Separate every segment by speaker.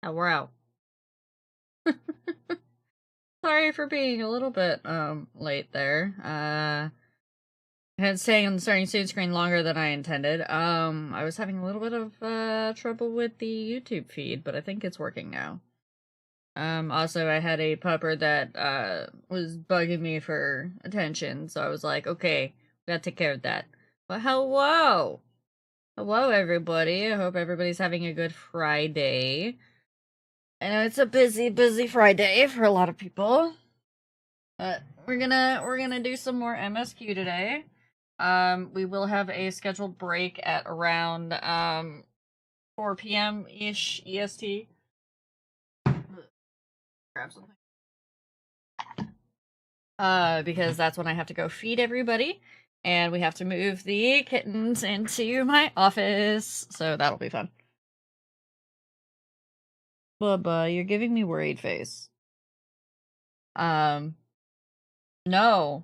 Speaker 1: Oh, we're out. Sorry for being a little bit late there. I had staying on the starting student screen longer than I intended. I was having a little bit of trouble with the YouTube feed, but I think it's working now. Also I had a pupper that was bugging me for attention, so I was like, okay, we gotta take care of that. But hello! Hello everybody. I hope everybody's having a good Friday. I know it's a busy Friday for a lot of people. But we're gonna do some more MSQ today. We will have a scheduled break at around 4 p.m. ish EST. Grab something. Because that's when I have to go feed everybody, and we have to move the kittens into my office, so that'll be fun. Bubba, you're giving me worried face. No,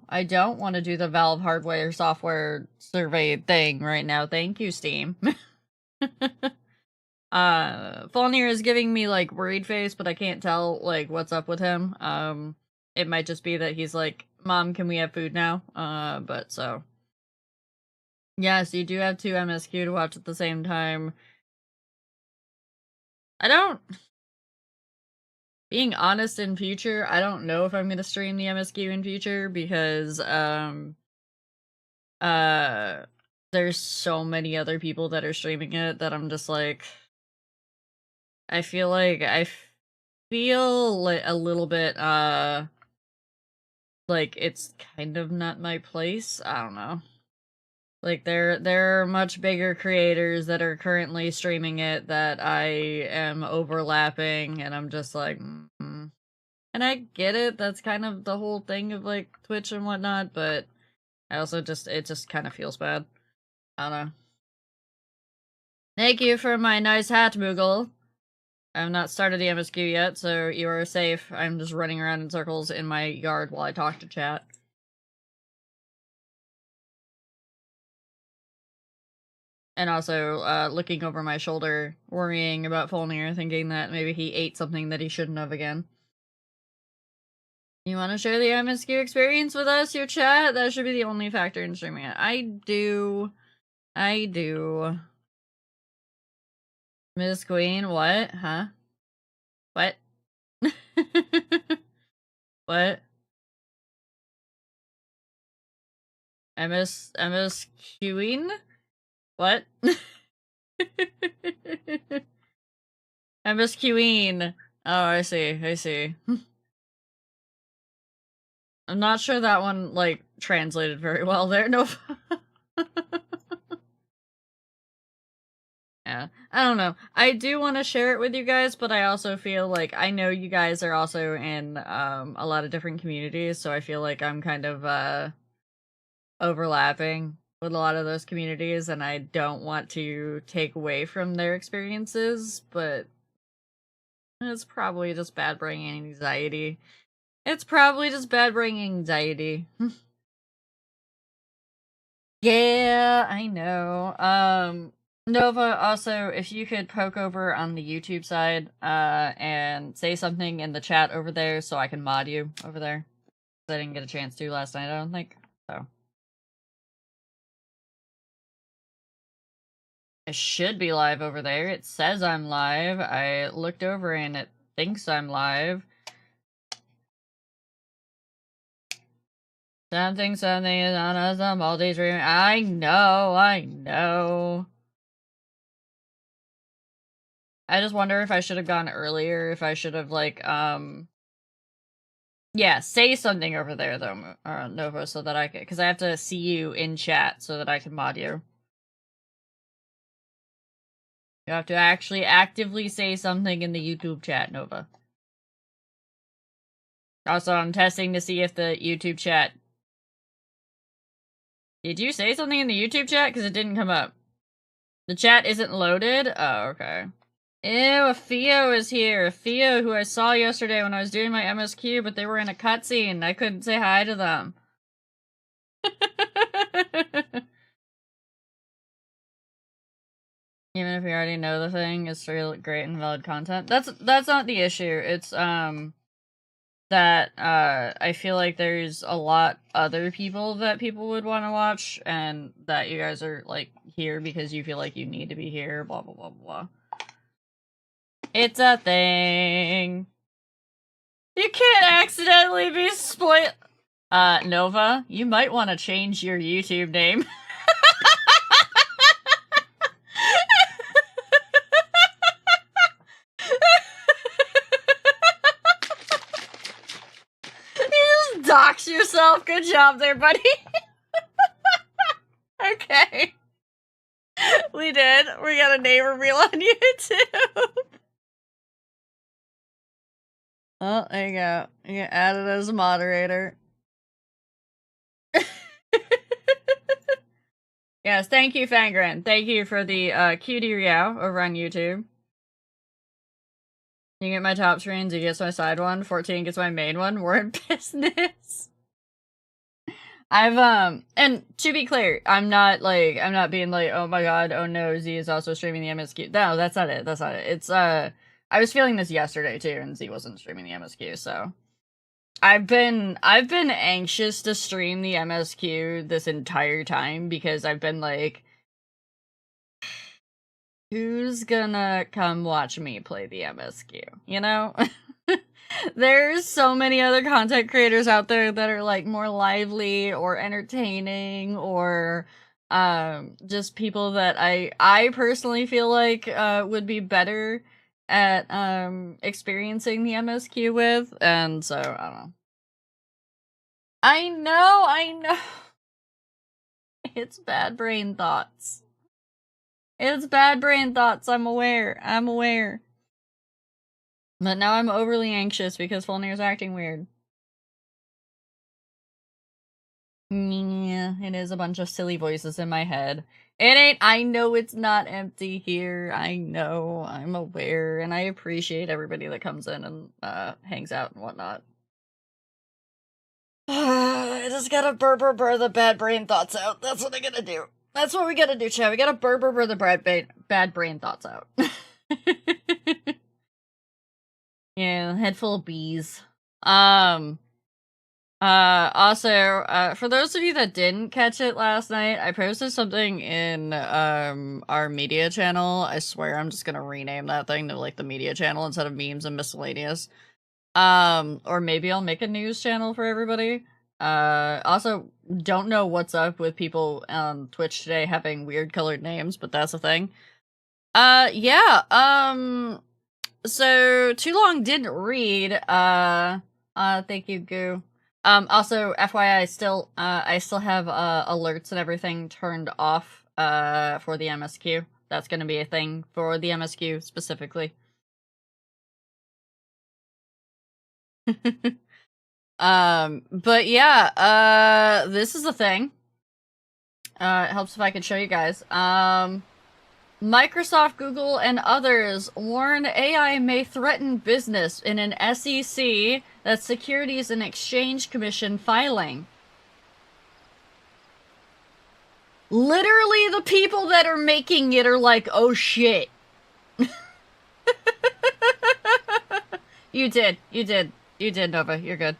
Speaker 1: I don't want to do the Valve hardware software survey thing right now. Thank you, Steam. Falnir is giving me like worried face, but I can't tell like what's up with him. It might just be that he's like, "Mom, can we have food now?" But so yes, you do have two MSQ to watch at the same time. I don't. Being honest, in future, I don't know if I'm gonna stream the MSQ in future because there's so many other people that are streaming it that I'm just like, I feel like feel a little bit like it's kind of not my place. I don't know. Like there are much bigger creators that are currently streaming it that I am overlapping, and I'm just like, mm. And I get it. That's kind of the whole thing of like Twitch and whatnot, but I also it just kind of feels bad. I don't know. Thank you for my nice hat, Moogle. I've not started the MSQ yet, so you are safe. I'm just running around in circles in my yard while I talk to chat. And also, looking over my shoulder, worrying about Folnir, thinking that maybe he ate something that he shouldn't have again. You want to share the MSQ experience with us, your chat? That should be the only factor in streaming it. I do. I do. Miss Queen, what? Huh? What? What? MSQing? What? MSQing. Oh, I see. I'm not sure that one, like, translated very well there. No. Yeah, I don't know. I do want to share it with you guys, but I also feel like I know you guys are also in a lot of different communities, so I feel like I'm kind of overlapping with a lot of those communities, and I don't want to take away from their experiences, but it's probably just bad brain anxiety. It's probably just bad brain anxiety. Yeah, I know. Nova, also, if you could poke over on the YouTube side, and say something in the chat over there so I can mod you over there. I didn't get a chance to last night, I don't think. So. I should be live over there. It says I'm live. I looked over and it thinks I'm live. Something is on a multi-stream. I know. I just wonder if I should have gone earlier, if I should have, like, yeah, say something over there, though, Nova, so that I can, because I have to see you in chat so that I can mod you. You have to actually actively say something in the YouTube chat, Nova. Also, I'm testing to see if the YouTube chat... Did you say something in the YouTube chat? Because it didn't come up. The chat isn't loaded? Oh, okay. Ew, Theo is here. Theo, who I saw yesterday when I was doing my MSQ, but they were in a cutscene. I couldn't say hi to them. Even if you already know the thing, it's still great and valid content. That's not the issue. It's that I feel like there's a lot other people that people would want to watch, and that you guys are like here because you feel like you need to be here. Blah blah blah blah. It's a thing. You can't accidentally be spoiled. Nova, you might want to change your YouTube name. Dox yourself. Good job there, buddy. Okay. We did. We got a name reveal on YouTube. Oh, there you go. You get added as a moderator. Yes, thank you, Fangren. Thank you for the cutie Riao over on YouTube. You get my top screens, you get my side one, 14 gets my main one. We're in business. I've and to be clear, I'm not being like, oh my god, oh no, Z is also streaming the MSQ. No, that's not it. That's not it. It's I was feeling this yesterday too, and Z wasn't streaming the MSQ, so I've been anxious to stream the MSQ this entire time because I've been like, who's gonna come watch me play the MSQ? You know? There's so many other content creators out there that are like more lively or entertaining or just people that I personally feel like would be better at experiencing the MSQ with, and so I don't know. I know. It's bad brain thoughts. It's bad brain thoughts, I'm aware. But now I'm overly anxious because Fulnir's acting weird. Yeah, it is a bunch of silly voices in my head. It ain't, I know it's not empty here. I know, I'm aware, and I appreciate everybody that comes in and hangs out and whatnot. I just gotta burr the bad brain thoughts out. That's what I gotta do. That's what we gotta do, Chad. We gotta burr the bad brain thoughts out. Yeah, head full of bees. Also, for those of you that didn't catch it last night, I posted something in, our media channel. I swear I'm just gonna rename that thing to, like, the media channel instead of memes and miscellaneous. Or maybe I'll make a news channel for everybody. Also, don't know what's up with people on Twitch today having weird colored names, but that's a thing. Yeah, so Too Long didn't read, thank you, Goo. Also, FYI, I still have, alerts and everything turned off, for the MSQ. That's gonna be a thing for the MSQ, specifically. But yeah, this is the thing. It helps if I can show you guys. Microsoft, Google, and others warn AI may threaten business in an SEC, that's Securities and Exchange Commission filing. Literally, the people that are making it are like, oh shit. You did, Nova. You're good.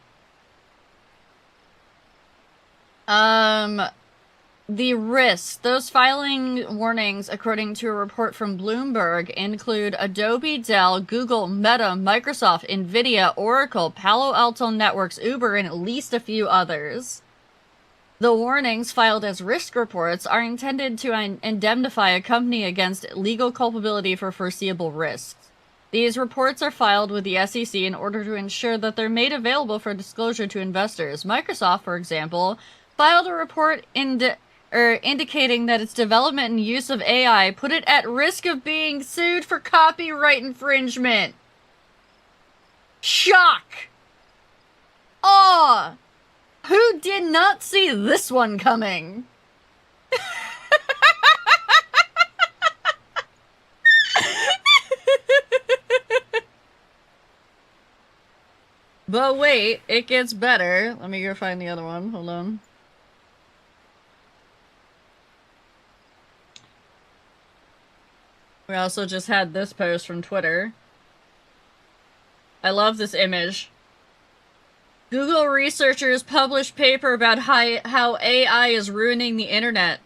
Speaker 1: The risks. Those filing warnings, according to a report from Bloomberg, include Adobe, Dell, Google, Meta, Microsoft, Nvidia, Oracle, Palo Alto Networks, Uber, and at least a few others. The warnings, filed as risk reports, are intended to indemnify a company against legal culpability for foreseeable risks. These reports are filed with the SEC in order to ensure that they're made available for disclosure to investors. Microsoft, for example, filed a report indicating that its development and use of AI put it at risk of being sued for copyright infringement. Shock! Aw! Who did not see this one coming? But wait, it gets better. Let me go find the other one. Hold on. We also just had this post from Twitter. I love this image. Google researchers published paper about how AI is ruining the internet.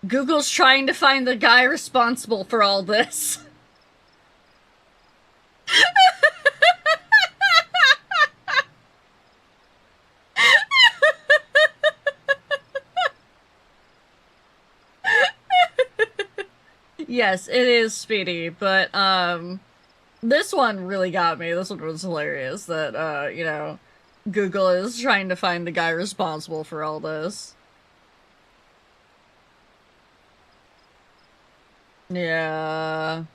Speaker 1: Google's trying to find the guy responsible for all this. Yes, it is speedy, but, this one really got me. This one was hilarious that, you know, Google is trying to find the guy responsible for all this. Yeah.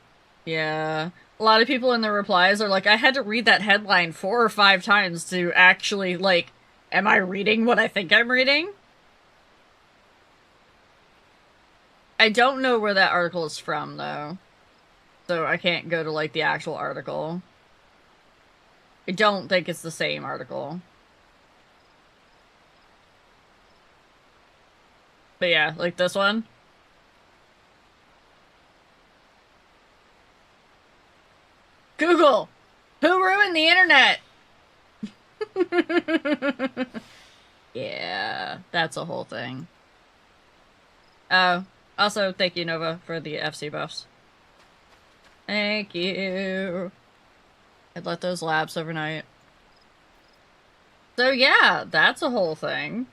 Speaker 1: Yeah. A lot of people in the replies are like, I had to read that headline 4 or 5 times to actually, like, am I reading what I think I'm reading? I don't know where that article is from, though. So I can't go to, like, the actual article. I don't think it's the same article. But yeah, like this one. Google! Who ruined the internet? Yeah, that's a whole thing. Oh, also, thank you, Nova, for the FC buffs. Thank you. I'd let those lapse overnight. So yeah, that's a whole thing.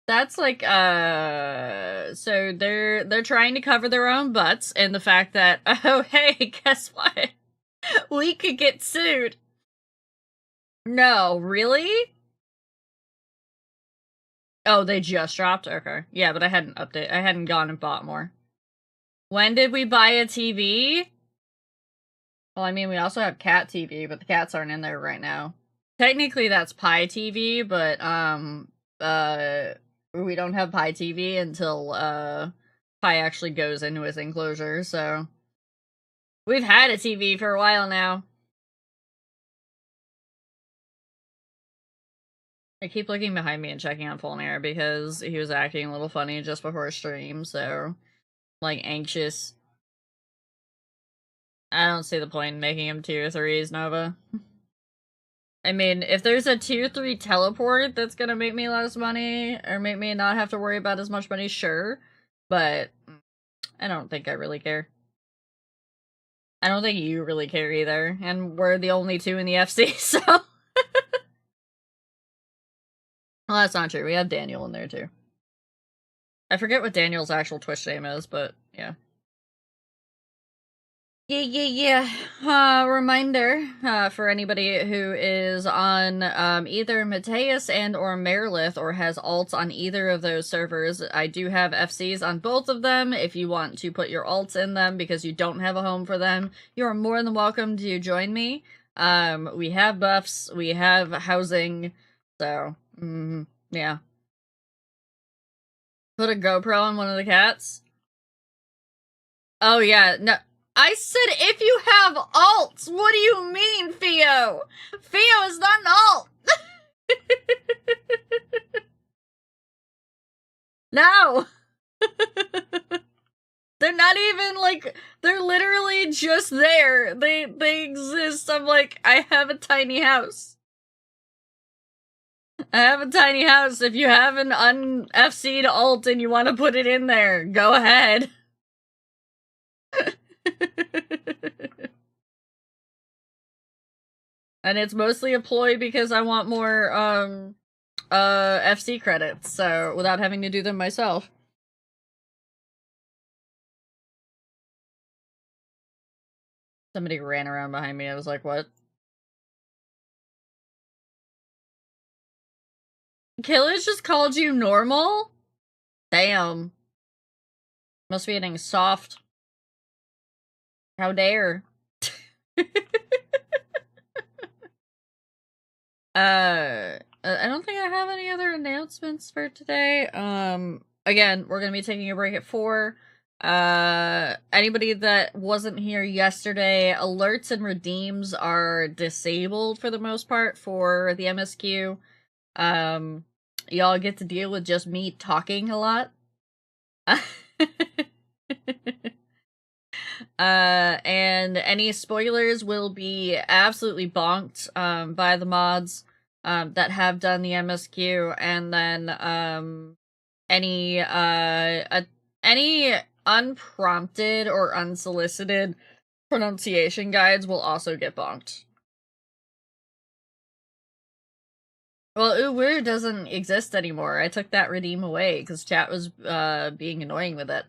Speaker 1: That's like, so they're trying to cover their own butts and the fact that, oh hey, guess what? We could get sued. No, really? Oh, they just dropped? Okay. Yeah, but I hadn't gone and bought more. When did we buy a TV? Well, I mean, we also have cat TV, but the cats aren't in there right now. Technically, that's Pi TV, but, we don't have Pi TV until, Pi actually goes into his enclosure, so... We've had a TV for a while now. I keep looking behind me and checking on Fulnair because he was acting a little funny just before stream, so... Like, anxious. I don't see the point in making him 2 or 3s, Nova. I mean, if there's a 2-3 teleport that's gonna make me less money, or make me not have to worry about as much money, sure. But, I don't think I really care. I don't think you really care either, and we're the only 2 in the FC, so... Well, that's not true. We have Daniel in there, too. I forget what Daniel's actual Twitch name is, but, yeah. Yeah. Reminder, for anybody who is on, either Mateus and or Merilith or has alts on either of those servers, I do have FCs on both of them. If you want to put your alts in them because you don't have a home for them, you are more than welcome to join me. We have buffs, we have housing, so, yeah. Put a GoPro on one of the cats? Oh yeah, no. I said if you have alts! What do you mean, Theo? Theo is not an alt! No! They're not even, like, they're literally just there. They exist. I'm like, I have a tiny house. I have a tiny house. If you have an un-FC'd alt and you want to put it in there, go ahead. And it's mostly a ploy because I want more, FC credits, so, without having to do them myself. Somebody ran around behind me, I was like, what? Killage just called you normal? Damn. Must be getting soft. How dare. I don't think I have any other announcements for today. Again, we're gonna be taking a break at 4. Anybody that wasn't here yesterday, alerts and redeems are disabled for the most part for the MSQ. Y'all get to deal with just me talking a lot. And any spoilers will be absolutely bonked by the mods that have done the MSQ, and then any unprompted or unsolicited pronunciation guides will also get bonked. Well, Uwu doesn't exist anymore. I took that redeem away because chat was being annoying with it.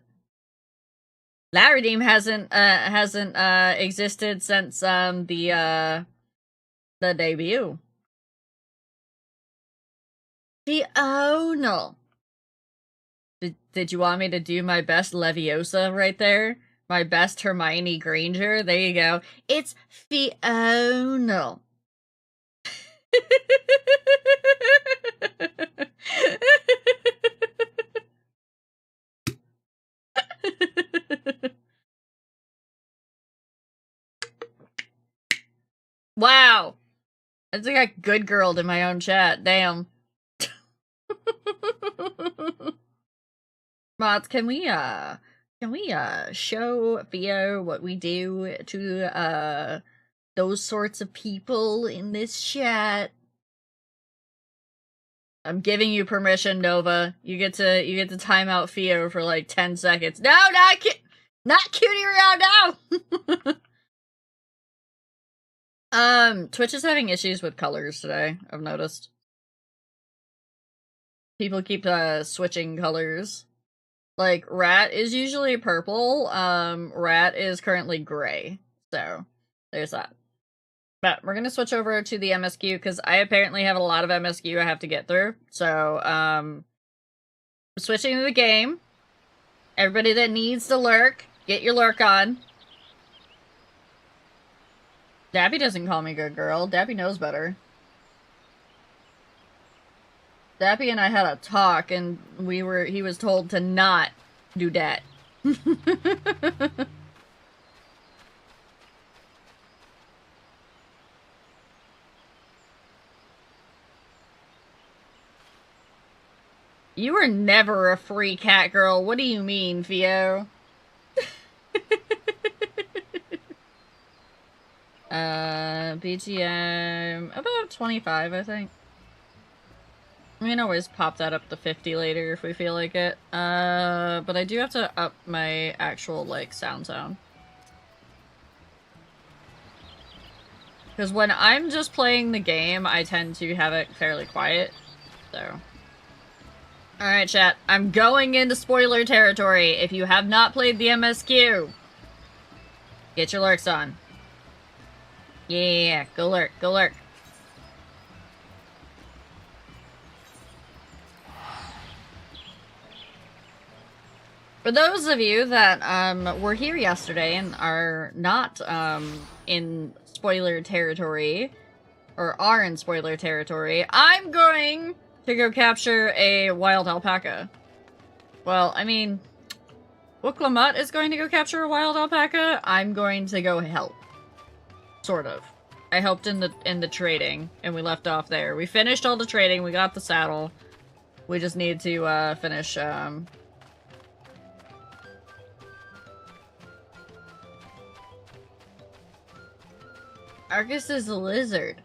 Speaker 1: That redeem hasn't existed since the debut. Oh no. Did you want me to do my best Leviosa right there? My best Hermione Granger? There you go. It's Fiona. Wow. I think I good girled in my own chat. Damn. Mods, can we show Theo what we do to those sorts of people in this chat? I'm giving you permission, Nova. You get to time out Theo for like 10 seconds. No, not cutie around now. Twitch is having issues with colors today, I've noticed. People keep switching colors. Like, Rat is usually purple. Rat is currently gray. So, there's that. But we're gonna switch over to the MSQ, because I apparently have a lot of MSQ I have to get through. So, switching to the game. Everybody that needs to lurk, get your lurk on. Dabby doesn't call me good girl. Dabby knows better. Dappy and I had a talk, and he was told to not do that. You were never a free cat girl. What do you mean, Theo? BGM about 25, I think. We can always pop that up to 50 later if we feel like it. But I do have to up my actual, like, sound. Because when I'm just playing the game, I tend to have it fairly quiet, so. Alright, chat. I'm going into spoiler territory. If you have not played the MSQ, get your lurks on. Yeah, go lurk, go lurk. For those of you that were here yesterday and are not in spoiler territory, or are in spoiler territory, I'm going to go capture a wild alpaca. Well, I mean, Wooklamutt is going to go capture a wild alpaca. I'm going to go help. Sort of. I helped in the trading, and we left off there. We finished all the trading, we got the saddle. We just need to finish Argus is a lizard.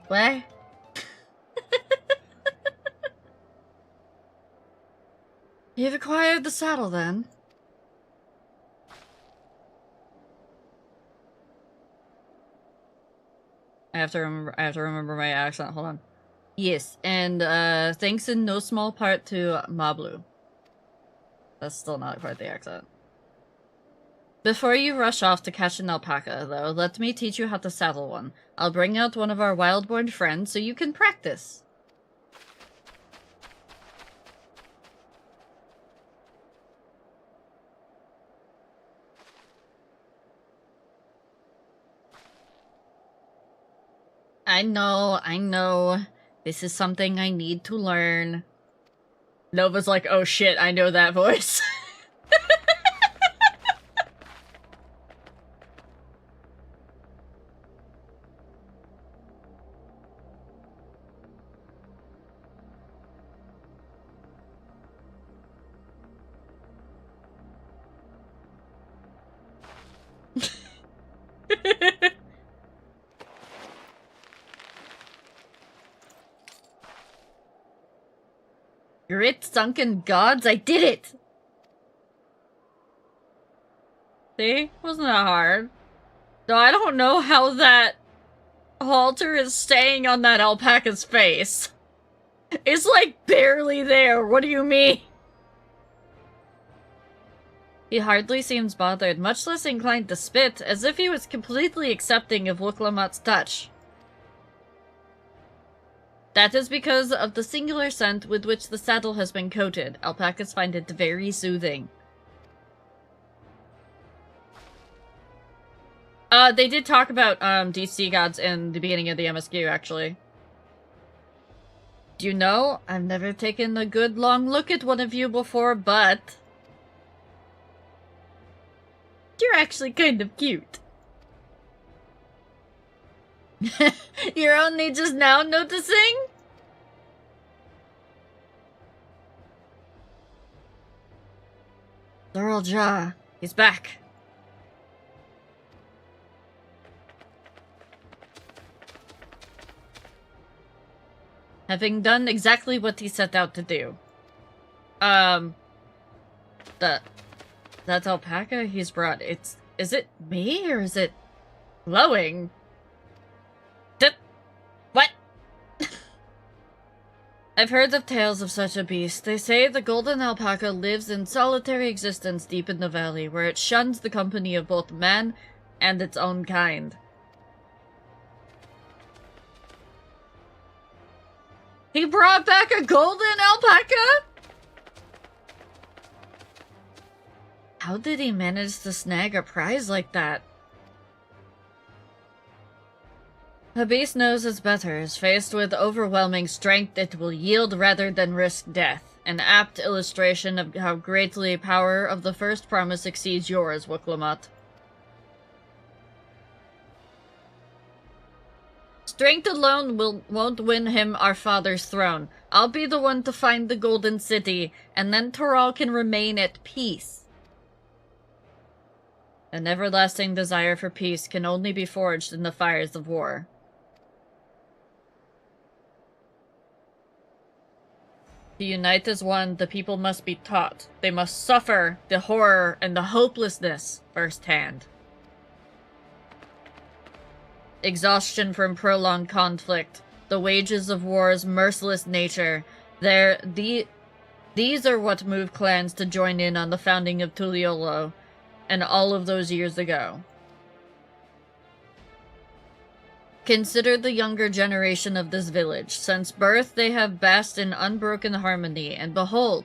Speaker 1: What? You've acquired the saddle, then? I have to remember my accent. Hold on. Yes, and thanks in no small part to Mablu. That's still not quite the accent. Before you rush off to catch an alpaca, though, let me teach you how to saddle one. I'll bring out one of our wild-born friends so you can practice. I know. This is something I need to learn. Nova's like, oh shit, I know that voice. Grit, sunken gods, I did it! See? Wasn't that hard? No, I don't know how that halter is staying on that alpaca's face. It's like barely there, what do you mean? He hardly seems bothered, much less inclined to spit, as if he was completely accepting of Wuklamot's touch. That is because of the singular scent with which the saddle has been coated. Alpacas find it very soothing. They did talk about, DC gods in the beginning of the MSQ, actually. Do you know, I've never taken a good long look at one of you before, but... you're actually kind of cute. You're only just now noticing? Thorold Jaw, he's back. Having done exactly what he set out to do. That alpaca he's brought, is it me, or is it glowing? What? I've heard of tales of such a beast. They say the golden alpaca lives in solitary existence deep in the valley, where it shuns the company of both man and its own kind. He brought back a golden alpaca? How did he manage to snag a prize like that? The beast knows its betters. Faced with overwhelming strength, it will yield rather than risk death. An apt illustration of how greatly power of the first promise exceeds yours, Wuklamot. Strength alone won't win him our father's throne. I'll be the one to find the Golden City, and then Toral can remain at peace. An everlasting desire for peace can only be forged in the fires of war. To unite as one, the people must be taught. They must suffer the horror and the hopelessness firsthand. Exhaustion from prolonged conflict, the wages of war's merciless nature, these are what moved clans to join in on the founding of Tuliolo, and all of those years ago. Consider the younger generation of this village. Since birth, they have basked in unbroken harmony, and behold,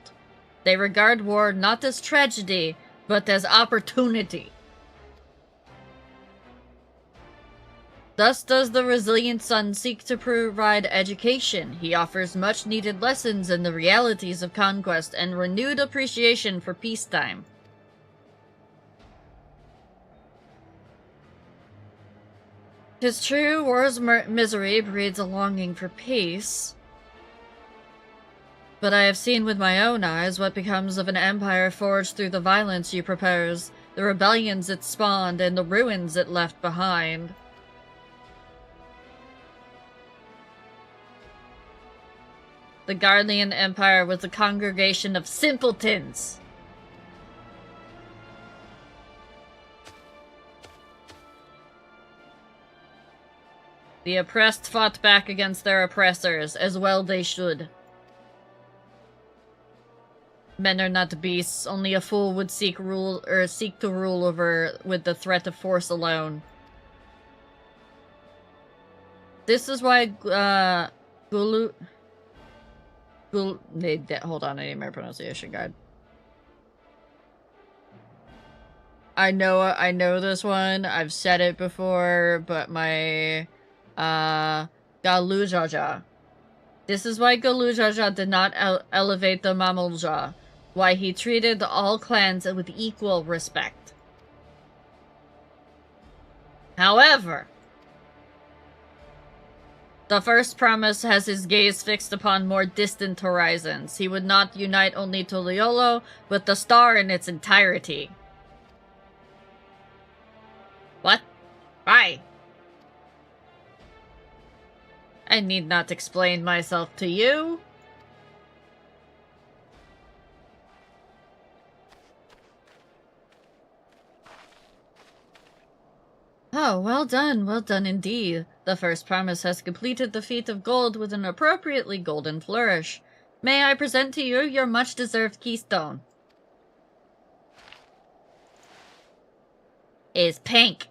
Speaker 1: they regard war not as tragedy, but as opportunity. Thus does the resilient son seek to provide education. He offers much-needed lessons in the realities of conquest and renewed appreciation for peacetime. 'Tis true, war's misery breeds a longing for peace. But I have seen with my own eyes what becomes of an empire forged through the violence you propose, the rebellions it spawned, and the ruins it left behind. The Guardian Empire was a congregation of simpletons. The oppressed fought back against their oppressors, as well they should. Men are not beasts, only a fool would seek to rule over with the threat of force alone. This is why, hold on, I need my pronunciation guide. I know this one, I've said it before, but my, Galujaja. This is why Galujaja did not elevate the Mamulja, why he treated all clans with equal respect. However, the first promise has his gaze fixed upon more distant horizons. He would not unite only Tuliolo, but the star in its entirety. What? Why? I need not explain myself to you. Oh, well done indeed. The first promise has completed the feat of gold with an appropriately golden flourish. May I present to you your much-deserved keystone? Is pink.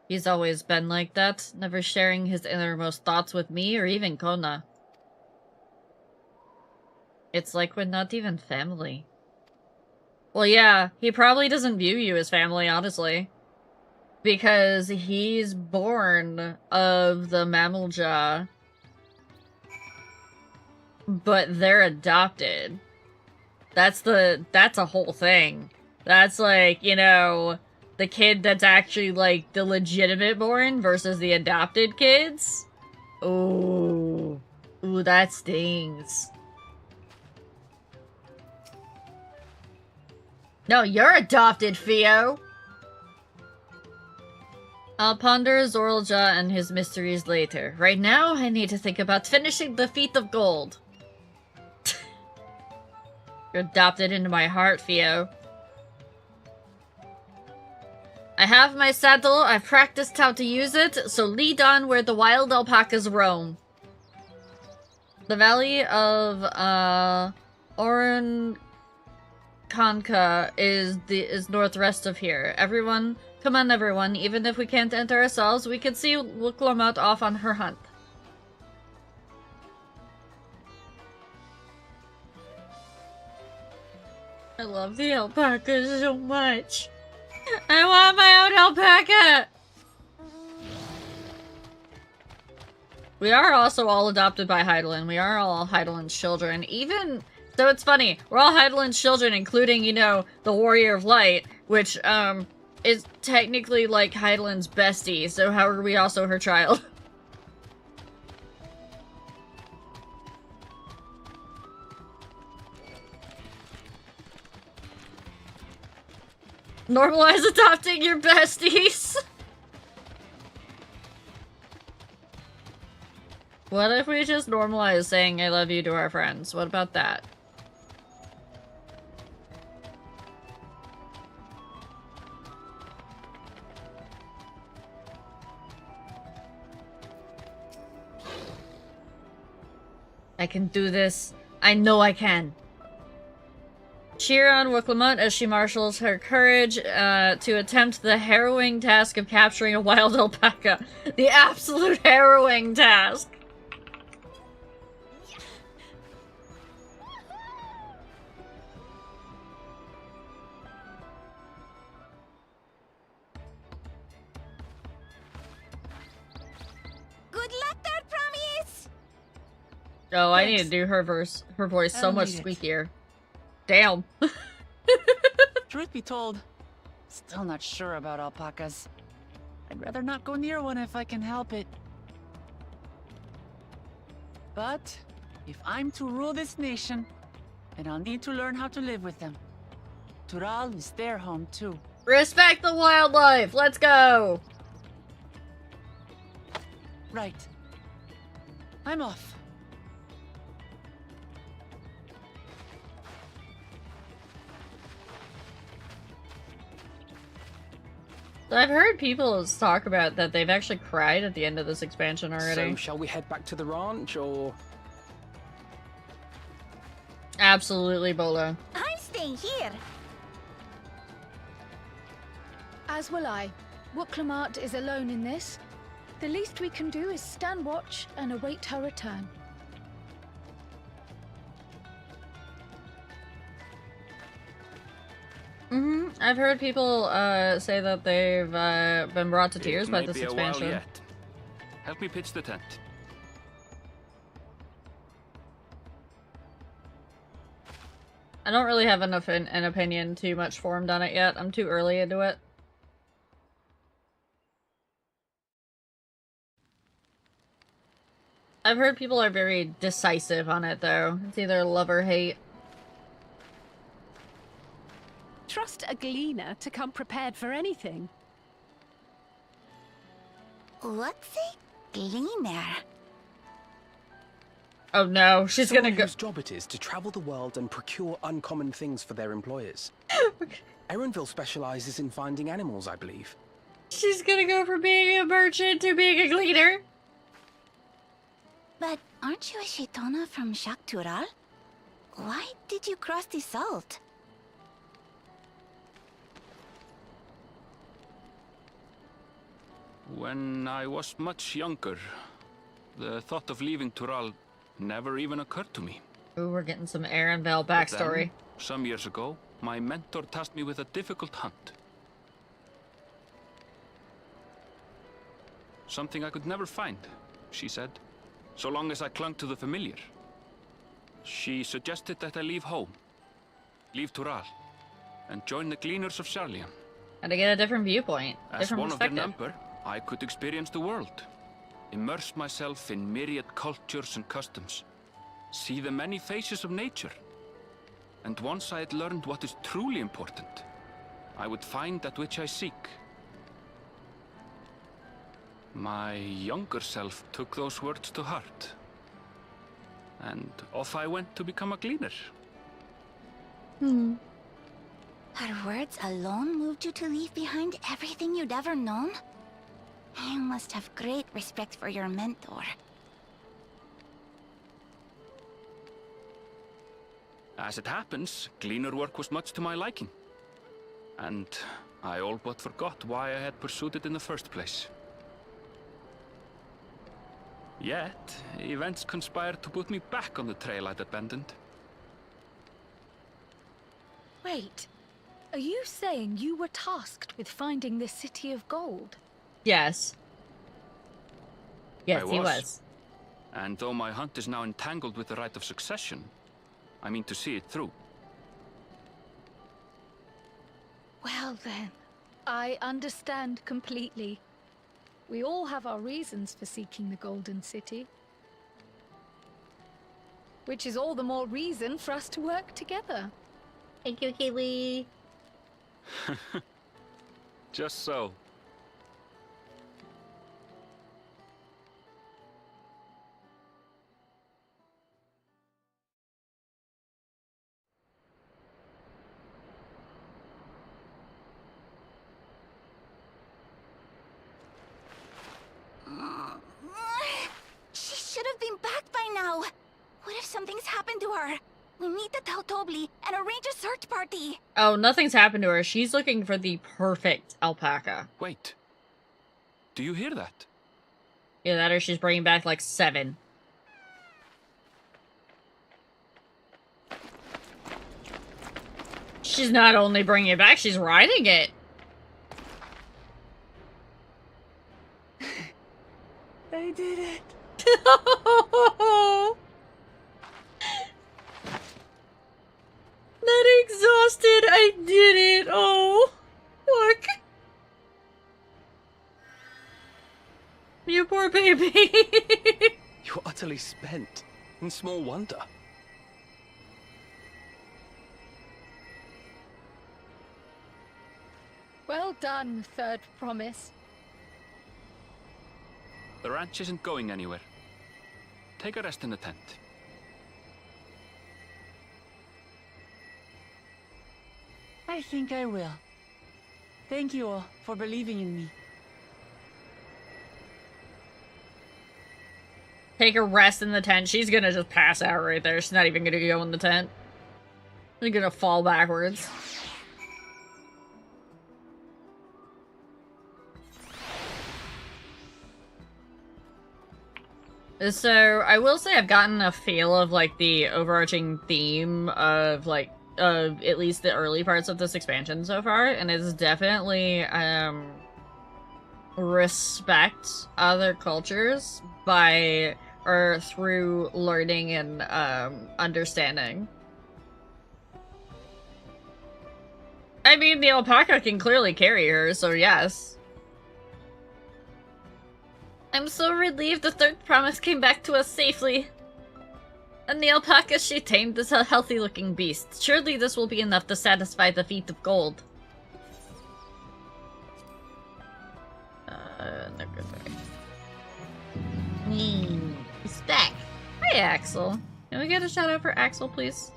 Speaker 1: He's always been like that, never sharing his innermost thoughts with me or even Kona. It's like we're not even family. Well, yeah, he probably doesn't view you as family, honestly. Because he's born of the mammal jaw. But they're adopted. That's a whole thing. That's like, you know, the kid that's actually like the legitimate born versus the adopted kids. Ooh. Ooh, that stings. No, you're adopted, Theo! I'll ponder Zorlja and his mysteries later. Right now, I need to think about finishing the feat of gold. You're adopted into my heart, Theo. I have my saddle, I've practiced how to use it, so lead on where the wild alpacas roam. The valley of, Kanka is northwest of here. Everyone, come on everyone, even if we can't enter ourselves, we can see Wuklamut off on her hunt. I love the alpaca so much. I want my own alpaca! We are also all adopted by Heidelin. We are all Heidelin's children. Even... So it's funny, we're all Heidelin's children, including, you know, the Warrior of Light, which, is technically, like, Heidelin's bestie, so how are we also her child? Normalize adopting your besties! What if we just normalize saying I love you to our friends? What about that? I can do this. I know I can. Cheer on Wuklamut as she marshals her courage to attempt the harrowing task of capturing a wild alpaca. The absolute harrowing task.
Speaker 2: Good luck there, Promise!
Speaker 1: Oh, I need to do her voice so much squeakier. Damn.
Speaker 3: Truth be told, still not sure about alpacas. I'd rather not go near one if I can help it. But if I'm to rule this nation, then I'll need to learn how to live with them. Tural is their home too.
Speaker 1: Respect the wildlife! Let's go!
Speaker 3: Right. I'm off.
Speaker 1: I've heard people talk about that they've actually cried at the end of this expansion already.
Speaker 4: So, shall we head back to the ranch, or...?
Speaker 1: Absolutely, Bolo.
Speaker 2: I'm staying here.
Speaker 5: As will I. Wuklamut is alone in this. The least we can do is stand watch and await her return.
Speaker 1: I've heard people say that they've been brought to tears by this expansion.
Speaker 6: Yet. Help me pitch the tent.
Speaker 1: I don't really have enough an opinion too much formed on it yet. I'm too early into it. I've heard people are very decisive on it though. It's either love or hate.
Speaker 7: Trust a gleaner to come prepared for anything.
Speaker 2: What's a gleaner?
Speaker 1: Oh no, she's
Speaker 4: Someone
Speaker 1: gonna go.
Speaker 4: whose job it is to travel the world and procure uncommon things for their employers. Erenville specializes in finding animals, I believe.
Speaker 1: She's gonna go from being a merchant to being a cleaner.
Speaker 2: But aren't you a Shaitana from Shaktural? Why did you cross the salt?
Speaker 6: When I was much younger, the thought of leaving Tural never even occurred to me.
Speaker 1: Ooh, we're getting some Erenvale
Speaker 6: But
Speaker 1: backstory.
Speaker 6: then, some years ago, my mentor tasked me with a difficult hunt. Something I could never find, she said, so long as I clung to the familiar. She suggested that I leave home, leave Tural, and join the Gleaners of Sharlian.
Speaker 1: And to get a different viewpoint,
Speaker 6: As
Speaker 1: different
Speaker 6: one of their
Speaker 1: perspective.
Speaker 6: number, I could experience the world, immerse myself in myriad cultures and customs, see the many faces of nature. And once I had learned what is truly important, I would find that which I seek. My younger self took those words to heart, and off I went to become a gleaner.
Speaker 2: Her words alone moved you to leave behind everything you'd ever known? You must have great respect for your mentor.
Speaker 6: As it happens, gleaner work was much to my liking, and I all but forgot why I had pursued it in the first place. Yet, events conspired to put me back on the trail I'd abandoned.
Speaker 5: Wait, are you saying you were tasked with finding the City of Gold?
Speaker 1: Yes. Yes,
Speaker 6: I
Speaker 1: he
Speaker 6: was.
Speaker 1: was.
Speaker 6: And though my hunt is now entangled with the right of succession, I mean to see it through.
Speaker 5: Well then, I understand completely. We all have our reasons for seeking the Golden City. Which is all the more reason for us to work together.
Speaker 1: Thank you, Kaylee.
Speaker 6: Just so.
Speaker 2: She should have been back by now. What if something's happened to her? We need to tell Tobli and arrange a search party.
Speaker 1: Oh, nothing's happened to her. She's looking for the perfect alpaca.
Speaker 6: Wait. Do you hear that?
Speaker 1: Either that or she's bringing back like 7. She's not only bringing it back, she's riding it.
Speaker 3: I did it.
Speaker 1: Not exhausted, I did it. Oh, look. You poor baby.
Speaker 4: You're utterly spent, and small wonder.
Speaker 5: Well done, Third Promise.
Speaker 6: The ranch isn't going anywhere. Take a rest in the tent.
Speaker 3: I think I will. Thank you all for believing in me.
Speaker 1: Take a rest in the tent. She's gonna just pass out right there. She's not even gonna go in the tent. She's gonna fall backwards. So, I will say I've gotten a feel of, like, the overarching theme of, like, at least the early parts of this expansion so far, and it's definitely, respect other cultures by, or through learning and, understanding. I mean, the alpaca can clearly carry her, so yes. I'm so relieved the Third Promise came back to us safely. And the alpaca she tamed is a healthy-looking beast. Surely this will be enough to satisfy the feat of gold. No good. He's back. Hi, Hi, Axel. Can we get a shout out for Axel, please?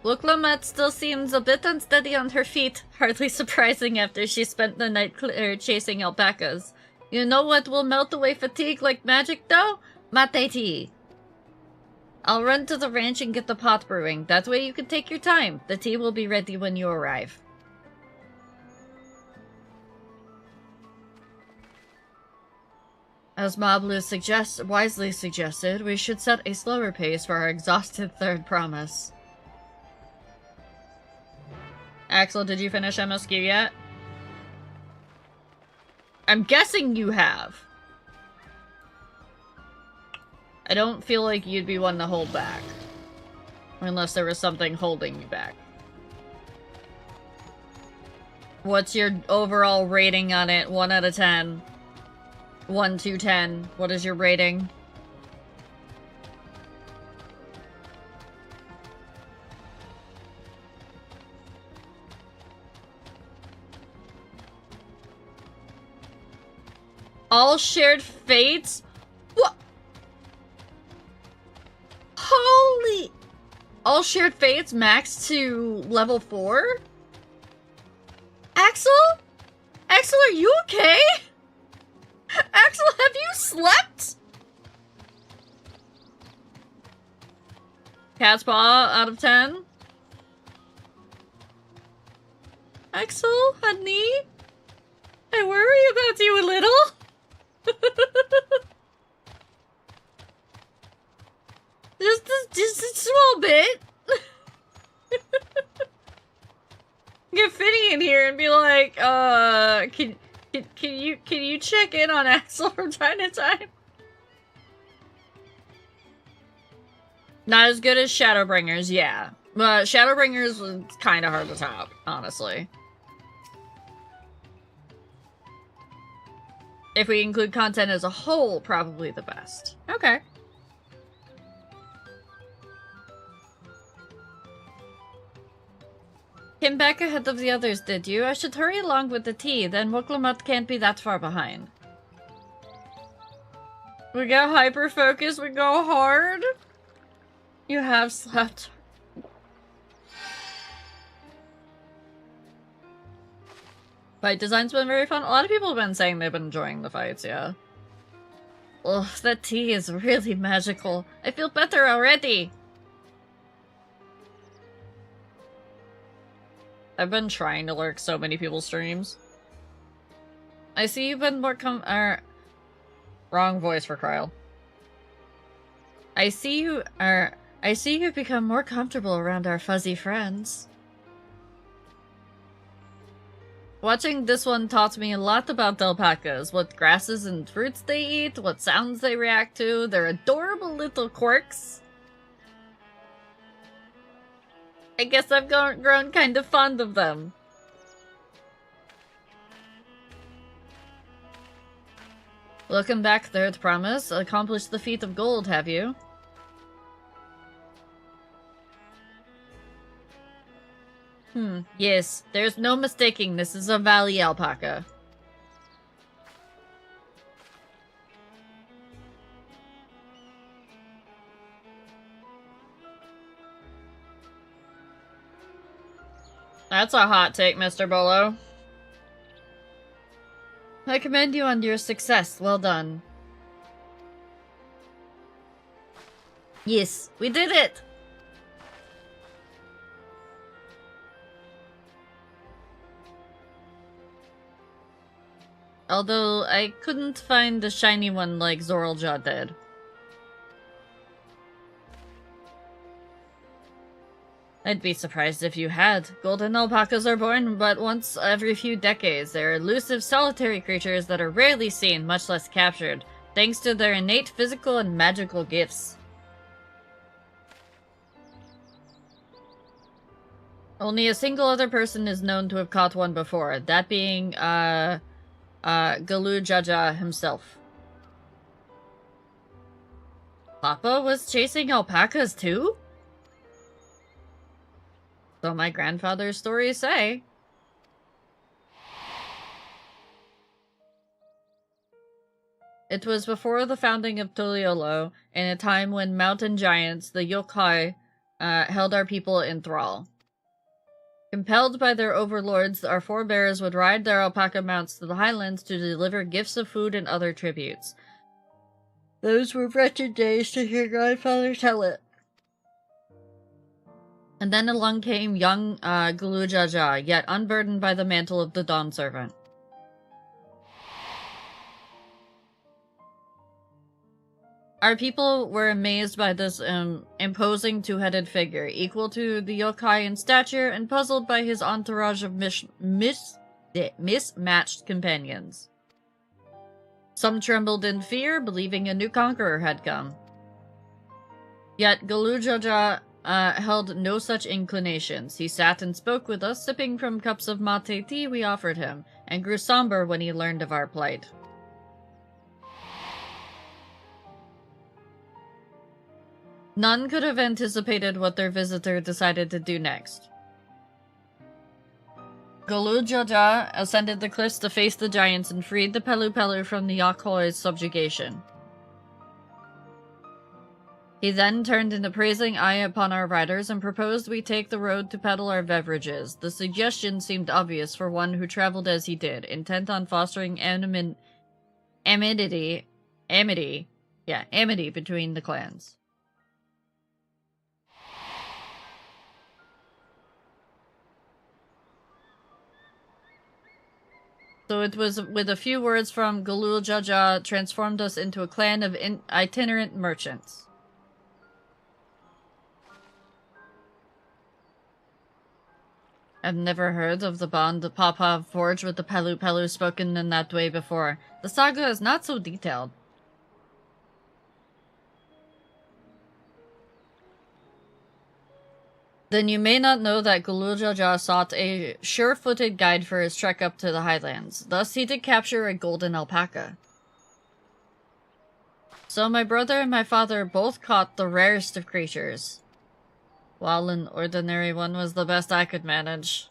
Speaker 1: Wuklamut still seems a bit unsteady on her feet. Hardly surprising after she spent the night chasing alpacas. You know what will melt away fatigue like magic, though? Mate tea. I'll run to the ranch and get the pot brewing. That way you can take your time. The tea will be ready when you arrive. As Mablu wisely suggested, we should set a slower pace for our exhausted third promise. Axel, did you finish MSQ yet? I'm guessing you have. I don't feel like you'd be one to hold back. Unless there was something holding you back. What's your overall rating on it? 1 out of 10. 1 to 10. What is your rating? All shared fates? What? Holy! All shared fates max to level 4? Axel? Axel, are you okay? Axel, have you slept? Cat's paw out of 10? Axel, honey? I worry about you a little. just a small bit. Get Finny in here and be like, can you check in on Axel from time to time? Not as good as Shadowbringers, yeah. But Shadowbringers was kind of hard to top, honestly. If we include content as a whole, probably the best. Okay. Came back ahead of the others, did you? I should hurry along with the tea, then Wuklamut can't be that far behind. We got hyper-focused, we go hard. You have slept. Fight design's been very fun. A lot of people have been saying they've been enjoying the fights, yeah. Ugh, that tea is really magical. I feel better already. I've been trying to lurk so many people's streams. I see you've been more wrong voice for Kryle. I see you've become more comfortable around our fuzzy friends. Watching this one taught me a lot about alpacas, what grasses and fruits they eat, what sounds they react to, their adorable little quirks. I guess I've grown kind of fond of them. Looking back, third promise, accomplished the feat of gold, have you? Yes, there's no mistaking this is a valley alpaca. That's a hot take, Mr. Bolo. I commend you on your success. Well done. Yes, we did it! Although, I couldn't find the shiny one like Zoraljaw did. I'd be surprised if you had. Golden alpacas are born but once every few decades. They're elusive, solitary creatures that are rarely seen, much less captured, thanks to their innate physical and magical gifts. Only a single other person is known to have caught one before, that being, Galu Jaja himself. Papa was chasing alpacas too? So my grandfather's stories say. It was before the founding of Toliolo, in a time when mountain giants, the yokai, held our people in thrall. Compelled by their overlords, our forebears would ride their alpaca mounts to the highlands to deliver gifts of food and other tributes. Those were wretched days to hear grandfather tell it. And then along came young Gulujaja, yet unburdened by the mantle of the Dawn Servant. Our people were amazed by this imposing two-headed figure, equal to the yokai in stature, and puzzled by his entourage of mismatched companions. Some trembled in fear, believing a new conqueror had come. Yet Gulujaja held no such inclinations. He sat and spoke with us, sipping from cups of mate tea we offered him, and grew somber when he learned of our plight. None could have anticipated what their visitor decided to do next. Gulujaja ascended the cliffs to face the giants and freed the Pelu from the Yakoi's subjugation. He then turned an appraising eye upon our riders and proposed we take the road to peddle our beverages. The suggestion seemed obvious for one who traveled as he did, intent on fostering amity between the clans. So it was with a few words from Gulujaja transformed us into a clan of itinerant merchants. I've never heard of the bond the Papa forged with the Pelu spoken in that way before. The saga is not so detailed. Then you may not know that Gulujaja sought a sure-footed guide for his trek up to the highlands. Thus he did capture a golden alpaca. So my brother and my father both caught the rarest of creatures, while an ordinary one was the best I could manage.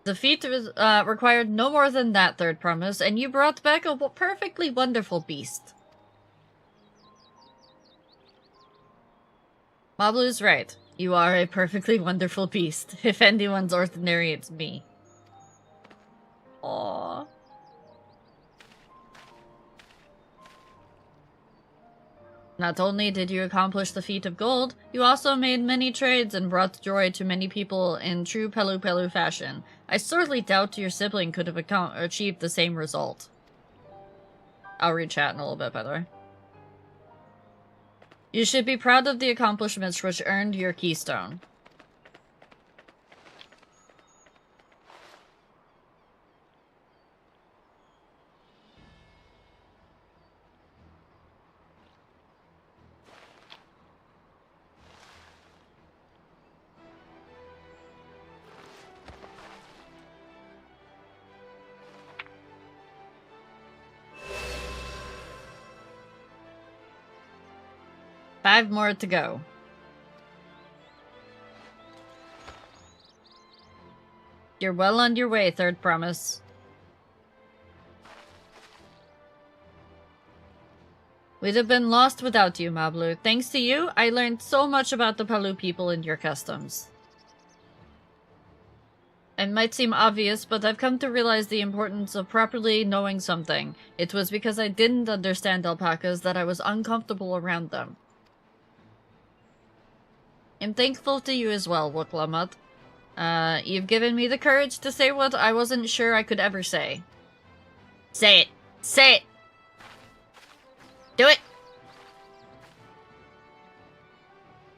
Speaker 1: The feat required no more than that, Third Promise, and you brought back a perfectly wonderful beast. Mablu's right. You are a perfectly wonderful beast. If anyone's ordinary, it's me. Aww. Not only did you accomplish the feat of gold, you also made many trades and brought joy to many people in true Pelu fashion. I sorely doubt your sibling could have achieved the same result. I'll read chat in a little bit, by the way. You should be proud of the accomplishments which earned your keystone. Five more to go. You're well on your way, Third Promise. We'd have been lost without you, Mablu. Thanks to you, I learned so much about the Pelu people and your customs. It might seem obvious, but I've come to realize the importance of properly knowing something. It was because I didn't understand alpacas that I was uncomfortable around them. I'm thankful to you as well, Wuklamat. You've given me the courage to say what I wasn't sure I could ever say. Say it! Say it! Do it!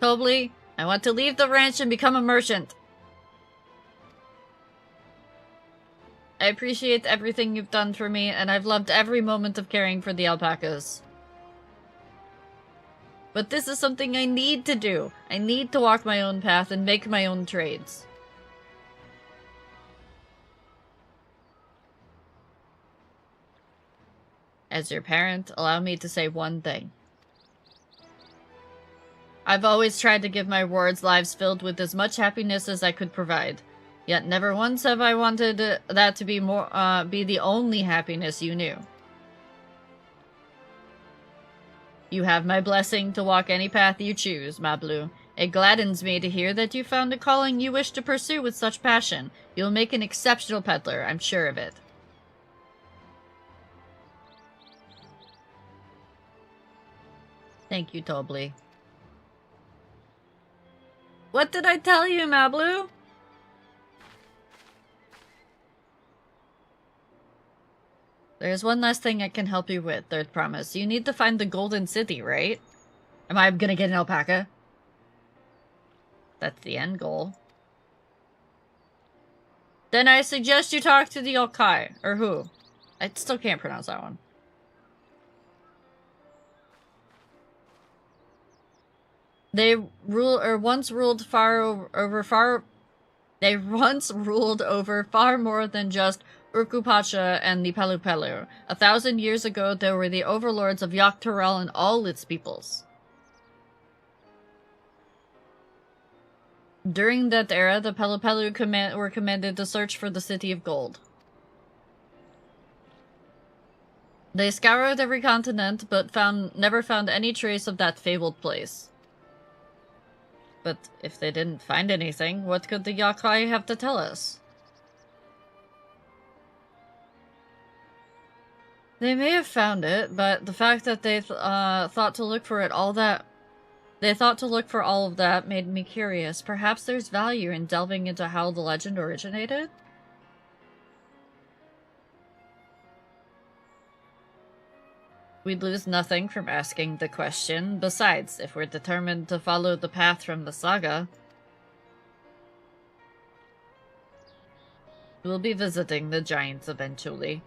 Speaker 1: Tobly, I want to leave the ranch and become a merchant. I appreciate everything you've done for me, and I've loved every moment of caring for the alpacas. But this is something I need to do. I need to walk my own path and make my own trades. As your parent, allow me to say one thing. I've always tried to give my wards lives filled with as much happiness as I could provide. Yet never once have I wanted that to be be the only happiness you knew. You have my blessing to walk any path you choose, my blue. It gladdens me to hear that you found a calling you wish to pursue with such passion. You'll make an exceptional peddler, I'm sure of it. Thank you, Tobly. What did I tell you, Mablu? There's one last thing I can help you with, Third Promise. You need to find the Golden City, right? Am I gonna get an alpaca? That's the end goal. Then I suggest you talk to the Yokai. Or who? I still can't pronounce that one. They once ruled over far more than just Urkupacha and the Pelupelu. 1,000 years ago, they were the overlords of Yak'Tarel and all its peoples. During that era, the Pelupelu were commanded to search for the City of Gold. They scoured every continent, but never found any trace of that fabled place. But if they didn't find anything, what could the Yokai have to tell us? They may have found it, but the fact that they thought to look for all of that made me curious. Perhaps there's value in delving into how the legend originated? We'd lose nothing from asking the question. Besides, if we're determined to follow the path from the saga, we'll be visiting the giants eventually.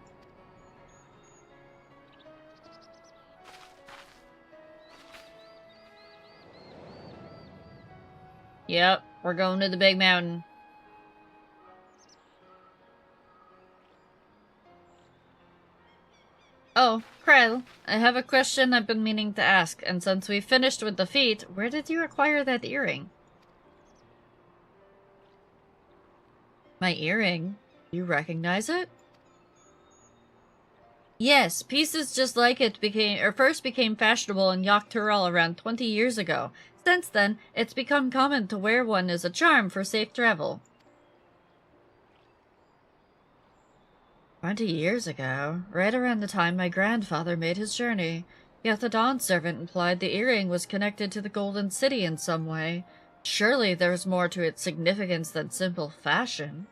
Speaker 1: Yep, we're going to the big mountain. Oh, Krell, I have a question I've been meaning to ask, and since we finished with the feat, where did you acquire that earring? My earring? You recognize it? Yes, pieces just like it first became fashionable in Yak'Tarel around 20 years ago. Since then, it's become common to wear one as a charm for safe travel. 20 years ago, right around the time my grandfather made his journey, yet the Dawn servant implied the earring was connected to the Golden City in some way. Surely there's more to its significance than simple fashion.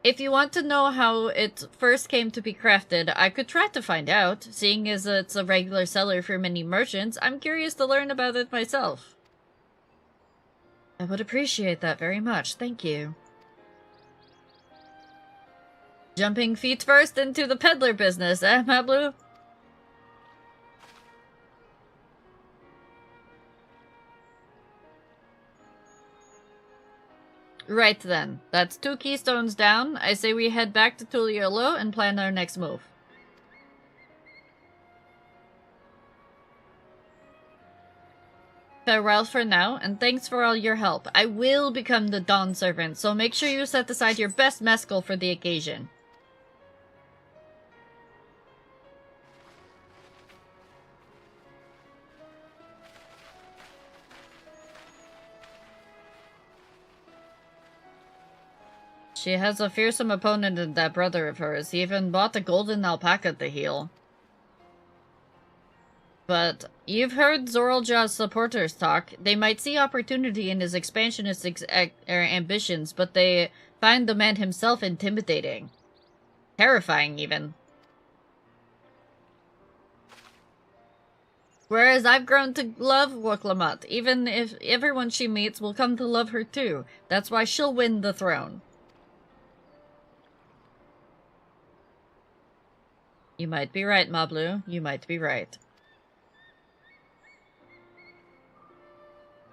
Speaker 1: If you want to know how it first came to be crafted, I could try to find out. Seeing as it's a regular seller for many merchants, I'm curious to learn about it myself. I would appreciate that very much, thank you. Jumping feet first into the peddler business, eh, Mablu? Right then, that's 2 keystones down. I say we head back to Tuliolo and plan our next move. Farewell for now, and thanks for all your help. I will become the Dawn Servant, so make sure you set aside your best mescal for the occasion. She has a fearsome opponent in that brother of hers. He even bought a golden alpaca to heal. But you've heard Zoralja's supporters talk. They might see opportunity in his expansionist ambitions, but they find the man himself intimidating. Terrifying, even. Whereas I've grown to love Woklamat, even if everyone she meets will come to love her too. That's why she'll win the throne. You might be right, Mablu. You might be right.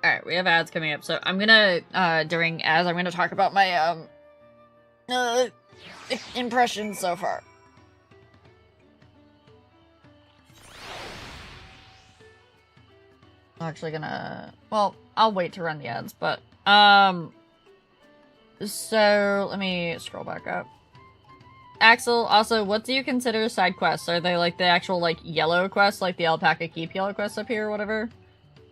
Speaker 1: Alright, we have ads coming up, so I'm gonna, during ads, I'm gonna talk about my, impressions so far. I'm actually gonna... Well, I'll wait to run the ads, but... So, let me scroll back up. Axel, also, what do you consider side quests? Are they, like, the actual, like, yellow quests, like the Alpaca Keep yellow quests up here or whatever?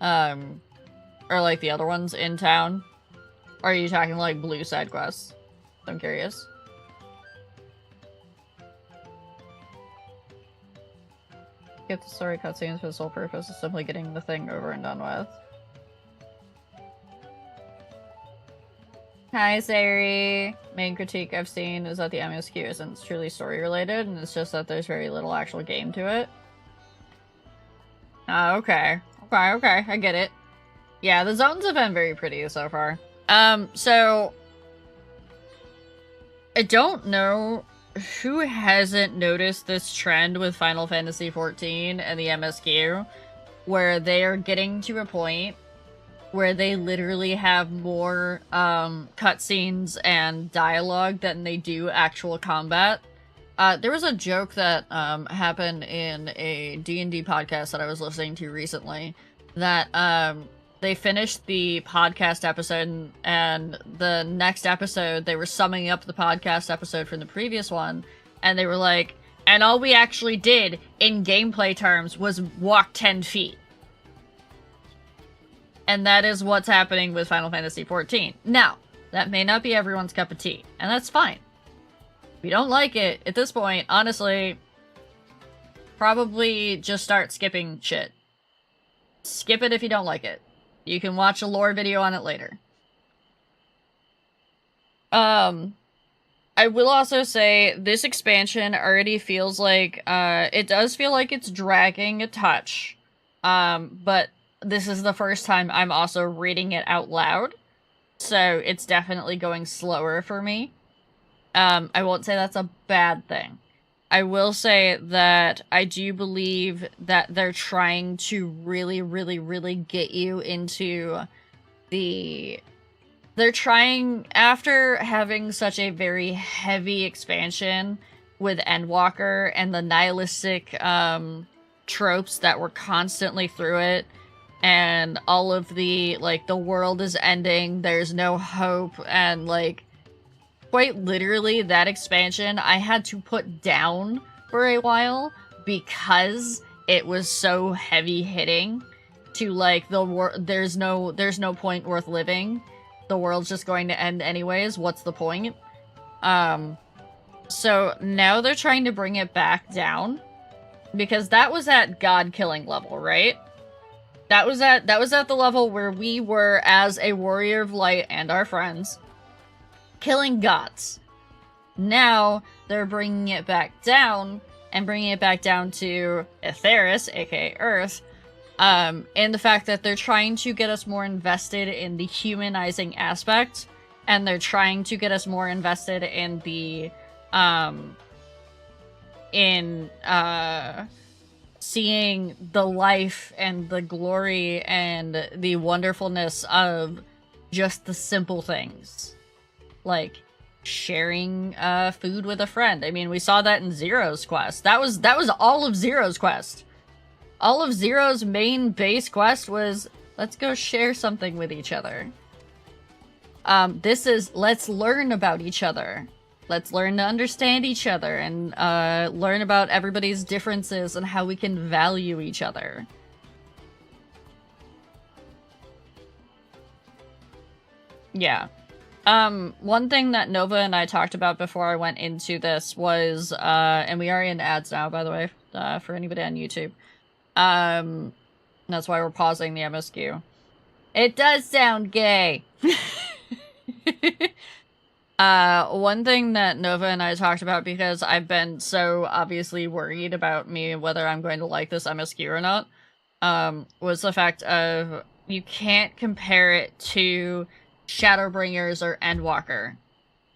Speaker 1: Or, like, the other ones in town? Or are you talking, like, blue side quests? I'm curious. Get the story cutscenes for the sole purpose of simply getting the thing over and done with. Hi, Sari. Main critique I've seen is that the MSQ isn't truly story related, and it's just that there's very little actual game to it. Okay. Okay, I get it. Yeah, the zones have been very pretty so far. So... I don't know who hasn't noticed this trend with Final Fantasy XIV and the MSQ, where they are getting to a point where they literally have more cutscenes and dialogue than they do actual combat. There was a joke that happened in a D&D podcast that I was listening to recently, that they finished the podcast episode, and the next episode, they were summing up the podcast episode from the previous one, and they were like, and all we actually did, in gameplay terms, was walk 10 feet. And that is what's happening with Final Fantasy XIV. Now, that may not be everyone's cup of tea, and that's fine. If you don't like it, at this point, honestly, probably just start skipping shit. Skip it if you don't like it. You can watch a lore video on it later. I will also say, this expansion already feels like, it does feel like it's dragging a touch. But this is the first time I'm also reading it out loud, so it's definitely going slower for me. I won't say that's a bad thing. I will say that I do believe that they're trying to really, really, really get you into the... They're trying, after having such a very heavy expansion with Endwalker and the nihilistic tropes that were constantly through it, and all of the, like, the world is ending, there's no hope, and, like, quite literally, that expansion I had to put down for a while because it was so heavy-hitting to, like, there's no point worth living. The world's just going to end anyways, what's the point? So now they're trying to bring it back down, because that was at god-killing level, right? That was at the level where we were, as a warrior of light and our friends, killing gods. Now they're bringing it back down, and bringing it back down to Aetheris, aka Earth, and the fact that they're trying to get us more invested in the humanizing aspect, and they're trying to get us more invested in the, seeing the life and the glory and the wonderfulness of just the simple things. Like, sharing, food with a friend. I mean, we saw that in Zero's quest. That was all of Zero's quest. All of Zero's main base quest was, let's go share something with each other. This is, let's learn about each other. Let's learn to understand each other, and learn about everybody's differences and how we can value each other. Yeah. One thing that Nova and I talked about before I went into this was, and we are in ads now, by the way, for anybody on YouTube. That's why we're pausing the MSQ. It does sound gay! One thing that Nova and I talked about, because I've been so obviously worried about me whether I'm going to like this MSQ or not, was the fact of you can't compare it to Shadowbringers or Endwalker.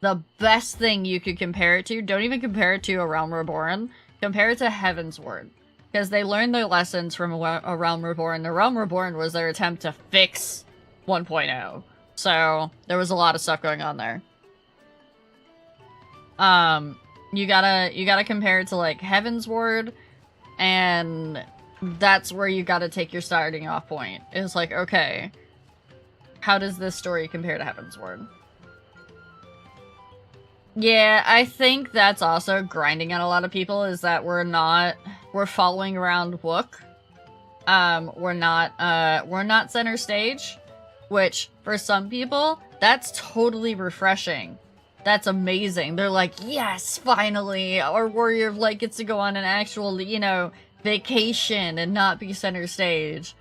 Speaker 1: The best thing you could compare it to, don't even compare it to A Realm Reborn, compare it to Heavensward. Because they learned their lessons from A Realm Reborn. A Realm Reborn was their attempt to fix 1.0. So, there was a lot of stuff going on there. You gotta compare it to, like, Heavensward, and that's where you gotta take your starting off point. It's like, okay, how does this story compare to Heavensward? Yeah, I think that's also grinding on a lot of people, is that we're following around Wook. We're not center stage, which for some people, that's totally refreshing. That's amazing. They're like, yes, finally, our Warrior of Light gets to go on an actual, you know, vacation and not be center stage.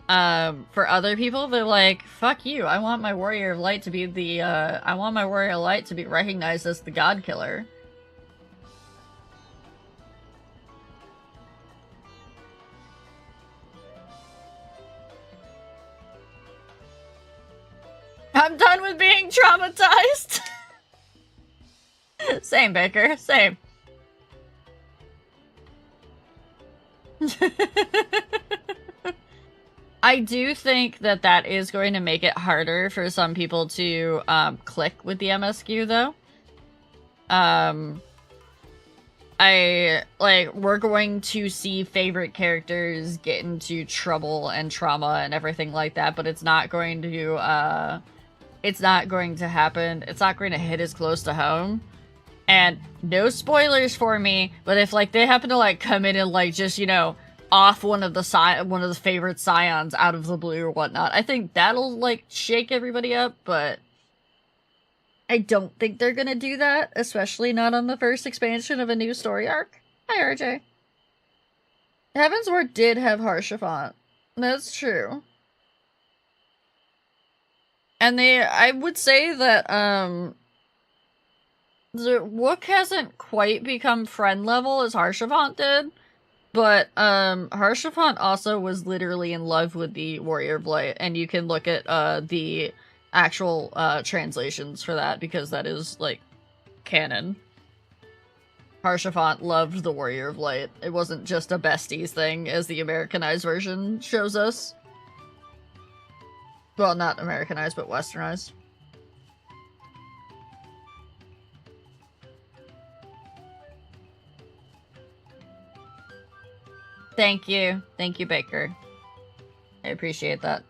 Speaker 1: For other people, they're like, fuck you, I want my Warrior of Light to be the, I want my Warrior of Light to be recognized as the God Killer. I'm done with being traumatized! Same, Baker, same. I do think that that is going to make it harder for some people to click with the MSQ, though. We're going to see favorite characters get into trouble and trauma and everything like that, but it's not going to happen. It's not going to hit as close to home. And no spoilers for me, but if, like, they happen to, like, come in and, like, just, you know, off one of the favorite scions out of the blue or whatnot, I think that'll, like, shake everybody up, but I don't think they're gonna do that, especially not on the first expansion of a new story arc. Hi, RJ. Heavensward did have Harshaphant. That's true. And I would say that, the Wook hasn't quite become friend level as Harshaphant did, but, Harshaphant also was literally in love with the Warrior of Light, and you can look at, the actual, translations for that, because that is, like, canon. Harshaphant loved the Warrior of Light. It wasn't just a besties thing, as the Americanized version shows us. Well, not Americanized, but Westernized. Thank you. Thank you, Baker. I appreciate that.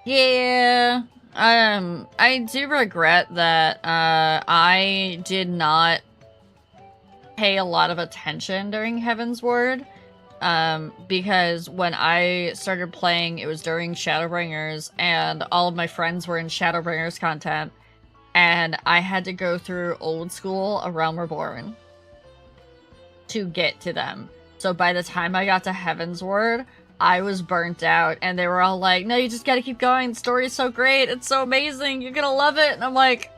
Speaker 1: Yeah, I do regret that, I did not pay a lot of attention during Heavensward, because when I started playing, it was during Shadowbringers, and all of my friends were in Shadowbringers content, and I had to go through old school A Realm Reborn to get to them. So by the time I got to Heavensward, I was burnt out, and they were all like, no, you just gotta keep going, the story is so great, it's so amazing, you're gonna love it, and I'm like...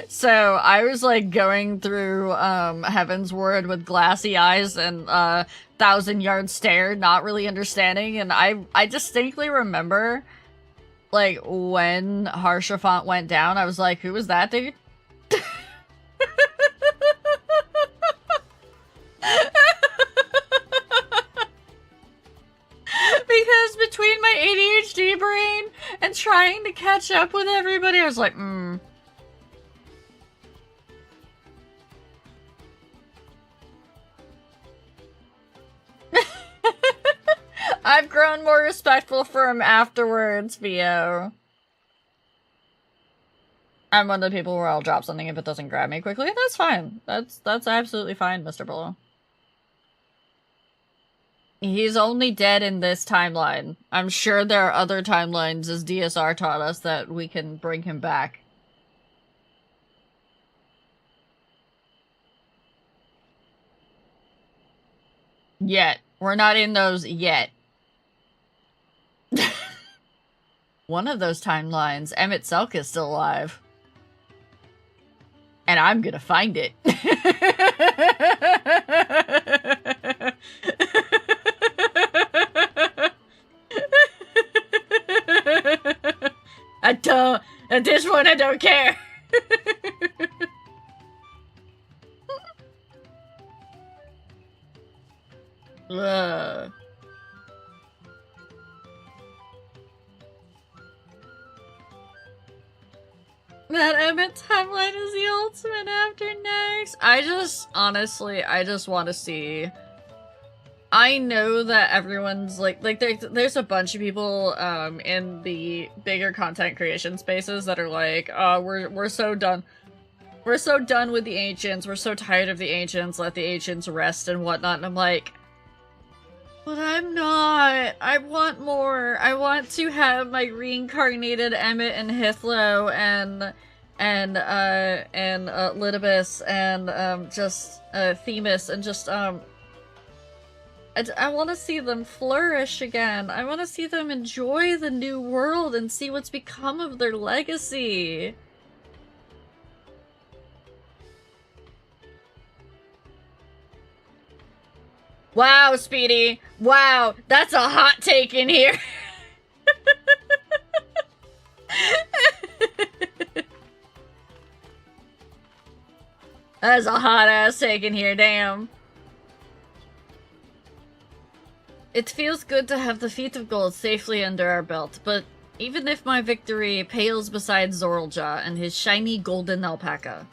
Speaker 1: So, I was, like, going through, Heavensward with glassy eyes and, 1,000-yard stare, not really understanding, and I distinctly remember, like, when Harshaphant went down, I was like, who was that dude? Because between my ADHD brain and trying to catch up with everybody, I was like, I've grown more respectful for him afterwards, Vio. I'm one of the people where I'll drop something if it doesn't grab me quickly. That's fine. That's absolutely fine, Mr. Below. He's only dead in this timeline. I'm sure there are other timelines, as DSR taught us, that we can bring him back. Yet. We're not in those yet. One of those timelines, Emmett Selk is still alive. And I'm gonna find it. I don't. At this point, I don't care. That Emmett timeline is the ultimate after next. Honestly, I just want to see. I know that everyone's like there's a bunch of people in the bigger content creation spaces that are like, we're so done. We're so done with the ancients. We're so tired of the ancients. Let the ancients rest and whatnot. And I'm like, but I'm not. I want more. I want to have my reincarnated Emmett and Hithlo and Lidibus and just Themis and just I want to see them flourish again. I want to see them enjoy the new world and see what's become of their legacy. Wow, Speedy. Wow, that's a hot take in here. That's a hot ass take in here, damn. It feels good to have the Feet of Gold safely under our belt, but even if my victory pales beside Zorlja and his shiny golden alpaca.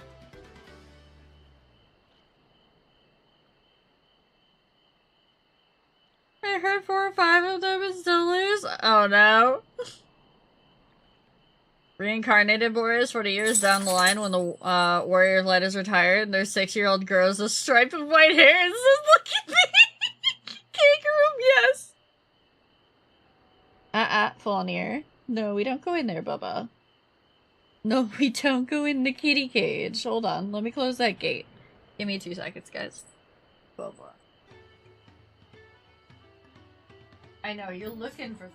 Speaker 1: I heard 4 or 5 of them and still lose? Oh no. Reincarnated Boris 40 years down the line when the warrior led is retired and their 6-year-old grows a stripe of white hair and says, "Look at me!" Cake room, yes! Falnir. No, we don't go in there, Bubba. No, we don't go in the kitty cage. Hold on, let me close that gate. Give me 2 seconds, guys. Bubba. I know, you're looking for...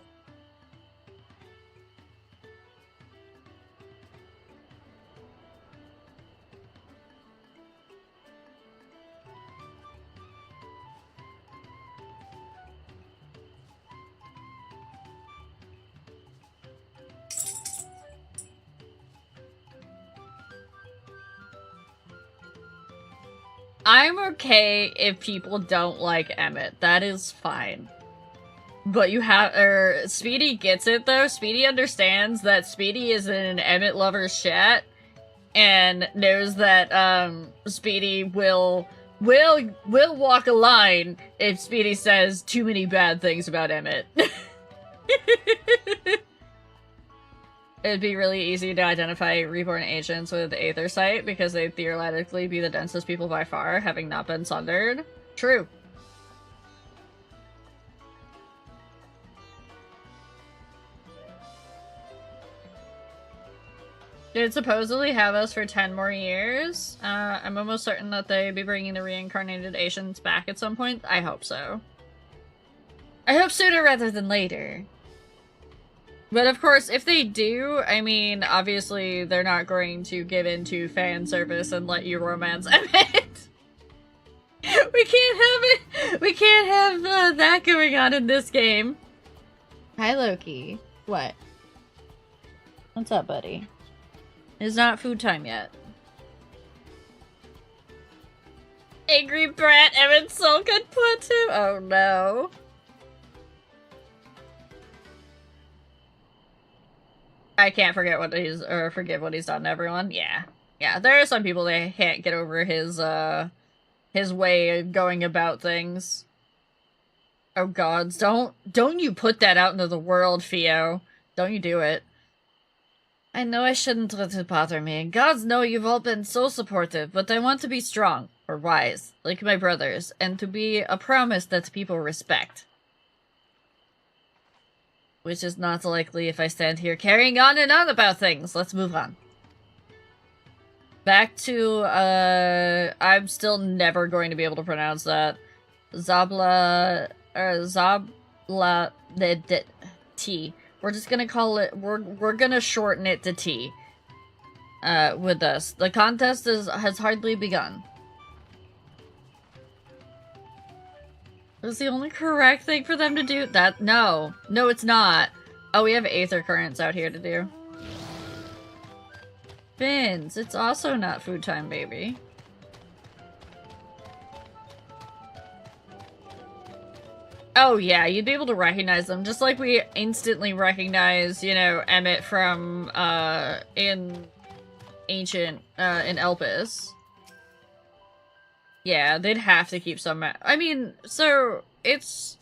Speaker 1: I'm okay if people don't like Emmett. That is fine. But you have, Speedy gets it though. Speedy understands that Speedy is in an Emmett lover's chat and knows that, Speedy will walk a line if Speedy says too many bad things about Emmett. It'd be really easy to identify reborn agents with Aethersight because they'd theoretically be the densest people by far, having not been sundered. True. They'd supposedly have us for 10 more years. I'm almost certain that they'd be bringing the reincarnated Asians back at some point. I hope so. I hope sooner rather than later. But of course, if they do, I mean, obviously they're not going to give in to fan service and let you romance Emmett. We can't have it. We can't have that going on in this game. Hi, Loki. What? What's up, buddy? It's not food time yet. Angry brat, Emmett Soul could put him. Oh no. I can't forget what he's, or forgive what he's done to everyone. Yeah. Yeah, there are some people that can't get over his way of going about things. Oh gods, don't you put that out into the world, Theo. Don't you do it. I know I shouldn't let it bother me, and gods know you've all been so supportive, but I want to be strong, or wise, like my brothers, and to be a promise that people respect. Which is not likely if I stand here carrying on and on about things. Let's move on. Back to, I'm still never going to be able to pronounce that. Zabla, T. We're just gonna call it, we're gonna shorten it to T. With us. The contest has hardly begun. Is the only correct thing for them to do that? No. No, it's not. Oh, we have Aether Currents out here to do. Fins. It's also not food time, baby. Oh yeah, you'd be able to recognize them, just like we instantly recognize, you know, Emmett from, in ancient, in Elpis. Yeah, they'd have to keep some... I mean, so, it's...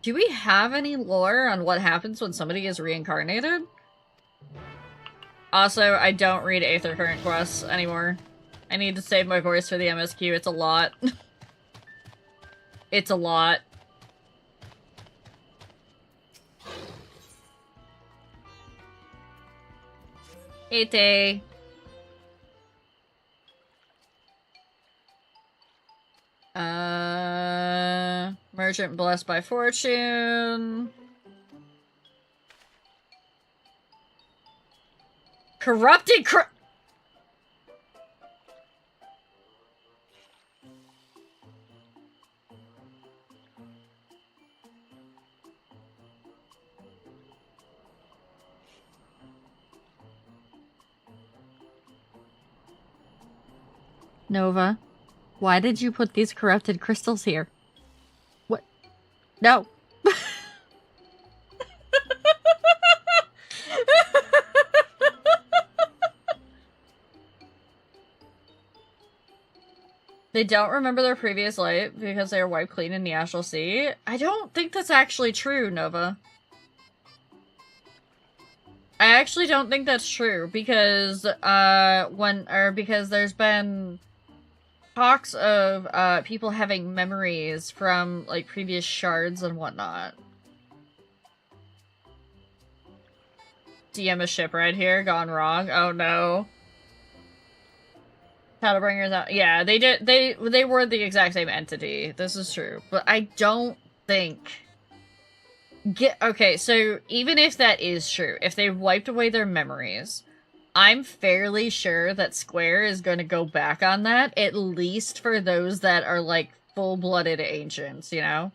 Speaker 1: Do we have any lore on what happens when somebody is reincarnated? Also, I don't read Aether Current quests anymore. I need to save my voice for the MSQ, it's a lot. It's a lot. Ete. Merchant blessed by fortune. Corrupted Nova, why did you put these corrupted crystals here? What? No. They don't remember their previous life because they are wiped clean in the Astral Sea. I don't think that's actually true, Nova. I actually don't think that's true because, because there's been talks of, people having memories from, like, previous shards and whatnot. DM a ship right here, gone wrong. Oh no. Shadowbringers out. Yeah, they did. They were the exact same entity. This is true, but I don't think. Okay, so even if that is true, if they wiped away their memories, I'm fairly sure that Square is going to go back on that, at least for those that are like full-blooded ancients, you know.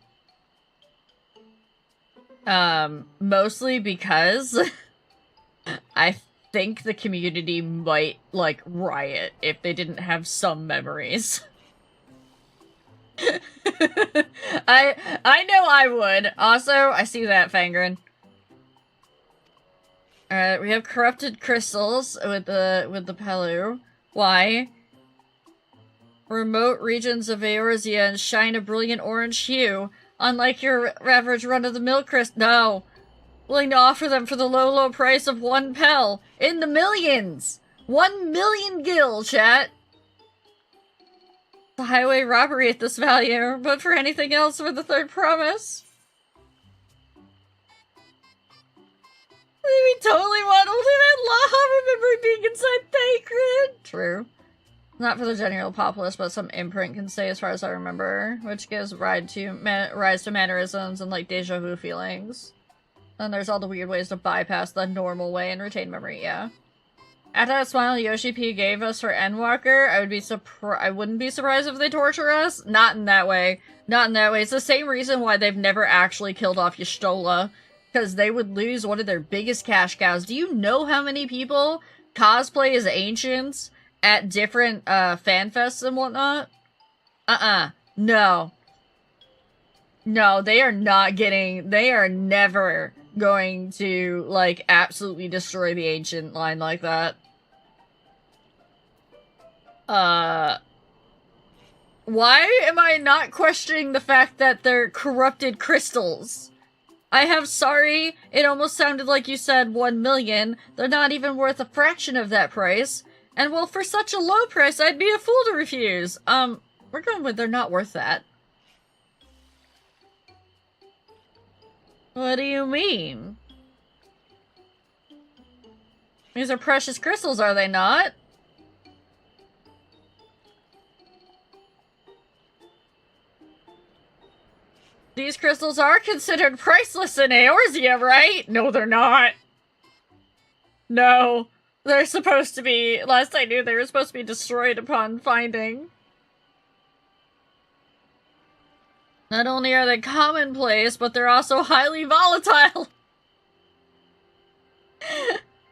Speaker 1: Mostly because I think the community might, like, riot if they didn't have some memories. I know I would. Also, I see that, Fangren. Alright, we have corrupted crystals with the Pelu. Why? Remote regions of Eorzea shine a brilliant orange hue, unlike your average run-of-the-mill crystal. No! Willing to offer them for the low price of 1 pel. In the millions! 1 million gil, chat! The highway robbery at this value, but for anything else for the third promise. We totally want ultimate law, remember being inside Thancred. True. Not for the general populace, but some imprint can say as far as I remember, which gives rise to mannerisms and like deja vu feelings. And there's all the weird ways to bypass the normal way and retain memory, yeah. After that smile Yoshi P gave us for Endwalker, I wouldn't be surprised if they torture us. Not in that way. Not in that way. It's the same reason why they've never actually killed off Y'shtola. Because they would lose one of their biggest cash cows. Do you know how many people cosplay as ancients at different fan fests and whatnot? No. No, they are not getting... They are never going to, like, absolutely destroy the ancient line like that. Why am I not questioning the fact that they're corrupted crystals? I have sorry, it almost sounded like you said 1 million. They're not even worth a fraction of that price. And well, for such a low price, I'd be a fool to refuse. We're going with they're not worth that. What do you mean? These are precious crystals, are they not? These crystals are considered priceless in Eorzea, right? No, they're not. No. They're supposed to be... Last I knew, they were supposed to be destroyed upon finding. Not only are they commonplace, but they're also highly volatile.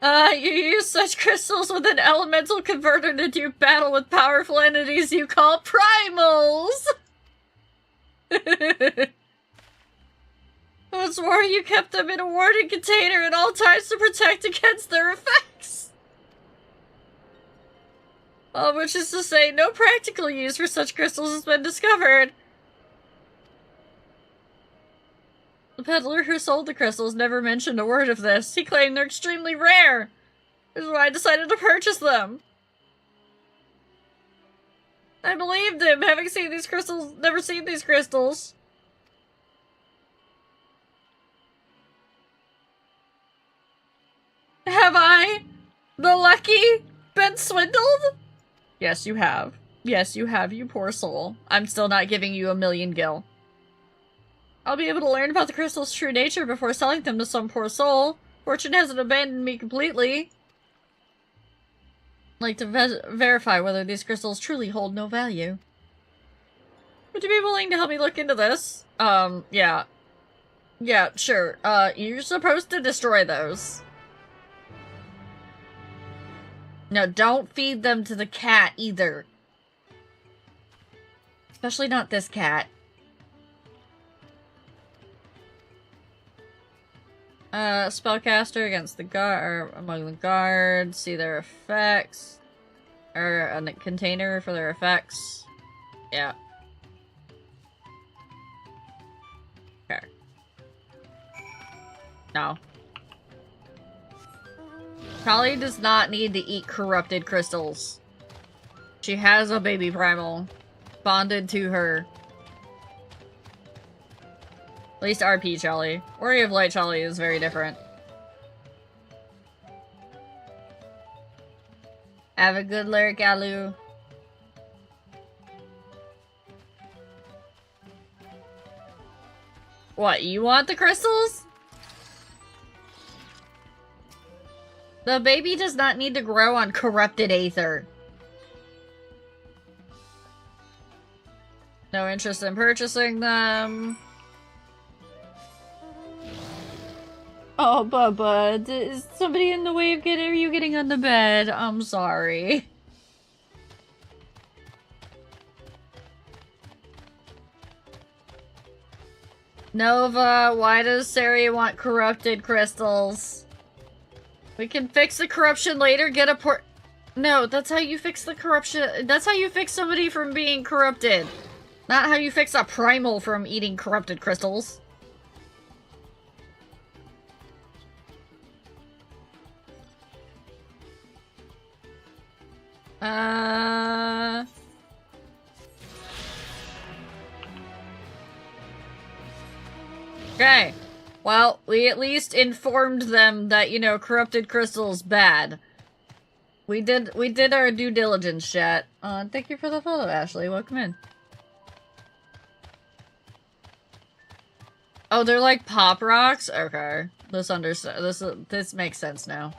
Speaker 1: You use such crystals with an elemental converter to do battle with powerful entities you call primals! I swore you kept them in a warding container at all times to protect against their effects! Which is to say, no practical use for such crystals has been discovered. The peddler who sold the crystals never mentioned a word of this. He claimed they're extremely rare. This is why I decided to purchase them. I believed him, having seen these crystals, never seen these crystals. Have I, the lucky, been swindled? Yes, you have. Yes, you have, you poor soul. I'm still not giving you 1,000,000 gil. I'll be able to learn about the crystal's true nature before selling them to some poor soul. Fortune hasn't abandoned me completely. I'd like to verify whether these crystals truly hold no value. Would you be willing to help me look into this? Yeah. Yeah, sure. You're supposed to destroy those. No, don't feed them to the cat either. Especially not this cat. Spellcaster against the guard, among the guards, see their effects. Or a container for their effects. Yeah. Okay. No. Kali does not need to eat corrupted crystals. She has a baby primal bonded to her. At least RP Charlie. Warrior of Light Charlie is very different. Have a good lyric, Alu. What, you want the crystals? The baby does not need to grow on corrupted aether. No interest in purchasing them. Oh, Bubba, is somebody in the way of you getting on the bed? I'm sorry. Nova, why does Sari want corrupted crystals? We can fix the corruption later, get a port- No, that's how you fix the corruption- That's how you fix somebody from being corrupted. Not how you fix a primal from eating corrupted crystals. Okay. Well, we at least informed them that, you know, corrupted crystal's bad. We did our due diligence, chat. Thank you for the follow, Ashley. Welcome in. Oh, they're like pop rocks? Okay. This makes sense now.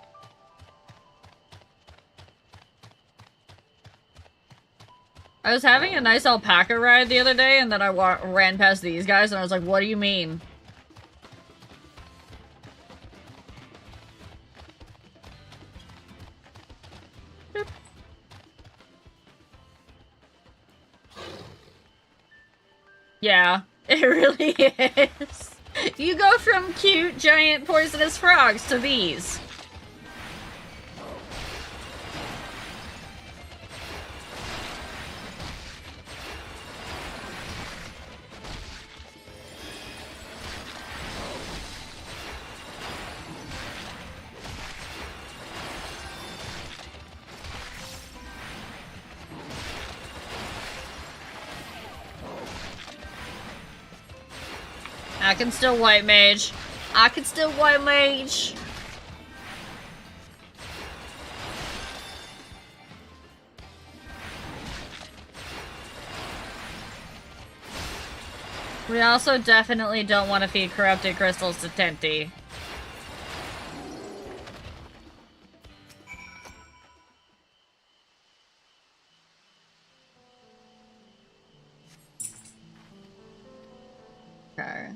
Speaker 1: I was having a nice alpaca ride the other day, and then I ran past these guys, and I was like, what do you mean? Yeah, it really is. You go from cute, giant, poisonous frogs to these. I can still white mage. I can still white mage. We also definitely don't want to feed corrupted crystals to Tenty. Okay.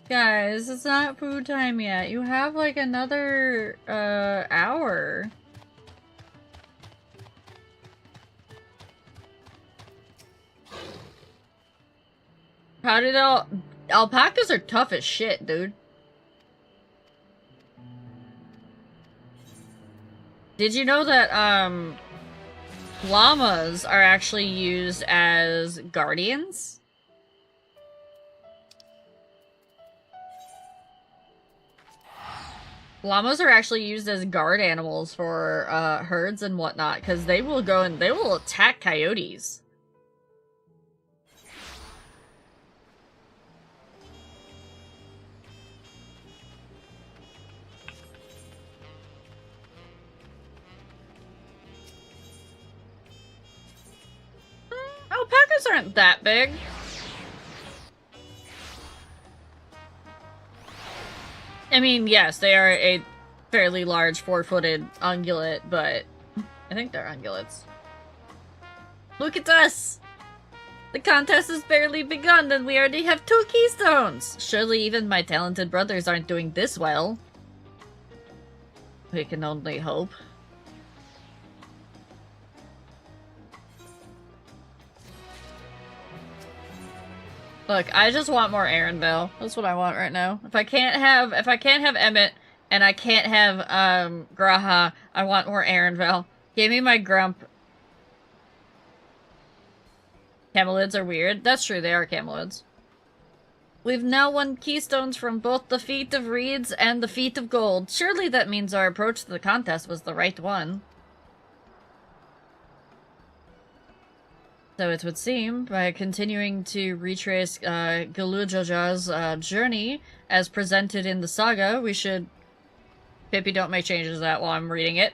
Speaker 1: Guys, it's not food time yet. You have like another hour. How did alpacas are tough as shit, dude. Did you know that, llamas are actually used as guardians? Llamas are actually used as guard animals for, herds and whatnot, because they will go and they will attack coyotes. Alpacas aren't that big. I mean, yes, they are a fairly large four-footed ungulate, but I think they're ungulates. Look at us! The contest has barely begun and we already have 2 keystones! Surely even my talented brothers aren't doing this well. We can only hope. Look, I just want more Erenville. That's what I want right now. If I can't have Emmett and I can't have Graha, I want more Erenville. Give me my Grump. Camelids are weird. That's true, they are camelids. We've now won keystones from both the Feat of Reeds and the Feat of Gold. Surely that means our approach to the contest was the right one. So it would seem, by continuing to retrace Galujaja's journey as presented in the saga, we should... Pippi, don't make changes to that while I'm reading it.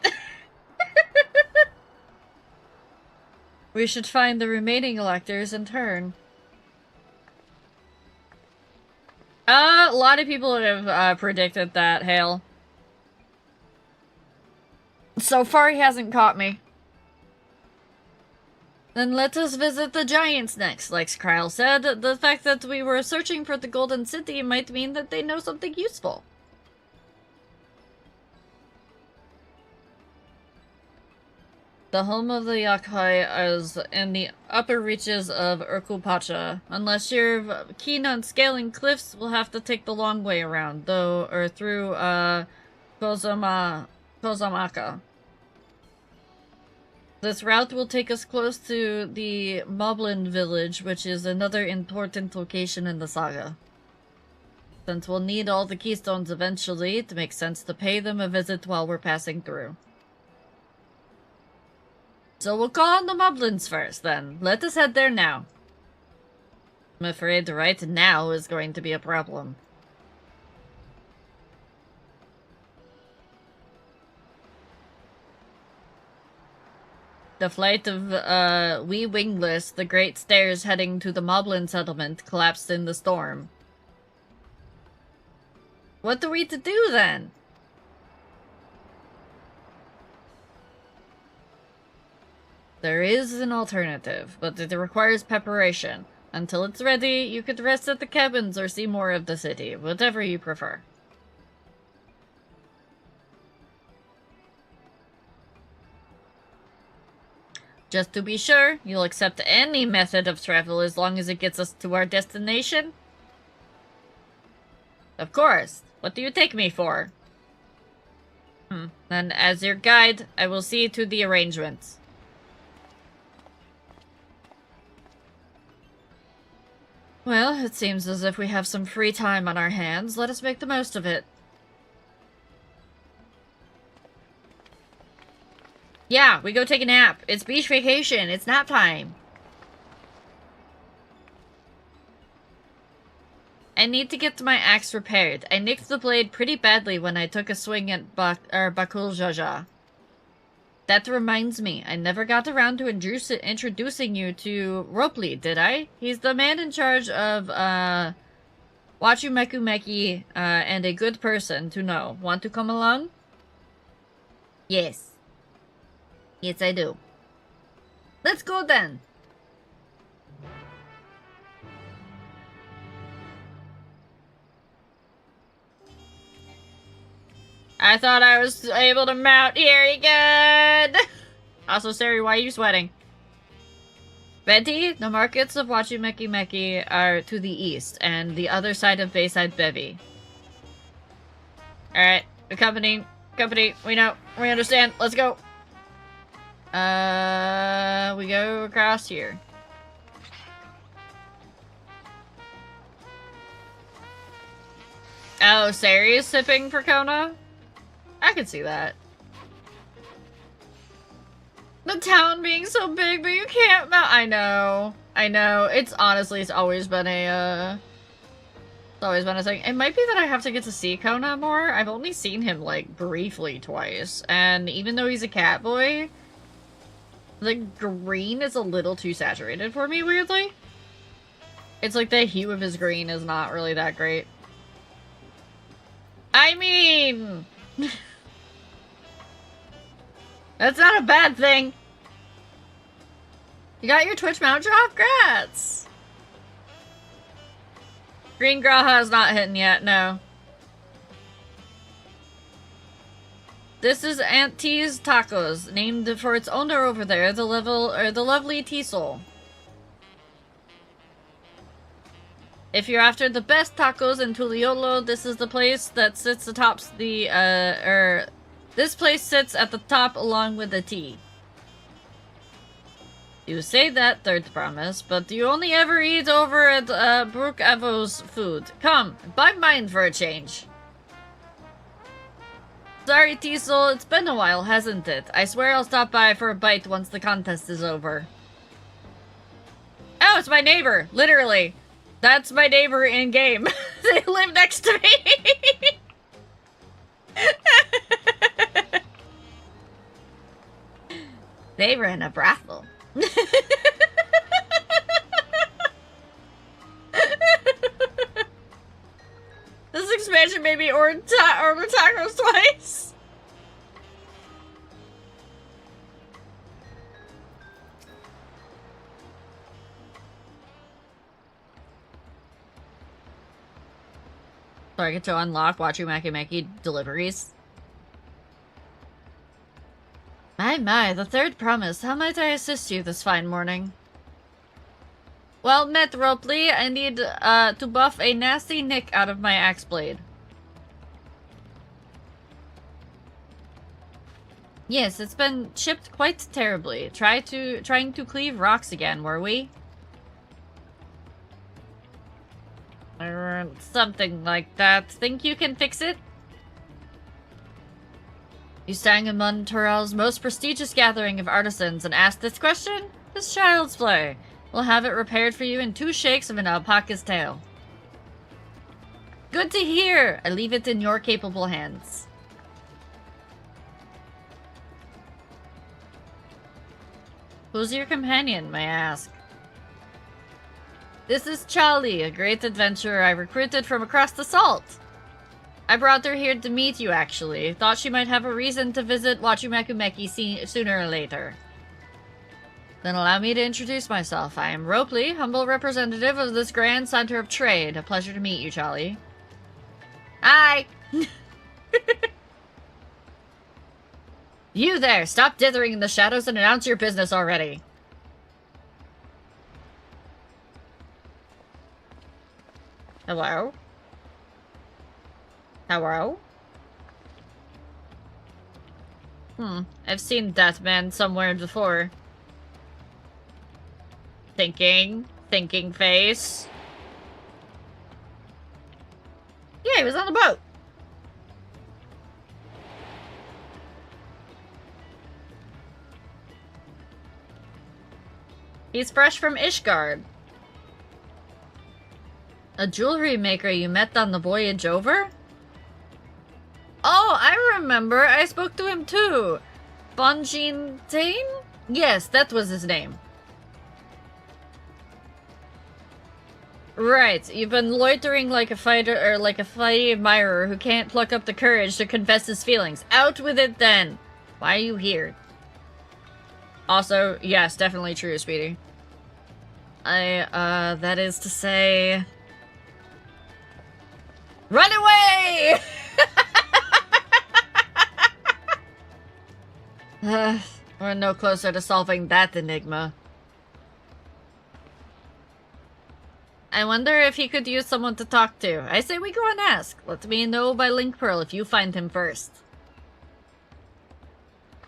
Speaker 1: We should find the remaining electors in turn. A lot of people have predicted that, Hale. So far he hasn't caught me. Then let us visit the giants next. Like Kryle said, the fact that we were searching for the Golden City might mean that they know something useful. The home of the Yakai is in the upper reaches of Urkulpacha. Unless you're keen on scaling cliffs, we'll have to take the long way around, though, or through, Kozamaka. This route will take us close to the Moblin village, which is another important location in the saga. Since we'll need all the keystones eventually, it makes sense to pay them a visit while we're passing through. So we'll call on the Moblins first, then. Let us head there now. I'm afraid right now is going to be a problem. The flight of, Wee Wingless, the great stairs heading to the Moblin settlement, collapsed in the storm. What are we to do, then? There is an alternative, but it requires preparation. Until it's ready, you could rest at the cabins or see more of the city, whatever you prefer. Just to be sure, you'll accept any method of travel as long as it gets us to our destination? Of course. What do you take me for? Then, as your guide, I will see to the arrangements. Well, it seems as if we have some free time on our hands. Let us make the most of it. Yeah, we go take a nap. It's beach vacation. It's nap time. I need to get my axe repaired. I nicked the blade pretty badly when I took a swing at Bakul Jaja. That reminds me, I never got around to introducing you to Ropley, did I? He's the man in charge of, Wachumeku Meki, and a good person to know. Want to come along? Yes. Yes, I do. Let's go then! I thought I was able to mount here again! Also, Sari, why are you sweating? Betty, the markets of Wachimeki Meki are to the east, and the other side of Bayside Bevy. Alright, the company, we know, we understand, let's go. We go across here. Oh, Sari's sipping for Kona? I could see that. The town being so big, but you can't mount. I know. It's honestly, it's always been a thing. It might be that I have to get to see Kona more. I've only seen him, like, briefly twice. And even though he's a cat boy, the green is a little too saturated for me, weirdly. It's like the hue of his green is not really that great. I mean... that's not a bad thing. You got your Twitch mount drop? Grats! Green Graha is not hitting yet, no. This is Aunt T's Tacos, named for its owner over there, the lovely T-Soul. If you're after the best tacos in Tuliolo, this is the place that sits atop the, this place sits at the top along with the T. You say that, third promise, but you only ever eat over at, Brooke Evo's food. Come, buy mine for a change. Sorry, T-Soul, it's been a while, hasn't it? I swear I'll stop by for a bite once the contest is over. Oh, it's my neighbor, literally. That's my neighbor in-game. They live next to me. They were in a brothel. This expansion made me order tacos twice. So I get to unlock Wachimeki Meki deliveries. My, the third promise. How might I assist you this fine morning? Well met, Ropley. I need to buff a nasty nick out of my axe blade. Yes, it's been chipped quite terribly. Trying to cleave rocks again, were we? Something like that. Think you can fix it? You sang among Tural's most prestigious gathering of artisans and asked this question? This child's play. We'll have it repaired for you in 2 shakes of an alpaca's tail. Good to hear! I leave it in your capable hands. Who's your companion, may I ask? This is Charlie, a great adventurer I recruited from across the salt. I brought her here to meet you, actually. Thought she might have a reason to visit Wachimeki Meki sooner or later. Then allow me to introduce myself. I am Ropley, humble representative of this grand center of trade. A pleasure to meet you, Charlie. Hi! You there! Stop dithering in the shadows and announce your business already. Hello? Hello? I've seen that man somewhere before. Thinking face. Yeah, he was on the boat. He's fresh from Ishgard. A jewelry maker you met on the voyage over? Oh, I remember. I spoke to him too. Bonjin Tain? Yes, that was his name. Right, you've been loitering like a fighter, or like a fighty admirer who can't pluck up the courage to confess his feelings. Out with it then! Why are you here? Also, yes, definitely true, Speedy. That is to say... Run away! We're no closer to solving that enigma. I wonder if he could use someone to talk to. I say we go and ask. Let me know by Link Pearl if you find him first.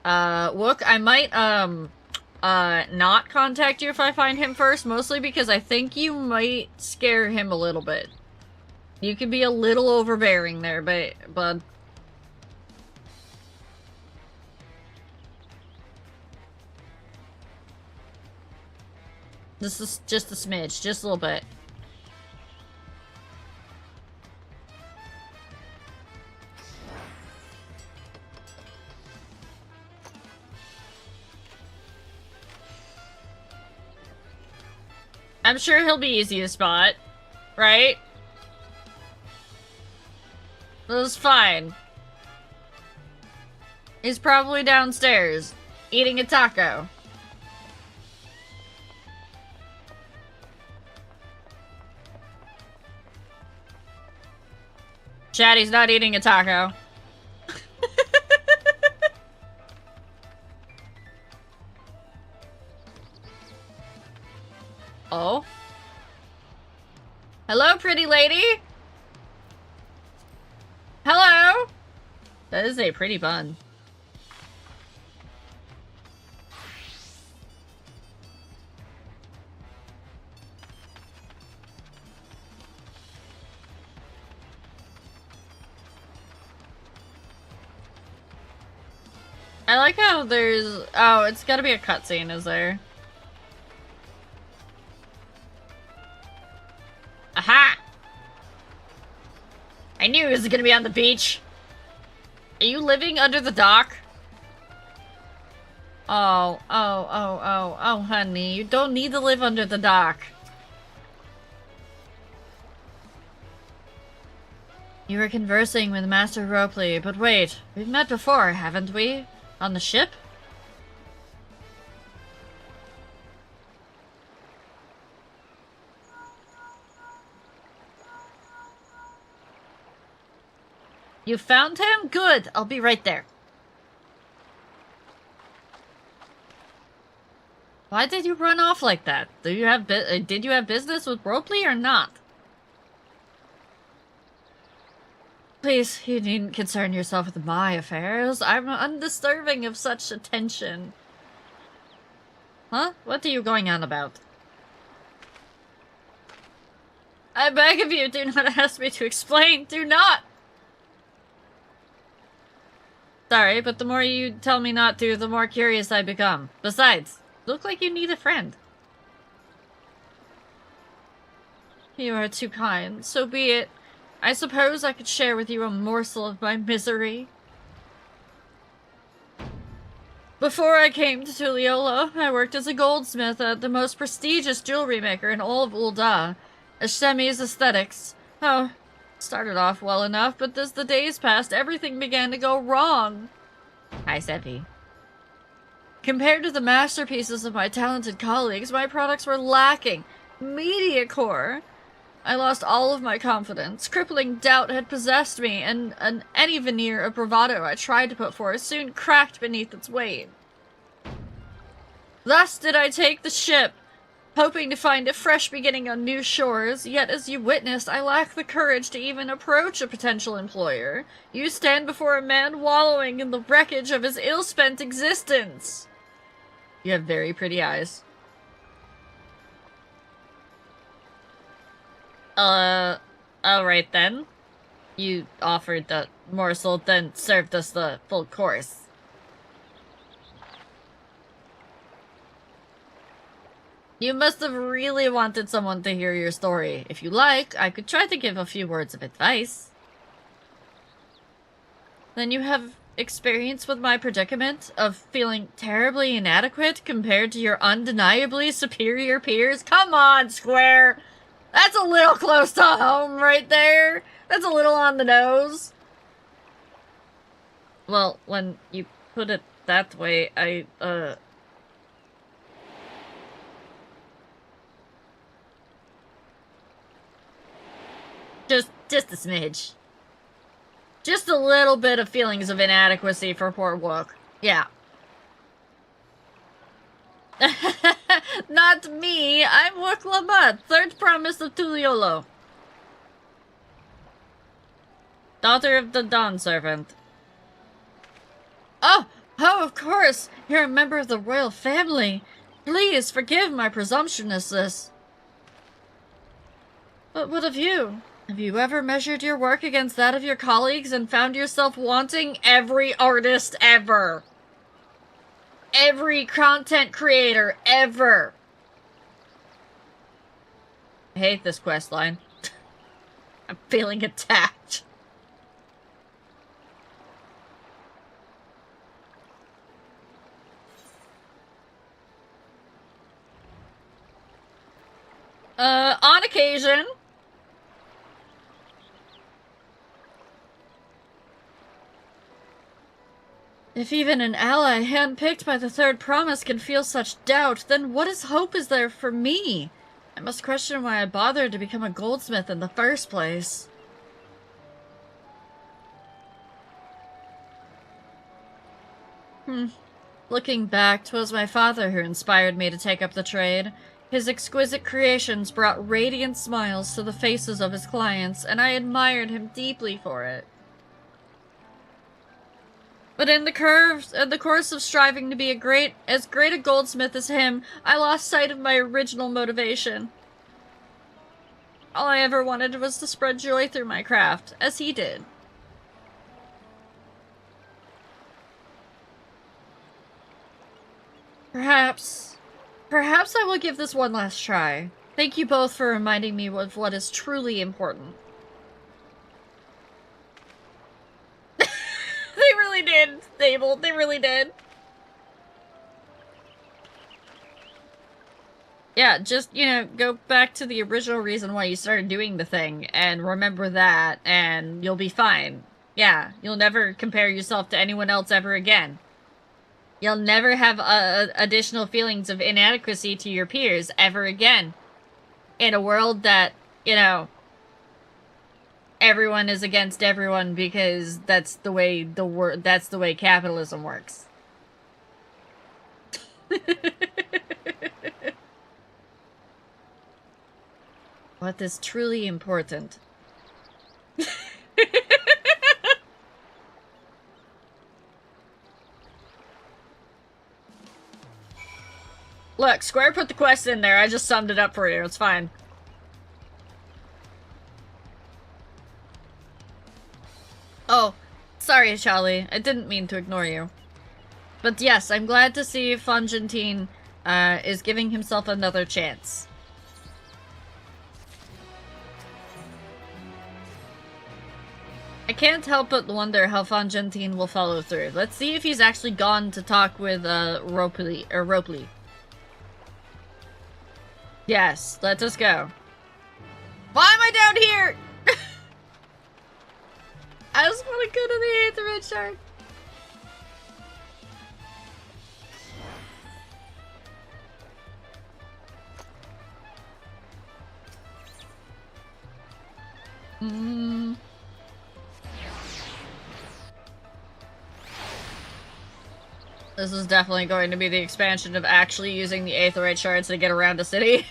Speaker 1: Wook, I might, not contact you if I find him first, mostly because I think you might scare him a little bit. You can be a little overbearing there, but... This is just a smidge, just a little bit. I'm sure he'll be easy to spot, right? That's fine. He's probably downstairs, eating a taco. Chatty's not eating a taco. Oh? Hello, pretty lady? Hello? That is a pretty bun. I like how there's... Oh, it's gotta be a cutscene, is there? Aha! I knew he was gonna be on the beach. Are you living under the dock? Oh, honey, you don't need to live under the dock. You were conversing with Master Ropley, but wait, we've met before, haven't we? On the ship? You found him? Good, I'll be right there. Why did you run off like that? Did you have business with Ropley or not? Please, you needn't concern yourself with my affairs. I'm undeserving of such attention. Huh? What are you going on about? I beg of you, do not ask me to explain. Do not! Sorry, but the more you tell me not to, the more curious I become. Besides, you look like you need a friend. You are too kind. So be it. I suppose I could share with you a morsel of my misery. Before I came to Tuliolo, I worked as a goldsmith at the most prestigious jewelry maker in all of Ul'dah, Ashemi's Aesthetics. Oh, started off well enough, but as the days passed, everything began to go wrong. Hi, Seppi. Compared to the masterpieces of my talented colleagues, my products were lacking. Media core. I lost all of my confidence. Crippling doubt had possessed me, and any veneer of bravado I tried to put forth soon cracked beneath its weight. Thus did I take the ship, hoping to find a fresh beginning on new shores, yet as you witnessed, I lack the courage to even approach a potential employer. You stand before a man wallowing in the wreckage of his ill-spent existence. You have very pretty eyes. Alright then. You offered the morsel, then served us the full course. You must have really wanted someone to hear your story. If you like, I could try to give a few words of advice. Then you have experience with my predicament of feeling terribly inadequate compared to your undeniably superior peers? Come on, Square! That's a little close to home right there. That's a little on the nose. Well, when you put it that way, Just a smidge. Just a little bit of feelings of inadequacy for poor Wook. Yeah. Not not me. I'm Work Lamut, third promise of Tuliolo. Daughter of the Dawn Servant. Oh, of course. You're a member of the royal family. Please forgive my presumptuousness. But what of you? Have you ever measured your work against that of your colleagues and found yourself wanting every artist ever? Every content creator ever. I hate this quest line. I'm feeling attacked. On occasion. If even an ally handpicked by the third promise can feel such doubt, then what hope is there for me? I must question why I bothered to become a goldsmith in the first place. Looking back, 'twas my father who inspired me to take up the trade. His exquisite creations brought radiant smiles to the faces of his clients, and I admired him deeply for it. But in the course of striving to be as great a goldsmith as him, I lost sight of my original motivation. All I ever wanted was to spread joy through my craft, as he did. Perhaps I will give this one last try. Thank you both for reminding me of what is truly important. They really did, Stable. They really did. Yeah, just, go back to the original reason why you started doing the thing, and remember that, and you'll be fine. Yeah, you'll never compare yourself to anyone else ever again. You'll never have additional feelings of inadequacy to your peers ever again. In a world that, everyone is against everyone because that's the way that's the way capitalism works. What is truly important? Look, Square put the quest in there. I just summed it up for you. It's fine. Oh, sorry, Charlie. I didn't mean to ignore you. But yes, I'm glad to see Fongentine is giving himself another chance. I can't help but wonder how Fongentine will follow through. Let's see if he's actually gone to talk with Ropley. Yes, let us go. Why am I down here? I just want to go to the Aetherite Shard. This is definitely going to be the expansion of actually using the Aetherite Shards to get around a city.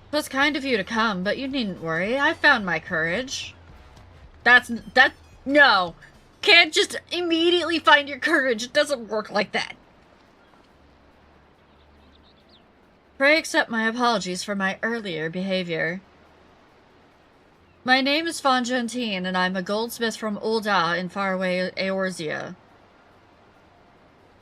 Speaker 1: It was kind of you to come, but you needn't worry. I found my courage. No. Can't just immediately find your courage. It doesn't work like that. Pray accept my apologies for my earlier behavior. My name is Fongentine, and I'm a goldsmith from Ul'dah in faraway Eorzea.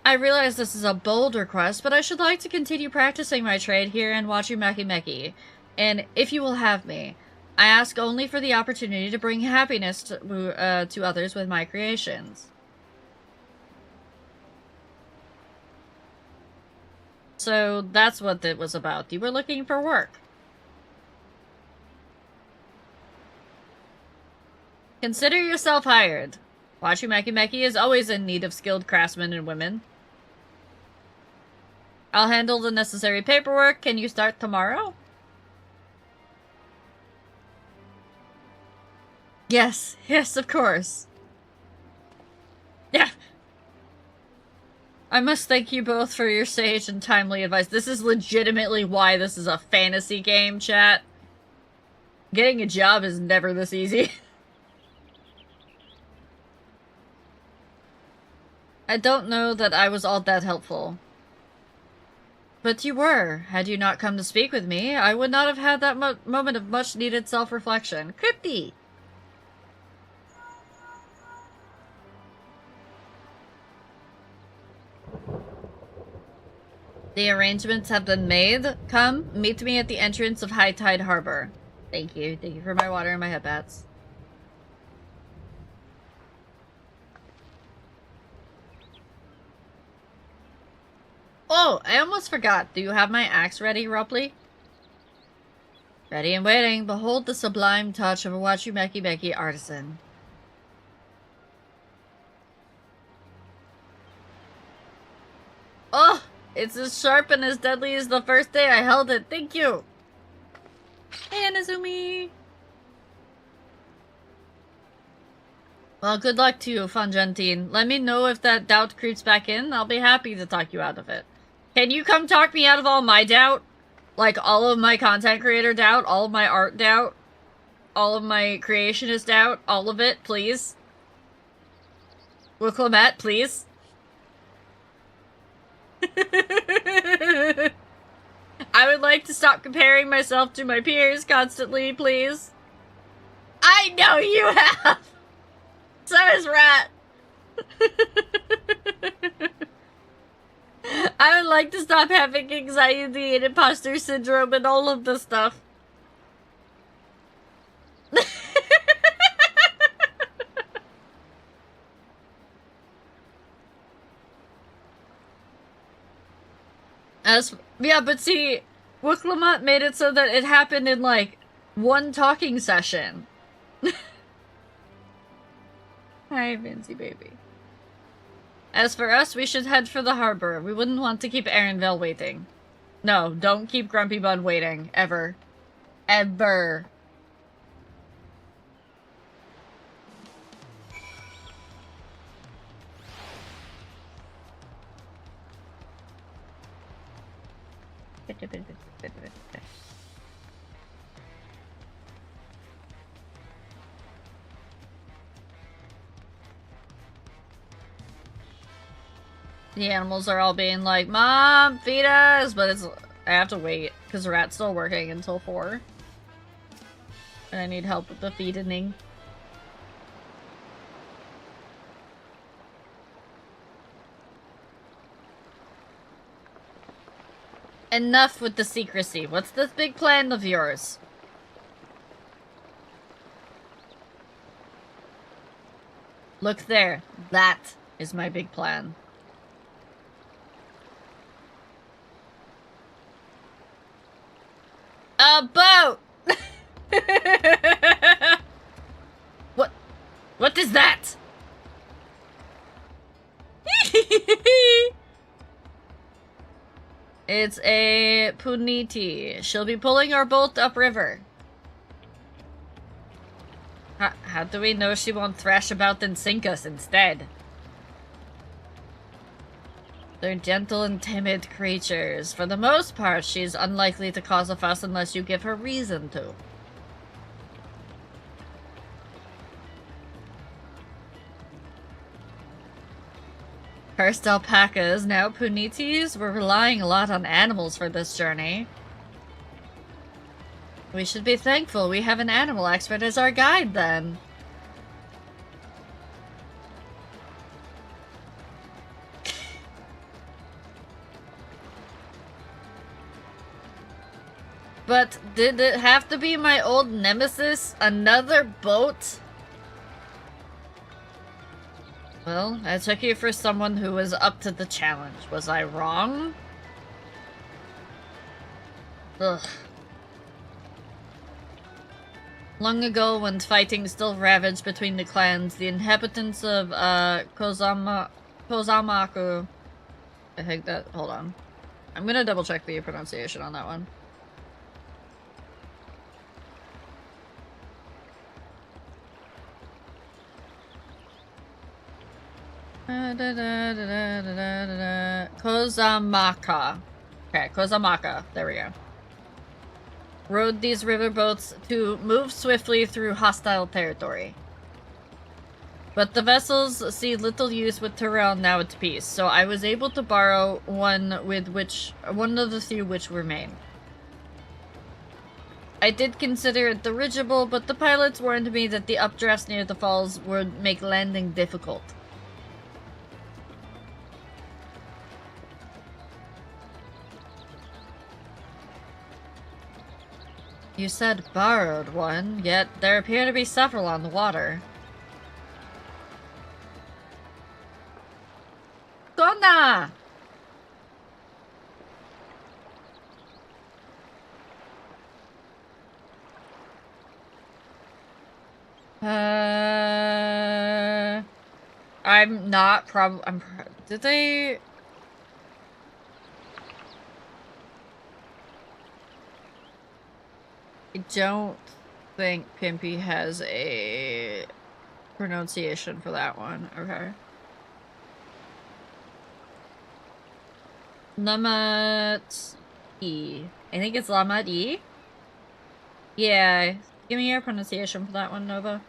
Speaker 1: I realize this is a bold request, but I should like to continue practicing my trade here in Wachumaki, and if you will have me, I ask only for the opportunity to bring happiness to others with my creations. So that's what it was about. You were looking for work. Consider yourself hired. Wachumaki is always in need of skilled craftsmen and women. I'll handle the necessary paperwork. Can you start tomorrow? Yes, of course. I must thank you both for your sage and timely advice. This is legitimately why this is a fantasy game, chat. Getting a job is never this easy. I don't know that I was all that helpful. But you were. Had you not come to speak with me, I would not have had that moment of much-needed self-reflection. Crypty! The arrangements have been made. Come, meet me at the entrance of High Tide Harbor. Thank you. Thank you for my water and my headbats. Oh, I almost forgot. Do you have my axe ready, Rupley? Ready and waiting. Behold the sublime touch of a Wachumeki artisan. Oh, it's as sharp and as deadly as the first day I held it. Thank you. Hey, Inazumi. Well, good luck to you, Fungentine. Let me know if that doubt creeps back in. I'll be happy to talk you out of it. Can you come talk me out of all my doubt? Like, all of my content creator doubt, all of my art doubt, all of my creationist doubt, all of it, please? Will Clement, please? I would like to stop comparing myself to my peers constantly, please. I know you have! So is Rat. I would like to stop having anxiety and imposter syndrome and all of this stuff. Yeah, but see, Wuklamut made it so that it happened in, like, one talking session. Hi, Vincy baby. As for us, we should head for the harbor. We wouldn't want to keep Erenville waiting. No, don't keep Grumpy Bun waiting. Ever. Ever. The animals are all being like, Mom, feed us! But I have to wait, because the rat's still working until 4. And I need help with the feeding. Enough with the secrecy. What's this big plan of yours? Look there. That is my big plan. A boat! What is that? It's a puniti. She'll be pulling our boat upriver. How do we know she won't thrash about and sink us instead? They're gentle and timid creatures. For the most part, she's unlikely to cause a fuss unless you give her reason to. First alpacas, now punitis. We're relying a lot on animals for this journey. We should be thankful we have an animal expert as our guide, then. But did it have to be my old nemesis? Another boat? Well, I took you for someone who was up to the challenge. Was I wrong? Ugh. Long ago, when fighting still ravaged between the clans, the inhabitants of Kozamaku... I think that... Hold on. I'm gonna double check the pronunciation on that one. Kozamaka. Okay, Kozamaka. There we go. Rode these riverboats to move swiftly through hostile territory. But the vessels see little use with Tyrell now at peace, so I was able to borrow one of the few which remain. I did consider it dirigible, but the pilots warned me that the updrafts near the falls would make landing difficult. You said borrowed one, yet there appear to be several on the water. Kona! I'm not did they... I don't think Pimpy has a pronunciation for that one. Okay. Lamat-E. I think it's Lamat-E? Yeah. Give me your pronunciation for that one, Nova.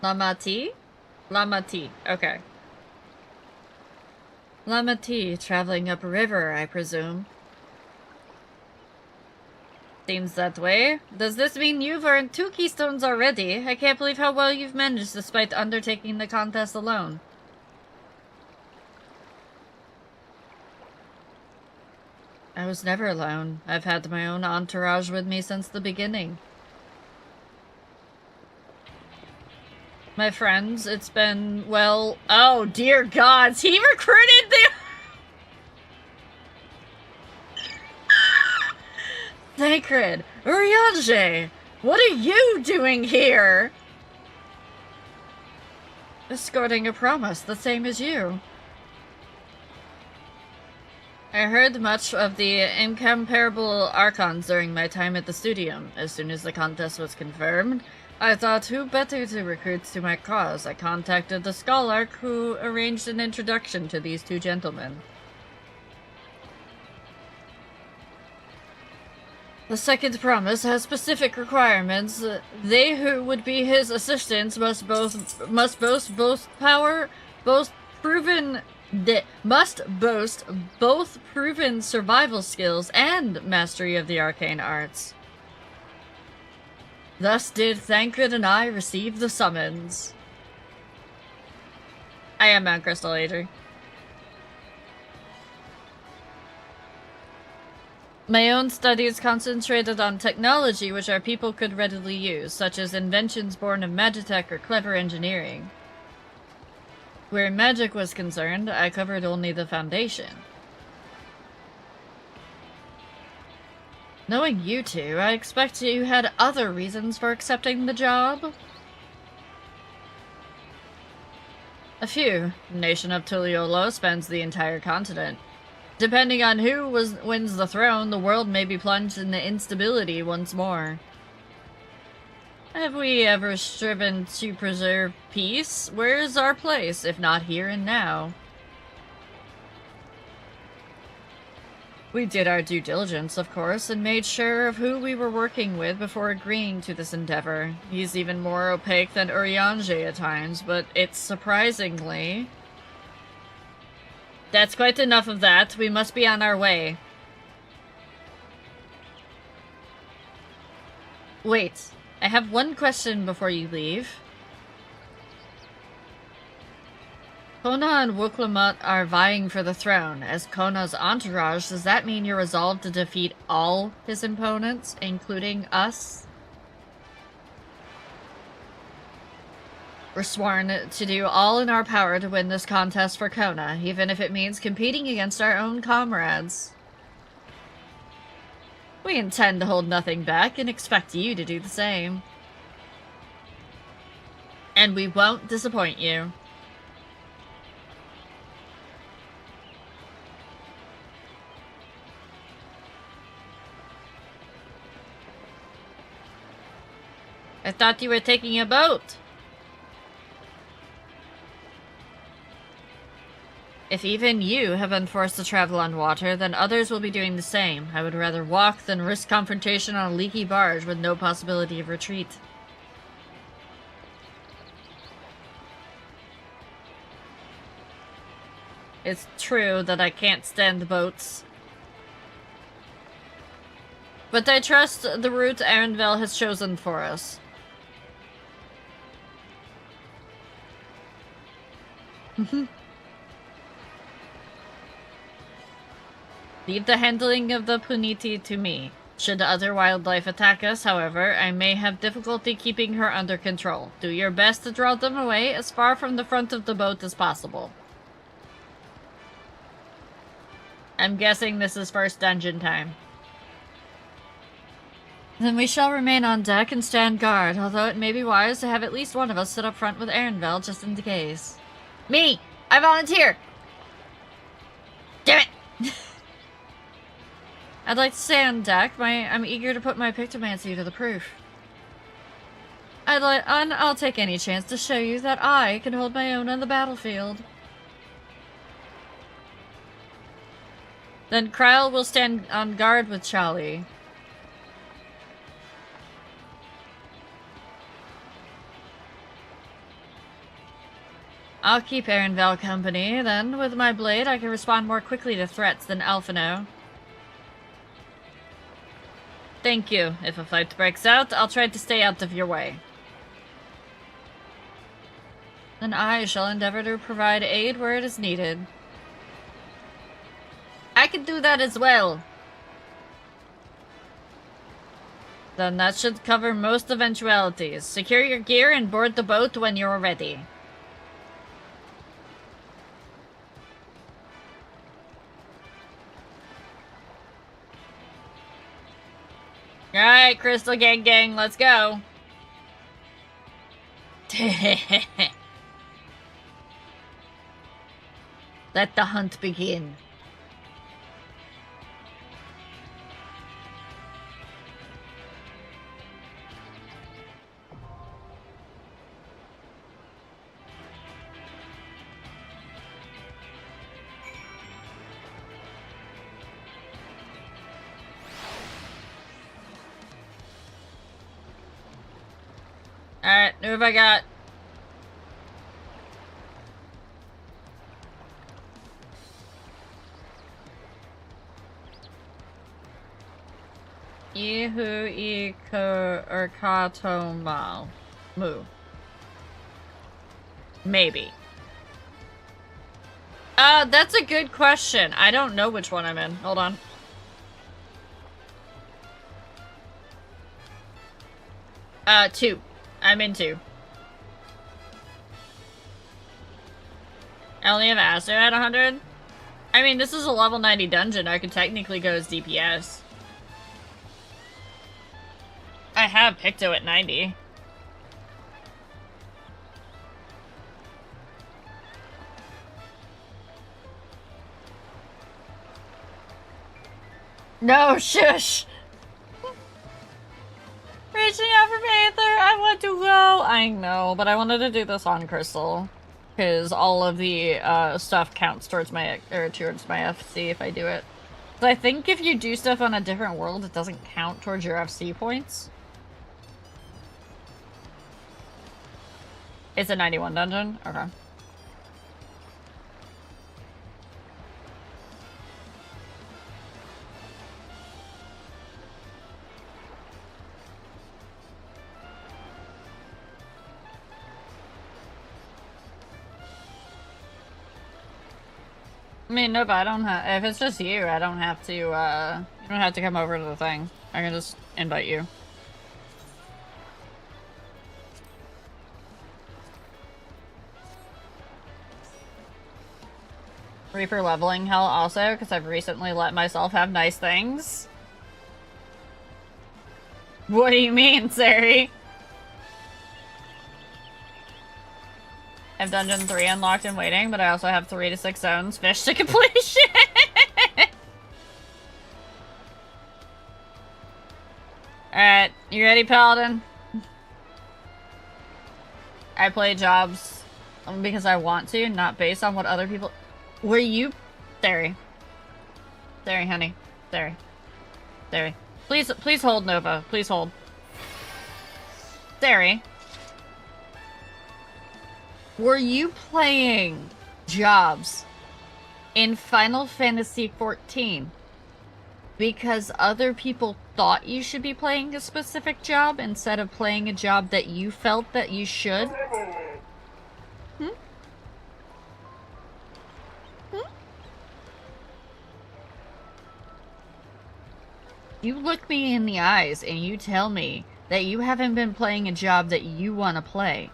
Speaker 1: Lamati? Lamati. Okay. Lamati, traveling up a river, I presume. Seems that way. Does this mean you've earned 2 keystones already? I can't believe how well you've managed despite undertaking the contest alone. I was never alone. I've had my own entourage with me since the beginning. My friends, it's been, well, oh dear gods, he recruited the... Sacred, Urianger, what are you doing here? Escorting a promise, the same as you. I heard much of the incomparable Archons during my time at the Studium. As soon as the contest was confirmed, I thought who better to recruit to my cause. I contacted the Scholarch, who arranged an introduction to these 2 gentlemen. The second promise has specific requirements. They who would be his assistants must boast both proven survival skills and mastery of the arcane arts. Thus did Thancred and I receive the summons. I am Mount Crystal Ager. My own studies concentrated on technology which our people could readily use, such as inventions born of magitech or clever engineering. Where magic was concerned, I covered only the foundation. Knowing you two, I expect you had other reasons for accepting the job. A few. The nation of Tuliolo spans the entire continent. Depending on who wins the throne, the world may be plunged into instability once more. Have we ever striven to preserve peace? Where is our place, if not here and now? We did our due diligence, of course, and made sure of who we were working with before agreeing to this endeavor. He's even more opaque than Urianger at times, but it's surprisingly... That's quite enough of that. We must be on our way. Wait, I have one question before you leave. Kona and Wuklamut are vying for the throne. As Kona's entourage, does that mean you're resolved to defeat all his opponents, including us? We're sworn to do all in our power to win this contest for Kona, even if it means competing against our own comrades. We intend to hold nothing back and expect you to do the same. And we won't disappoint you. I thought you were taking a boat. If even you have been forced to travel on water, then others will be doing the same. I would rather walk than risk confrontation on a leaky barge with no possibility of retreat. It's true that I can't stand boats. But I trust the route Arendelle has chosen for us. Leave the handling of the Puniti to me. Should other wildlife attack us, however, I may have difficulty keeping her under control. Do your best to draw them away as far from the front of the boat as possible. I'm guessing this is first dungeon time. Then we shall remain on deck and stand guard, although it may be wise to have at least one of us sit up front with Arendelle just in case. Me! I volunteer! Damn it! I'd like to stay on deck. I'm eager to put my pictomancy to the proof. I'll take any chance to show you that I can hold my own on the battlefield. Then Kryle will stand on guard with Charlie. I'll keep Arendelle company, then with my blade I can respond more quickly to threats than Alphino. Thank you. If a fight breaks out, I'll try to stay out of your way. Then I shall endeavor to provide aid where it is needed. I can do that as well. Then that should cover most eventualities. Secure your gear and board the boat when you're ready. Alright, Crystal Gang, let's go. Let the hunt begin. Alright, who have I got? Ihu Iko or Kato Mao. Moo. Maybe. That's a good question. I don't know which one I'm in. Hold on. Two. I'm in 2. I only have Aster at 100? I mean, this is a level 90 dungeon. I could technically go as DPS. I have Picto at 90. No, shush! Reaching out for Aether, I want to go! I know, but I wanted to do this on Crystal. Because all of the stuff counts towards my FC if I do it. But I think if you do stuff on a different world, it doesn't count towards your FC points. It's a 91 dungeon? Okay. I mean, nope, I don't have- if it's just you, I don't have to, you don't have to come over to the thing. I can just invite you. Reaper leveling hell also, because I've recently let myself have nice things. What do you mean, Sari? I have Dungeon 3 unlocked and waiting, but I also have 3 to 6 zones fished to completion! Alright, you ready, Paladin? I play jobs because I want to, not based on what other people... Were you... Theory. Theory, honey. Theory. Theory. Please hold, Nova. Please hold. Theory. Were you playing jobs in Final Fantasy XIV because other people thought you should be playing a specific job instead of playing a job that you felt that you should? Hmm? Hmm? You look me in the eyes and you tell me that you haven't been playing a job that you want to play.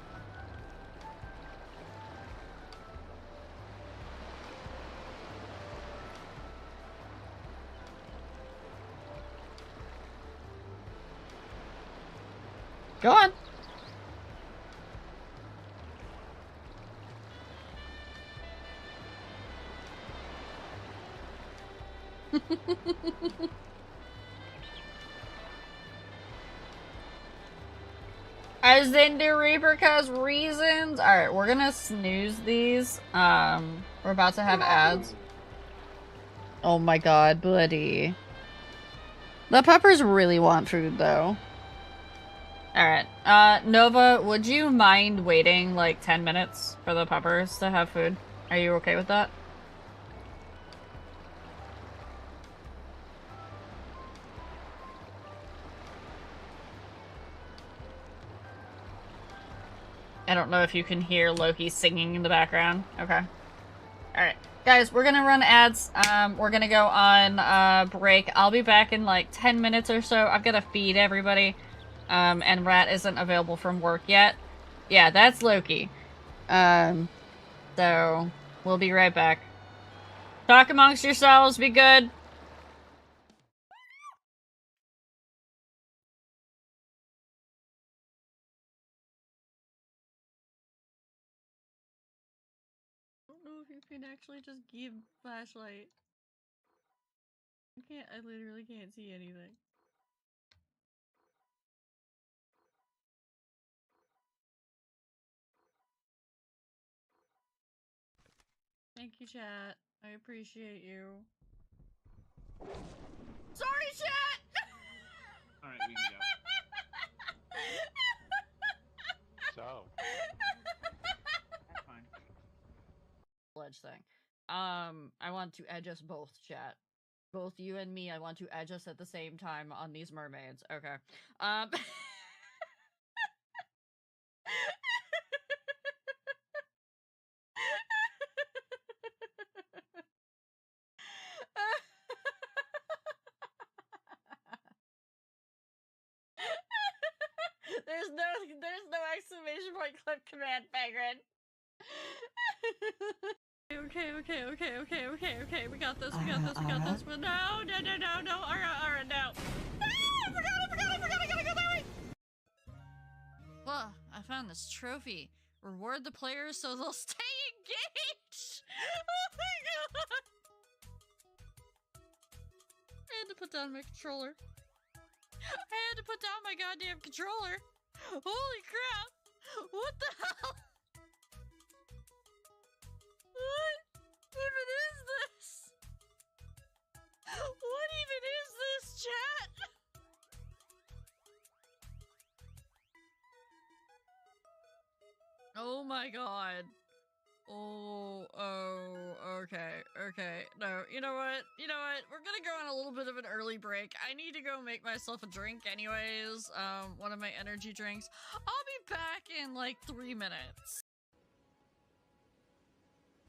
Speaker 1: Go on. As in the Reaper cause reasons. Alright, we're gonna snooze these. We're about to have ads. Oh my god, buddy. The puppers really want food though. Alright. Nova, would you mind waiting like 10 minutes for the puppers to have food? Are you okay with that? I don't know if you can hear Loki singing in the background. Okay. Alright. Guys, we're gonna run ads. We're gonna go on break. I'll be back in like 10 minutes or so. I've gotta feed everybody. And Rat isn't available from work yet. Yeah, that's Loki. So we'll be right back. Talk amongst yourselves, be good. I don't know if you can actually just give flashlight. I literally can't see anything. Thank you, chat. I appreciate you. Sorry, chat!
Speaker 8: Alright, we can go. So. That's fine.
Speaker 1: Pledge thing. I want to edge us both, chat. Both you and me, I want to edge us at the same time on these mermaids. Okay. there's no exclamation point clip command, Fagrin. Okay. We got this. But no. Alright, no. I forgot. I gotta go that way. Well, I found this trophy. Reward the players so they'll stay engaged. Oh my god. I had to put down my controller. I had to put down my goddamn controller. Holy crap. What the hell? What even is this? What even is this, chat? Oh my god. Oh, okay. No, you know what? We're gonna go on a little bit of an early break. I need to go make myself a drink anyways. One of my energy drinks. I'll be back in like 3 minutes.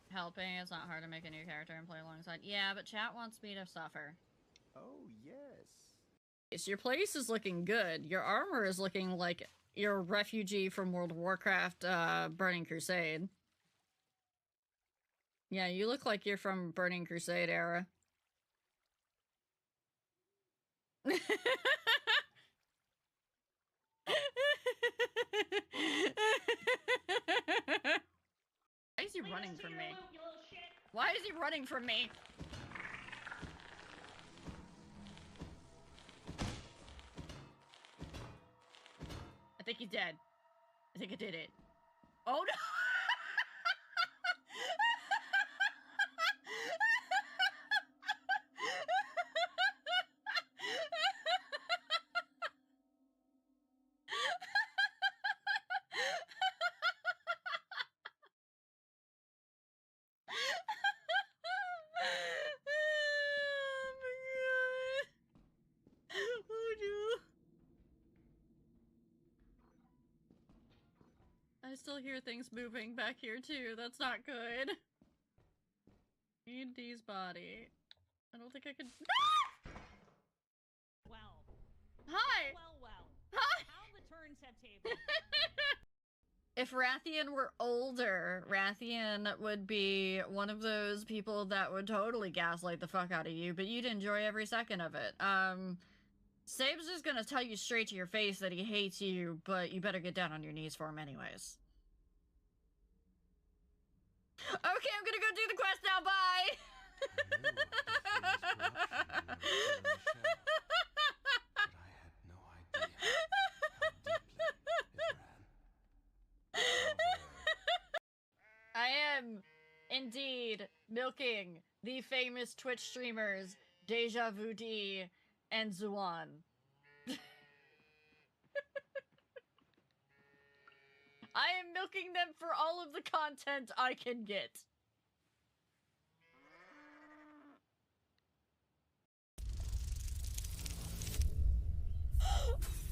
Speaker 1: Helping, it's not hard to make a new character and play alongside. Yeah, but chat wants me to suffer.
Speaker 9: Oh, yes.
Speaker 1: So your place is looking good. Your armor is looking like you're a refugee from World of Warcraft, Burning Crusade. Yeah, you look like you're from Burning Crusade era. Why is he running from me? Why is he running from me? I think he's dead. I think I did it. Oh no! I still hear things moving back here too. That's not good. Need Dee's body. I don't think I could.
Speaker 10: Well.
Speaker 1: Hi!
Speaker 10: Well.
Speaker 1: Hi!
Speaker 10: How the turns have tabled.
Speaker 1: If Rathian were older, Rathian would be one of those people that would totally gaslight the fuck out of you, but you'd enjoy every second of it. Sabe's just gonna tell you straight to your face that he hates you, but you better get down on your knees for him anyways. Okay, I'm gonna go do the quest now, bye! I am indeed milking the famous Twitch streamers Deja Vu D and Zuan. I am milking them for all of the content I can get.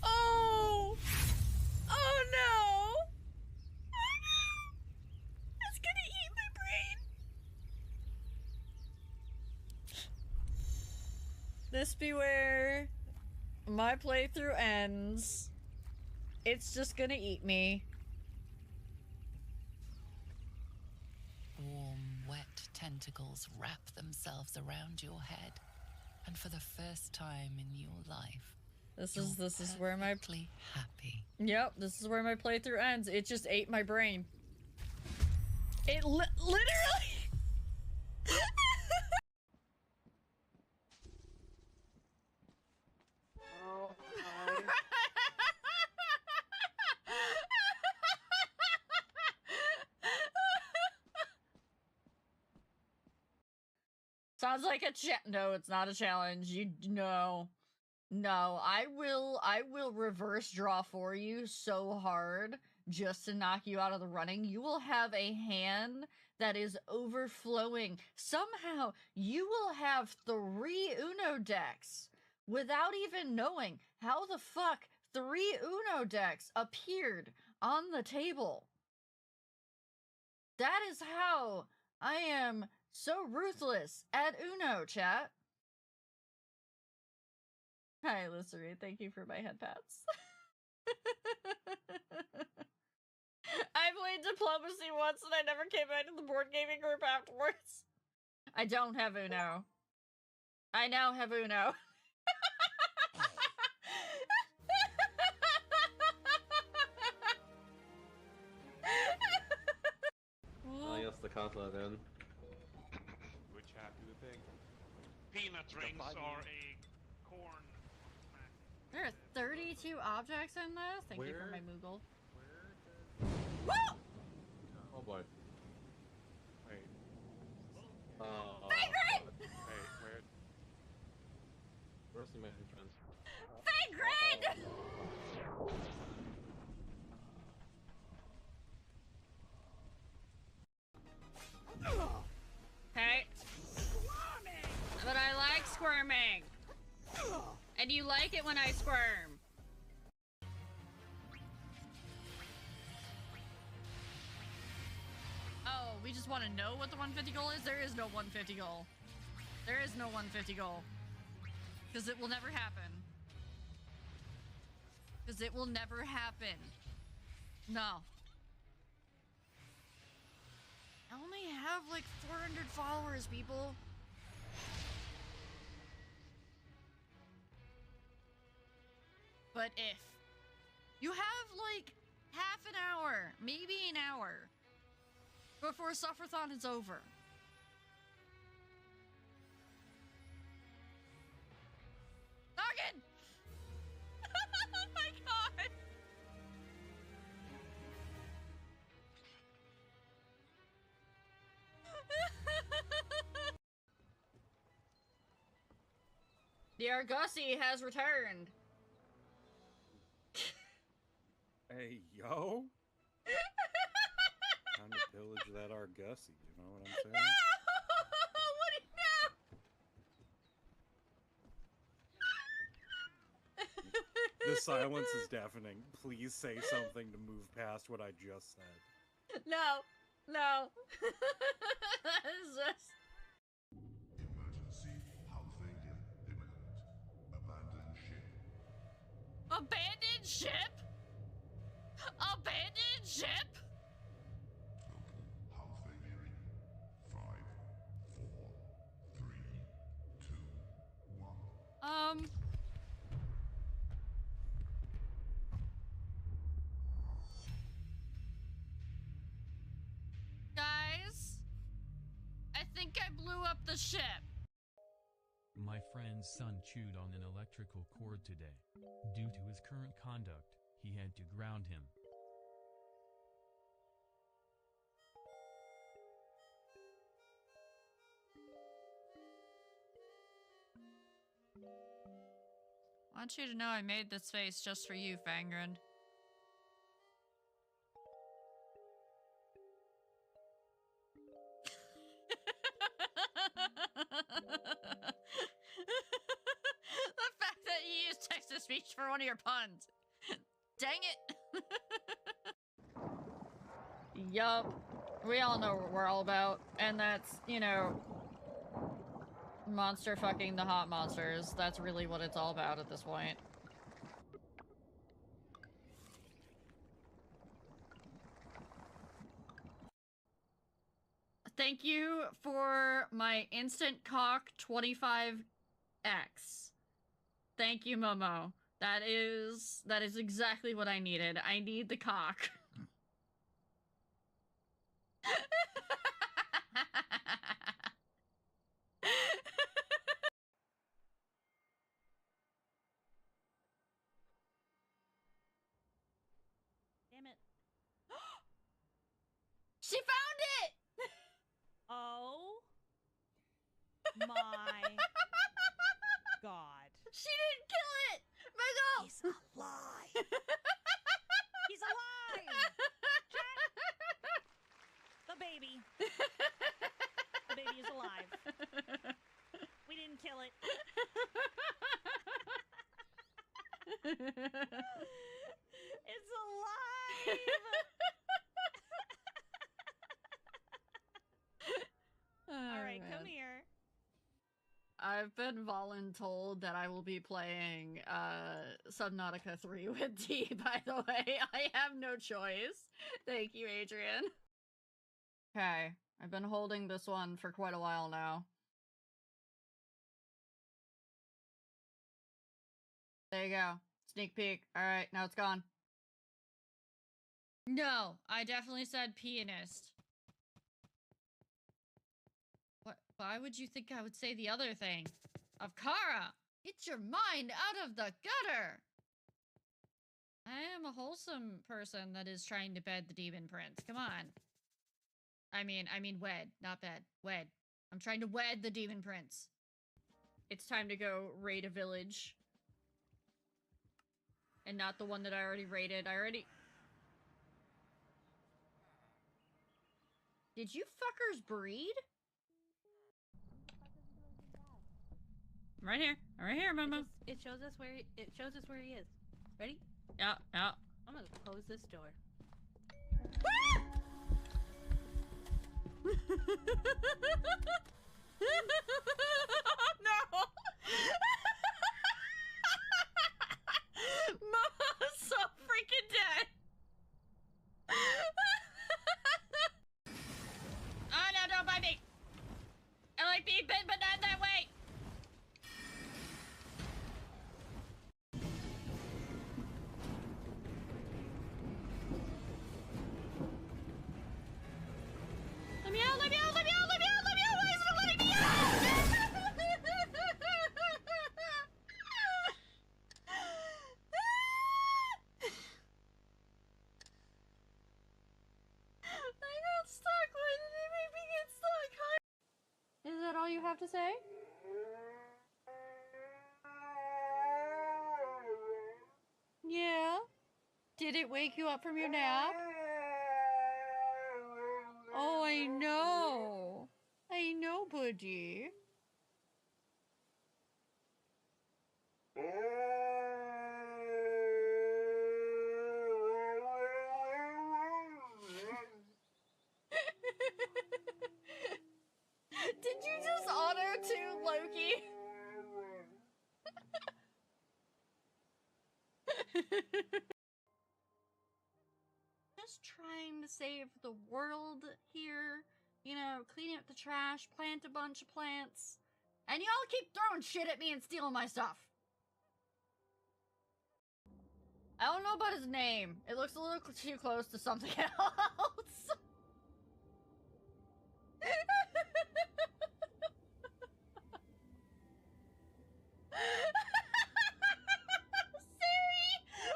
Speaker 1: Oh! Oh no! Oh no! It's gonna eat my brain! This be where my playthrough ends. It's just gonna eat me.
Speaker 11: Warm, wet tentacles wrap themselves around your head, and for the first time in your life,
Speaker 1: this is where my
Speaker 11: happy.
Speaker 1: Yep, this is where my playthrough ends. It just ate my brain. It literally. Sounds like a no, it's not a challenge. No. I will reverse draw for you so hard just to knock you out of the running. You will have a hand that is overflowing. Somehow you will have 3 Uno decks without even knowing how the fuck 3 Uno decks appeared on the table. That is how I am so ruthless at Uno, chat. Hi, Lissery. Thank you for my head pats. I played diplomacy once and I never came back to the board gaming group afterwards. I don't have Uno. I now have Uno.
Speaker 12: I guess the castle then.
Speaker 8: Which happy with thing? Peanut rings or a corn smack.
Speaker 1: There are 32 objects in this? Thank you for my Moogle.
Speaker 12: Woo! Oh boy.
Speaker 8: Wait.
Speaker 1: Fagrid!
Speaker 8: Wait, where?
Speaker 12: Where's the main entrance?
Speaker 1: Fagrid! Okay. But I like squirming. And you like it when I squirm. Oh, we just want to know what the 150 goal is? There is no 150 goal. There is no 150 goal. Because it will never happen. Because it will never happen. No. I only have like 400 followers, people. But if you have like half an hour, maybe an hour, before Sufferthon is over. Noggin! Oh my god! The Argosy has returned.
Speaker 9: Hey, yo. Time to pillage that Argosy, you know what I'm saying?
Speaker 1: No! What do you know?
Speaker 9: The silence is deafening. Please say something to move past what I just said.
Speaker 1: No. No. It's just...
Speaker 10: Emergency hull failure imminent. Abandon ship.
Speaker 1: Abandoned ship? Abandoned ship?
Speaker 10: Total hull failure in 5, 4, 3, 2, 1.
Speaker 1: Guys, I think I blew up the ship.
Speaker 13: My friend's son chewed on an electrical cord today. Due to his current conduct, he had to ground him.
Speaker 1: I want you to know I made this face just for you, Fangren. The fact that you used text-to-speech for one of your puns. Dang it. Yup. We all know what we're all about. And that's, you know, monster fucking the hot monsters. That's really what it's all about at this point. Thank you for my instant cock 25x. Thank you, Momo. That is exactly what I needed. I need the cock.
Speaker 14: Damn it.
Speaker 1: She found it!
Speaker 14: Oh my god.
Speaker 1: She didn't kill it! Mego!
Speaker 14: He's alive! He's alive! Chat! The baby. The baby is alive. We didn't kill it. It's alive! Alright, come here.
Speaker 1: I've been voluntold that I will be playing Subnautica 3 with D, by the way. I have no choice. Thank you, Adrian. Okay, I've been holding this one for quite a while now. There you go. Sneak peek. Alright, now it's gone. No, I definitely said pianist. What? Why would you think I would say the other thing? Avkara! Get your mind out of the gutter! I am a wholesome person that is trying to bed the demon prince. Come on. I mean wed, not bed. Wed. I'm trying to wed the demon prince. It's time to go raid a village. And not the one that I already raided. Did you fuckers breed? I'm right here. I'm right here, Momo.
Speaker 14: It shows us where he is. Ready?
Speaker 1: Yeah, yeah.
Speaker 14: I'm gonna close this door.
Speaker 1: No! Momo's so freaking dead! Oh no, don't bite me! I like being bitten, but not that way! Let me out, let me out, let me out, let me out, let me out! Why isn't it letting me out? I got stuck. Why did it make me get stuck? Is that all you have to say? Did it wake you up from your nap? Oh, I know. I know, buddy. Did you just auto-tune Loki? Just trying to save the world here. You know, clean up the trash, plant a bunch of plants. And y'all keep throwing shit at me and stealing my stuff. I don't know about his name. It looks a little too close to something else. Siri!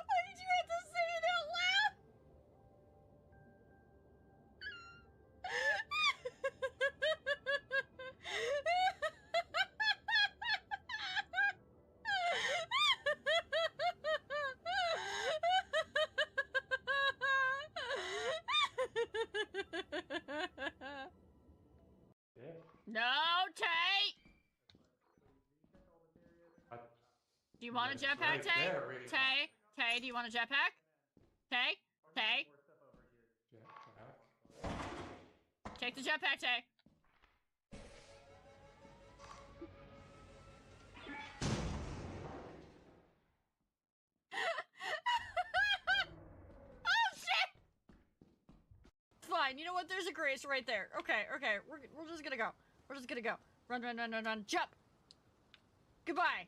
Speaker 1: Why did you have to say it out loud? No, Tay! Do you want a jetpack, Tay? Tay, do you want a jetpack? Tay? Tay? Take the jetpack, Tay. Oh, shit! Fine, you know what? There's a grace right there. Okay, we're just gonna go. We're just gonna go. Run, run, run, run, run. Jump! Goodbye!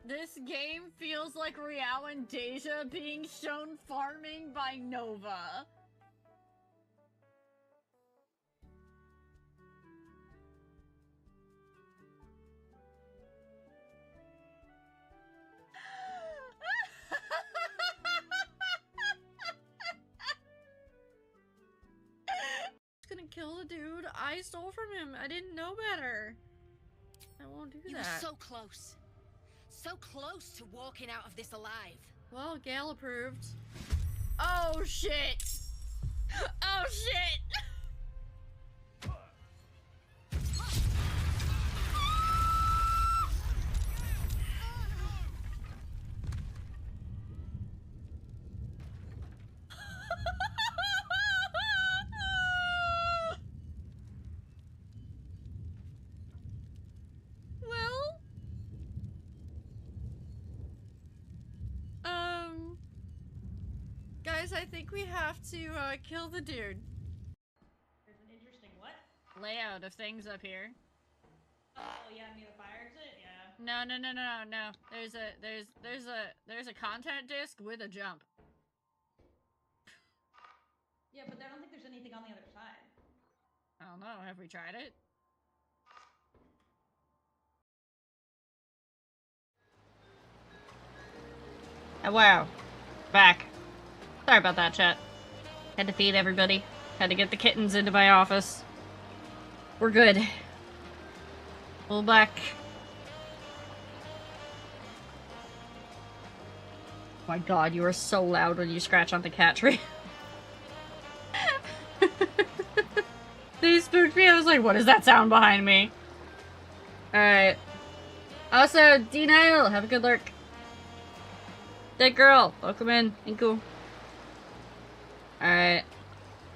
Speaker 1: This game feels like Riao and Deja being shown farming by Nova. Gonna kill the dude I stole from him. I didn't know better. I won't do that.
Speaker 15: You were so close. So close to walking out of this alive.
Speaker 1: Well, Gale approved. Oh shit! Oh shit! Guys, I think we have to kill the dude.
Speaker 14: There's an interesting what?
Speaker 1: Layout of things up here.
Speaker 14: Oh yeah, near the fire exit. Yeah.
Speaker 1: No. There's a content disc with a jump.
Speaker 14: Yeah, but I don't think there's anything on the other side.
Speaker 1: I don't know. Have we tried it? Oh, wow. Back. Sorry about that, chat. Had to feed everybody. Had to get the kittens into my office. We're good. We're back. Oh my god, you are so loud when you scratch on the cat tree. They spooked me. I was like, what is that sound behind me? Alright. Also, D-Nile, have a good lurk. Dead girl, welcome in. Thank you. Alright.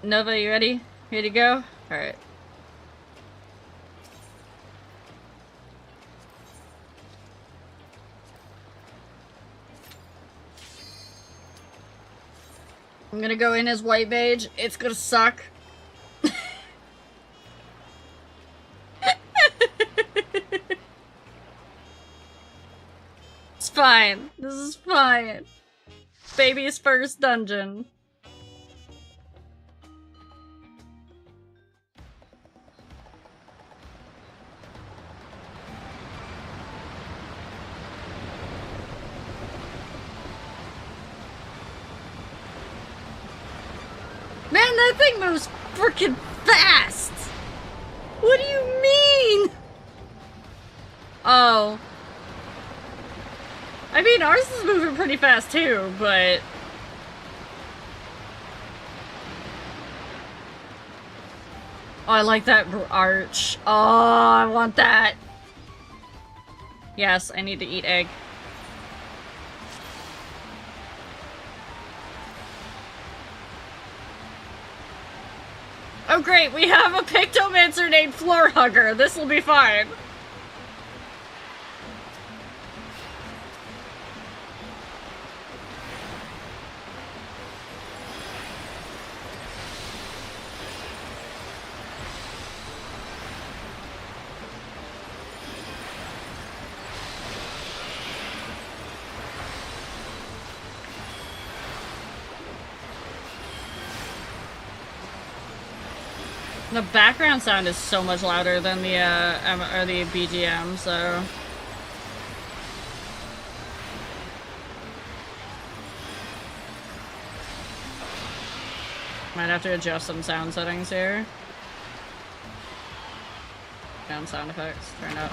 Speaker 1: Nova, you ready? Ready to go? Alright. I'm gonna go in as white mage. It's gonna suck. It's fine. This is fine. Baby's first dungeon. that thing moves freaking fast! What do you mean? Oh. I mean, ours is moving pretty fast too, but... Oh, I like that arch. Oh, I want that. Yes, I need to eat egg. Oh great, we have a Pictomancer named Floor Hugger. This will be fine. The background sound is so much louder than the the BGM, so might have to adjust some sound settings here. Down sound effects, turn up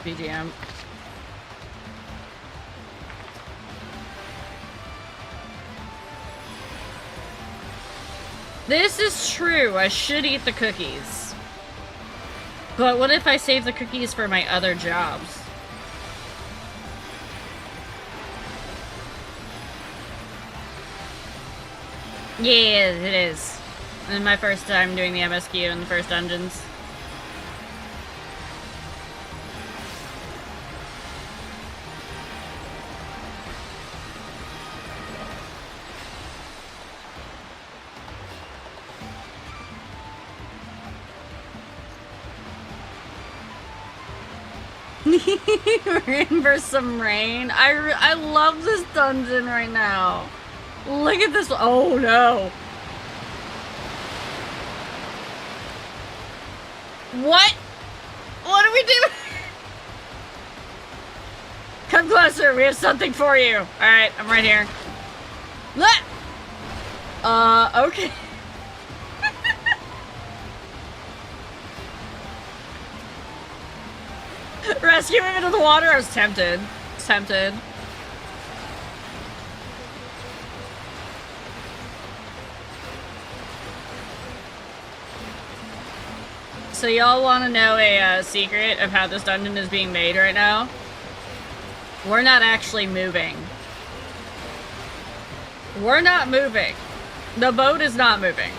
Speaker 1: BGM. This is true, I should eat the cookies. But what if I save the cookies for my other jobs? Yeah, it is. This is my first time doing the MSQ in the first dungeons. We're in for some rain. I love this dungeon right now. Look at this. Oh no. What? What do we do? Come closer. We have something for you. All right, I'm right here. Okay. Rescue him into the water? I was tempted. Tempted. So y'all want to know a secret of how this dungeon is being made right now? We're not actually moving. We're not moving. The boat is not moving.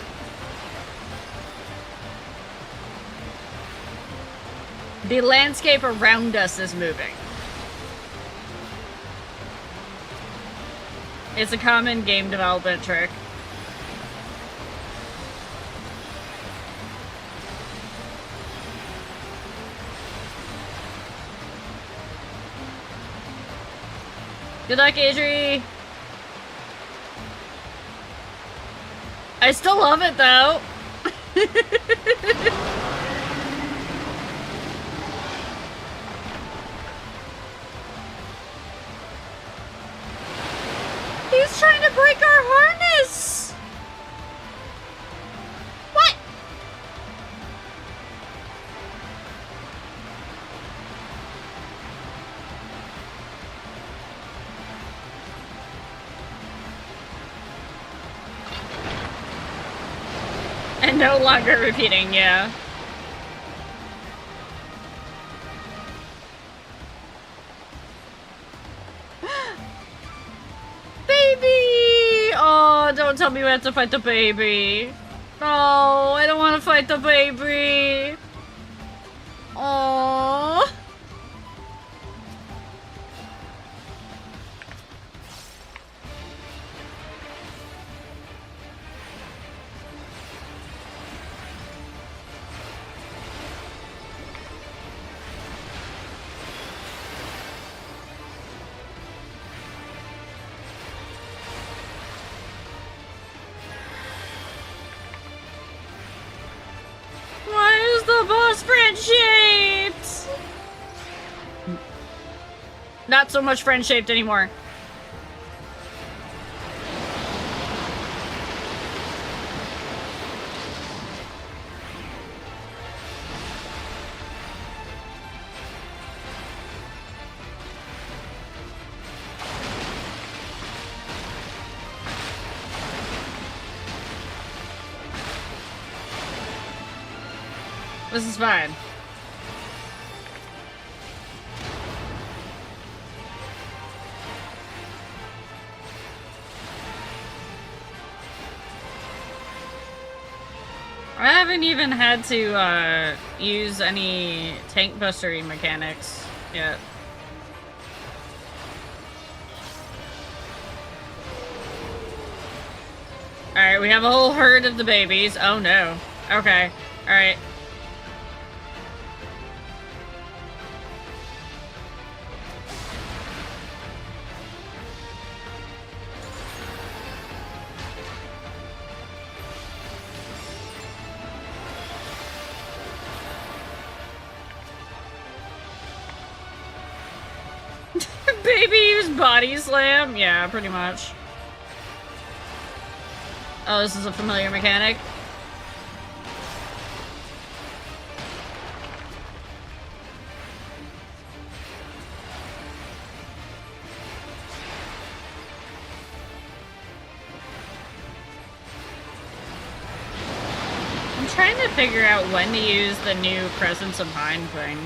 Speaker 1: The landscape around us is moving. It's a common game development trick. Good luck, Adri! I still love it, though! He's trying to break our harness! What? And no longer repeating, yeah. Baby! Oh, don't tell me we have to fight the baby. No, I don't want to fight the baby. Oh. Why is the boss friend-shaped? Not so much friend-shaped anymore. This is fine. I haven't even had to use any tank bustery mechanics yet. Alright, we have a whole herd of the babies. Oh no. Okay. Alright. Baby use body slam? Yeah, pretty much. Oh, this is a familiar mechanic. I'm trying to figure out when to use the new Presence of Mind thing.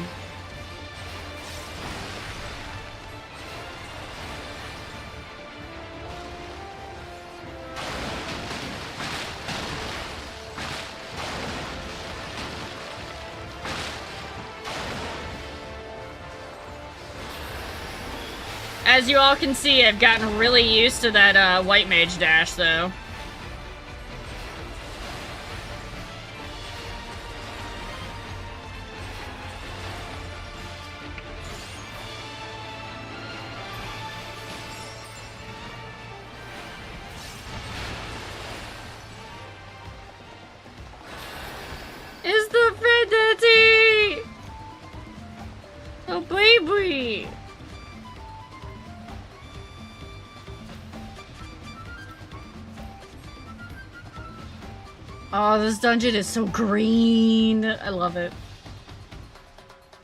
Speaker 1: As you all can see, I've gotten really used to that white mage dash, though. Is the Freddy? Oh, baby! Oh, this dungeon is so green. I love it.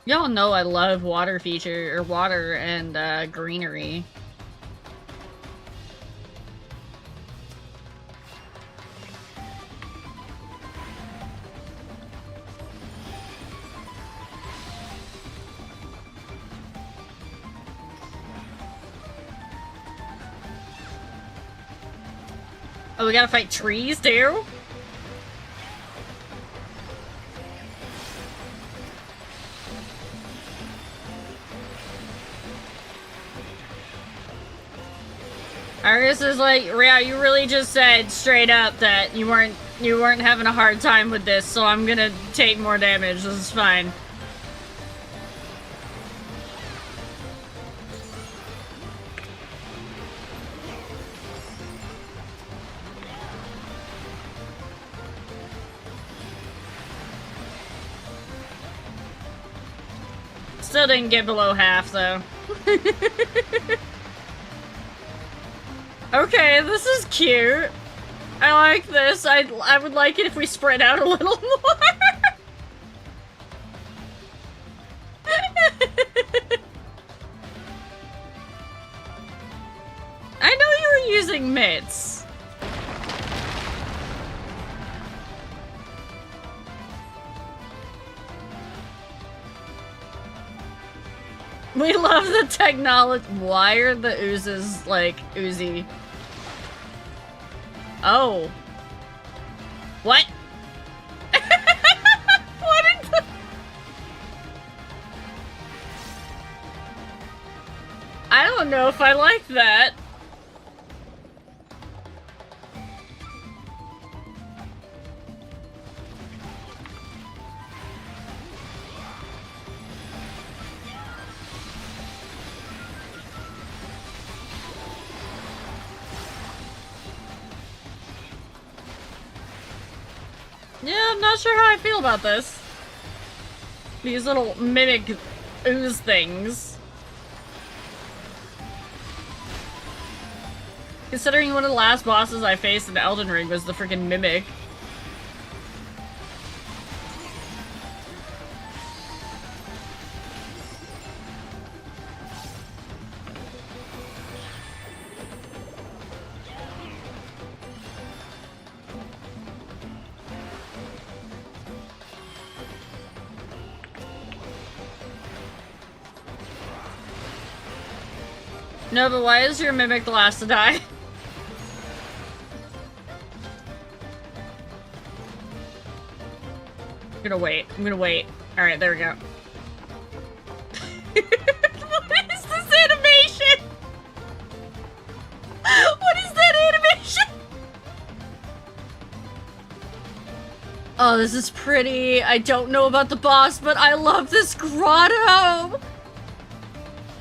Speaker 1: Y'all know I love water feature, or water and greenery. Oh, we gotta fight trees too? Argus is like, yeah, you really just said straight up that you weren't having a hard time with this, so I'm gonna take more damage. This is fine. Still didn't get below half, though. Okay, this is cute. I like this. I would like it if we spread out a little more. I know you were using mitts. We love the technology. Why are the oozes like oozy? Oh. What? What in the... I don't know if I like that. Yeah, I'm not sure how I feel about this. These little mimic ooze things. Considering one of the last bosses I faced in Elden Ring was the freaking mimic. No, but why is your mimic the last to die? I'm gonna wait. I'm gonna wait. Alright, there we go. What is this animation? What is that animation? Oh, this is pretty. I don't know about the boss, but I love this grotto.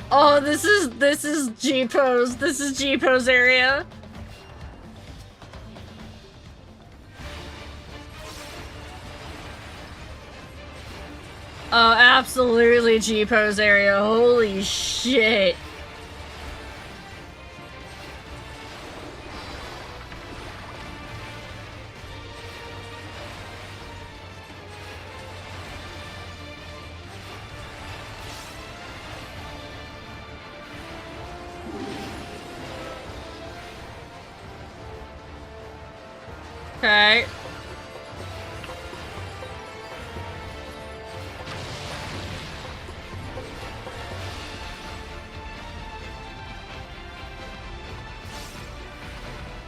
Speaker 1: Oh, this is G-Pose. This is G-Pose area. Oh, absolutely G-Pose area. Holy shit. Okay.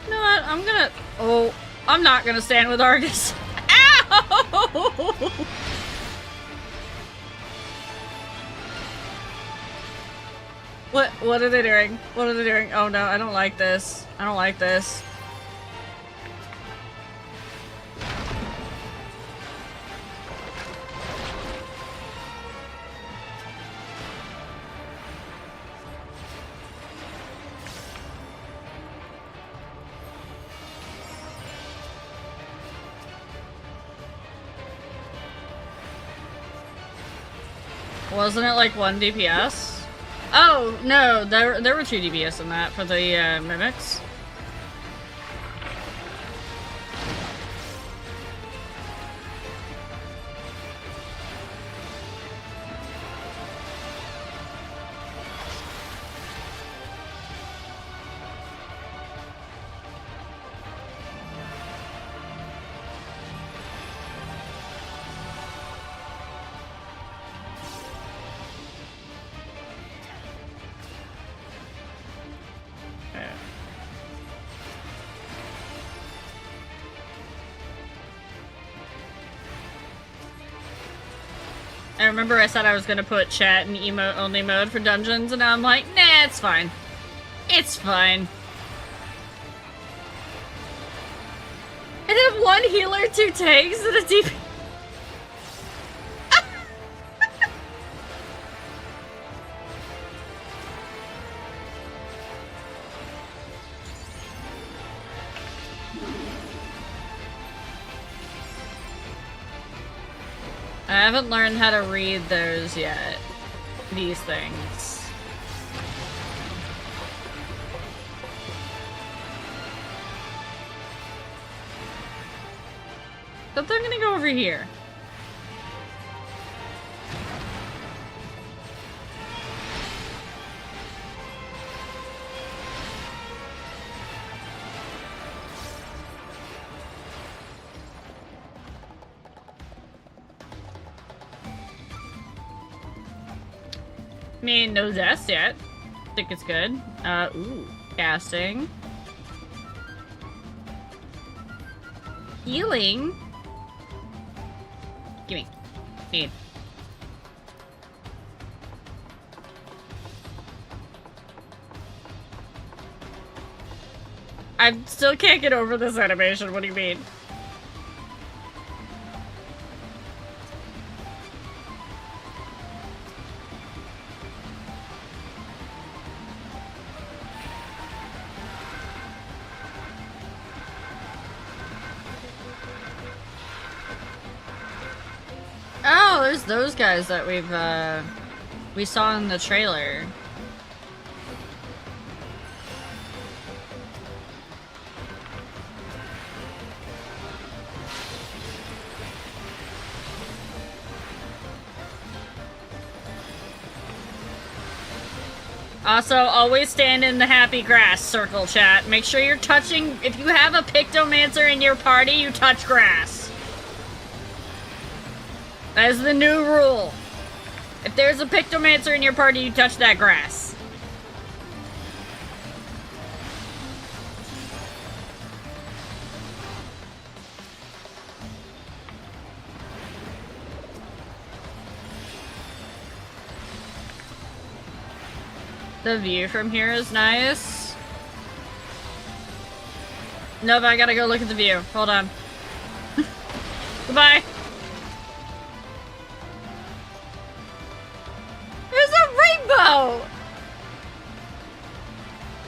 Speaker 1: You know what? I'm gonna... Oh, I'm not gonna stand with Argus. Ow! What are they doing? What are they doing? Oh no, I don't like this. I don't like this. Wasn't it like 1 DPS? Oh, no, there were 2 DPS in that for the mimics. I remember I said I was gonna put chat in emote only mode for dungeons, and now I'm like, nah, it's fine. It's fine. I have 1 healer, 2 tanks, and a DP. I haven't learned how to read those yet. These things. But they're gonna go over here. I mean, no deaths yet. I think it's good. Ooh. Casting. Healing. Gimme. Need. I still can't get over this animation. What do you mean? Oh, there's those guys that we saw in the trailer. Also, always stand in the happy grass circle, chat. Make sure you're touching... If you have a Pictomancer in your party, you touch grass. That is the new rule. If there's a Pictomancer in your party, you touch that grass. The view from here is nice. Nova, I gotta go look at the view. Hold on. Goodbye. There's a rainbow!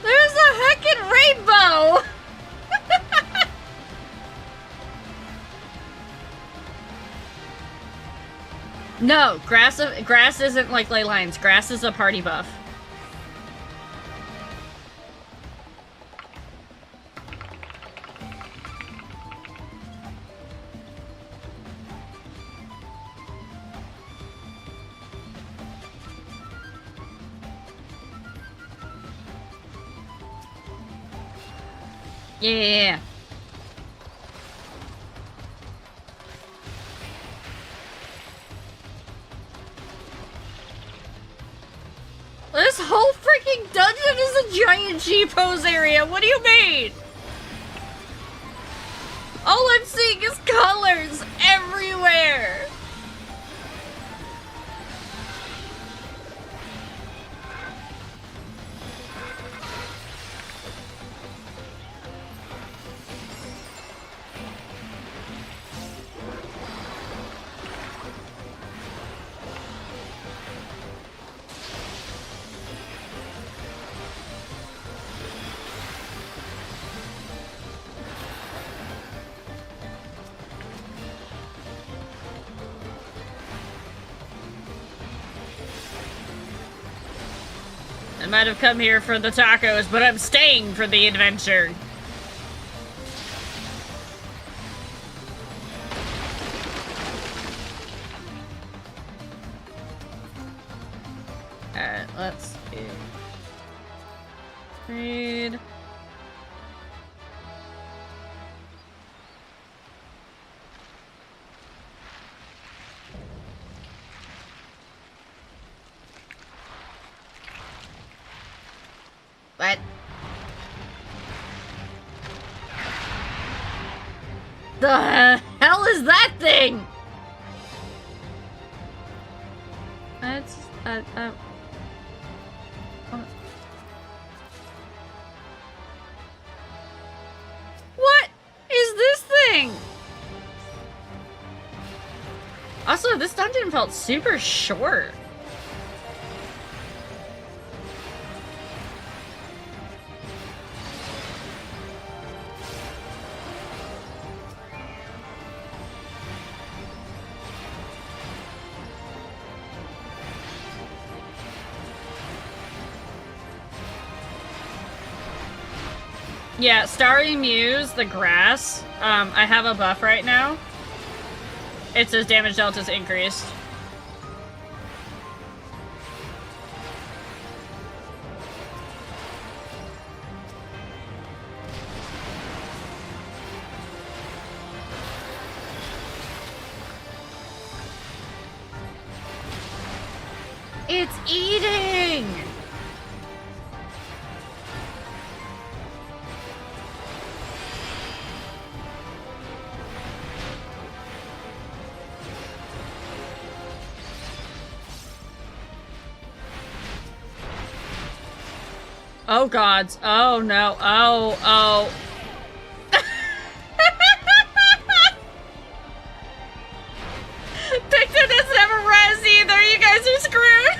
Speaker 1: There's a heckin' rainbow! No, grass isn't like ley lines. Grass is a party buff. Yeah. This whole freaking dungeon is a giant G-pose area. What do you mean? All I'm seeing is colors everywhere. I might have come here for the tacos, but I'm staying for the adventure. Alright, let's see. Read. What? The hell is that thing? It's what is this thing? Also, this dungeon felt super short. Yeah, Starry Muse, the grass. I have a buff right now. It says damage delta's increased. It's eating! Oh gods. Oh no. Oh. Victor doesn't have a res either. You guys are screwed.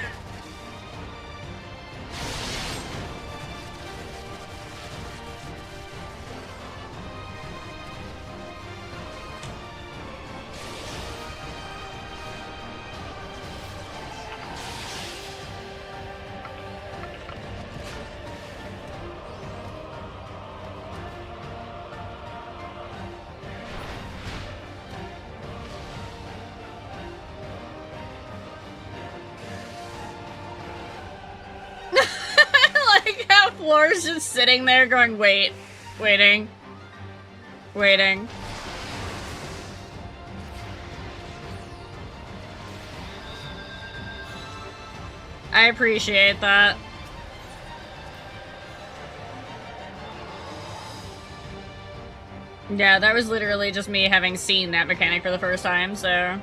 Speaker 1: Floor's just sitting there going, waiting. I appreciate that. Yeah, that was literally just me having seen that mechanic for the first time, so...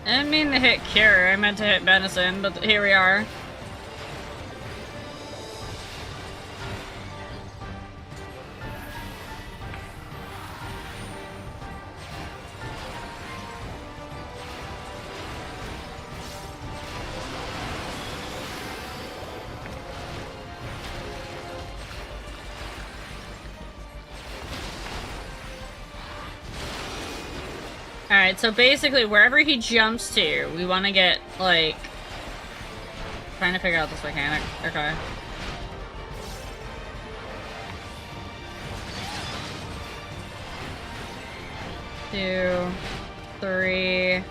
Speaker 1: I didn't mean to hit cure, I meant to hit venison, but here we are. Alright, so basically wherever he jumps to, we want to get, like... Trying to figure out this mechanic. Okay. Two, three...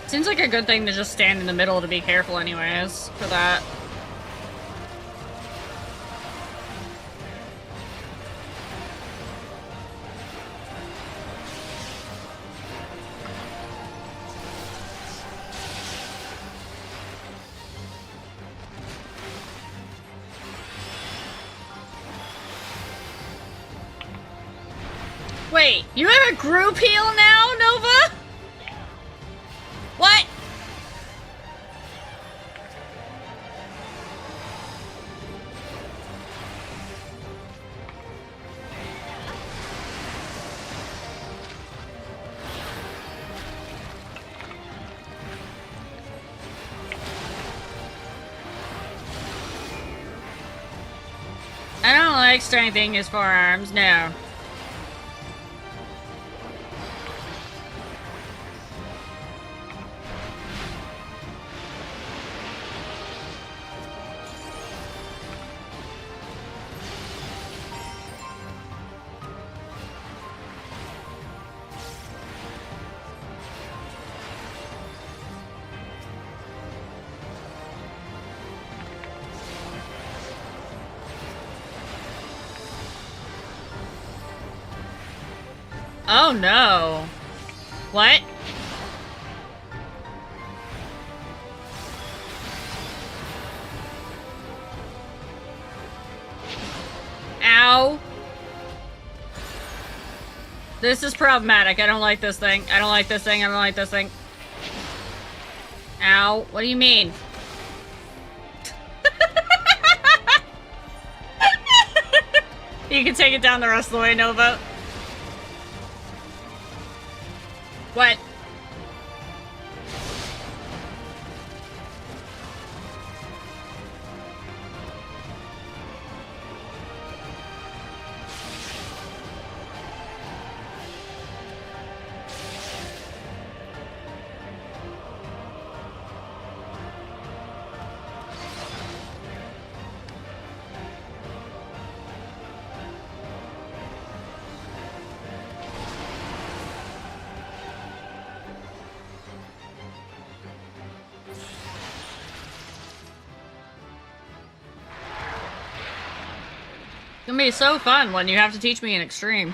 Speaker 1: Seems like a good thing to just stand in the middle to be careful anyways, for that. Wait, you have a group heal now, Nova? What? I don't like strengthening his forearms, no. Oh no. What? Ow. This is problematic. I don't like this thing. I don't like this thing. I don't like this thing. Ow. What do you mean? You can take it down the rest of the way, Nova. What? It's gonna be so fun when you have to teach me an extreme.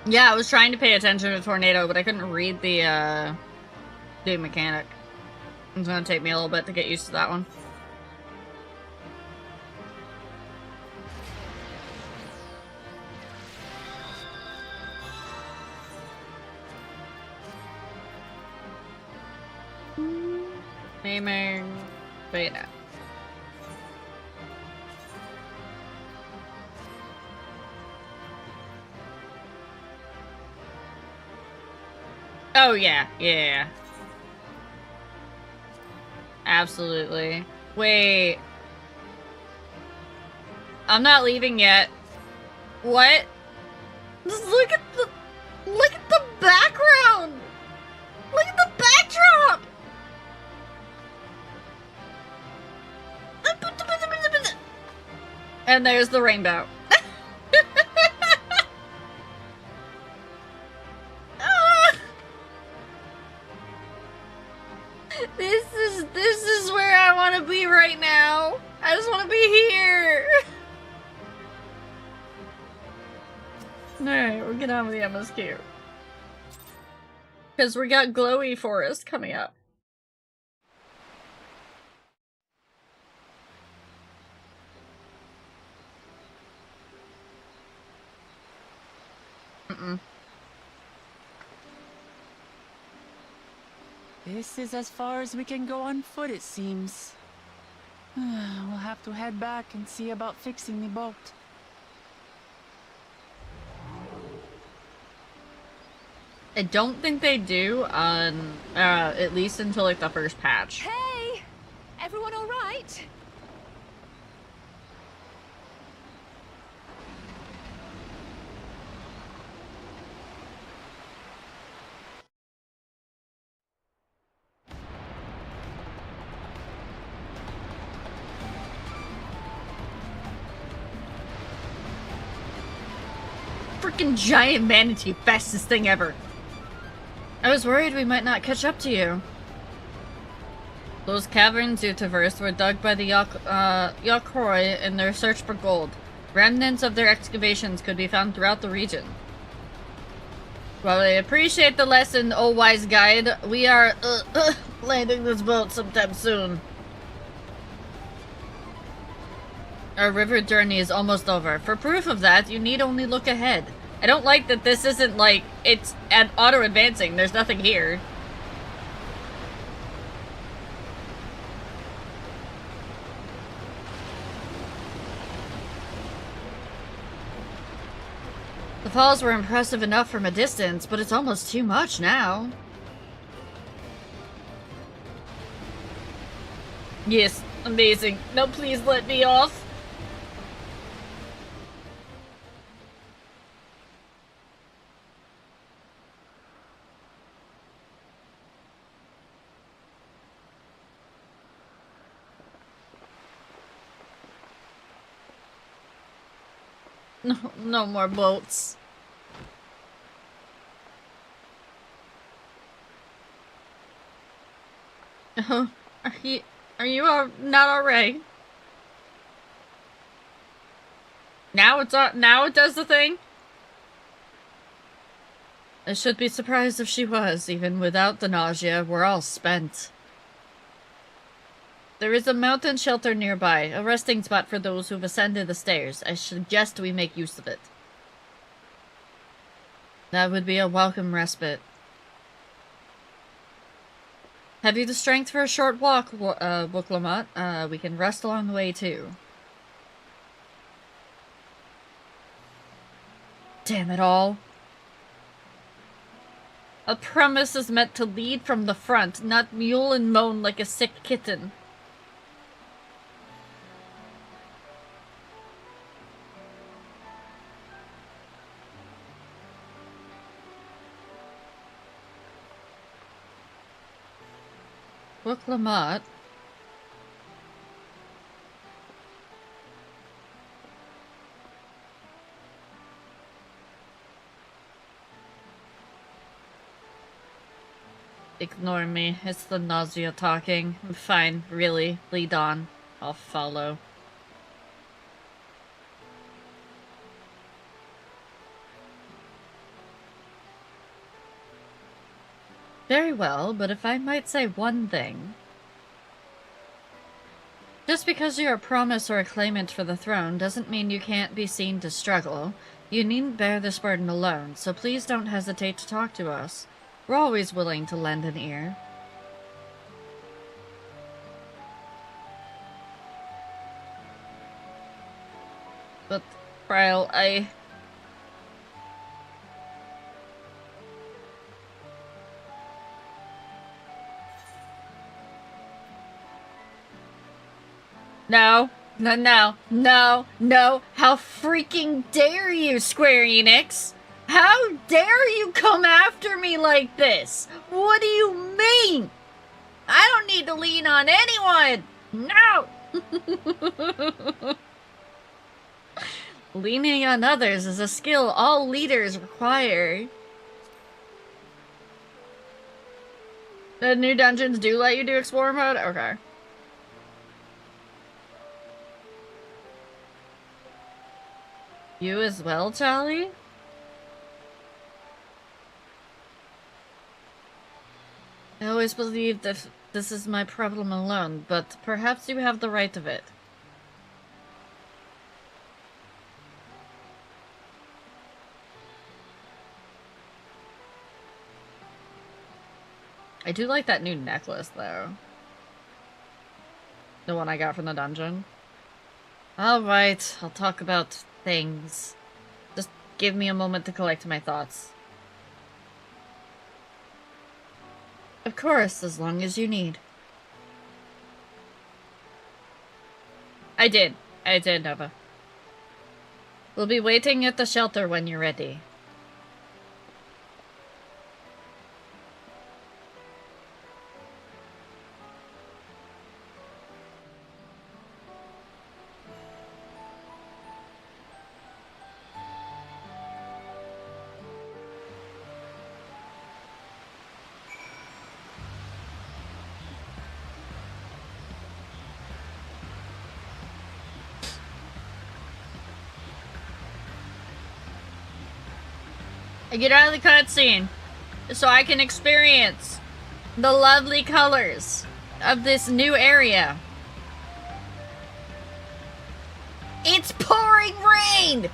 Speaker 1: Yeah, I was trying to pay attention to Tornado, but I couldn't read the mechanic. It's gonna take me a little bit to get used to that one. Naming beta. Oh yeah, yeah. Absolutely. Wait. I'm not leaving yet. What? Just look at the background! Look at the backdrop! And there's the rainbow. This is where I want to be right now. I just want to be here. Alright, we'll get on with the MSQ. Because we got Glowy Forest coming up.
Speaker 3: This is as far as we can go on foot, it seems. We'll have to head back and see about fixing the boat.
Speaker 1: I don't think they do on, at least until like the first patch.
Speaker 7: Hey! Everyone alright?
Speaker 1: Freaking giant manatee, fastest thing ever. I was worried we might not catch up to you. Those caverns you traversed were dug by the Yakroi in their search for gold. Remnants of their excavations could be found throughout the region. While I appreciate the lesson, oh wise guide, we are landing this boat sometime soon. Our river journey is almost over. For proof of that, you need only look ahead. I don't like that this isn't like, it's auto-advancing. There's nothing here. The falls were impressive enough from a distance, but it's almost too much now. Yes, amazing. Now please let me off. No more boats. Oh, are you not alright? Now it does the thing? I should be surprised if she was. Even without the nausea, we're all spent. There is a mountain shelter nearby, a resting spot for those who've ascended the stairs. I suggest we make use of it. That would be a welcome respite. Have you the strength for a short walk, Wuklamot? We can rest along the way, too. Damn it all. A promise is meant to lead from the front, not mule and moan like a sick kitten. Wuklamot. Ignore me. It's the nausea talking. Fine, really. Lead on. I'll follow. Very well, but if I might say one thing. Just because you're a promise or a claimant for the throne doesn't mean you can't be seen to struggle. You needn't bear this burden alone, so please don't hesitate to talk to us. We're always willing to lend an ear. But, Krile, No. How freaking dare you, Square Enix? How dare you come after me like this? What do you mean? I don't need to lean on anyone. No. Leaning on others is a skill all leaders require. The new dungeons do let you do Explorer mode? Okay. You as well, Charlie? always believed that this is my problem alone, but perhaps you have the right of it. I do like that new necklace, though. The one I got from the dungeon. Alright, I'll talk about things. Just give me a moment to collect my thoughts. Of course, as long as you need. I did, Nova. We'll be waiting at the shelter when you're ready. I get out of the cutscene so I can experience the lovely colors of this new area. It's pouring rain!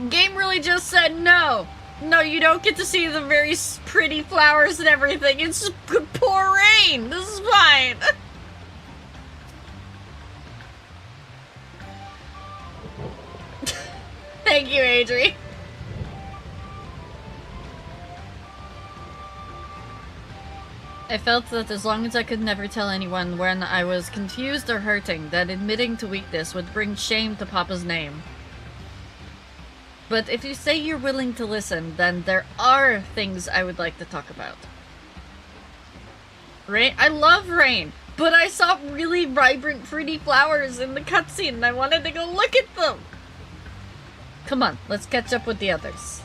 Speaker 1: Game really just said no. No, you don't get to see the very pretty flowers and everything. It's just pour rain. This is fine. Thank you, Adri. I felt that as long as I could never tell anyone when I was confused or hurting, that admitting to weakness would bring shame to Papa's name. But if you say you're willing to listen, then there are things I would like to talk about. Rain? I love rain, but I saw really vibrant, pretty flowers in the cutscene and I wanted to go look at them! Come on, let's catch up with the others.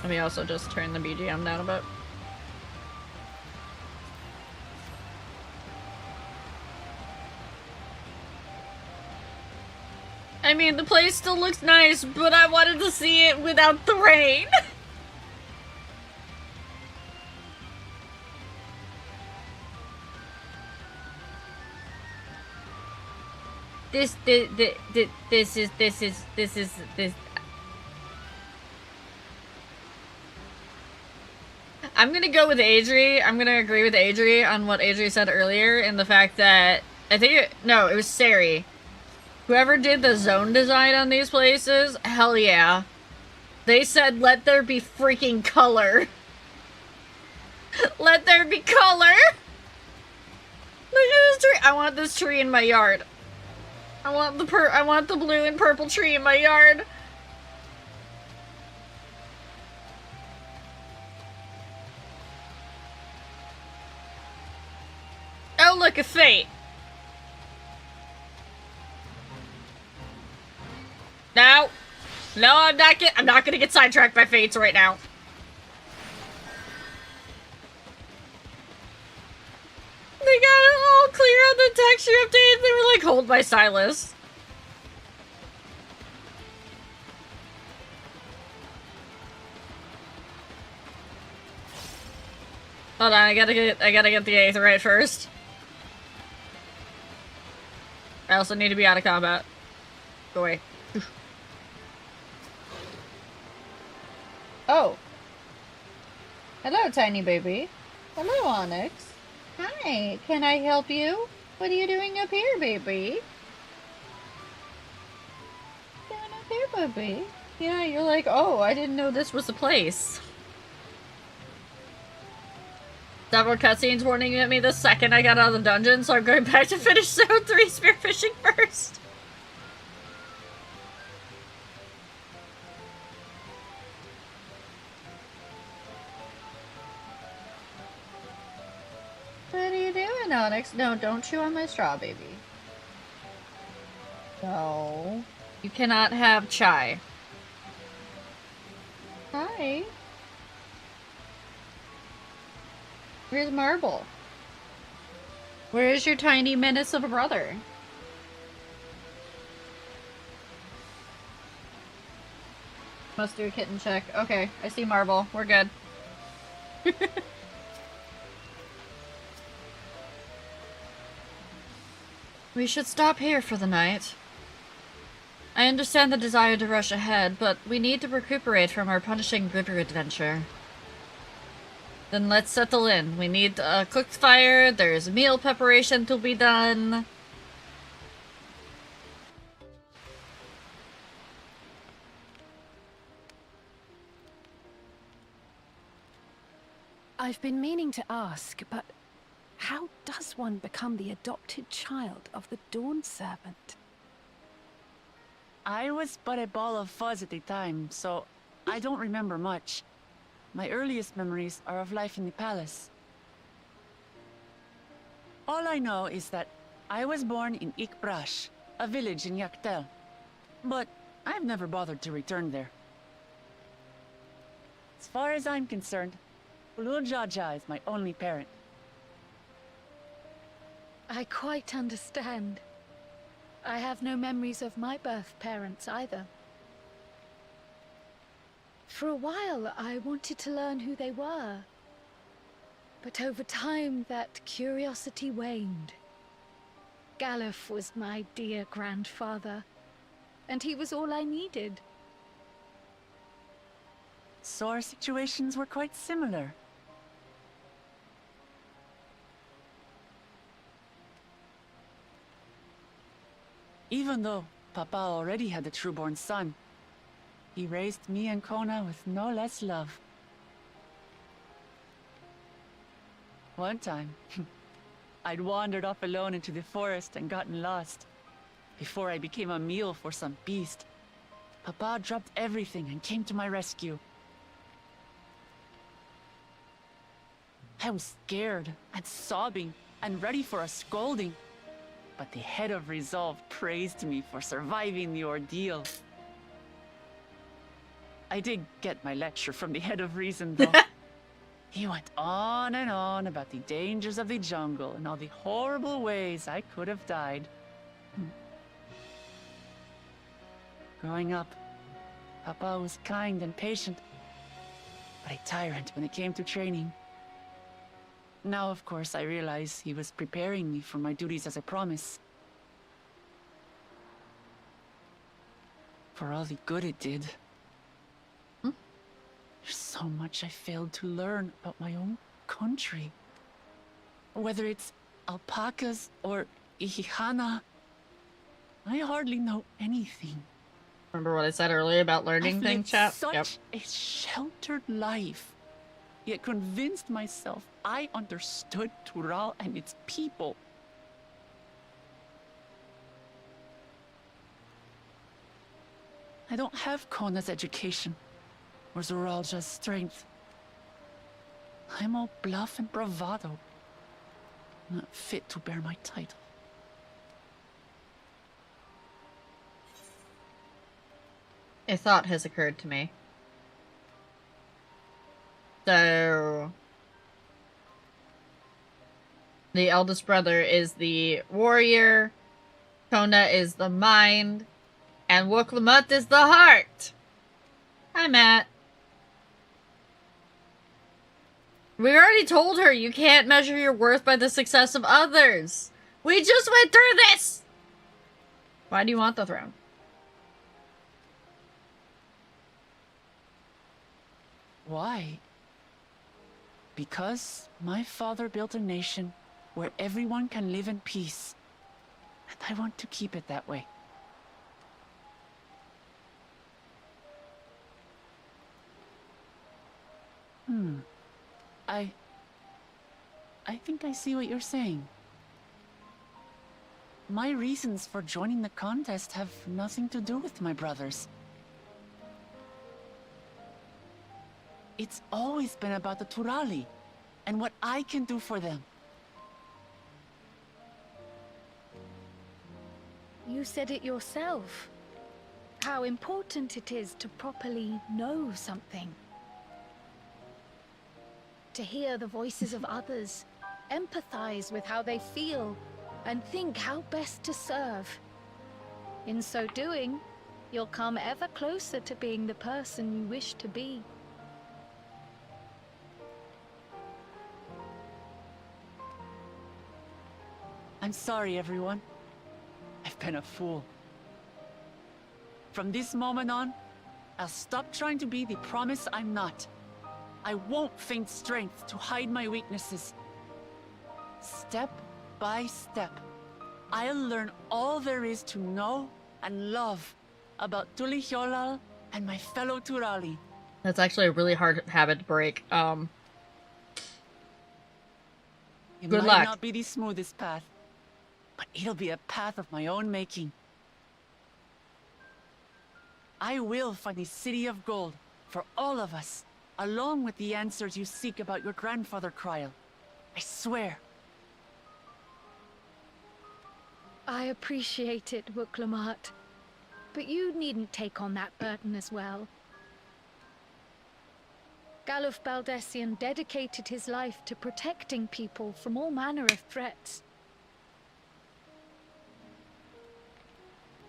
Speaker 1: Let me also just turn the BGM down a bit. I mean, the place still looks nice, but I wanted to see it without the rain. This is. I'm gonna go with Adri. I'm gonna agree with Adri on what Adri said earlier in the fact that it was Sari. Whoever did the zone design on these places, hell yeah. They said, let there be freaking color. Let there be color! Look at this tree. I want this tree in my yard. I want the blue and purple tree in my yard. Oh, look, a fate. No. No, I'm not gonna get sidetracked by fates right now. They got it all clear on the texture update. They were like, hold my stylus. Hold on, I gotta get the 8th right first. I also need to be out of combat. Go away. Oh. Hello, tiny baby. Hello, Onyx. Hi, can I help you? What are you doing up here, baby? Doing up here, baby? Yeah, you're like, oh, I didn't know this was the place. Several cutscenes warning at me the second I got out of the dungeon, so I'm going back to finish Zone 3 spearfishing first. What are you doing, Onyx? No, don't chew on my straw, baby. No. You cannot have chai. Hi. Where's Marble? Where is your tiny menace of a brother? Must do a kitten check. Okay, I see marble. We're good. We should stop here for the night. I understand the desire to rush ahead, but we need to recuperate from our punishing river adventure. Then let's settle in. We need a cooked fire, there's meal preparation to be done.
Speaker 7: I've been meaning to ask, but how does one become the adopted child of the Dawn Servant?
Speaker 3: I was but a ball of fuzz at the time, so I don't remember much. My earliest memories are of life in the palace. All I know is that I was born in Ikbrash, a village in Yaktel. But I've never bothered to return there. As far as I'm concerned, Ulul Jaja is my only parent.
Speaker 5: I quite understand. I have no memories of my birth parents either. For a while, I wanted to learn who they were. But over time, that curiosity waned. Galuf was my dear grandfather, and he was all I needed.
Speaker 3: So our situations were quite similar. Even though Papa already had a true-born son, he raised me and Kona with no less love. One time, I'd wandered off alone into the forest and gotten lost. Before I became a meal for some beast, Papa dropped everything and came to my rescue. I was scared and sobbing and ready for a scolding. But the head of resolve praised me for surviving the ordeal. I did get my lecture from the head of reason, though. He went on and on about the dangers of the jungle and all the horrible ways I could have died. Growing up, Papa was kind and patient, but a tyrant when it came to training. Now, of course, I realize he was preparing me for my duties as a promise. For all the good it did. There's so much I failed to learn about my own country. Whether it's alpacas or Ihihana, I hardly know anything.
Speaker 1: Remember what I said earlier about learning things, chat?
Speaker 3: Such a sheltered life. Yet convinced myself I understood Tural and its people. I don't have Kona's education, or Zoralja's strength. I'm all bluff and bravado, not fit to bear my title.
Speaker 1: A thought has occurred to me. So, the eldest brother is the warrior, Kona is the mind, and Wuklamut is the heart. Hi, Matt. We already told her you can't measure your worth by the success of others. We just went through this! Why do you want the throne?
Speaker 3: Why? Because my father built a nation where everyone can live in peace. And I want to keep it that way. I think I see what you're saying. My reasons for joining the contest have nothing to do with my brothers. It's always been about the Turali, and what I can do for them.
Speaker 5: You said it yourself. How important it is to properly know something. To hear the voices of others, empathize with how they feel, and think how best to serve. In so doing, you'll come ever closer to being the person you wish to be.
Speaker 3: I'm sorry, everyone. I've been a fool. From this moment on, I'll stop trying to be the promise I'm not. I won't feign strength to hide my weaknesses. Step by step, I'll learn all there is to know and love about Tulihyolal and my fellow Turali.
Speaker 1: That's actually a really hard habit to break.
Speaker 3: It
Speaker 1: Good
Speaker 3: might
Speaker 1: luck.
Speaker 3: not be the smoothest path, but it'll be a path of my own making. I will find a city of gold for all of us, along with the answers you seek about your grandfather, Kryl. I swear.
Speaker 5: I appreciate it, Wuklamart. But you needn't take on that burden as well. Galuf Baldessian dedicated his life to protecting people from all manner of threats.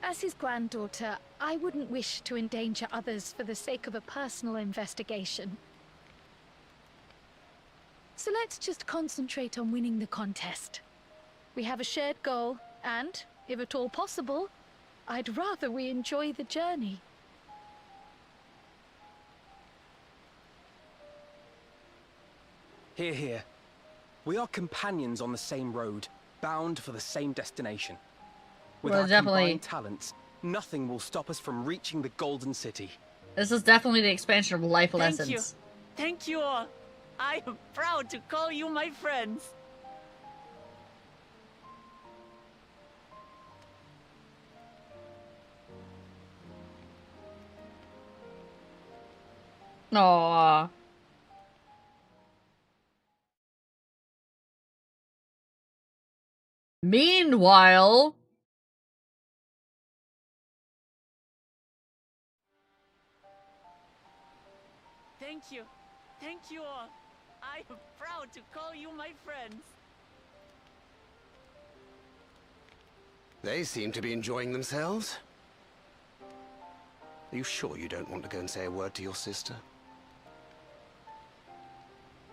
Speaker 5: As his granddaughter, I wouldn't wish to endanger others for the sake of a personal investigation. So let's just concentrate on winning the contest. We have a shared goal, and, if at all possible, I'd rather we enjoy the journey.
Speaker 4: Hear, hear. We are companions on the same road, bound for the same destination. With
Speaker 1: Well,
Speaker 4: our
Speaker 1: definitely.
Speaker 4: combined talents, nothing will stop us from reaching the Golden City.
Speaker 1: This is definitely the expansion of life
Speaker 3: Thank
Speaker 1: lessons.
Speaker 3: you. Thank you all. I am proud to call you my friends.
Speaker 1: Aww. Meanwhile...
Speaker 3: Thank you. Thank you all. I am proud to call you my friends.
Speaker 16: They seem to be enjoying themselves. Are you sure you don't want to go and say a word to your sister?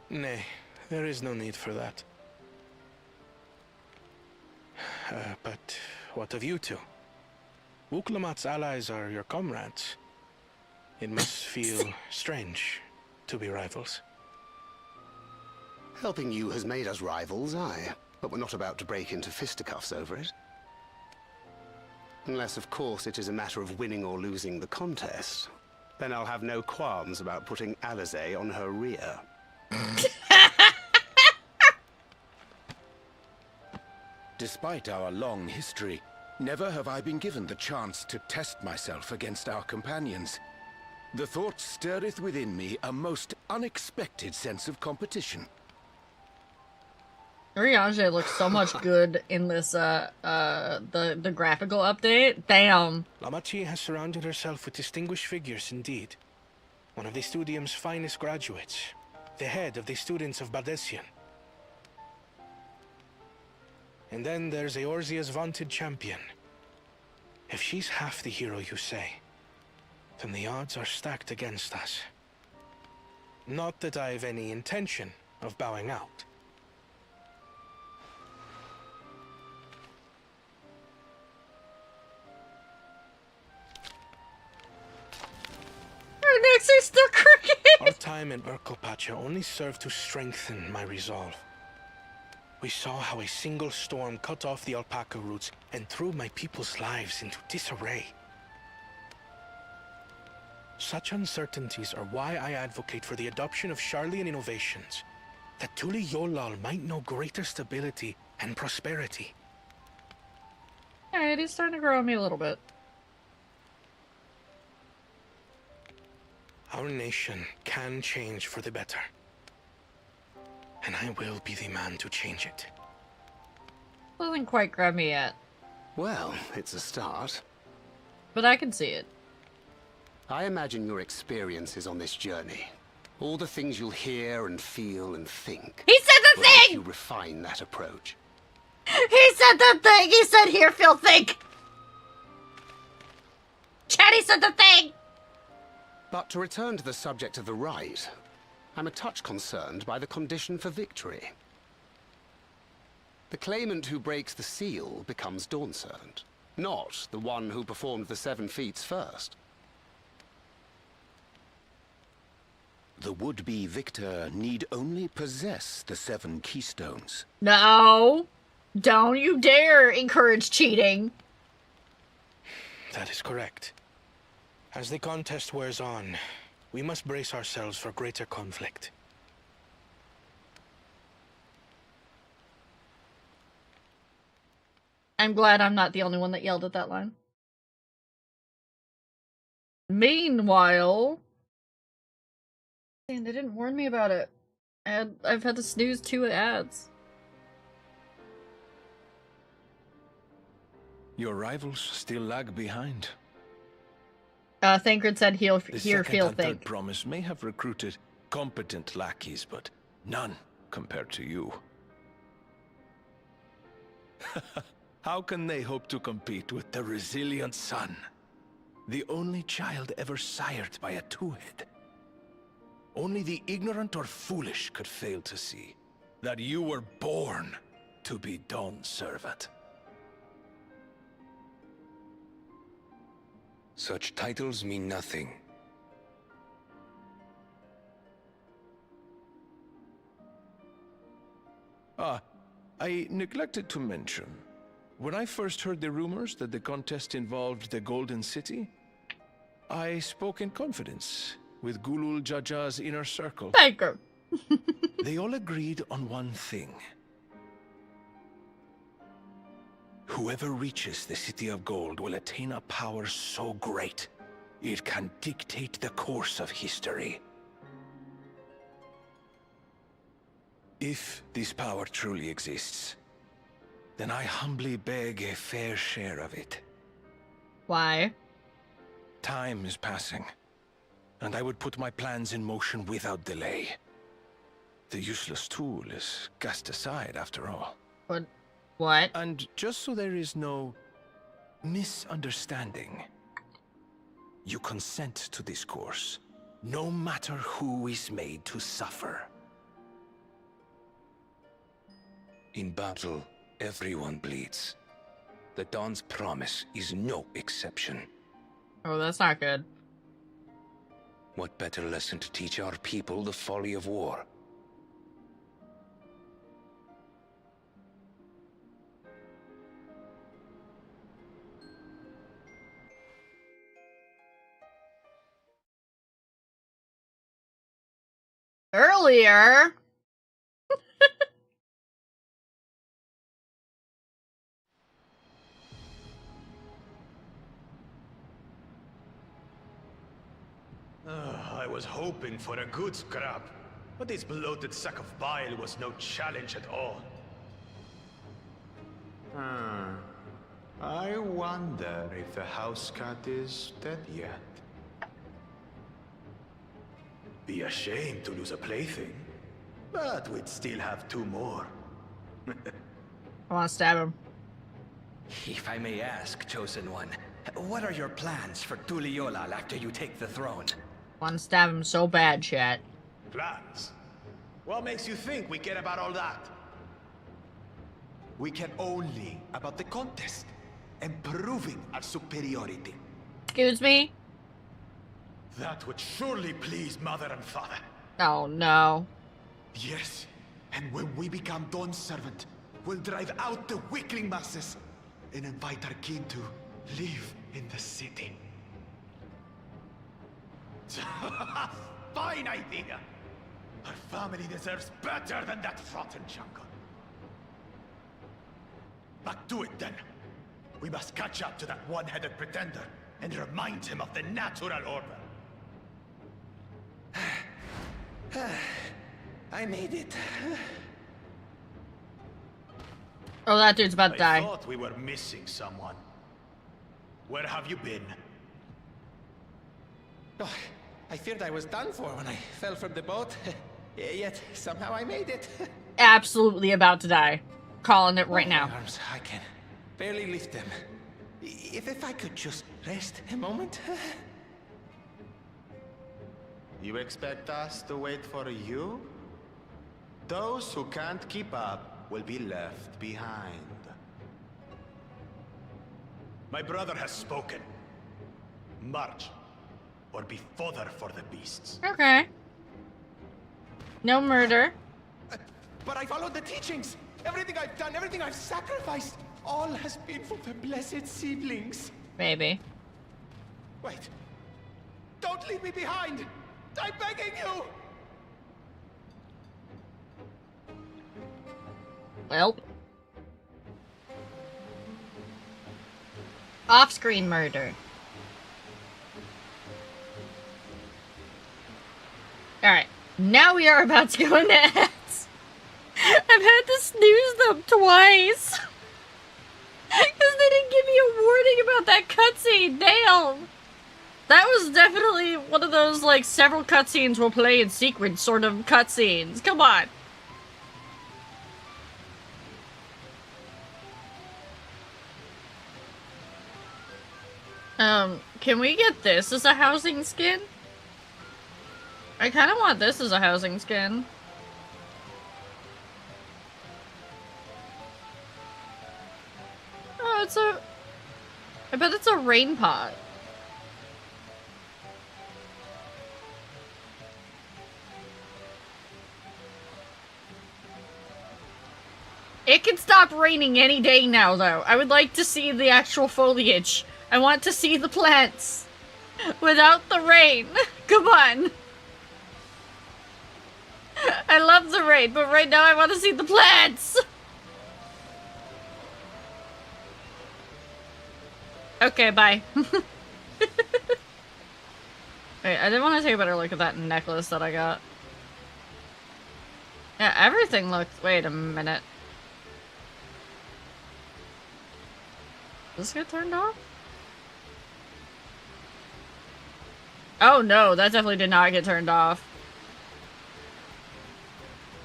Speaker 17: Nay, there is no need for that. But what of you two? Wuklamat's allies are your comrades. It must feel strange to be rivals.
Speaker 16: Helping you has made us rivals, aye. But we're not about to break into fisticuffs over it. Unless, of course, it is a matter of winning or losing the contest. Then I'll have no qualms about putting Alizé on her rear.
Speaker 18: Despite our long history, never have I been given the chance to test myself against our companions. The thought stirreth within me a most unexpected sense of competition.
Speaker 1: Urianger looks so much good in this, the graphical update. Damn.
Speaker 17: Lamachi has surrounded herself with distinguished figures indeed. One of the Studium's finest graduates. The head of the students of Baldessian. And then there's Eorzea's vaunted champion. If she's half the hero you say, then the odds are stacked against us. Not that I've any intention of bowing out.
Speaker 1: Our necks are still crooked!
Speaker 17: Our time in Urkelpacha only served to strengthen my resolve. We saw how a single storm cut off the alpaca roots and threw my people's lives into disarray. Such uncertainties are why I advocate for the adoption of Sharlayan innovations, that Tulihyolal might know greater stability and prosperity.
Speaker 1: Alright, he's starting to grow on me a little bit.
Speaker 17: Our nation can change for the better. And I will be the man to change it.
Speaker 1: Doesn't quite grab me yet.
Speaker 16: Well, it's a start.
Speaker 1: But I can see it.
Speaker 16: I imagine your experiences on this journey, all the things you'll hear and feel and think,
Speaker 1: He said the
Speaker 16: will help
Speaker 1: thing!
Speaker 16: you refine that approach.
Speaker 1: He said the thing! He said, here, Phil, think! Chatty face of the thing!
Speaker 16: But to return to the subject of the rite, I'm a touch concerned by the condition for victory. The claimant who breaks the seal becomes Dawn Servant, not the one who performed the 7 feats first.
Speaker 18: The would-be victor need only possess the 7 keystones.
Speaker 1: No! Don't you dare encourage cheating!
Speaker 17: That is correct. As the contest wears on, we must brace ourselves for greater conflict.
Speaker 1: I'm glad I'm not the only one that yelled at that line. Meanwhile... Man, they didn't warn me about it. I've had to snooze 2 ads.
Speaker 19: Your rivals still lag behind.
Speaker 1: Thancred said he'll
Speaker 19: The
Speaker 1: hear,
Speaker 19: second
Speaker 1: feel,
Speaker 19: and third
Speaker 1: think.
Speaker 19: promise may have recruited competent lackeys, but none compared to you. How can they hope to compete with the resilient sun? The only child ever sired by a two-head. Only the ignorant or foolish could fail to see that you were born to be Dawn Servant.
Speaker 18: Such titles mean nothing.
Speaker 19: I neglected to mention, when I first heard the rumors that the contest involved the Golden City, I spoke in confidence with Gulul Jaja's inner circle.
Speaker 1: Thank you.
Speaker 19: They all agreed on one thing. Whoever reaches the City of Gold will attain a power so great, it can dictate the course of history. If this power truly exists, then I humbly beg a fair share of it.
Speaker 1: Why?
Speaker 19: Time is passing, and I would put my plans in motion without delay. The useless tool is cast aside after all.
Speaker 1: What?
Speaker 19: And just so there is no misunderstanding, you consent to this course, no matter who is made to suffer.
Speaker 18: In battle, everyone bleeds. The Dawn's promise is no exception.
Speaker 1: Oh, that's not good.
Speaker 18: What better lesson to teach our people the folly of war?
Speaker 1: Earlier...
Speaker 20: I was hoping for a good scrap, but this bloated sack of bile was no challenge at all. I wonder if the house cat is dead yet. Be a shame to lose a plaything, but we'd still have 2 more.
Speaker 1: I want to stab him.
Speaker 21: If I may ask, Chosen One, what are your plans for Tuliolal after you take the throne?
Speaker 1: I want to stab him so bad, chat.
Speaker 20: Plans? What makes you think we care about all that? We care only about the contest and proving our superiority.
Speaker 1: Excuse me?
Speaker 20: That would surely please Mother and Father.
Speaker 1: Oh, no.
Speaker 20: Yes, and when we become Dawn's servant, we'll drive out the weakling masses and invite our king to live in the city. Fine idea! Our family deserves better than that rotten jungle. But do it then. We must catch up to that one-headed pretender and remind him of the natural order.
Speaker 21: I made it.
Speaker 1: Oh, that dude's about to die.
Speaker 20: I thought we were missing someone. Where have you been?
Speaker 21: Oh, I feared I was done for when I fell from the boat. Yet, somehow I made it.
Speaker 1: Absolutely about to die. Calling it right now.
Speaker 21: My arms, I can barely lift them.
Speaker 20: If I could just rest a moment.
Speaker 2: You expect us to wait for you? Those who can't keep up will be left behind.
Speaker 20: My brother has spoken. March, or be fodder for the beasts.
Speaker 1: Okay. No murder.
Speaker 20: But I followed the teachings. Everything I've done, everything I've sacrificed, all has been for the blessed seedlings.
Speaker 1: Maybe.
Speaker 20: Wait. Don't leave me behind! I'm begging you!
Speaker 1: Well. Off-screen murder. Alright. Now we are about to go into ads. I've had to snooze them twice. Because they didn't give me a warning about that cutscene. Damn! That was definitely one of those, like, several cutscenes will play in sequence sort of cutscenes. Come on. Can we get this as a housing skin? I kind of want this as a housing skin. Oh, it's a... I bet it's a rain pot. It can stop raining any day now, though. I would like to see the actual foliage. I want to see the plants. Without the rain. Come on. I love the rain, but right now I want to see the plants. Okay, bye. Wait, I did want to take a better look at that necklace that I got. Yeah, everything looks... Wait a minute. Does this get turned off? Oh no, that definitely did not get turned off.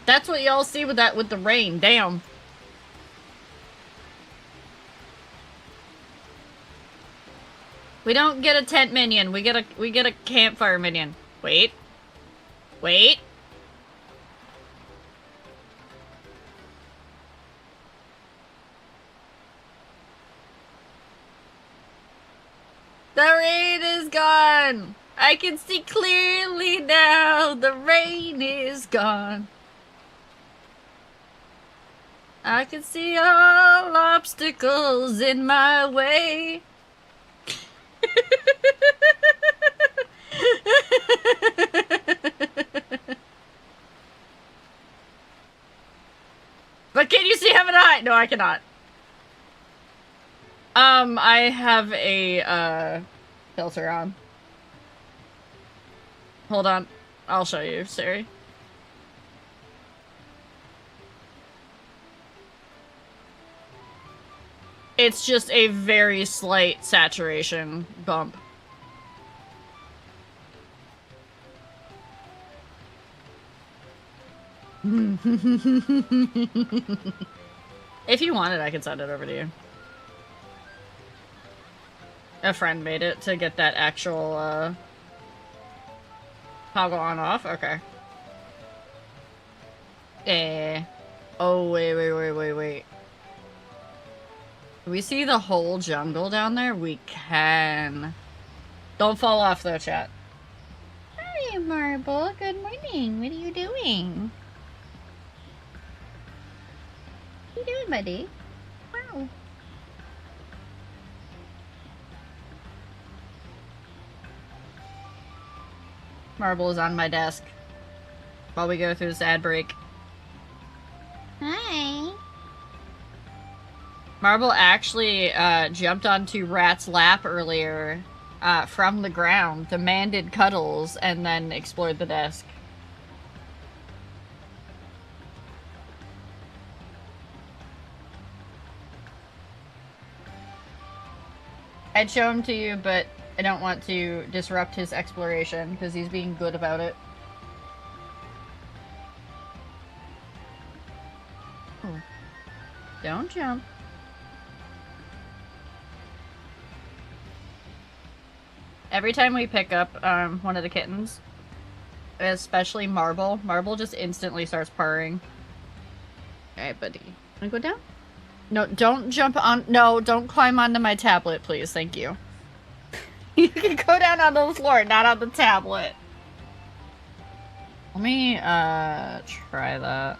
Speaker 1: That's what y'all see with that with the rain. Damn. We don't get a tent minion. We get a campfire minion. Wait. Wait. The rain is gone. I can see clearly now. The rain is gone. I can see all obstacles in my way. But can you see heaven high? No, I cannot. I have a, filter on. Hold on. I'll show you, Siri. It's just a very slight saturation bump. If you want it, I can send it over to you. A friend made it to get that actual, toggle on off? Okay. Oh, wait. Can we see the whole jungle down there? We can. Don't fall off though, chat. Hi, Marble. Good morning. What are you doing? What are you doing, buddy? Wow. Marble is on my desk while we go through this ad break. Hi. Marble actually jumped onto Rat's lap earlier from the ground, demanded cuddles, and then explored the desk. I'd show him to you, but I don't want to disrupt his exploration because he's being good about it. Ooh. Don't jump. Every time we pick up one of the kittens, especially Marble, Marble just instantly starts purring. Alright, buddy. Wanna go down? No, don't jump on. No, don't climb onto my tablet, please. Thank you. You can go down onto the floor, not on the tablet. Let me, try that.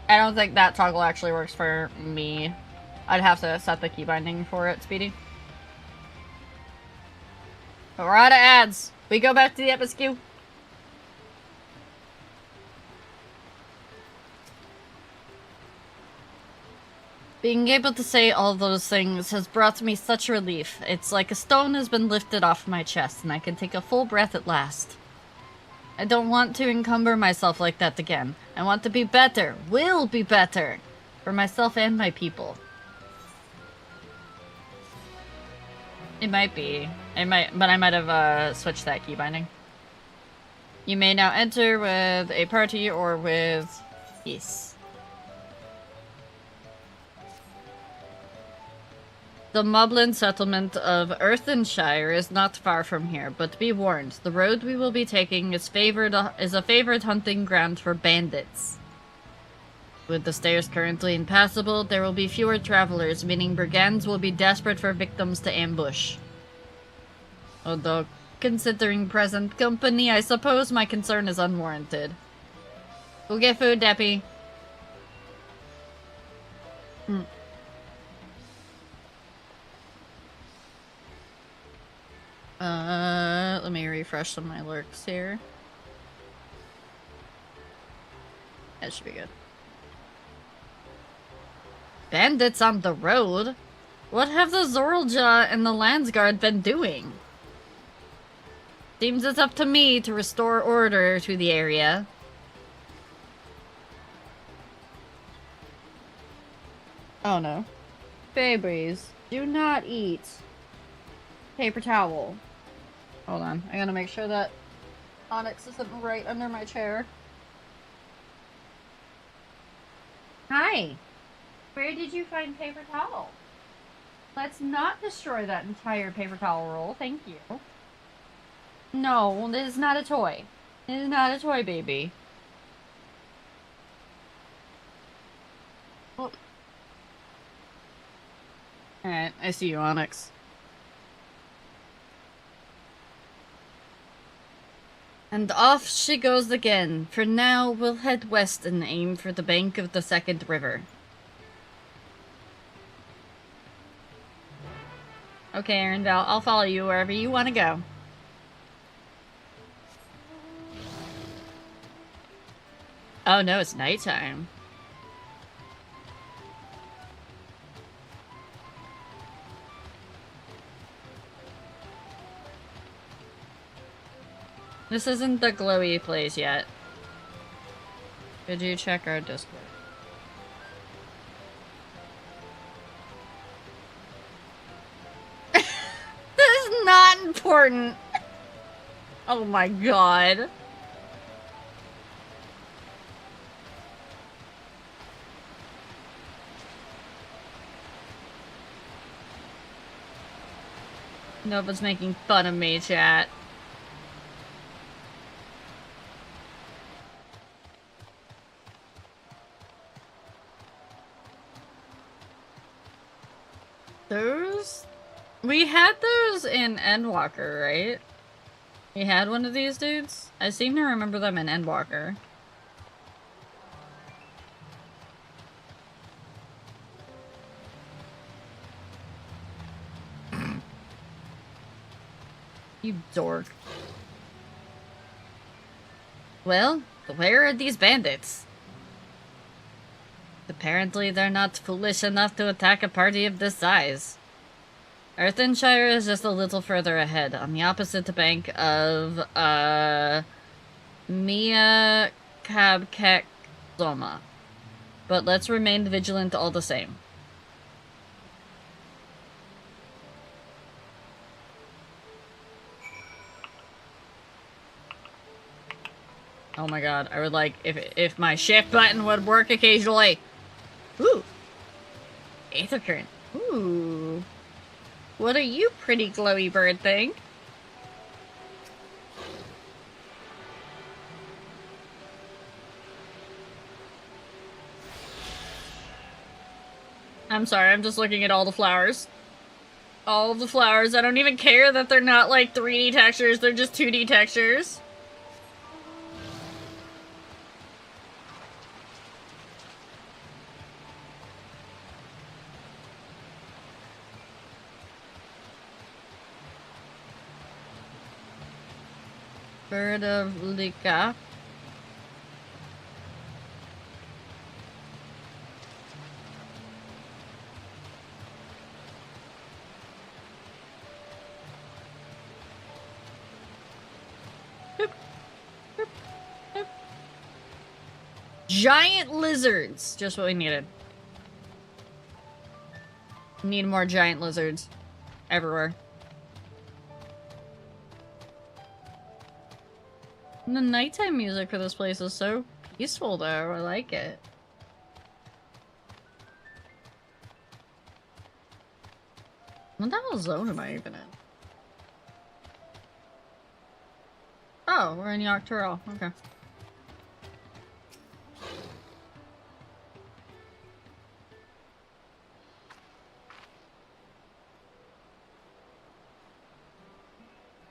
Speaker 1: I don't think that toggle actually works for me. I'd have to set the key binding for it, Speedy. But we're out of ads. We go back to the MSQ. Being able to say all those things has brought me such relief. It's like a stone has been lifted off my chest and I can take a full breath at last. I don't want to encumber myself like that again. I want to be better. Will be better. For myself and my people. It might be. But I might have switched that key binding. You may now enter with a party or with... Yes. The Moblin settlement of Earthenshire is not far from here, but be warned, the road we will be taking is a favored hunting ground for bandits. With the stairs currently impassable, there will be fewer travelers, meaning brigands will be desperate for victims to ambush. Although, considering present company, I suppose my concern is unwarranted. Go get food, Deppy. Let me refresh some of my lurks here. That should be good. Bandits on the road? What have the Zorlja and the Landsguard been doing? Seems it's up to me to restore order to the area. Oh no. Babies, do not eat. Paper towel. Hold on, I gotta make sure that Onyx isn't right under my chair. Hi! Where did you find paper towel? Let's not destroy that entire paper towel roll, thank you. No, this is not a toy. This is not a toy, baby. Oh. Alright, I see you, Onyx. And off she goes again. For now, we'll head west and aim for the bank of the second river. Okay, Arendelle, I'll follow you wherever you want to go. Oh no, it's nighttime. This isn't the glowy place yet. Could you check our Discord? This is not important. Oh my god. Nova's making fun of me, chat. Those? We had those in Endwalker, right? We had one of these dudes? I seem to remember them in Endwalker. You dork. Well, where are these bandits? Apparently they're not foolish enough to attack a party of this size. Earthenshire is just a little further ahead, on the opposite bank of, Mia Kabkek Zoma. But let's remain vigilant all the same. Oh my god, I would like if my shift button would work occasionally. Ooh. Aether current. Ooh. What are you, pretty glowy bird thing? I'm sorry, I'm just looking at all the flowers. All of the flowers. I don't even care that they're not like 3D textures, they're just 2D textures. Bird of Lika. Giant lizards! Just what we needed. Need more giant lizards. Everywhere. And the nighttime music for this place is so peaceful though, I like it. What the hell zone am I even in? Oh, we're in Dawntrail. Okay.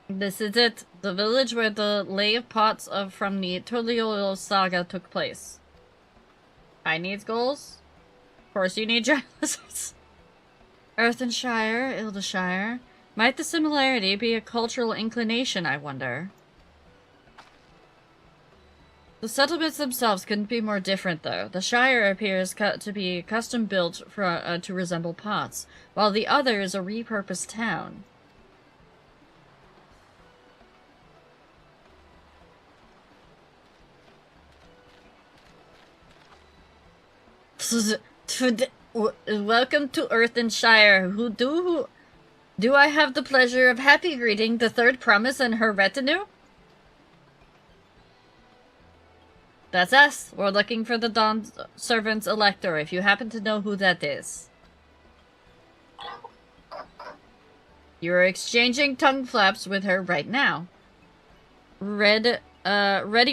Speaker 1: This is it. The village where the Lay of Pots from the Tuliyola saga took place. I need goals. Of course you need giant lizards. Earthenshire, Ildeshire. Might the similarity be a cultural inclination, I wonder? The settlements themselves couldn't be more different, though. The Shire appears to be custom-built to resemble pots, while the other is a repurposed town. Welcome to Earthenshire. Do I have the pleasure of happy greeting the third promise and her retinue? That's us. We're looking for the Dawn Servant's Elector, if you happen to know who that is. You're exchanging tongue flaps with her right now. Ready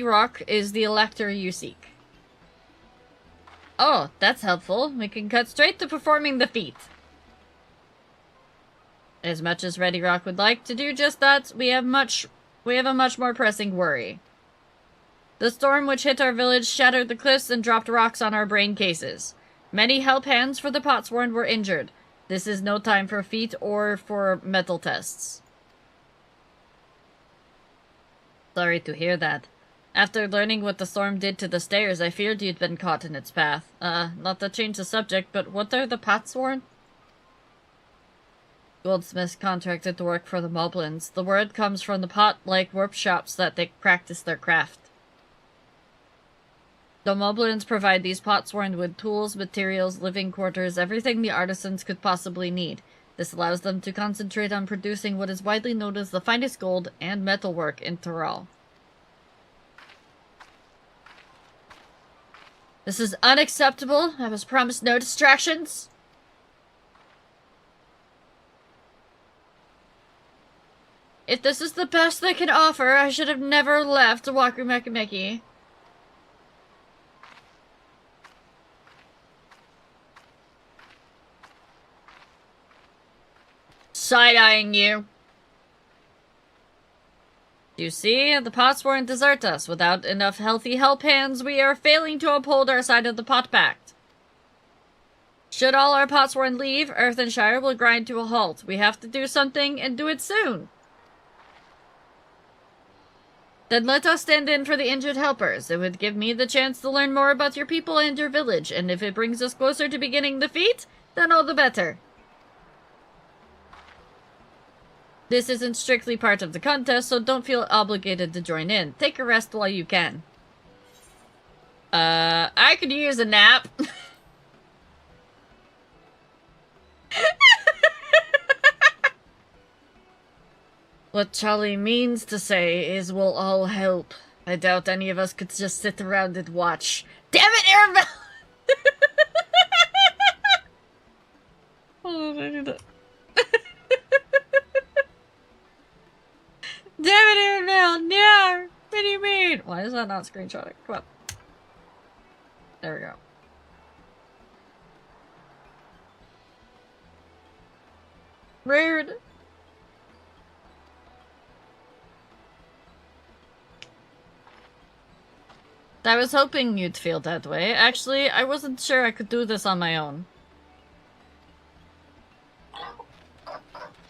Speaker 1: Rock is the Elector you seek. Oh, that's helpful. We can cut straight to performing the feat. As much as Ready Rock would like to do just that, we have a much more pressing worry. The storm which hit our village shattered the cliffs and dropped rocks on our brain cases. Many help hands for the Potsworn were injured. This is no time for feet or for metal tests. Sorry to hear that. After learning what the storm did to the stairs, I feared you'd been caught in its path. Not to change the subject, but what are the Potsworn? Goldsmiths contracted to work for the Moblins. The word comes from the pot-like workshops that they practice their craft. The Moblins provide these Potsworn with tools, materials, living quarters, everything the artisans could possibly need. This allows them to concentrate on producing what is widely known as the finest gold and metalwork in Tyrol. This is unacceptable. I was promised no distractions. If this is the best they can offer, I should have never left Wakumekimeki. Side-eyeing you. You see, the Potsworn desert us. Without enough healthy help hands, we are failing to uphold our side of the Pot Pact. Should all our Potsworn leave, Earthenshire will grind to a halt. We have to do something, and do it soon. Then let us stand in for the injured helpers. It would give me the chance to learn more about your people and your village, and if it brings us closer to beginning the feat, then all the better. This isn't strictly part of the contest, so don't feel obligated to join in. Take a rest while you can. I could use a nap. What Charlie means to say is we'll all help. I doubt any of us could just sit around and watch. Damn it, Arabelle! Wait, why is that not screenshotting? Come on. There we go. Rude. I was hoping you'd feel that way. Actually, I wasn't sure I could do this on my own.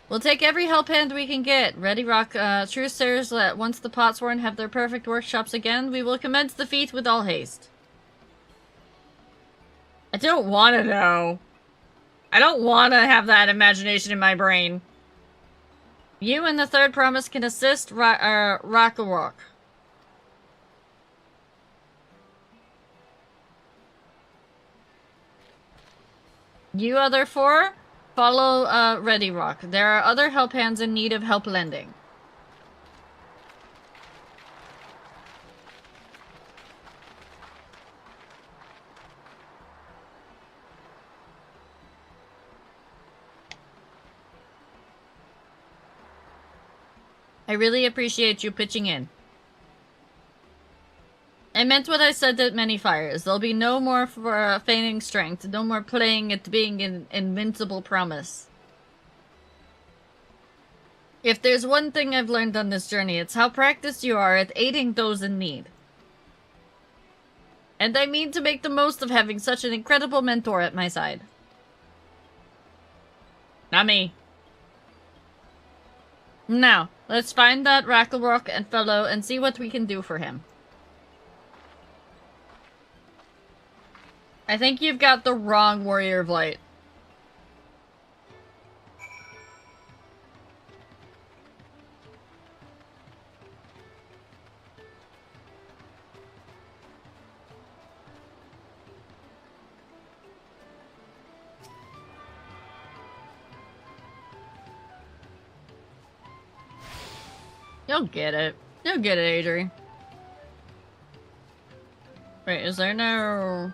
Speaker 1: We'll take every help hand we can get. Ready, Rock. Truth says that once the Potsworn have their perfect workshops again, we will commence the feat with all haste. I don't want to know. I don't want to have that imagination in my brain. You and the third promise can assist Rock-a-Rock. You other four, follow Ready Rock. There are other help hands in need of help lending. I really appreciate you pitching in. I meant what I said at Many Fires. There'll be no more for feigning strength. No more playing at being an invincible promise. If there's one thing I've learned on this journey, it's how practiced you are at aiding those in need. And I mean to make the most of having such an incredible mentor at my side. Not me. Now, let's find that Racklerock and fellow and see what we can do for him. I think you've got the wrong Warrior of Light. You'll get it. You'll get it, Adri. Wait, is there no...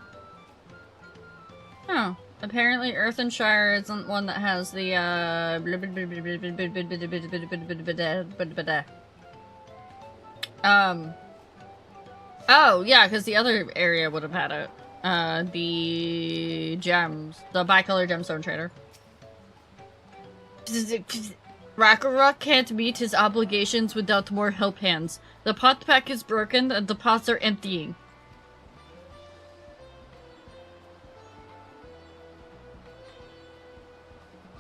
Speaker 1: Oh, apparently Earthenshire isn't one that has the, Oh, yeah, because the other area would have had it. The gems. The bicolor gemstone trader. Ragnarok can't meet his obligations without more help hands. The pot pack is broken and the pots are emptying.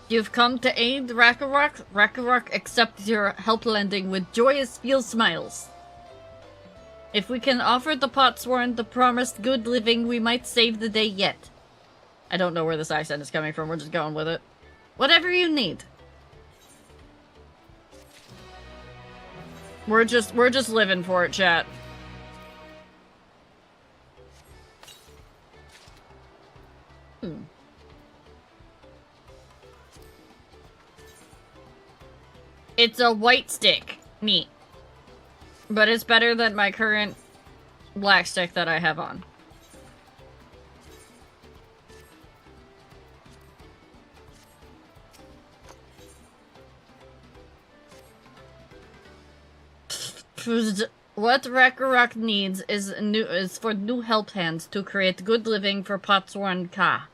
Speaker 1: You've come to aid Ragnarok. Ragnarok accepts your help lending with joyous field smiles. If we can offer the Potsworn the promised good living, we might save the day yet. I don't know where this accent is coming from, we're just going with it. Whatever you need. We're just living for it, chat. It's a white stick. Neat. But it's better than my current black stick that I have on. What Ragnarok needs is for new help hands to create good living for Potsworn Ka.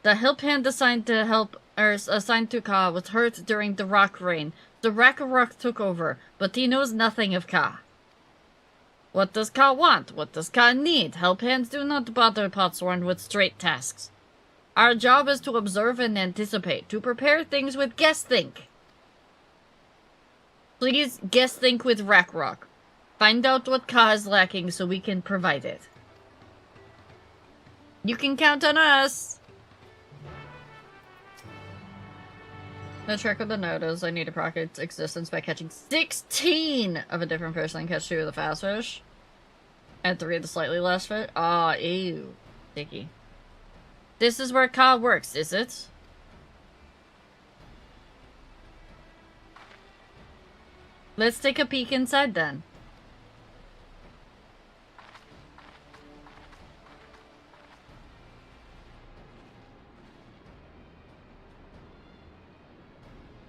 Speaker 1: The help hand assigned to Ka was hurt during the rock rain. The Ragnarok took over, but he knows nothing of Ka. What does Ka want? What does Ka need? Help hands do not bother Potsworn with straight tasks. Our job is to observe and anticipate, to prepare things with guess think. Please guess think with Ragnarok. Find out what Ka is lacking so we can provide it. You can count on us! The trick with the note is I need to proc its existence by catching 16 of a different fish, then catch 2 of the fast fish. And 3 of the slightly less fish. Aw, ew. Sticky. This is where Ka works, is it? Let's take a peek inside then.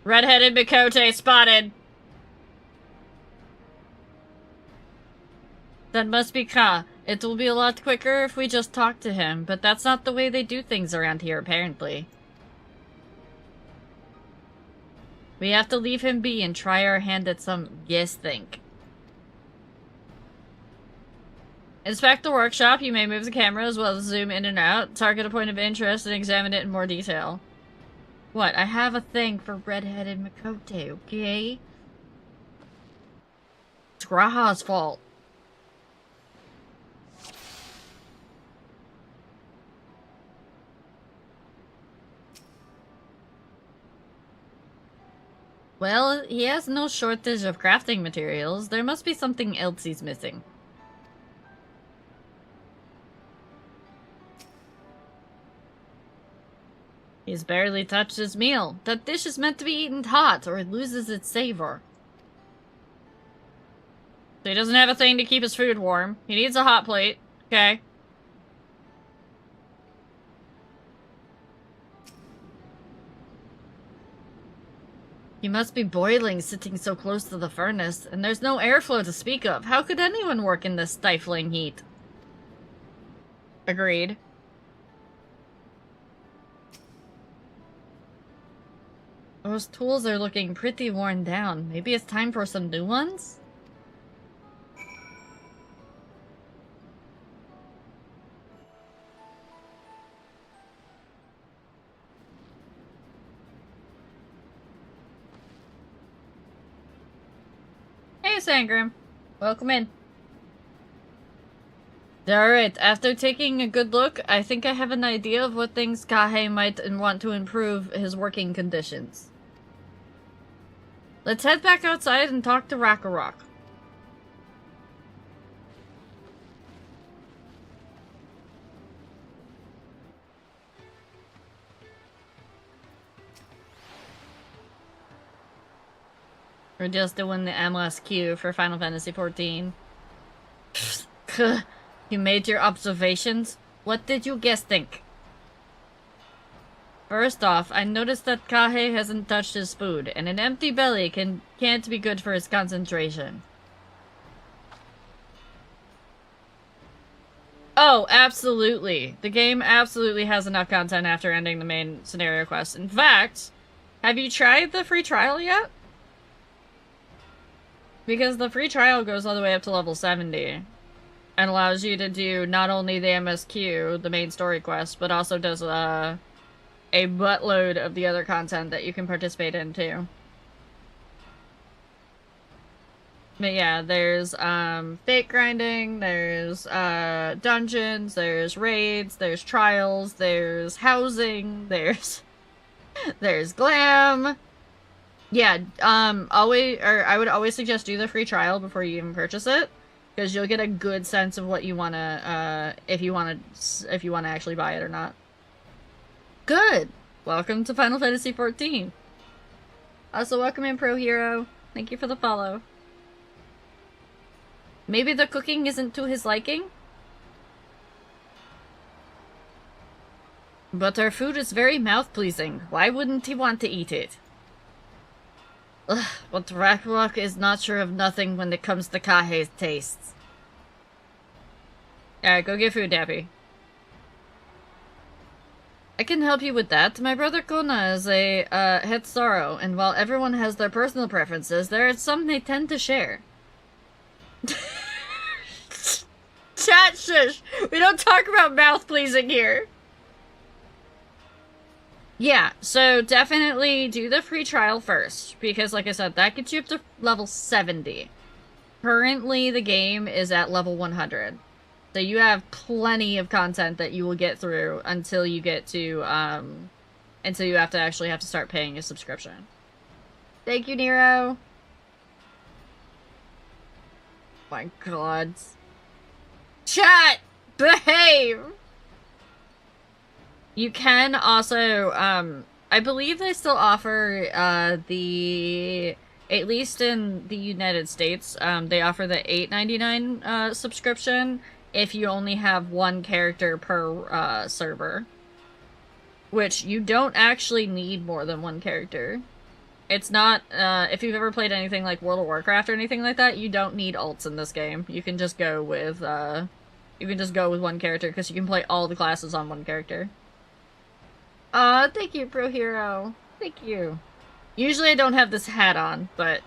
Speaker 1: Red-headed Mikote spotted. That must be Ka. It will be a lot quicker if we just talk to him, but that's not the way they do things around here, apparently. We have to leave him be and try our hand at some guess think. Inspect the workshop. You may move the camera as well as zoom in and out. Target a point of interest and examine it in more detail. What? I have a thing for red-headed Makote, okay? It's Graha's fault. Well, he has no shortage of crafting materials. There must be something else he's missing. He's barely touched his meal. That dish is meant to be eaten hot, or it loses its savor. So he doesn't have a thing to keep his food warm. He needs a hot plate. Okay. He must be boiling, sitting so close to the furnace, and there's no airflow to speak of. How could anyone work in this stifling heat? Agreed. Those tools are looking pretty worn down. Maybe it's time for some new ones? Hey, Sangrim. Welcome in. Alright, after taking a good look, I think I have an idea of what things Kahe might want to improve his working conditions. Let's head back outside and talk to Rakarok. We're just doing the MSQ for Final Fantasy XIV. You made your observations? What did you guess think? First off, I noticed that Kahe hasn't touched his food, and an empty belly can't be good for his concentration. Oh, absolutely. The game absolutely has enough content after ending the main scenario quest. In fact, have you tried the free trial yet? Because the free trial goes all the way up to level 70. And allows you to do not only the MSQ, the main story quest, but also does a buttload of the other content that you can participate in too. But yeah, there's fate grinding, there's dungeons, there's raids, there's trials, there's housing, there's glam. Yeah, I would always suggest do the free trial before you even purchase it, because you'll get a good sense of what you wanna if you wanna actually buy it or not. Good! Welcome to Final Fantasy XIV. Also, welcome in, Pro Hero. Thank you for the follow. Maybe the cooking isn't to his liking? But our food is very mouth-pleasing. Why wouldn't he want to eat it? Ugh, but Rakarok is not sure of nothing when it comes to Kahe's tastes. Alright, go get food, Dappy. I can help you with that. My brother Kona is a head sorrow, and while everyone has their personal preferences, there are some they tend to share. Chat shush! We don't talk about mouth-pleasing here! Yeah, so definitely do the free trial first, because like I said, that gets you up to level 70. Currently, the game is at level 100. So you have plenty of content that you will get through until you get to, until you have to start paying a subscription. Thank you, Nero! My god. Chat! Behave! You can also, I believe they still offer, at least in the United States, they offer the $8.99, subscription if you only have one character per, server. Which, you don't actually need more than one character. It's not, if you've ever played anything like World of Warcraft or anything like that, you don't need ults in this game. You can just go with, one character, because you can play all the classes on one character. Aw, thank you, Pro Hero. Thank you. Usually I don't have this hat on, but...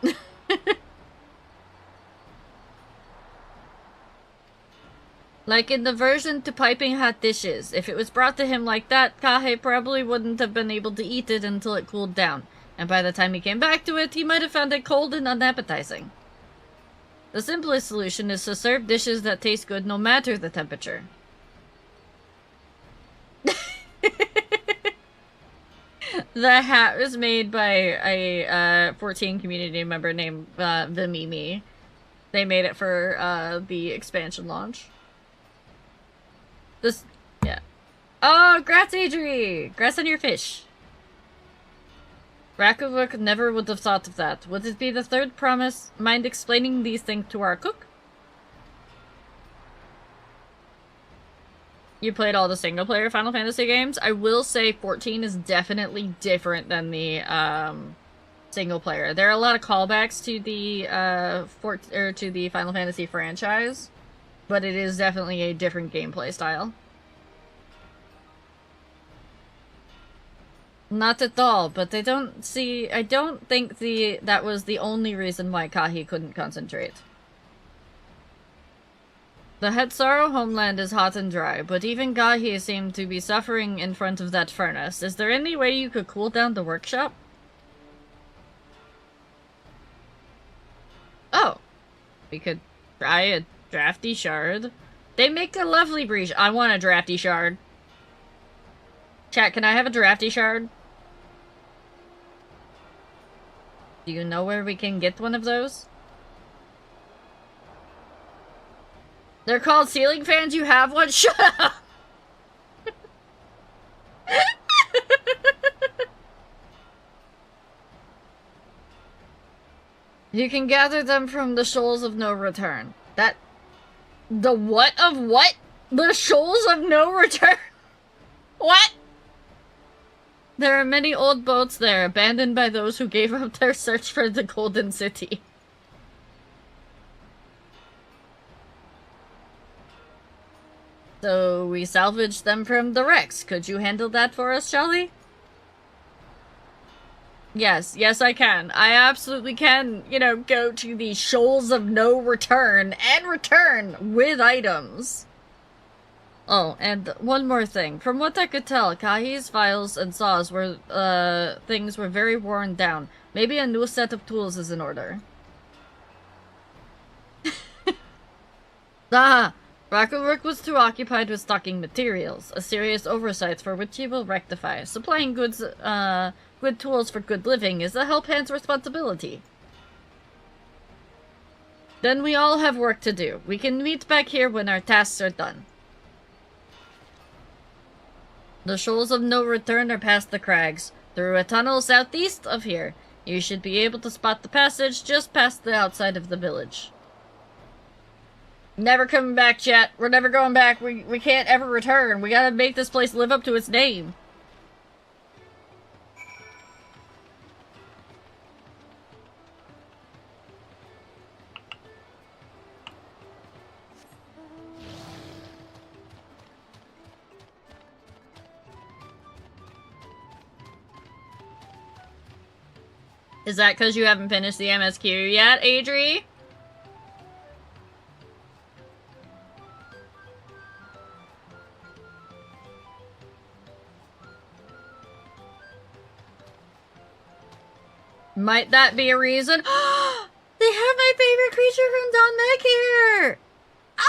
Speaker 1: Like in the version to piping hot dishes, if it was brought to him like that, Kahe probably wouldn't have been able to eat it until it cooled down. And by the time he came back to it, he might have found it cold and unappetizing. The simplest solution is to serve dishes that taste good no matter the temperature. The hat was made by a 14 community member named the Mimi. They made it for the expansion launch. This, yeah. Oh, grats, Adri! Grats on your fish. Rakuvuk never would have thought of that. Would it be the third promise? Mind explaining these things to our cook? You played all the single-player Final Fantasy games? I will say 14 is definitely different than the single-player. There are a lot of callbacks to the to the Final Fantasy franchise, but it is definitely a different gameplay style. Not at all, but I don't think that was the only reason why Kahi couldn't concentrate. The Hetsaro homeland is hot and dry, but even Kahi seemed to be suffering in front of that furnace. Is there any way you could cool down the workshop? Oh. We could try a drafty shard. They make a lovely breach. I want a drafty shard. Chat, can I have a drafty shard? Do you know where we can get one of those? They're called ceiling fans? You have one? Shut up! You can gather them from the shoals of no return. The what of what? The shoals of no return? What? There are many old boats there, abandoned by those who gave up their search for the Golden City. So we salvaged them from the wrecks. Could you handle that for us, Shelly? Yes, I can. I absolutely can, go to the shoals of no return and return with items. Oh, and one more thing. From what I could tell, Kahi's files and saws were, things were very worn down. Maybe a new set of tools is in order. Ah! Rakuvuk was too occupied with stocking materials, a serious oversight for which he will rectify. Supplying good tools for good living is a help hand's responsibility. Then we all have work to do. We can meet back here when our tasks are done. The shoals of no return are past the crags. Through a tunnel southeast of here. You should be able to spot the passage just past the outside of the village. Never coming back, chat. We're never going back. We can't ever return. We gotta make this place live up to its name. Is that because you haven't finished the MSQ yet, Adri? Might that be a reason? They have my favorite creature from Dawn Meg here! Ah!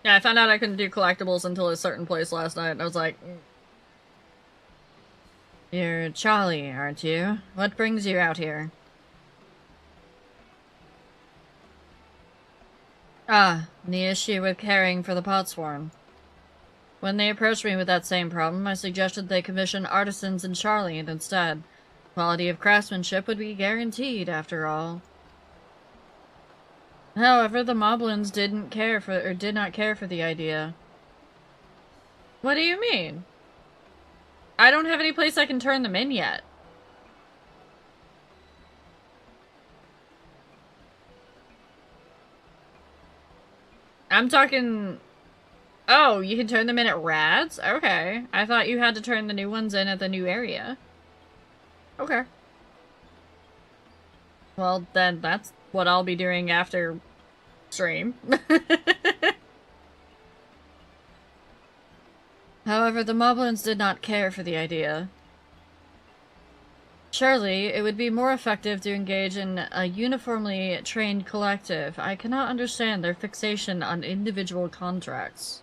Speaker 1: Yeah, I found out I couldn't do collectibles until a certain place last night, and I was like... You're Charlie, aren't you? What brings you out here? Ah, the issue with caring for the Potsworn. When they approached me with that same problem, I suggested they commission artisans in Charlie instead. Quality of craftsmanship would be guaranteed, after all. However, the Moblins did not care for the idea. What do you mean? I don't have any place I can turn them in yet. I'm talking... Oh, you can turn them in at Rad's? Okay. I thought you had to turn the new ones in at the new area. Okay. Well, then that's what I'll be doing after stream. However, the Moblins did not care for the idea. Surely, it would be more effective to engage in a uniformly trained collective. I cannot understand their fixation on individual contracts.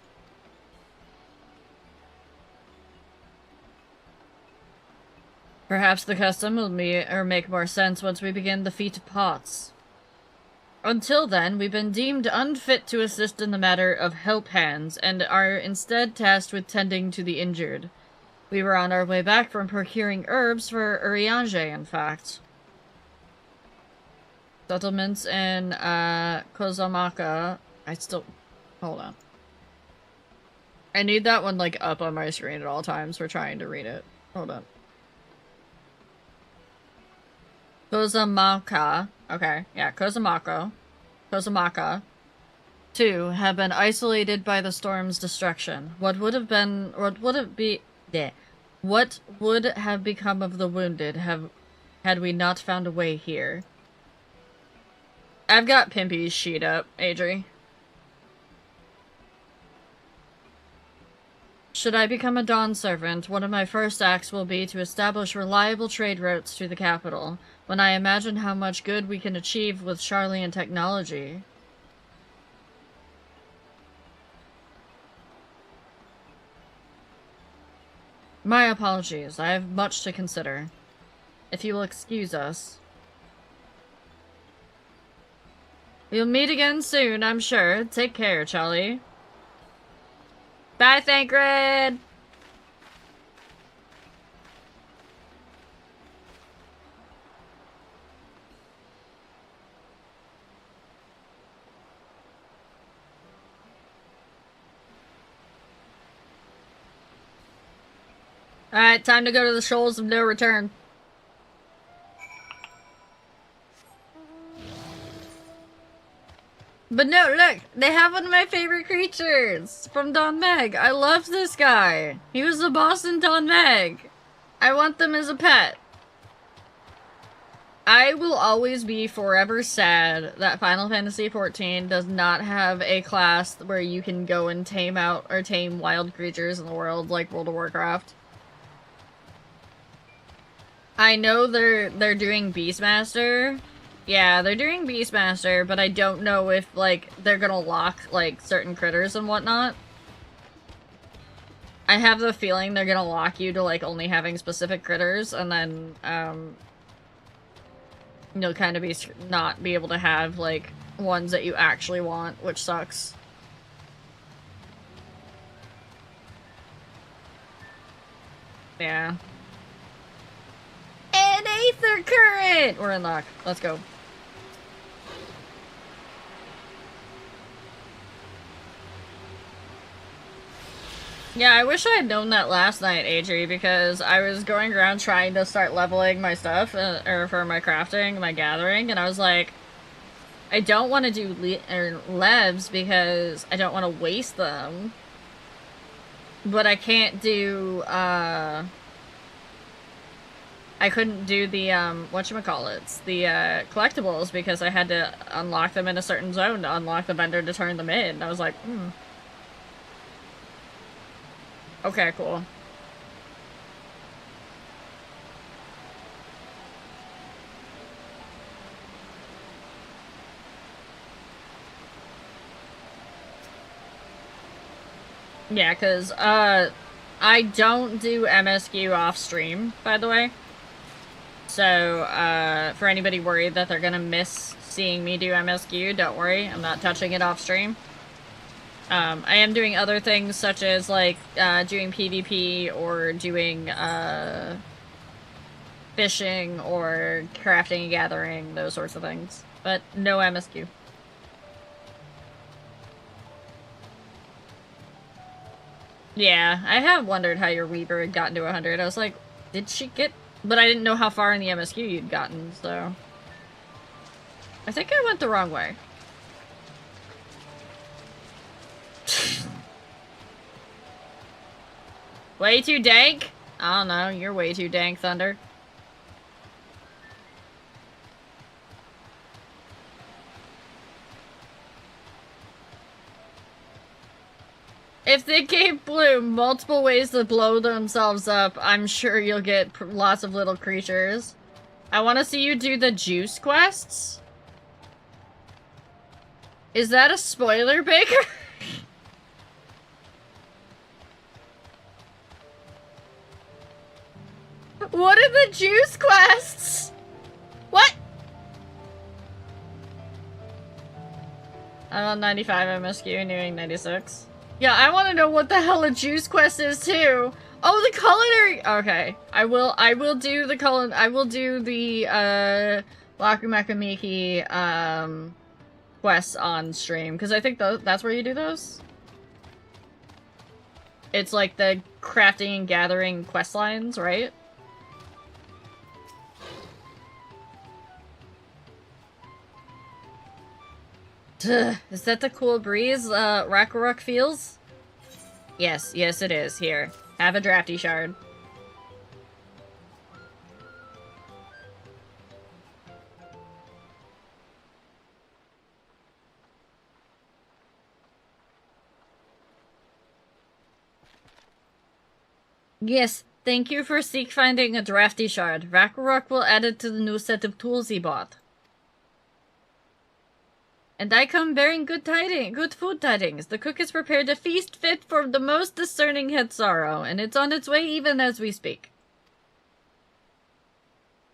Speaker 1: Perhaps the custom will make more sense once we begin the feat of pots. Until then, we've been deemed unfit to assist in the matter of help hands, and are instead tasked with tending to the injured. We were on our way back from procuring herbs for Urianger, in fact. Settlements in, Kozamaka. Hold on. I need that one, like, up on my screen at all times for trying to read it. Hold on. Kozamaka. Okay, yeah, Kozamaka. 2 have been isolated by the storm's destruction. What would have become of the wounded had we not found a way here? I've got Pimpy's sheet up, Adri. Should I become a Dawn servant, one of my first acts will be to establish reliable trade routes to the capital. When I imagine how much good we can achieve with Charlian technology. My apologies, I have much to consider. If you will excuse us. We'll meet again soon, I'm sure. Take care, Charlie. Bye, Thancred! Alright, time to go to the Shoals of No Return. But no, look! They have one of my favorite creatures from Don Meg. I love this guy. He was the boss in Don Meg. I want them as a pet. I will always be forever sad that Final Fantasy XIV does not have a class where you can go and tame wild creatures in the world like World of Warcraft. I know they're doing Beastmaster. Yeah, they're doing Beastmaster, but I don't know if, like, they're gonna lock, like, certain critters and whatnot. I have the feeling they're gonna lock you to, like, only having specific critters, and then, you'll kind of not be able to have, like, ones that you actually want, which sucks. Yeah. An Aether Current! We're in luck. Let's go. Yeah, I wish I had known that last night, Adri, because I was going around trying to start leveling my stuff, or for my crafting, my gathering, and I was like, I don't want to do levs because I don't want to waste them. But I can't do, I couldn't do the, whatchamacallits, the, collectibles because I had to unlock them in a certain zone to unlock the vendor to turn them in. I was like, Okay, cool. Yeah, because, I don't do MSQ off stream, by the way. So, for anybody worried that they're gonna miss seeing me do MSQ, don't worry, I'm not touching it off stream. I am doing other things such as, like, doing PvP or doing, fishing or crafting and gathering, those sorts of things. But no MSQ. Yeah, I have wondered how your Weaver had gotten to 100. I was like, did she get... But I didn't know how far in the MSQ you'd gotten, so... I think I went the wrong way. Way too dank? I don't know, you're way too dank, Thunder. If they gave Bloom multiple ways to blow themselves up, I'm sure you'll get lots of little creatures. I want to see you do the juice quests. Is that a spoiler, Baker? What are the juice quests? What? I'm on 95 MSQ, doing 96. Yeah, I want to know what the hell a juice quest is too. Oh, the culinary. Okay, I will do the Lakumakamiki quests on stream because I think that's where you do those. It's like the crafting and gathering quest lines, right? Is that the cool breeze Rakaruk feels? Yes, yes it is. Here, have a drafty shard. Yes, thank you for finding a drafty shard. Rakaruk will add it to the new set of tools he bought. And I come bearing good food tidings. The cook is prepared a feast fit for the most discerning Hetzaro, and it's on its way even as we speak.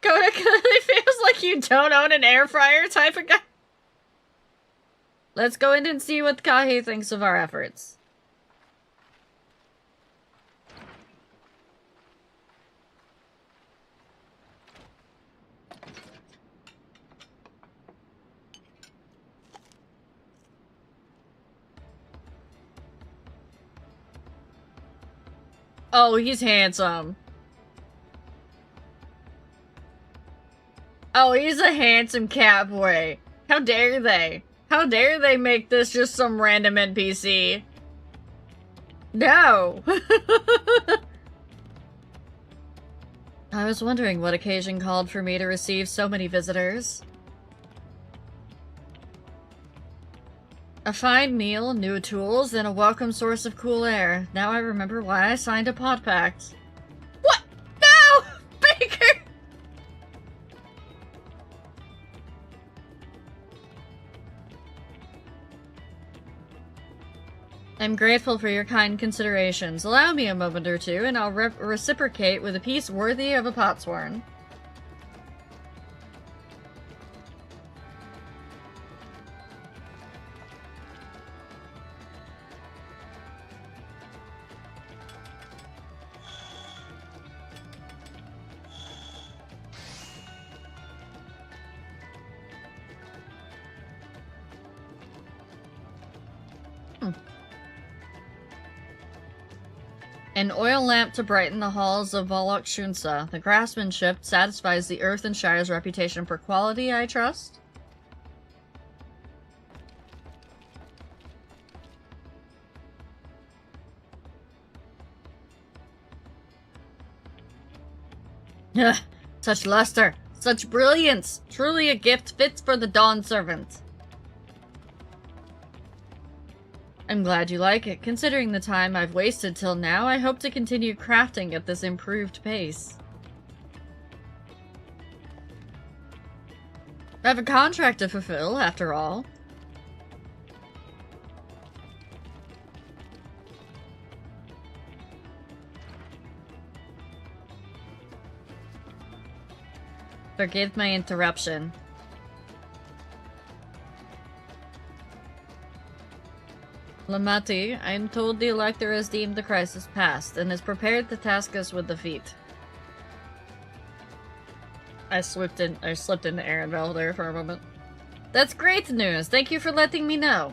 Speaker 1: Koda clearly feels like you don't own an air fryer type of guy. Let's go in and see what Kahe thinks of our efforts. Oh, he's handsome. Oh, he's a handsome catboy. How dare they? How dare they make this just some random NPC? No! I was wondering what occasion called for me to receive so many visitors. A fine meal, new tools, and a welcome source of cool air. Now I remember why I signed a pot pact. What? No! Baker! I'm grateful for your kind considerations. Allow me a moment or two, and I'll reciprocate with a piece worthy of a potsworn. An oil lamp to brighten the halls of Volok Shunsa. The craftsmanship satisfies the Earth and Shire's reputation for quality, I trust? Such luster, such brilliance! Truly a gift fit for the Dawn Servant. I'm glad you like it. Considering the time I've wasted till now, I hope to continue crafting at this improved pace. I have a contract to fulfill, after all. Forgive my interruption. Lamati, I am told the Elector has deemed the crisis past, and is prepared to task us with defeat. I slipped into Arenville there for a moment. That's great news! Thank you for letting me know!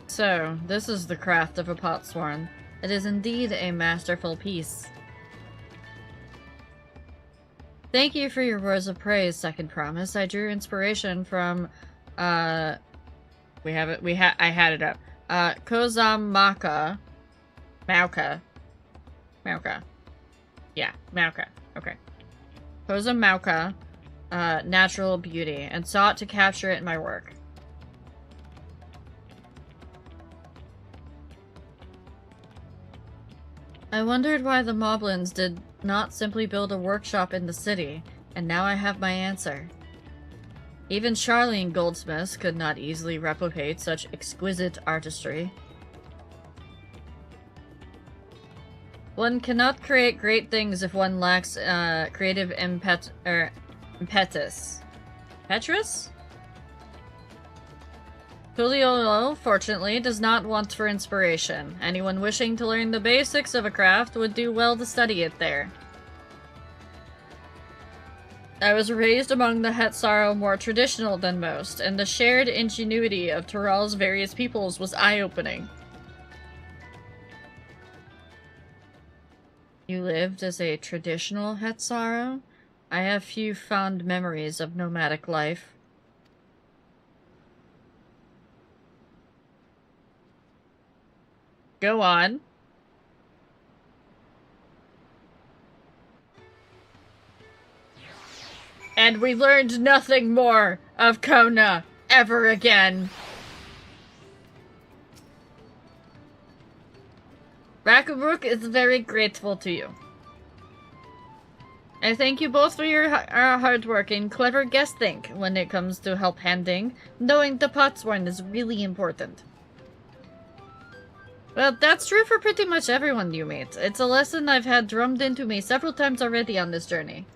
Speaker 1: So, this is the craft of a potsworn. It is indeed a masterful piece. Thank you for your words of praise, Second Promise. I drew inspiration from, I had it up. Kozamaka. Mauka. Yeah, Mauka. Okay. Kozamauka, natural beauty, and sought to capture it in my work. I wondered why the Moblins did not simply build a workshop in the city, and now I have my answer. Even Charlene goldsmiths could not easily replicate such exquisite artistry. One cannot create great things if one lacks creative impetus. Petrus? Tuliolo, fortunately, does not want for inspiration. Anyone wishing to learn the basics of a craft would do well to study it there. I was raised among the Hetsaro more traditional than most, and the shared ingenuity of Tural's various peoples was eye-opening. You lived as a traditional Hetsaro? I have few fond memories of nomadic life. Go on. And we learned nothing more of Kona ever again. Rakabrook is very grateful to you. I thank you both for your hard work and clever guess think when it comes to help handing. Knowing the potsworn is really important. Well, that's true for pretty much everyone you meet. It's a lesson I've had drummed into me several times already on this journey.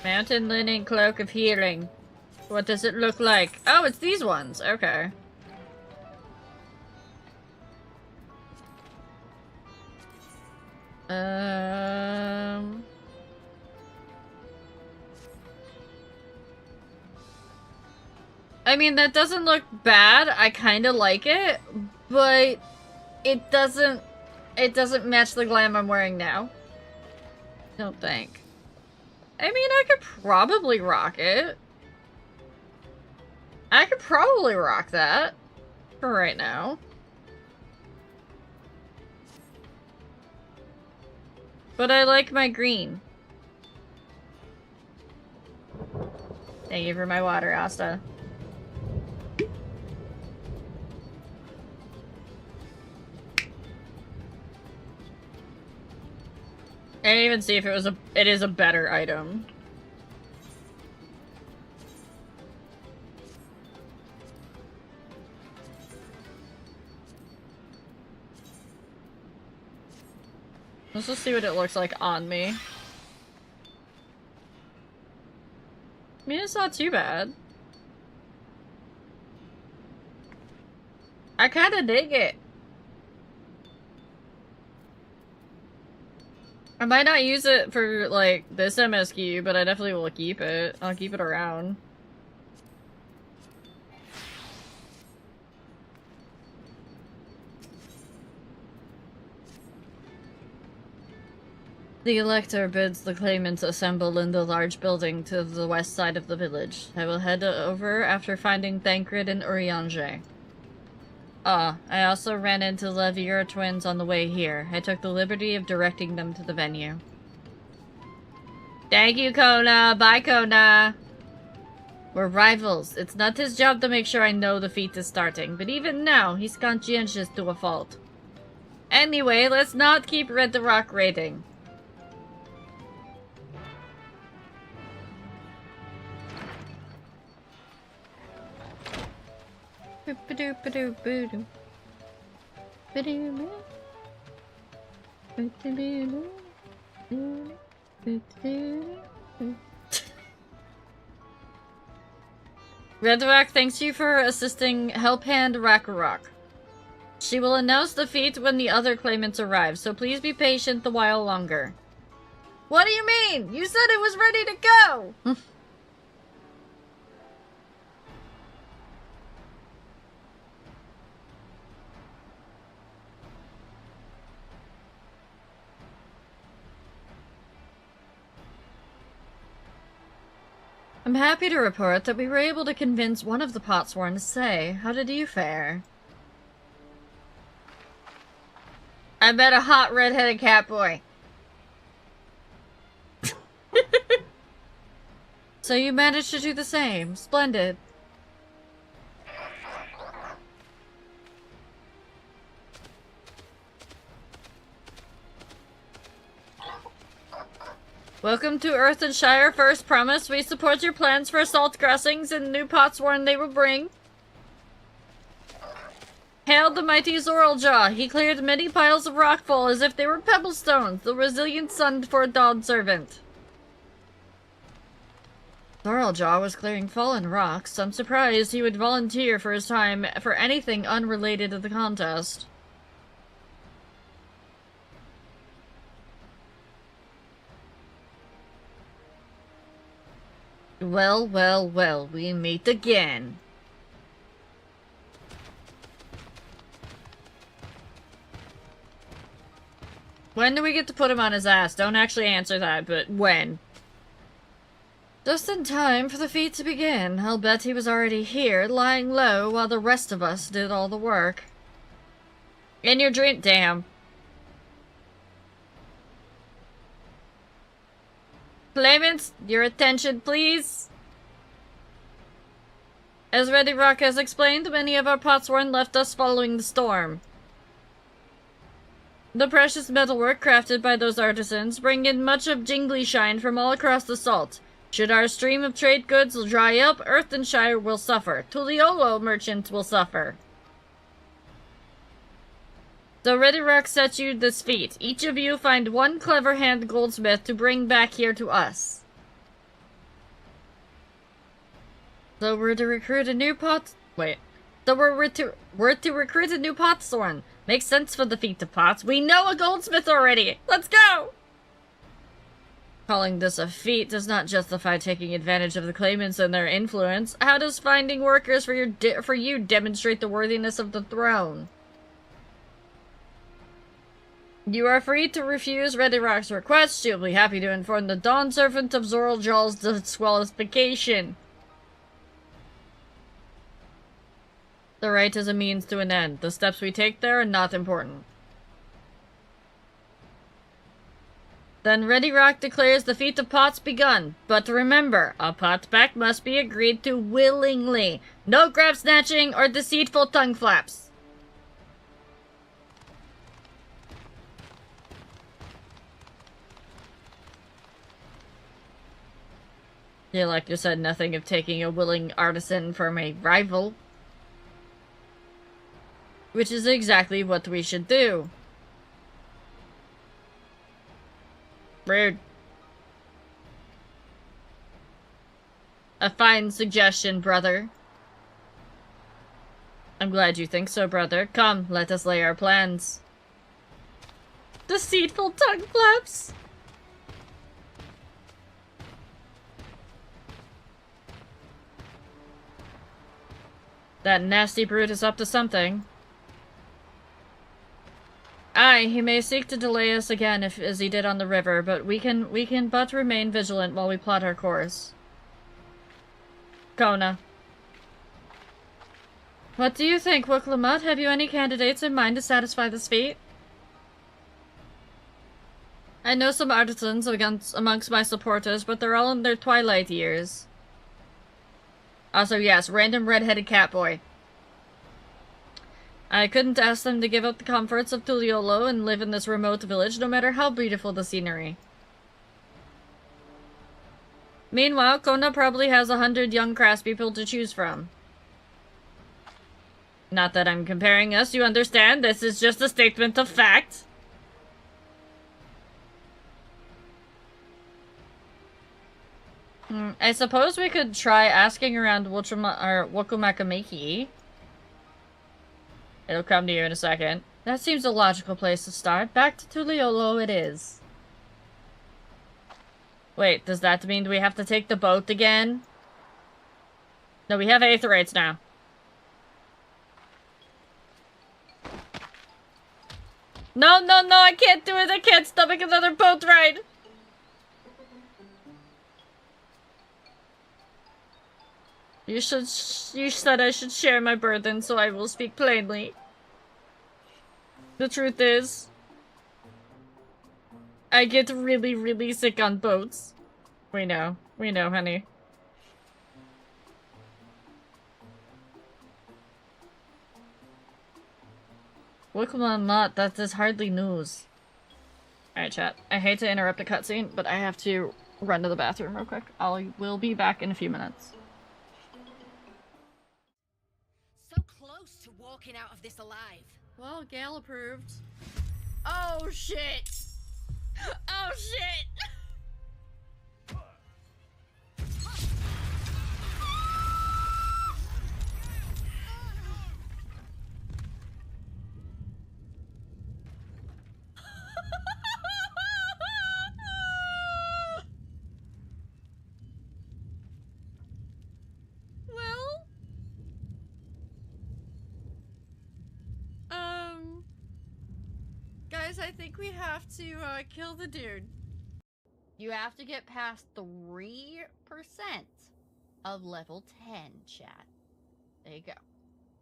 Speaker 1: Mountain linen cloak of healing. What does it look like? Oh, it's these ones. Okay. I mean, that doesn't look bad. I kind of like it, but it doesn't match the glam I'm wearing now. Don't think. I mean, I could probably rock it. I could probably rock that for right now. But I like my green. Thank you for my water, Asta. I didn't even see if it is a better item. Let's just see what it looks like on me. I mean, it's not too bad. I kinda dig it. I might not use it for, like, this MSQ, but I definitely will keep it. I'll keep it around. The Elector bids the claimants assemble in the large building to the west side of the village. I will head over after finding Thancred and Urianger. I also ran into Levira twins on the way here. I took the liberty of directing them to the venue. Thank you, Kona! Bye, Kona! We're rivals. It's not his job to make sure I know the feat is starting, but even now, he's conscientious to a fault. Anyway, let's not keep Red the Rock raiding. Red the Rock thanks you for assisting Help Hand Rakarok. She will announce the feat when the other claimants arrive, so please be patient the while longer. What do you mean? You said it was ready to go! I'm happy to report that we were able to convince one of the Potsworn to stay. How did you fare? I met a hot red-headed catboy. So you managed to do the same. Splendid. Welcome to Earthenshire. First promise, we support your plans for assault crossings and new Potsworn they will bring. Hail the mighty Zoraljaw. He cleared many piles of rockfall as if they were pebble stones, the resilient son for a Dawn servant. Zoraljaw was clearing fallen rocks. I'm surprised he would volunteer for his time for anything unrelated to the contest. Well, well, well, we meet again. When do we get to put him on his ass? Don't actually answer that, but when? Just in time for the feat to begin. I'll bet he was already here, lying low, while the rest of us did all the work. In your dream, damn. Claimants, your attention, please. As Ready Rock has explained, many of our Potsworn left us following the storm. The precious metalwork crafted by those artisans bring in much of Jingly shine from all across the salt. Should our stream of trade goods dry up, Earthenshire will suffer. Tuliolo merchants will suffer. So Ready Rock sets you this feat. Each of you find one clever hand goldsmith to bring back here to us. So we're to recruit a new recruit a new Potsworn. Makes sense for the feat of pots. We know a goldsmith already. Let's go! Calling this a feat does not justify taking advantage of the claimants and their influence. How does finding workers for you demonstrate the worthiness of the throne? You are free to refuse Ready Rock's request. She'll be happy to inform the Dawn Servant of Zoraljaw's disqualification. The right is a means to an end. The steps we take there are not important. Then Ready Rock declares the feat of pots begun. But remember, a pot back must be agreed to willingly. No grab snatching or deceitful tongue flaps. You like you said nothing of taking a willing artisan from a rival. Which is exactly what we should do. Rude. A fine suggestion, brother. I'm glad you think so, brother. Come, let us lay our plans. Deceitful tongue flaps! That nasty brute is up to something. Aye, he may seek to delay us again as he did on the river, but we can but remain vigilant while we plot our course. Kona. What do you think, Wuklamut? Have you any candidates in mind to satisfy this feat? I know some artisans amongst my supporters, but they're all in their twilight years. Also, yes, random red-headed catboy. I couldn't ask them to give up the comforts of Tuliolo and live in this remote village, no matter how beautiful the scenery. Meanwhile, Kona probably has 100 young craftspeople to choose from. Not that I'm comparing us, you understand? This is just a statement of fact. I suppose we could try asking around Wukumakameki. It'll come to you in a second. That seems a logical place to start. Back to Tuliolo it is. Wait, does that mean we have to take the boat again? No, we have aetherites now. No, no, no, I can't do it. I can't stomach another boat ride. You said I should share my burden, so I will speak plainly. The truth is, I get really, really sick on boats. We know, honey. Welcome on lot, that is hardly news. Alright, chat. I hate to interrupt a cutscene, but I have to run to the bathroom real quick. Will be back in a few minutes.
Speaker 15: So close to walking out of this alive.
Speaker 1: Well, Gale approved. Oh shit! Oh shit! Well, guys, I think we have to kill the dude. You have to get past 3% of level 10, chat. There you go.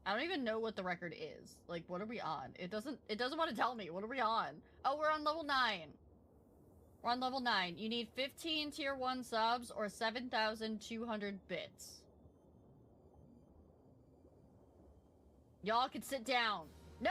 Speaker 1: I don't even know what the record is. Like, what are we on? It doesn't want to tell me. What are we on? Oh, we're on level 9. We're on level 9. You need 15 tier 1 subs or 7,200 bits. Y'all can sit down. No!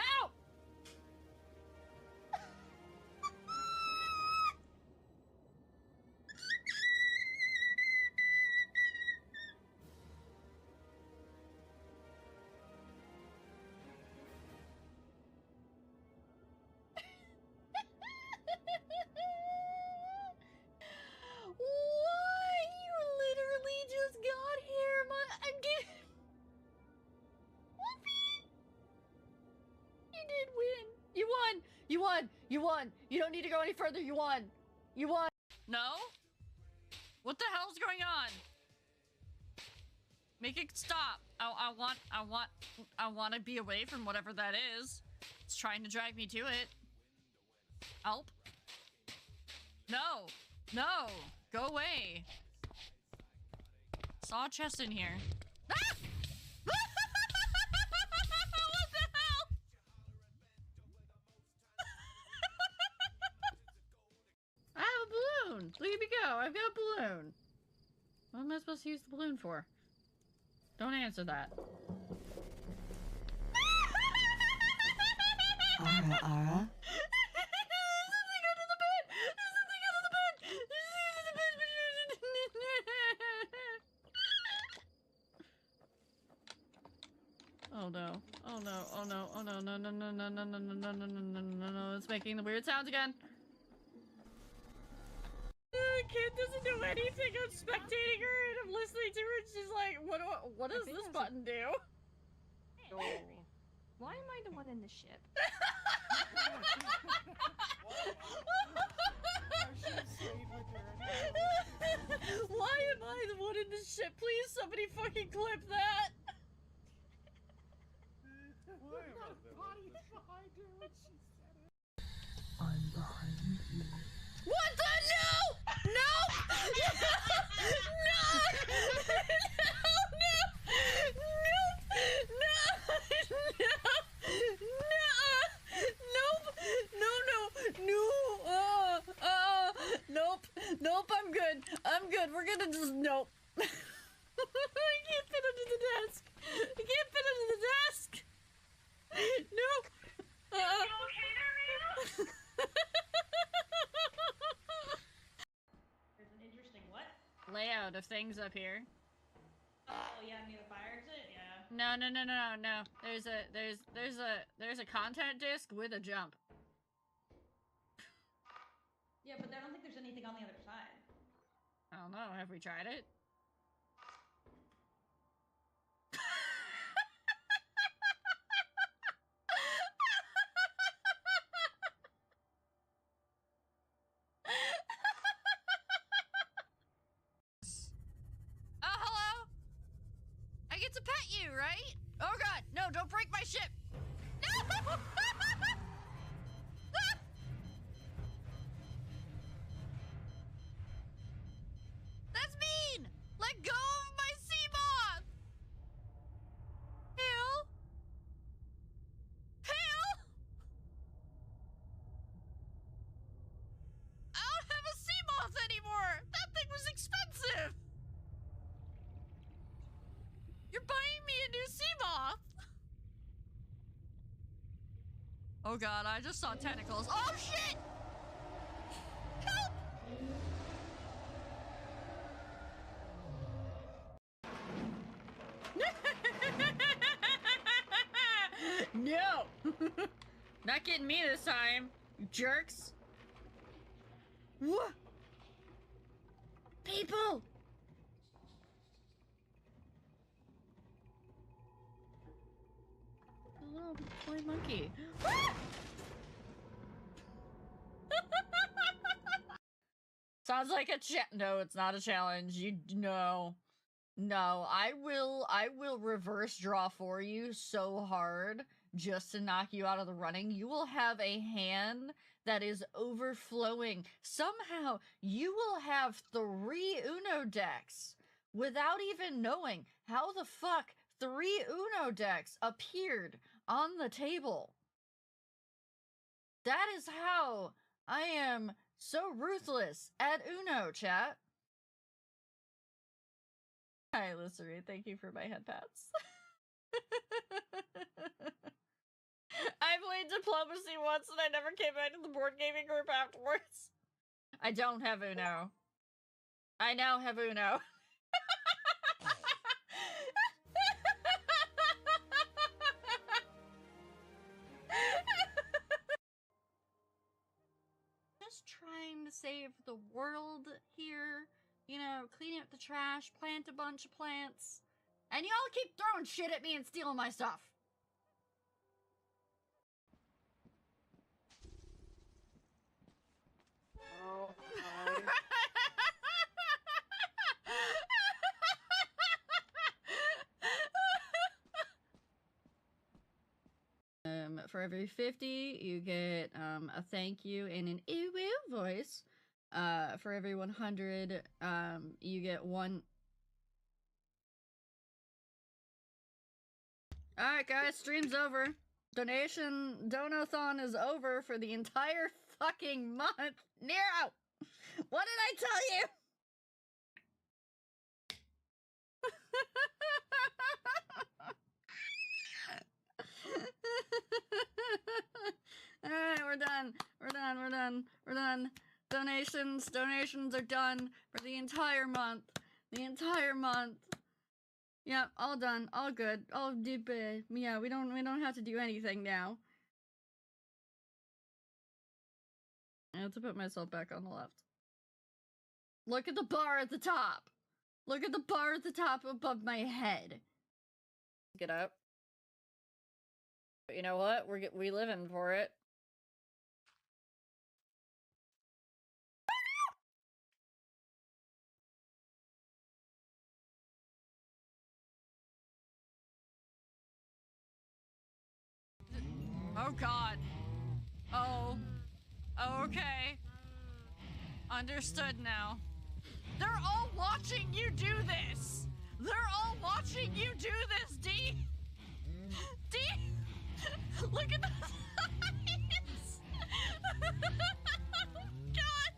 Speaker 1: What? You literally just got here, I'm getting... You did win. You won. You won. You won. You don't need to go any further. You won. You won. No? What the hell's going on? Make it stop. I want to be away from whatever that is. It's trying to drag me to it. Help. No. No. Go away. Saw a chest in here. Ah! What the hell? I have a balloon. Look at me go. I've got a balloon. What am I supposed to use the balloon for? Don't answer that.
Speaker 6: Ara.
Speaker 1: Oh no. Oh no. Oh no. Oh no. No no no no no no no no no no no no. It's making the weird sounds again. The kid doesn't do anything. I'm spectating her and I'm listening to her and she's like, what does this button do?
Speaker 6: Why am I the one in the ship?
Speaker 1: Why am I the one in the ship? Please, somebody fucking clip that.
Speaker 6: I'm behind you.
Speaker 1: What the? No! No! No! Nope, I'm good. I'm good. We're gonna just... Nope. I can't fit under the desk. I can't fit under the desk. Nope.
Speaker 14: There's an interesting what?
Speaker 1: Layout of things up here.
Speaker 14: Oh yeah, near the fire exit. Yeah.
Speaker 1: No. There's a content disc with a jump.
Speaker 14: Yeah, but I don't think there's anything on the other side.
Speaker 1: I don't know. Have we tried it? you, right? Oh god, no, don't break my ship! No! That's mean! Let go of my sea moth! Hale? Hale? I don't have a sea moth anymore! That thing was expensive! You're buying me a new sea moth! Oh god, I just saw tentacles. Oh shit! Help! No! Not getting me this time, you jerks. What? People! A little toy monkey. Sounds like a no, it's not a challenge. No. I will reverse draw for you so hard just to knock you out of the running. You will have a hand that is overflowing. Somehow you will have 3 Uno decks without even knowing how the fuck 3 Uno decks appeared on the table. That is how I am so ruthless at Uno, chat. Hi, Listery. Thank you for my head pats. I played Diplomacy once and I never came back to the board gaming group afterwards. I don't have Uno. I now have Uno. Just trying to save the world here. You know, clean up the trash, plant a bunch of plants. And y'all keep throwing shit at me and stealing my stuff.
Speaker 3: Oh,
Speaker 1: For every 50, you get a thank you in an ooh-woo voice. For every 100, you get one. Alright, guys, stream's over. Donathon is over for the entire fucking month. Nero! What did I tell you? Alright, we're done. Donations are done for the entire month. Yeah, all done, all good, all deep. Yeah, we don't have to do anything now. I have to put myself back on the left. Look at the bar at the top. Look at the bar at the top above my head. Get up. But you know what? We living for it. Oh god. Oh. Okay. Understood now. They're all watching you do this! They're all watching you do this, D! D! Look at the signs! God!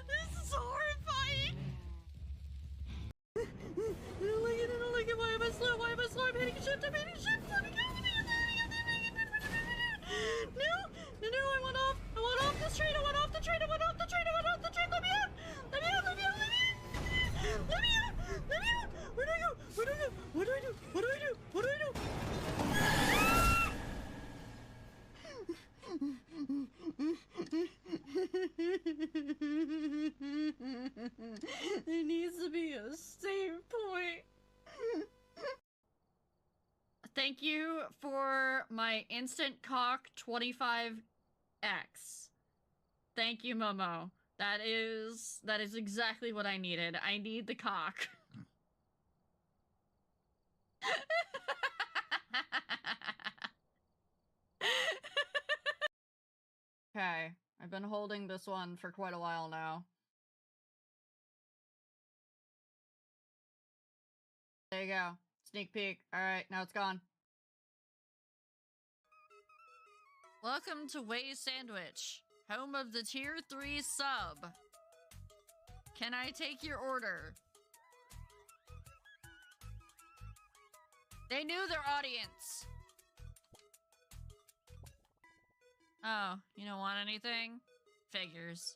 Speaker 1: This is horrifying! I don't like it, Why am I slow? I'm hitting shift, Let me go! No, I went off the train, Let me out! Where do I go? What do I do? There needs to be a save point. Thank you for my instant cock 25x. Thank you, Momo. That is exactly what I needed. I need the cock. Okay, I've been holding this one for quite a while now. There you go. Sneak peek. Alright, now it's gone. Welcome to Way's Sandwich, home of the Tier 3 sub. Can I take your order? They knew their audience. Oh, you don't want anything? Figures.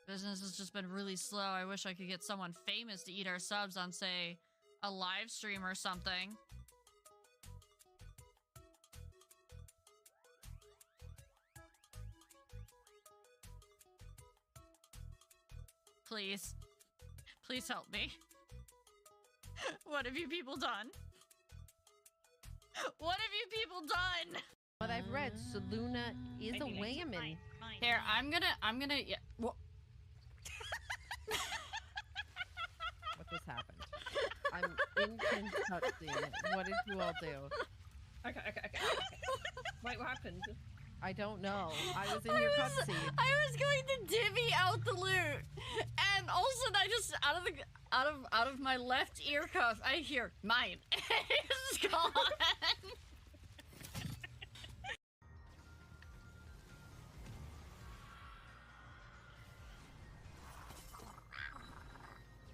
Speaker 1: Business has just been really slow. I wish I could get someone famous to eat our subs on, say, a live stream or something. Please. Please help me. What have you people done? What have you people done?
Speaker 11: What I've read, Saluna is a wayman.
Speaker 1: Here, I'm gonna, yeah. What
Speaker 11: just happened? I'm in Kim's cutscene. What did you all do?
Speaker 6: Okay. Wait, what happened?
Speaker 11: I don't know. I was in your cutscene.
Speaker 1: I was going to divvy out the loot, and all of a sudden I just out of my left ear cuff I hear mine. It's gone.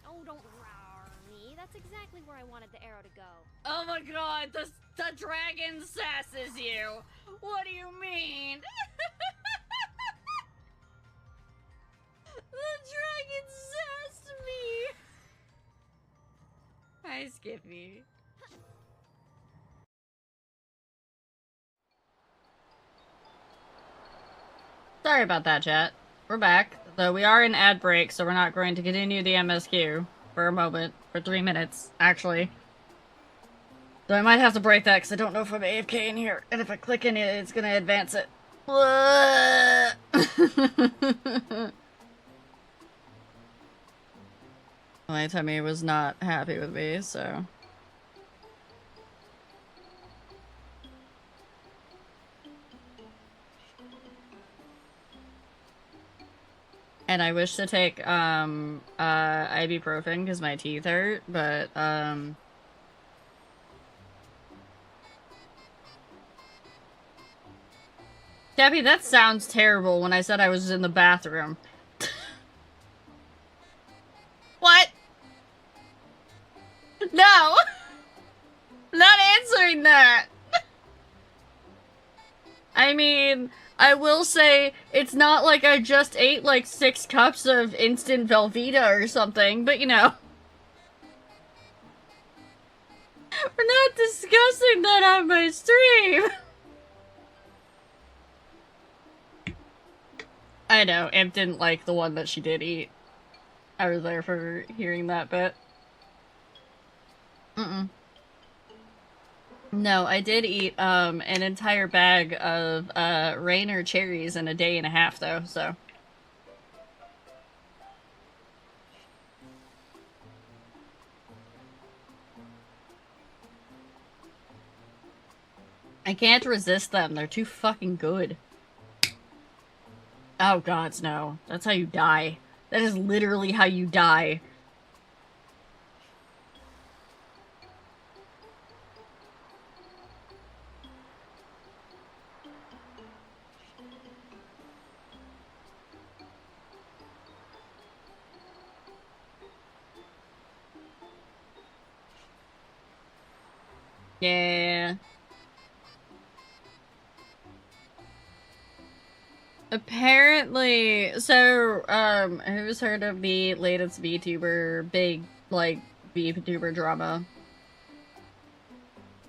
Speaker 22: Oh, don't roar me. That's exactly where I wanted the arrow to go.
Speaker 1: Oh my god, the dragon sasses you. What do you mean? The dragon sassed me. Hi, Skippy. Sorry about that, chat. We're back. Though we are in ad break, so we're not going to continue the MSQ for a moment. For 3 minutes, actually. Though I might have to break that because I don't know if I'm AFK in here. And if I click in it, it's going to advance it. My tummy was not happy with me, so... And I wish to take, ibuprofen because my teeth hurt, but, Gabby, that sounds terrible when I said I was in the bathroom. What? No! Not answering that! I mean, I will say, it's not like I just ate like 6 cups of instant Velveeta or something, but you know. We're not discussing that on my stream! I know, Imp didn't like the one that she did eat. I was there for hearing that bit. No, I did eat, an entire bag of, Rainer cherries in a day and a half, though, so. I can't resist them, they're too fucking good. Oh gods, no. That's how you die. That is literally how you die. Yeah. Apparently, so, who's heard of the latest VTuber, big, like, VTuber drama?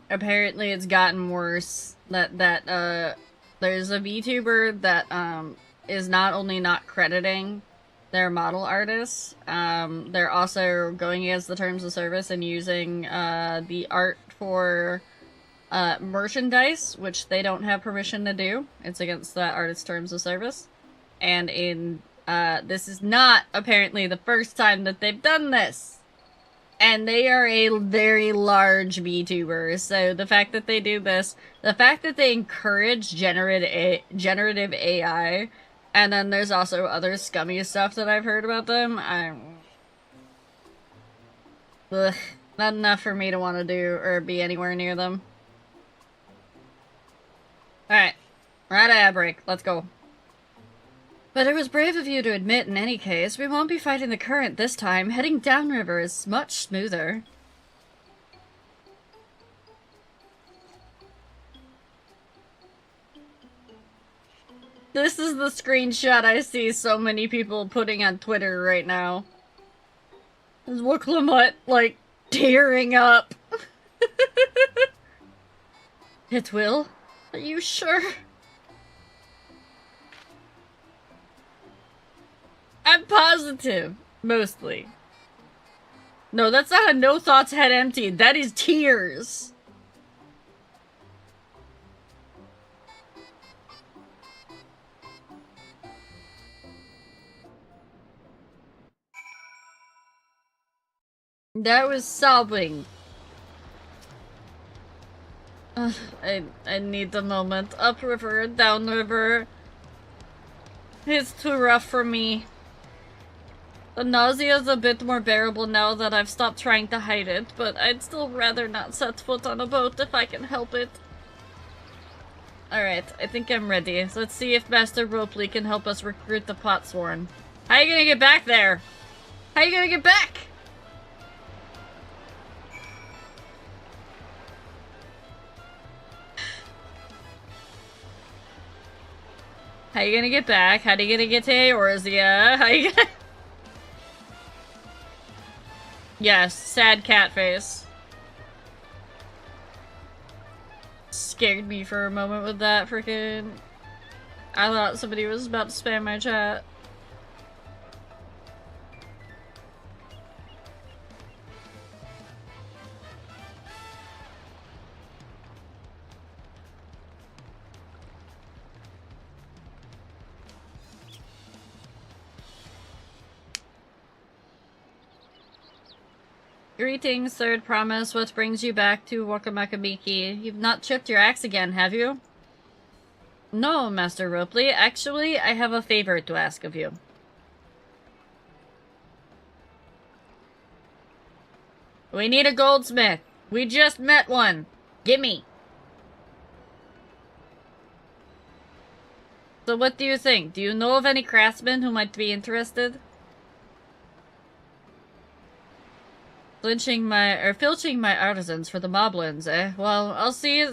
Speaker 1: Apparently it's gotten worse. There's a VTuber that, is not only not crediting their model artists, they're also going against the terms of service and using, the art for, merchandise, which they don't have permission to do. It's against the artist's terms of service. And this is not apparently the first time that they've done this. And they are a very large VTuber, so the fact that they do this, the fact that they encourage generative AI, and then there's also other scummy stuff that I've heard about them, ugh, not enough for me to want to do or be anywhere near them. Alright, we're at ad break, let's go. But it was brave of you to admit in any case. We won't be fighting the current this time. Heading downriver is much smoother. This is the screenshot I see so many people putting on Twitter right now. Is Wooklamut, like, tearing up. It will? Are you sure? I'm positive. Mostly. No, that's not a no thoughts head empty. That is tears. That was sobbing. I need the moment. Upriver, downriver. It's too rough for me. The nausea's a bit more bearable now that I've stopped trying to hide it, but I'd still rather not set foot on a boat if I can help it. Alright, I think I'm ready. So let's see if Master Ropley can help us recruit the Potsworn. How are you gonna get back there? How are you gonna get back? How you gonna get back? How are you gonna get to Eorzea? How you gonna... Yes, sad cat face. Scared me for a moment with that freaking... I thought somebody was about to spam my chat. Greetings, third promise. What brings you back to Wakamakamiki? You've not chipped your axe again, have you? No, Master Ropley. Actually, I have a favor to ask of you. We need a goldsmith. We just met one. Gimme. So what do you think? Do you know of any craftsmen who might be interested? Filching my artisans for the moblins, eh? Well, I'll see.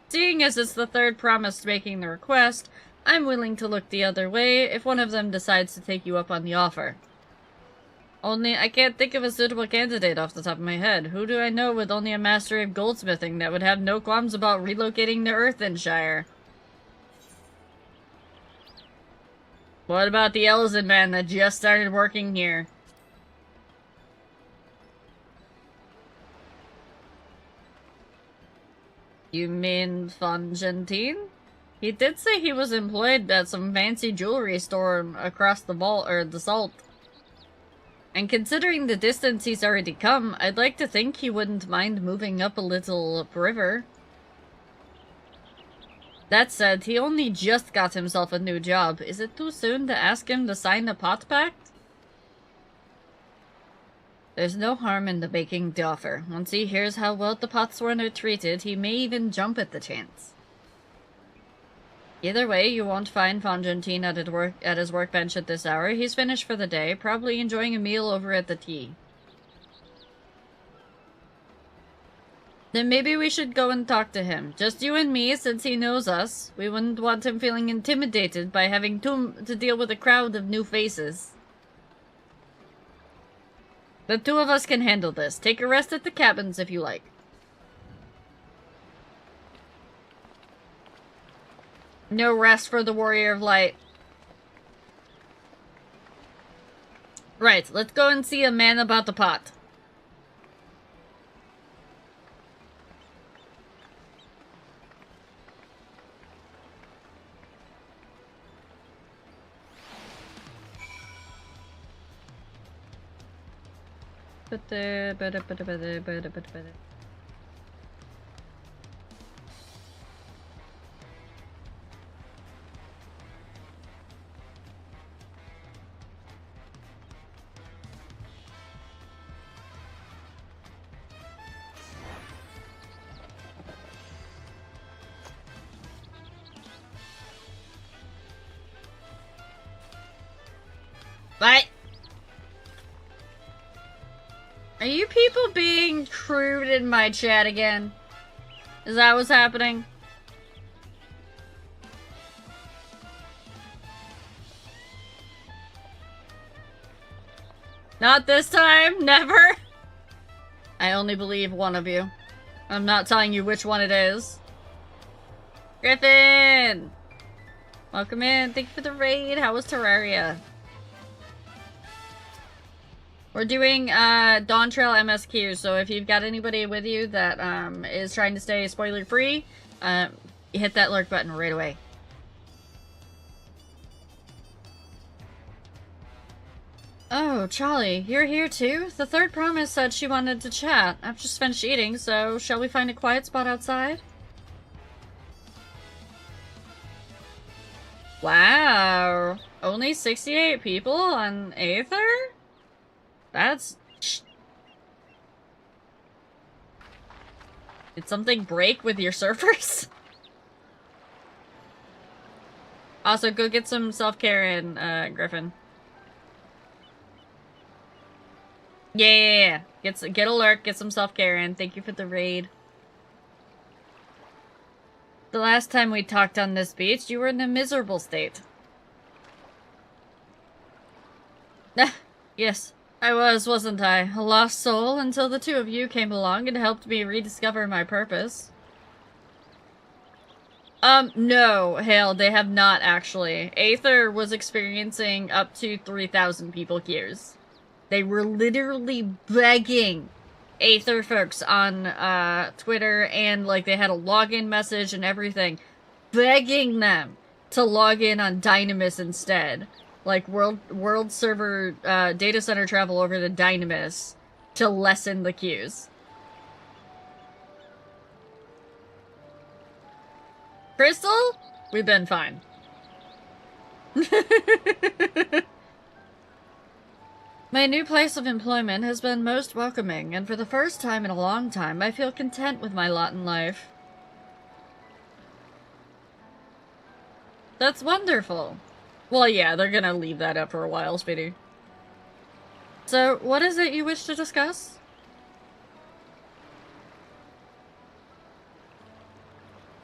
Speaker 1: Seeing as it's the third promise making the request, I'm willing to look the other way if one of them decides to take you up on the offer. Only, I can't think of a suitable candidate off the top of my head. Who do I know with only a mastery of goldsmithing that would have no qualms about relocating to Earthenshire? What about the Elzen man that just started working here? You mean Von Gentine? He did say he was employed at some fancy jewelry store across the vault, or the salt. And considering the distance he's already come, I'd like to think he wouldn't mind moving up a little upriver. That said, he only just got himself a new job. Is it too soon to ask him to sign a pot pact? There's no harm in the making the offer. Once he hears how well the Potsworn are treated, he may even jump at the chance. Either way, you won't find Von Gentine at his workbench at this hour. He's finished for the day, probably enjoying a meal over at the tea. Then maybe we should go and talk to him. Just you and me, since he knows us. We wouldn't want him feeling intimidated by having to deal with a crowd of new faces. The two of us can handle this. Take a rest at the cabins if you like. No rest for the Warrior of Light. Right, let's go and see a man about the pot. What? Are you people being crude in my chat again? Is that what's happening? Not this time? Never? I only believe one of you. I'm not telling you which one it is. Griffin! Welcome in. Thank you for the raid. How was Terraria? We're doing Dawntrail MSQ, so if you've got anybody with you that is trying to stay spoiler free, hit that lurk button right away. Oh, Charlie, you're here too? The third promise said she wanted to chat. I've just finished eating, so shall we find a quiet spot outside? Wow, only 68 people on Aether? That's... Did something break with your servers? Also, go get some self-care in, Griffin. Yeah. Get a lurk, get some self-care in. Thank you for the raid. The last time we talked on this beach, you were in a miserable state. Yes. I was, wasn't I? A lost soul until the two of you came along and helped me rediscover my purpose. No, Hale, they have not actually. Aether was experiencing up to 3,000 people queues. They were literally begging Aether folks on Twitter, and like they had a login message and everything, begging them to log in on Dynamis instead. Like world server data center travel over to Dynamis to lessen the queues. Crystal? We've been fine. My new place of employment has been most welcoming, and for the first time in a long time, I feel content with my lot in life. That's wonderful. Well, yeah, they're gonna leave that up for a while, Speedy. So, what is it you wish to discuss?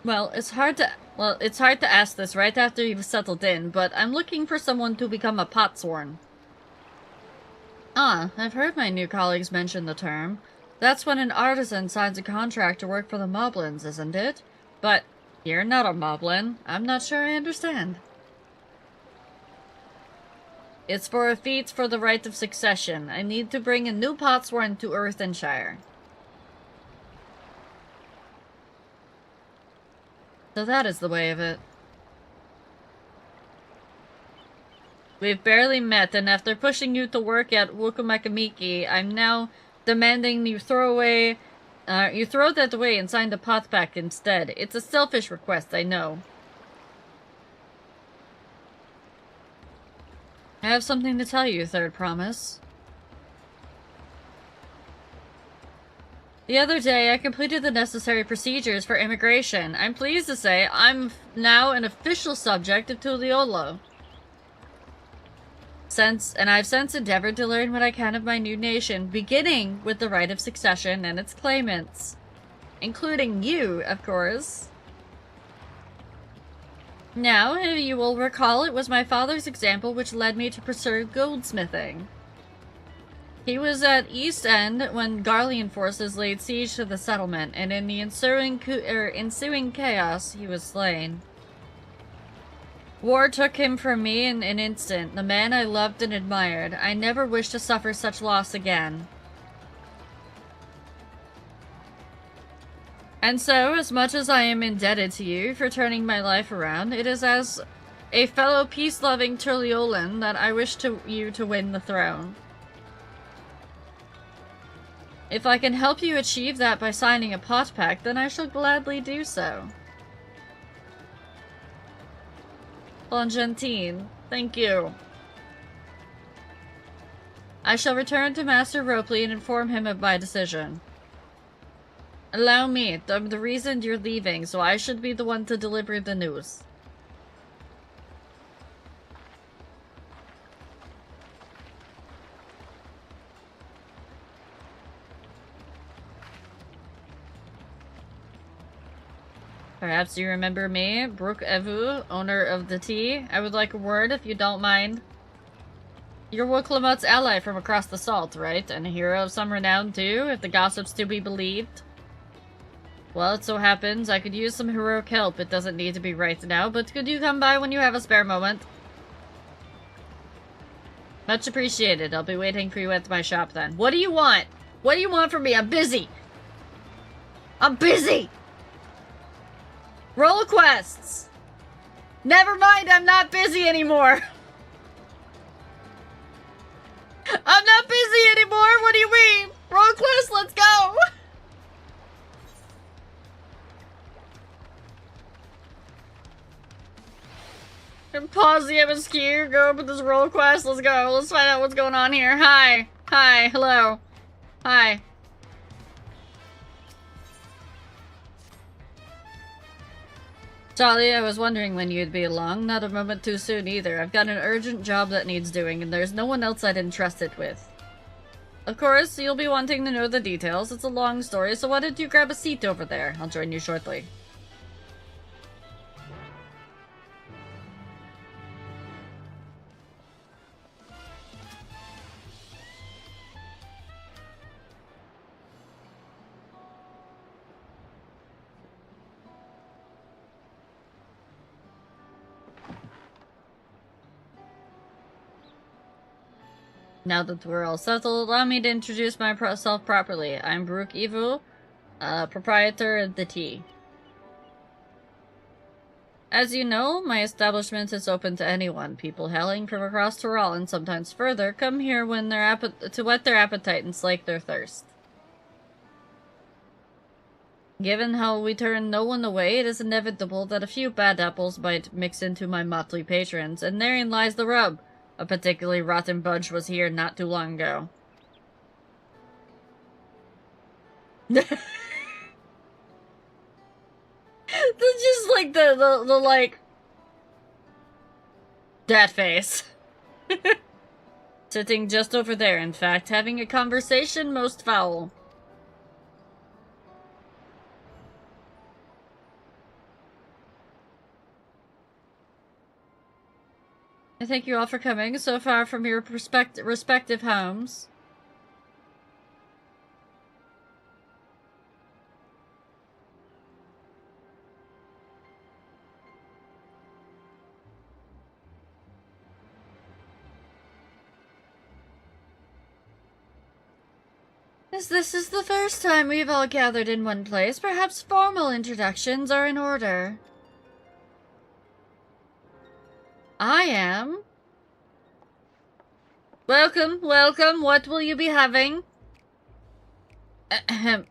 Speaker 1: Well, it's hard to ask this right after you've settled in, but I'm looking for someone to become a potsworn. Ah, I've heard my new colleagues mention the term. That's when an artisan signs a contract to work for the moblins, isn't it? But you're not a moblin. I'm not sure I understand. It's for a feat for the right of succession. I need to bring a new potsworn to Earthenshire. So that is the way of it. We've barely met, and after pushing you to work at Wukumakamiki, I'm now demanding you throw that away and sign the pot pack instead. It's a selfish request, I know. I have something to tell you, Third Promise. The other day, I completed the necessary procedures for immigration. I'm pleased to say I'm now an official subject of Tuliolo. I've since endeavored to learn what I can of my new nation, beginning with the right of succession and its claimants. Including you, of course. Now, you will recall it was my father's example which led me to pursue goldsmithing. He was at East End when Garlean forces laid siege to the settlement, and in the ensuing chaos, he was slain. War took him from me in an instant, the man I loved and admired. I never wish to suffer such loss again. And so, as much as I am indebted to you for turning my life around, it is as a fellow peace-loving Turliolan that I wish you to win the throne. If I can help you achieve that by signing a pot pact, then I shall gladly do so. Bonjantine, thank you. I shall return to Master Ropley and inform him of my decision. Allow me, I'm the reason you're leaving, so I should be the one to deliver the news. Perhaps you remember me, Brooke Evu, owner of the tea. I would like a word if you don't mind. You're Woklamut's ally from across the salt, right? And a hero of some renown too, if the gossip's to be believed. Well, it so happens I could use some heroic help. It doesn't need to be right now, but could you come by when you have a spare moment? Much appreciated. I'll be waiting for you at my shop then. What do you want? What do you want from me? I'm busy! I'm busy! Roll quests! Never mind, I'm not busy anymore! I'm not busy anymore! What do you mean? Roll quests, let's go! And pause the MSQ, go open this roll quest, let's go. Let's find out what's going on here. Hi. Hi, hello. Hi. Charlie, I was wondering when you'd be along. Not a moment too soon either. I've got an urgent job that needs doing, and there's no one else I'd entrust it with. Of course, you'll be wanting to know the details. It's a long story, so why don't you grab a seat over there? I'll join you shortly. Now that we're all settled, allow me to introduce myself properly. I'm Brooke Evu, proprietor of the tea. As you know, my establishment is open to anyone. People hailing from across Tyrol and sometimes further come here when to whet their appetite and slake their thirst. Given how we turn no one away, it is inevitable that a few bad apples might mix into my motley patrons, and therein lies the rub. A particularly rotten bunch was here not too long ago. That's just like the like that face. Sitting just over there, in fact, having a conversation most foul. I thank you all for coming so far from your respective homes. As this is the first time we've all gathered in one place, perhaps formal introductions are in order. I am. Welcome, welcome. What will you be having?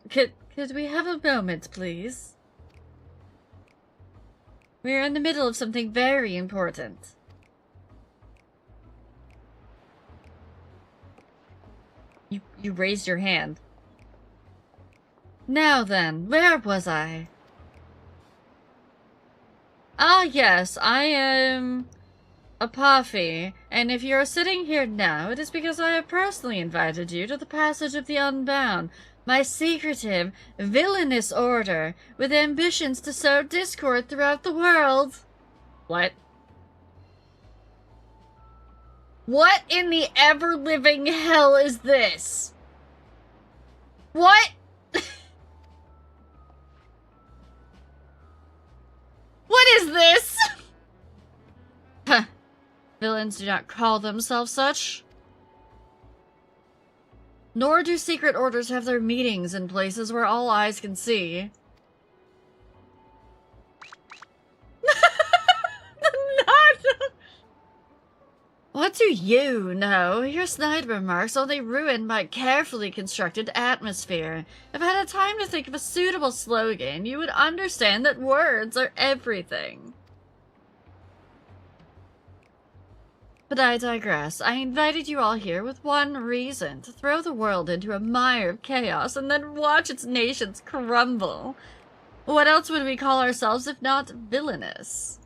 Speaker 1: Could we have a moment, please? We're in the middle of something very important. You raised your hand. Now then, where was I? Ah, yes, I am Apafi, and if you're sitting here now, it is because I have personally invited you to the Passage of the Unbound, my secretive, villainous order, with ambitions to sow discord throughout the world. What? What in the ever-living hell is this? What? What is this? Huh. Villains do not call themselves such. Nor do secret orders have their meetings in places where all eyes can see. What do you know? Your snide remarks only ruin my carefully constructed atmosphere. If I had time to think of a suitable slogan, you would understand that words are everything. But I digress. I invited you all here with one reason, to throw the world into a mire of chaos and then watch its nations crumble. What else would we call ourselves if not villainous?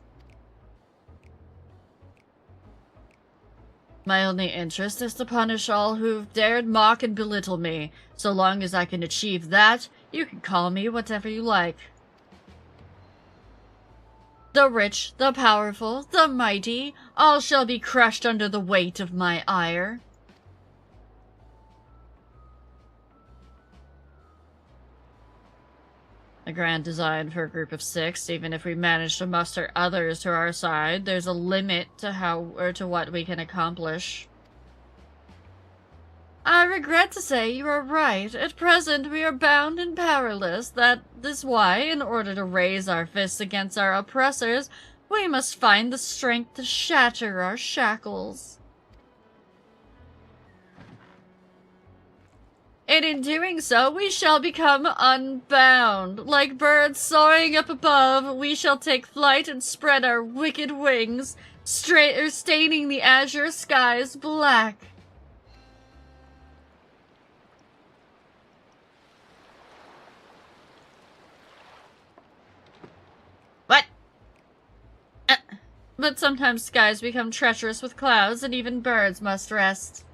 Speaker 1: My only interest is to punish all who've dared mock and belittle me. So long as I can achieve that, you can call me whatever you like. The rich, the powerful, the mighty, all shall be crushed under the weight of my ire. A grand design for a group of 6. Even if we manage to muster others to our side, there's a limit to to what we can accomplish. I regret to say you are right. At present, we are bound and powerless. That is why, in order to raise our fists against our oppressors, we must find the strength to shatter our shackles. And in doing so, we shall become unbound. Like birds soaring up above, we shall take flight and spread our wicked wings, staining the azure skies black. What? But sometimes skies become treacherous with clouds, and even birds must rest.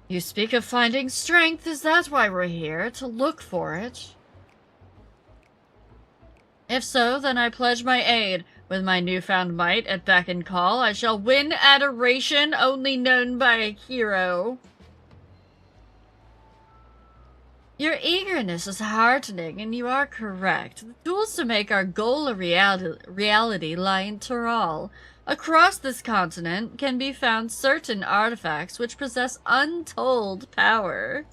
Speaker 1: You speak of finding strength. Is that why we're here? To look for it? If so, then I pledge my aid. With my newfound might at beck and call, I shall win adoration only known by a hero. Your eagerness is heartening, and you are correct. The tools to make our goal a reality lie in Tyrol. Across this continent can be found certain artifacts which possess untold power.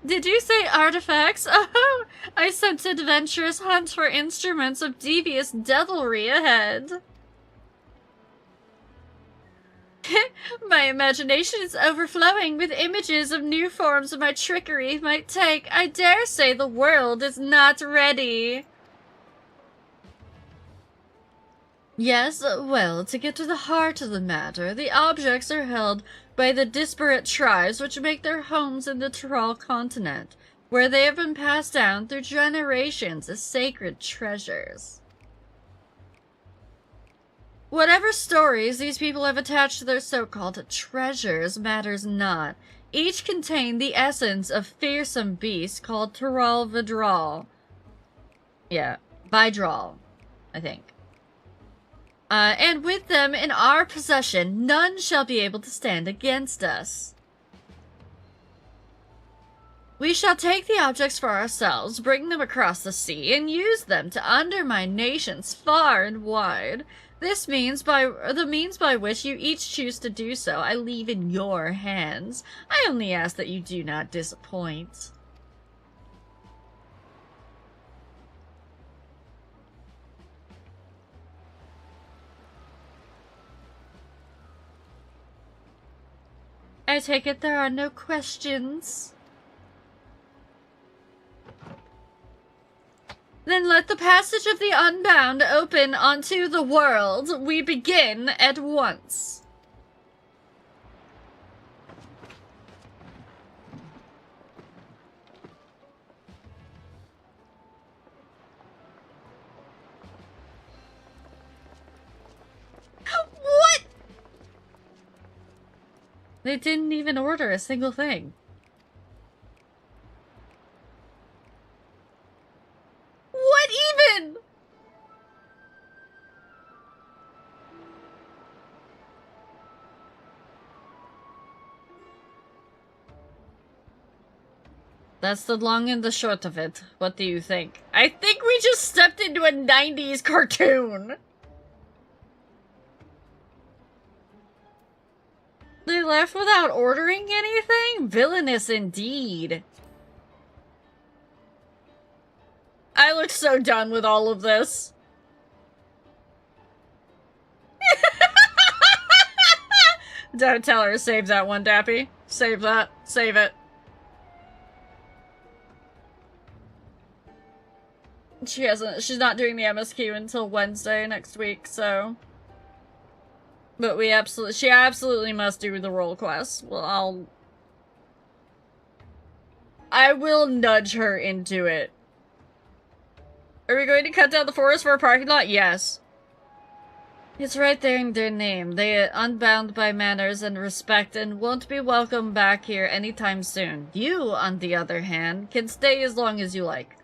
Speaker 1: Did you say artifacts? Oh, I sense adventurous hunt for instruments of devious devilry ahead. My imagination is overflowing with images of new forms of my trickery might take. I dare say the world is not ready. Yes, well, to get to the heart of the matter, the objects are held by the disparate tribes which make their homes in the Tyrol continent, where they have been passed down through generations as sacred treasures. Whatever stories these people have attached to their so-called treasures matters not. Each contain the essence of fearsome beasts called Tyrol Vidral. Yeah, Vidral, I think. And with them in our possession, none shall be able to stand against us. We shall take the objects for ourselves, bring them across the sea, and use them to undermine nations far and wide. The means by which you each choose to do so, I leave in your hands. I only ask that you do not disappoint. I take it there are no questions. Then let the passage of the unbound open onto the world. We begin at once. What? They didn't even order a single thing. What even? That's the long and the short of it. What do you think? I think we just stepped into a 90s cartoon. They left without ordering anything? Villainous indeed. I look so done with all of this. Don't tell her to save that one, Dappy. Save that. Save it. She's not doing the MSQ until Wednesday next week, so. But she absolutely must do the role quest. Well, I will nudge her into it. Are we going to cut down the forest for a parking lot? Yes. It's right there in their name. They are unbound by manners and respect and won't be welcome back here anytime soon. You, on the other hand, can stay as long as you like.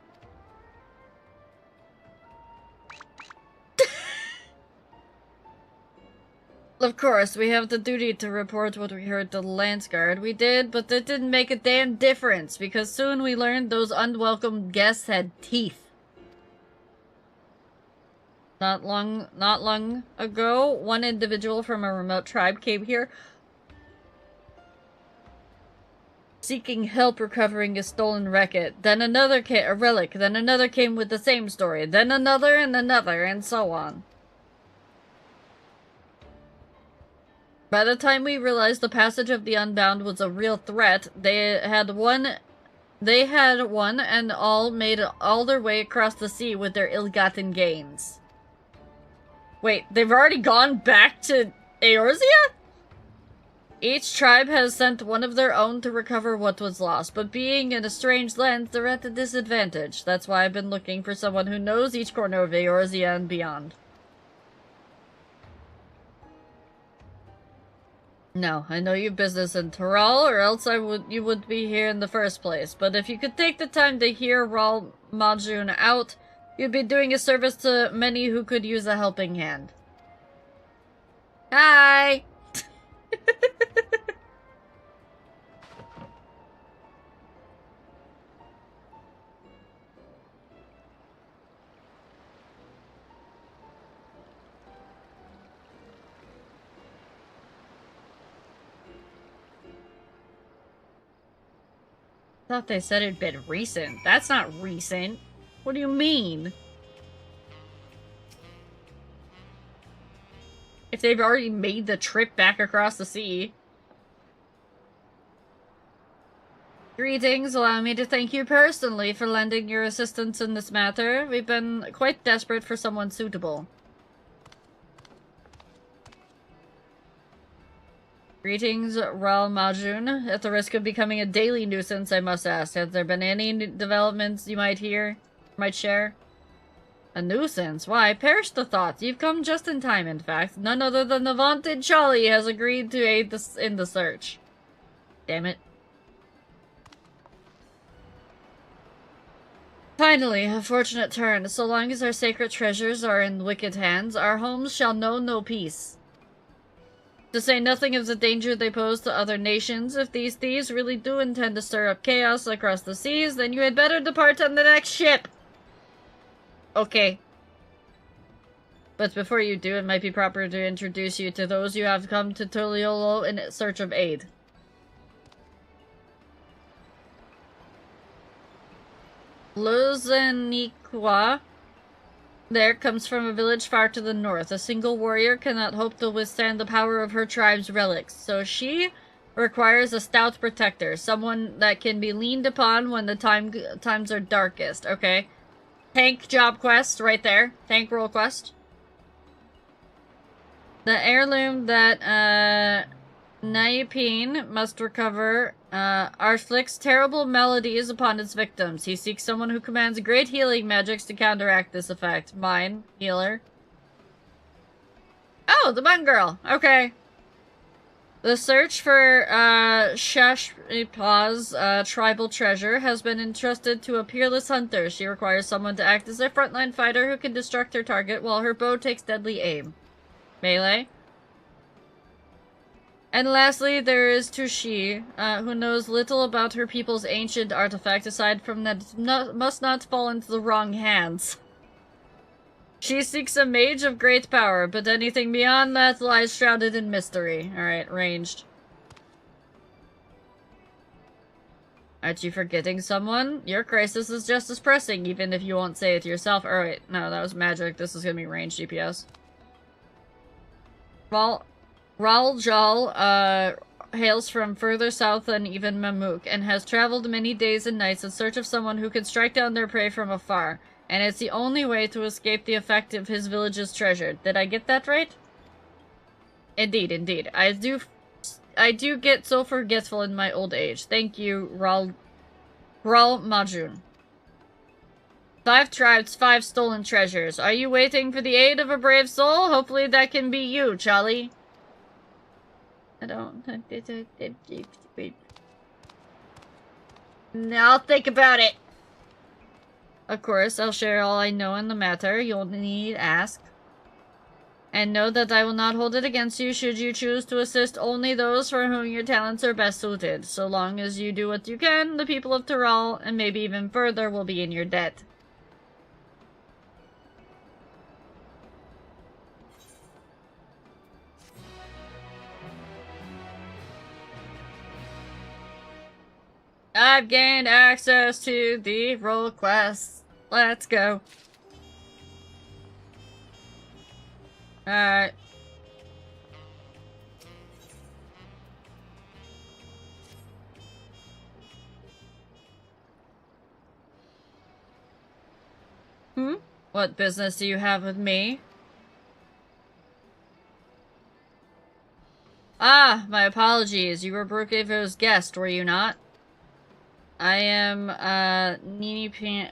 Speaker 1: Of course, we have the duty to report what we heard to the Lance Guard. We did, but that didn't make a damn difference, because soon we learned those unwelcome guests had teeth. Not long ago, one individual from a remote tribe came here seeking help recovering a stolen relic. Then another came with the same story. Then another, and so on. By the time we realized the passage of the Unbound was a real threat, they had one and all made all their way across the sea with their ill-gotten gains. Wait, they've already gone back to Eorzea? Each tribe has sent one of their own to recover what was lost, but being in a strange land, they're at a disadvantage. That's why I've been looking for someone who knows each corner of Eorzea and beyond. No, I know you have business in Toral, or else you would be here in the first place. But if you could take the time to hear Ral Majun out, you'd be doing a service to many who could use a helping hand. Hi! I thought they said it'd been recent. That's not recent. What do you mean? If they've already made the trip back across the sea. Greetings, allow me to thank you personally for lending your assistance in this matter. We've been quite desperate for someone suitable. Greetings, Ral Majun. At the risk of becoming a daily nuisance, I must ask, has there been any developments you might share? A nuisance? Why, perish the thought. You've come just in time, in fact. None other than the vaunted Charlie has agreed to aid in the search. Damn it. Finally, a fortunate turn. So long as our sacred treasures are in wicked hands, our homes shall know no peace. To say nothing of the danger they pose to other nations, if these thieves really do intend to stir up chaos across the seas, then you had better depart on the next ship! Okay. But before you do, it might be proper to introduce you to those you have come to Toliolo in search of aid. Lozaniqua there comes from a village far to the north. A single warrior cannot hope to withstand the power of her tribe's relics, so she requires a stout protector, someone that can be leaned upon when the times are darkest. Okay. Tank job quest right there. Tank role quest. The heirloom that Naipin must recover inflicts terrible melodies upon its victims. He seeks someone who commands great healing magics to counteract this effect. Mine, healer. Oh, the bun girl. Okay. The search for Shashpa's tribal treasure has been entrusted to a peerless hunter. She requires someone to act as a frontline fighter who can destruct her target while her bow takes deadly aim. Melee. And lastly, there is Tushi, who knows little about her people's ancient artifact aside from that it must not fall into the wrong hands. She seeks a mage of great power, but anything beyond that lies shrouded in mystery. Alright, ranged. Aren't you forgetting someone? Your crisis is just as pressing, even if you won't say it yourself. Oh wait, no, that was magic. This is gonna be range GPS. Raljal, hails from further south than even Mamuk, and has traveled many days and nights in search of someone who can strike down their prey from afar. And it's the only way to escape the effect of his village's treasure. Did I get that right? Indeed, indeed. I do get so forgetful in my old age. Thank you, Ral Majun. 5 tribes, 5 stolen treasures. Are you waiting for the aid of a brave soul? Hopefully that can be you, Charlie. I don't... I'll think about it. Of course, I'll share all I know in the matter. You'll need ask. And know that I will not hold it against you should you choose to assist only those for whom your talents are best suited. So long as you do what you can, the people of Tyrol, and maybe even further, will be in your debt. I've gained access to the role quests. Let's go. Alright. What business do you have with me? Ah, my apologies. You were Brookhaven's guest, were you not? I am, Ninipine?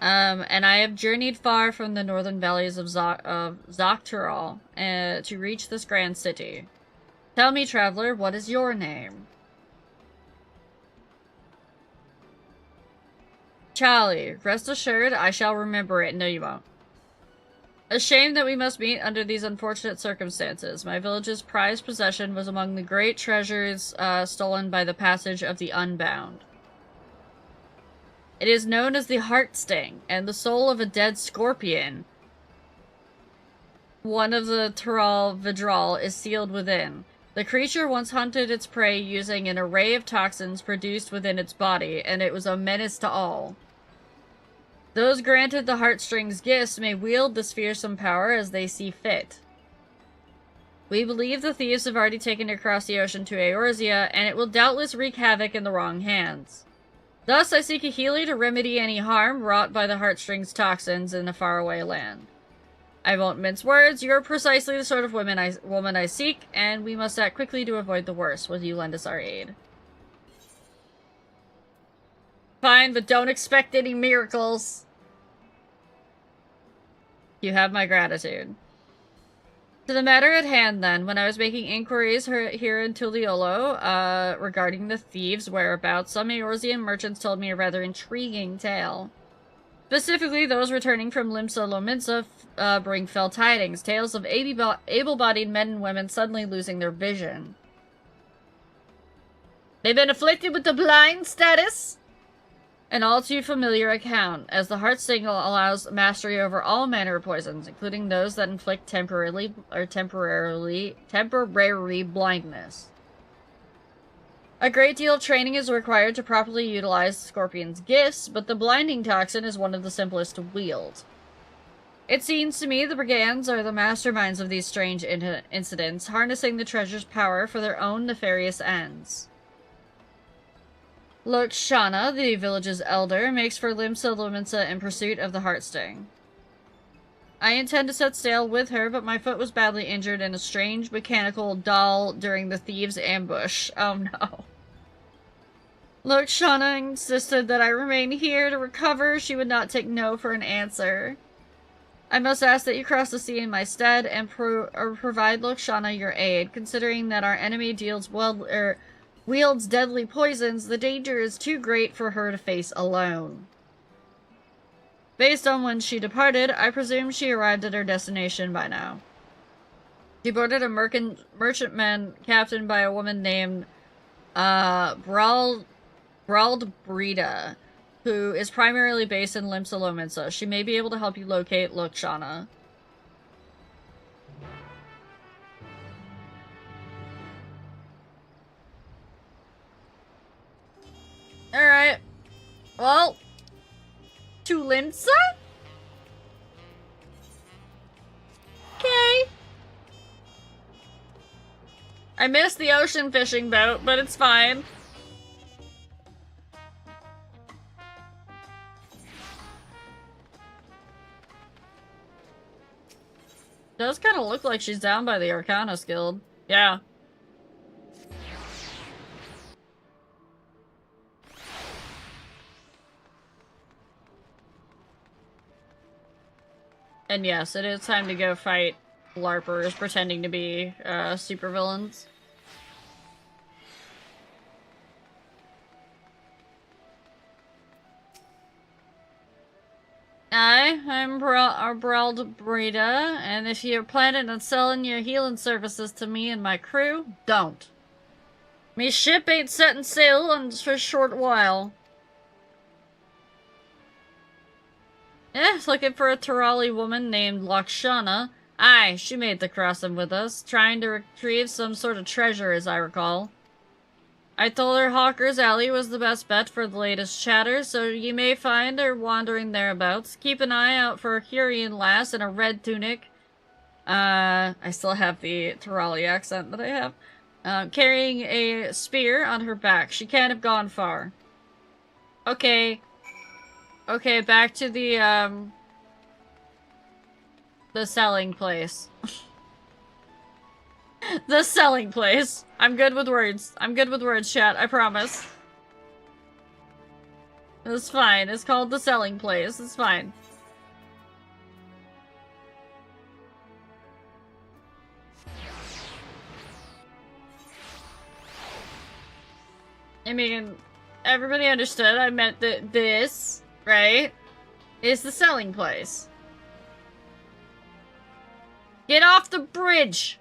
Speaker 1: And I have journeyed far from the northern valleys of Zoctorol, to reach this grand city. Tell me, traveler, what is your name? Charlie, rest assured, I shall remember it. No, you won't. A shame that we must meet under these unfortunate circumstances. My village's prized possession was among the great treasures stolen by the passage of the Unbound. It is known as the Heart Sting, and the soul of a dead scorpion, one of the Tyrol Vidral, is sealed within. The creature once hunted its prey using an array of toxins produced within its body, and it was a menace to all. Those granted the heartstrings gifts may wield this fearsome power as they see fit. We believe the thieves have already taken it across the ocean to Eorzea, and it will doubtless wreak havoc in the wrong hands. Thus, I seek a healer to remedy any harm wrought by the heartstrings toxins in a faraway land. I won't mince words, you're precisely the sort of woman I seek, and we must act quickly to avoid the worst. Will you lend us our aid? Fine, but don't expect any miracles. You have my gratitude. To the matter at hand, then, when I was making inquiries here in Tuliolo, regarding the thieves' whereabouts, some Eorzean merchants told me a rather intriguing tale. Specifically, those returning from Limsa Lominsa bring fell tidings, tales of able-bodied men and women suddenly losing their vision. They've been afflicted with the blind status? An all too familiar account, as the heart signal allows mastery over all manner of poisons, including those that inflict temporary blindness. A great deal of training is required to properly utilize the Scorpion's gifts, but the blinding toxin is one of the simplest to wield. It seems to me the brigands are the masterminds of these strange incidents, harnessing the treasure's power for their own nefarious ends. Lokshana, the village's elder, makes for Limsa Lominsa in pursuit of the Heartsting. I intend to set sail with her, but my foot was badly injured in a strange mechanical doll during the thieves' ambush. Oh no. Lokshana insisted that I remain here to recover. She would not take no for an answer. I must ask that you cross the sea in my stead and provide Lokshana your aid, considering that our enemy wields deadly poisons. The danger is too great for her to face alone. Based on when she departed, I presume she arrived at her destination by now. She boarded a merchantman captained by a woman named Braldbrida, who is primarily based in Limsa Lominsa. She may be able to help you locate Lokshana. Alright. Well. To Linsa? Okay. I missed the ocean fishing boat, but it's fine. Does kind of look like she's down by the Arcana Guild. Yeah. And yes, it is time to go fight LARPers pretending to be supervillains. I'm Brald Breda, and if you're planning on selling your healing services to me and my crew, don't. Me ship ain't setting sail for a short while. Looking for a Tirali woman named Lakshana. Aye, she made the crossing with us, trying to retrieve some sort of treasure, as I recall. I told her Hawker's Alley was the best bet for the latest chatter, so you may find her wandering thereabouts. Keep an eye out for a Hurrian lass in a red tunic. I still have the Tirali accent that I have. Carrying a spear on her back. She can't have gone far. Okay. Okay, back to the selling place. The selling place. I'm good with words. I'm good with words, chat. I promise. It's fine. It's called the selling place. It's fine. I mean, everybody understood. I meant that this, right, is the selling place. Get off the bridge!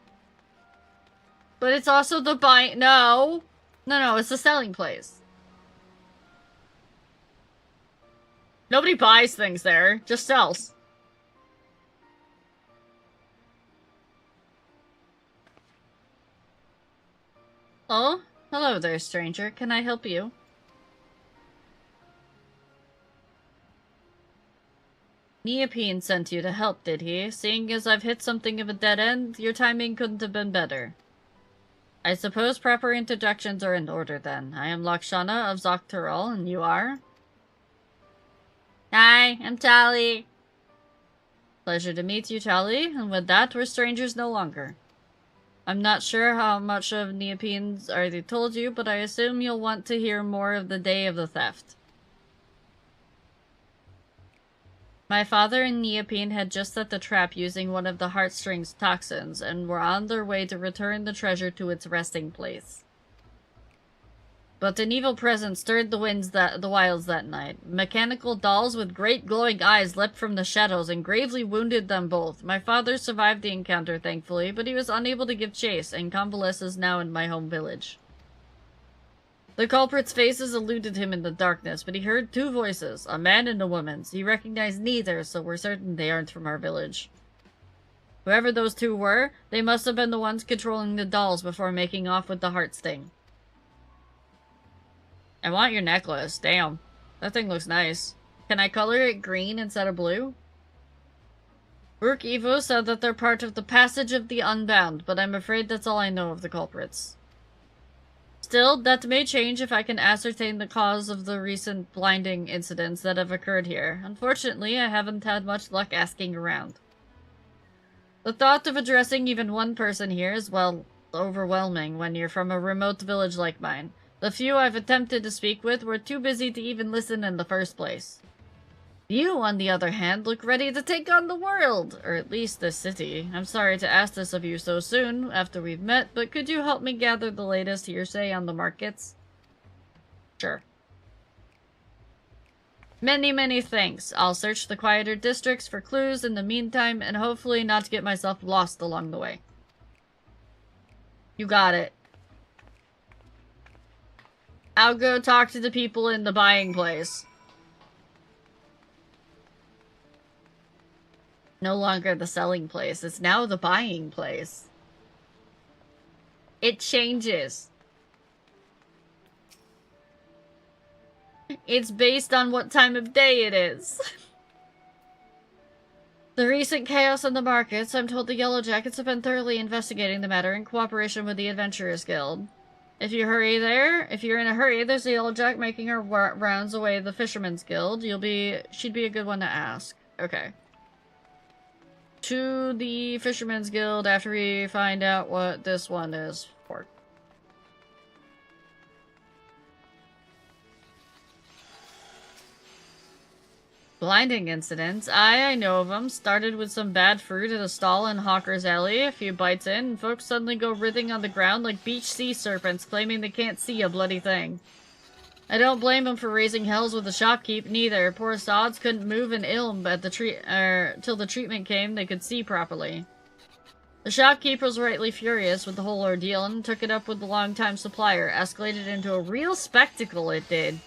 Speaker 1: But it's also the buying. No, it's the selling place. Nobody buys things there, just sells. Oh, hello there, stranger. Can I help you? Neopene sent you to help, did he? Seeing as I've hit something of a dead end, your timing couldn't have been better. I suppose proper introductions are in order then. I am Lakshana of Zok'Teral, and you are? Hi, I'm Tali. Pleasure to meet you, Tali, and with that, we're strangers no longer. I'm not sure how much of Neopene's already told you, but I assume you'll want to hear more of the day of the theft. My father and Neopene had just set the trap using one of the heartstrings toxins, and were on their way to return the treasure to its resting place. But an evil presence stirred the wilds that night. Mechanical dolls with great glowing eyes leapt from the shadows and gravely wounded them both. My father survived the encounter, thankfully, but he was unable to give chase, and convalesces now in my home village. The culprit's faces eluded him in the darkness, but he heard two voices, a man and a woman's. He recognized neither, so we're certain they aren't from our village. Whoever those two were, they must have been the ones controlling the dolls before making off with the heart sting. I want your necklace. Damn. That thing looks nice. Can I color it green instead of blue? Rook Evo said that they're part of the Passage of the Unbound, but I'm afraid that's all I know of the culprits. Still, that may change if I can ascertain the cause of the recent blinding incidents that have occurred here. Unfortunately, I haven't had much luck asking around. The thought of addressing even one person here is, well, overwhelming when you're from a remote village like mine. The few I've attempted to speak with were too busy to even listen in the first place. You, on the other hand, look ready to take on the world, or at least this city. I'm sorry to ask this of you so soon, after we've met, but could you help me gather the latest hearsay on the markets? Sure. Many, many thanks. I'll search the quieter districts for clues in the meantime, and hopefully not get myself lost along the way. You got it. I'll go talk to the people in the buying place. No longer the selling place. It's now the buying place. It changes. It's based on what time of day it is. The recent chaos in the markets, I'm told the Yellow Jackets have been thoroughly investigating the matter in cooperation with the Adventurers Guild. If you're in a hurry, there's the Yellow Jack making her rounds away the Fisherman's Guild. She'd be a good one to ask. Okay. To the Fisherman's Guild after we find out what this one is for. Blinding incidents. I know of them. Started with some bad fruit at a stall in Hawker's Alley. A few bites in, and folks suddenly go writhing on the ground like beach sea serpents, claiming they can't see a bloody thing. I don't blame them for raising hells with the shopkeep, neither. Poor sods couldn't move an ilm at the till the treatment came they could see properly. The shopkeep was rightly furious with the whole ordeal and took it up with the long-time supplier. Escalated into a real spectacle, it did.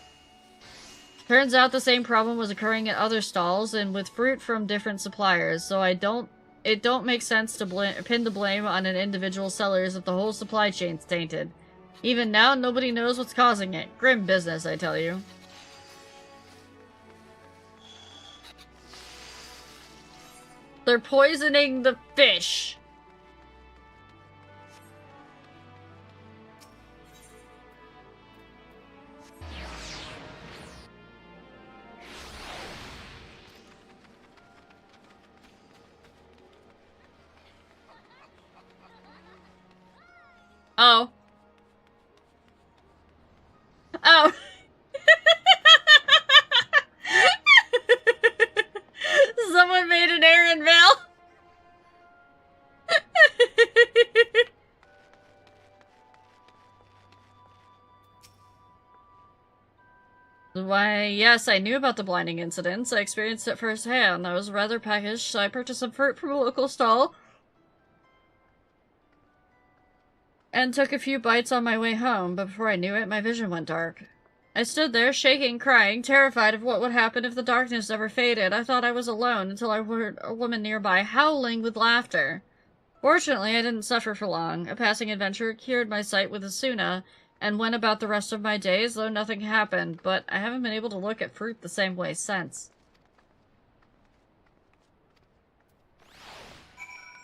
Speaker 1: Turns out the same problem was occurring at other stalls and with fruit from different suppliers, so it don't make sense to pin the blame on an individual sellers if the whole supply chain's tainted. Even now, nobody knows what's causing it. Grim business, I tell you. They're poisoning the fish. Oh. Oh. Someone made an errand bell. Why, yes, I knew about the blinding incidents. I experienced it firsthand. I was rather peckish, so I purchased some fruit from a local stall and took a few bites on my way home, but before I knew it, my vision went dark. I stood there, shaking, crying, terrified of what would happen if the darkness never faded. I thought I was alone until I heard a woman nearby howling with laughter. Fortunately, I didn't suffer for long. A passing adventure cured my sight with Asuna, and went about the rest of my days, though nothing happened, but I haven't been able to look at fruit the same way since.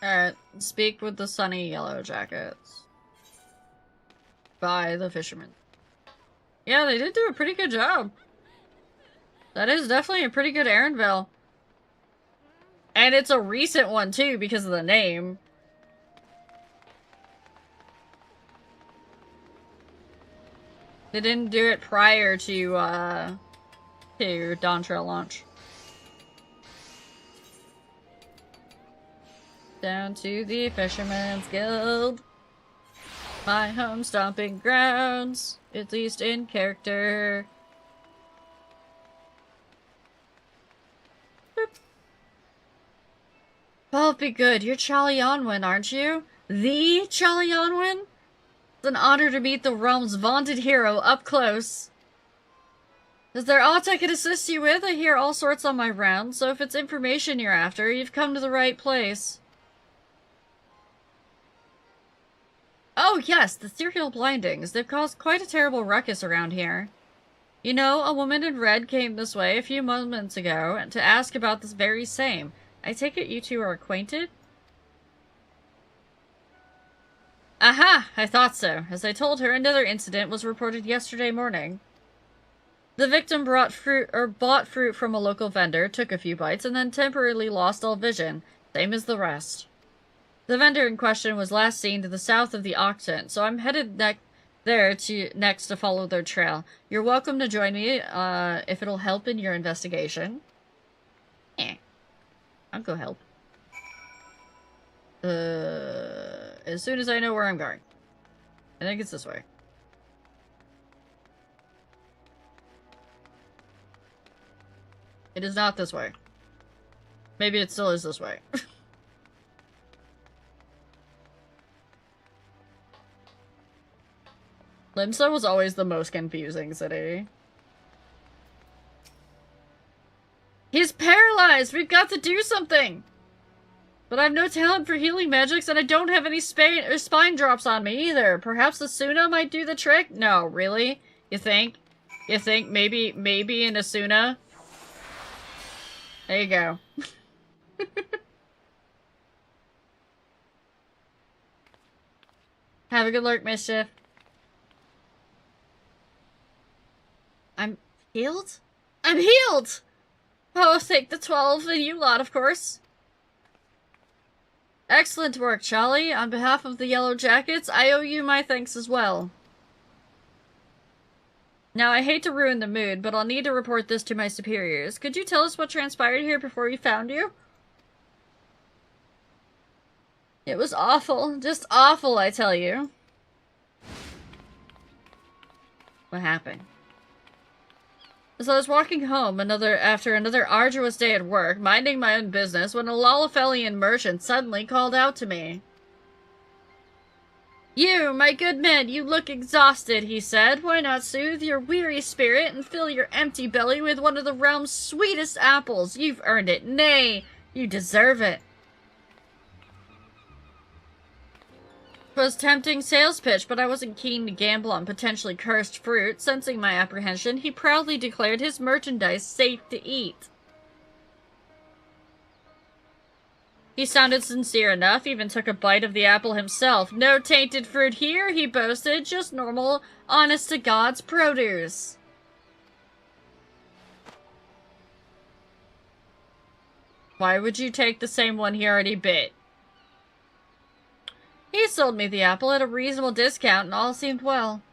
Speaker 1: Alright, speak with the sunny Yellow Jackets. By the fisherman. Yeah, they did do a pretty good job. That is definitely a pretty good errand bell. And it's a recent one, too, because of the name. They didn't do it prior to Dawntrail launch. Down to the Fisherman's Guild. My home stomping grounds, at least in character. Boop. Well, be good. You're Charlie Onwin, aren't you? The Charlie Onwin? It's an honor to meet the realm's vaunted hero up close. Is there aught I could assist you with? I hear all sorts on my rounds, so if it's information you're after, you've come to the right place. Oh yes, the serial blindings. They've caused quite a terrible ruckus around here. You know, a woman in red came this way a few moments ago to ask about this very same. I take it you two are acquainted? Aha! I thought so. As I told her, another incident was reported yesterday morning. The victim bought fruit from a local vendor, took a few bites, and then temporarily lost all vision, same as the rest. The vendor in question was last seen to the south of the Octant, so I'm headed there next to follow their trail. You're welcome to join me, if it'll help in your investigation. I'll go help. As soon as I know where I'm going. I think it's this way. It is not this way. Maybe it still is this way. Limsa was always the most confusing city. He's paralyzed! We've got to do something! But I have no talent for healing magics, and I don't have any spine drops on me either. Perhaps Asuna might do the trick? No, really? You think? You think maybe in Asuna? There you go. Have a good lurk, Mischief. I'm healed? I'm healed! Oh, thank the 12 and you lot, of course. Excellent work, Charlie. On behalf of the Yellow Jackets, I owe you my thanks as well. Now, I hate to ruin the mood, but I'll need to report this to my superiors. Could you tell us what transpired here before we found you? It was awful. Just awful, I tell you. What happened? As I was walking home after another arduous day at work, minding my own business, when a Lalafelian merchant suddenly called out to me. "You, my good man, you look exhausted," he said. "Why not soothe your weary spirit and fill your empty belly with one of the realm's sweetest apples? You've earned it. Nay, you deserve it." 'Twas tempting sales pitch, but I wasn't keen to gamble on potentially cursed fruit. Sensing my apprehension, he proudly declared his merchandise safe to eat. He sounded sincere enough, even took a bite of the apple himself. "No tainted fruit here," he boasted, "just normal, honest-to-God's produce." Why would you take the same one he already bit? He sold me the apple at a reasonable discount and all seemed well.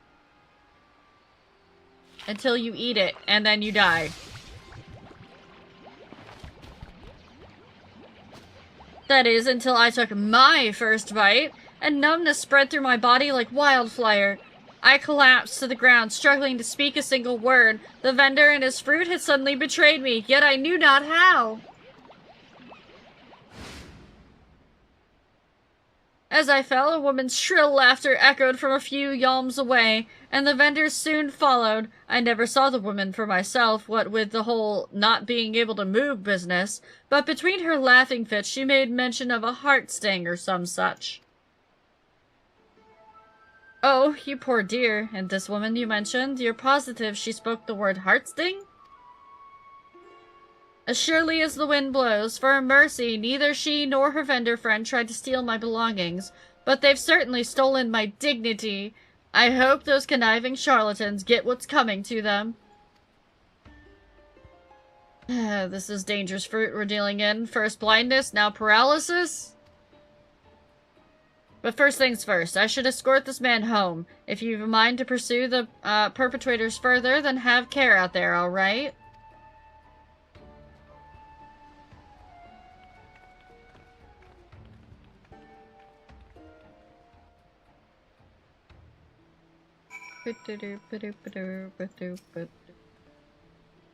Speaker 1: Until you eat it, and then you die. That is, until I took my first bite, and numbness spread through my body like wildfire. I collapsed to the ground, struggling to speak a single word. The vendor and his fruit had suddenly betrayed me, yet I knew not how. As I fell, a woman's shrill laughter echoed from a few yalms away, and the vendors soon followed. I never saw the woman for myself, what with the whole not being able to move business, but between her laughing fits she made mention of a heart sting or some such. "Oh, you poor dear. And this woman you mentioned, you're positive she spoke the word heart sting?" "As surely as the wind blows. For mercy, neither she nor her vendor friend tried to steal my belongings, but they've certainly stolen my dignity. I hope those conniving charlatans get what's coming to them." This is dangerous fruit we're dealing in. First blindness, now paralysis? But first things first, I should escort this man home. If you've a mind to pursue the perpetrators further, then have care out there, alright?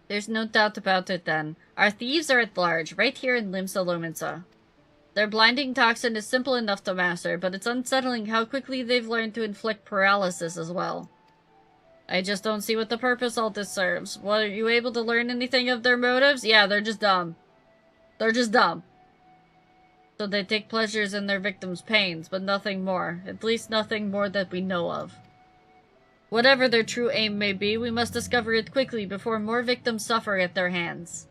Speaker 1: There's no doubt about it then. Our thieves are at large, right here in Limsa Lominsa. Their blinding toxin is simple enough to master, but it's unsettling how quickly they've learned to inflict paralysis as well. I just don't see what the purpose all this serves. What, are you able to learn anything of their motives? Yeah, they're just dumb. They're just dumb. So they take pleasures in their victims' pains, but nothing more. At least nothing more that we know of. Whatever their true aim may be, we must discover it quickly before more victims suffer at their hands.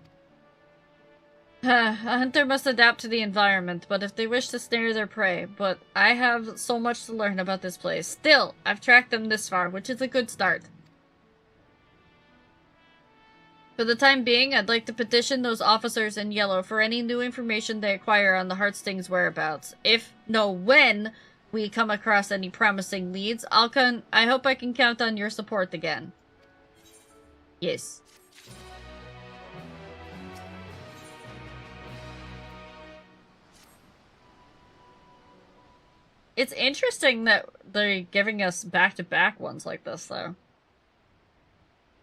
Speaker 1: A hunter must adapt to the environment, but if they wish to snare their prey. But I have so much to learn about this place. Still, I've tracked them this far, which is a good start. For the time being, I'd like to petition those officers in yellow for any new information they acquire on the Heartsting's whereabouts. When we come across any promising leads, I hope I can count on your support again. Yes. It's interesting that they're giving us back-to-back ones like this, though.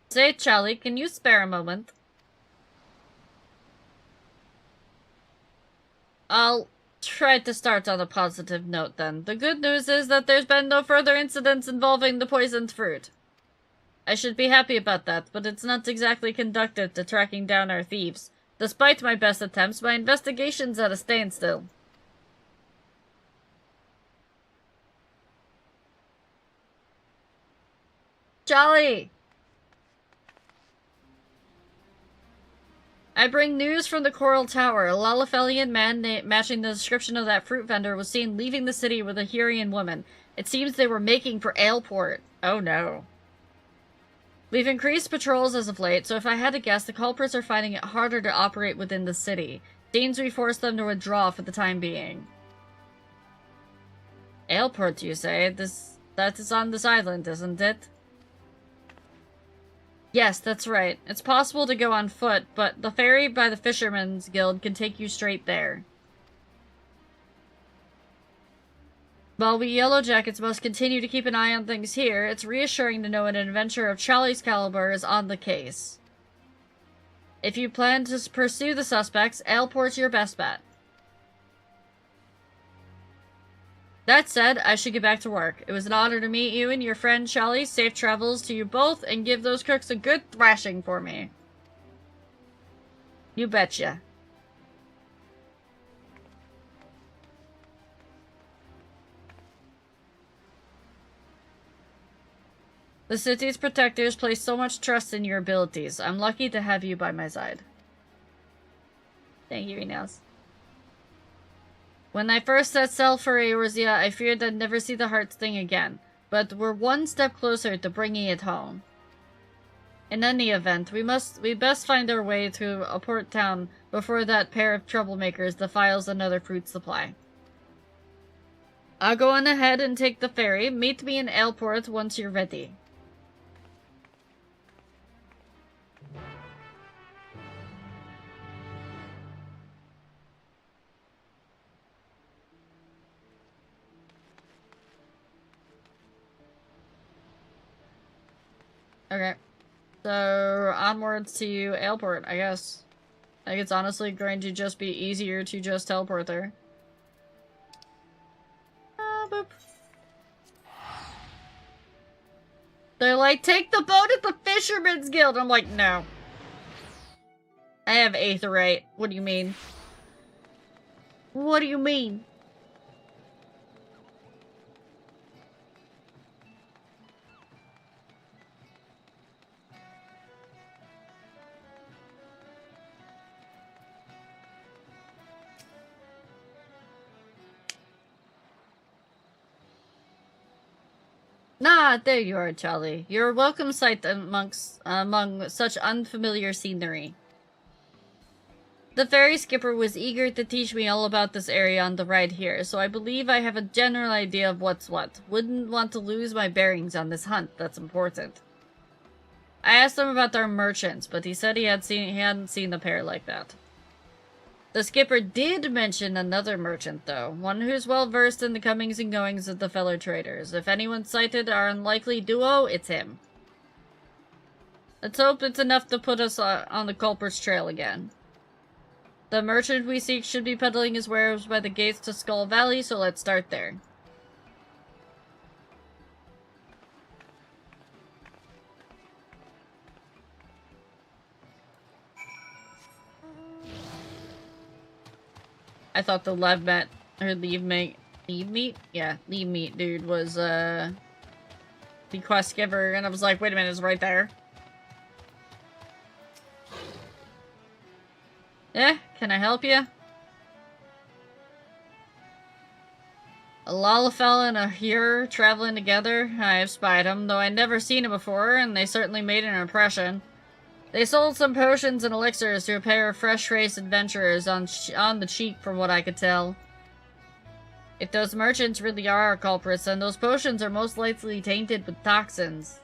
Speaker 1: Say, Charlie, can you spare a moment? I'll try to start on a positive note, then. The good news is that there's been no further incidents involving the poisoned fruit. I should be happy about that, but it's not exactly conducive to tracking down our thieves. Despite my best attempts, my investigation's at a standstill. Jolly! I bring news from the Coral Tower. A Lalafelian man matching the description of that fruit vendor was seen leaving the city with a Hurian woman. It seems they were making for Aleport. Oh no. We've increased patrols as of late, so if I had to guess, the culprits are finding it harder to operate within the city. Seems we forced them to withdraw for the time being. Aleport, you say? That is on this island, isn't it? Yes, that's right. It's possible to go on foot, but the ferry by the Fishermen's Guild can take you straight there. While we Yellow Jackets must continue to keep an eye on things here, it's reassuring to know an adventurer of Charlie's caliber is on the case. If you plan to pursue the suspects, Aleport's your best bet. That said, I should get back to work. It was an honor to meet you and your friend Charlie. Safe travels to you both, and give those cooks a good thrashing for me. You betcha. The city's protectors place so much trust in your abilities. I'm lucky to have you by my side. Thank you, Enos. When I first set sail for Eorzea, I feared I'd never see the Heart's thing again, but we're one step closer to bringing it home. In any event, we best find our way to a port town before that pair of troublemakers defiles another fruit supply. I'll go on ahead and take the ferry. Meet me in Aleport once you're ready. Okay. So, onwards to Aleport, I guess. I think it's honestly going to just be easier to just teleport there. Boop. They're like, take the boat at the Fishermen's Guild! I'm like, no. I have Aetherite. What do you mean? What do you mean? Ah, there you are, Charlie. You're a welcome sight among such unfamiliar scenery. The ferry skipper was eager to teach me all about this area on the ride here, so I believe I have a general idea of what's what. Wouldn't want to lose my bearings on this hunt, that's important. I asked him about our merchants, but he said he hadn't seen the pair like that. The skipper did mention another merchant, though. One who's well versed in the comings and goings of the fellow traders. If anyone sighted our unlikely duo, it's him. Let's hope it's enough to put us on the culprit's trail again. The merchant we seek should be peddling his wares by the gates to Skull Valley, so let's start there. I thought the leave meat dude was, the quest giver, and I was like, wait a minute, it's right there. Yeah, can I help you? A Lalafell and a Hur traveling together? I have spied them, though I'd never seen them before, and they certainly made an impression. They sold some potions and elixirs to a pair of fresh-faced adventurers on the cheap, from what I could tell. If those merchants really are our culprits, then those potions are most likely tainted with toxins.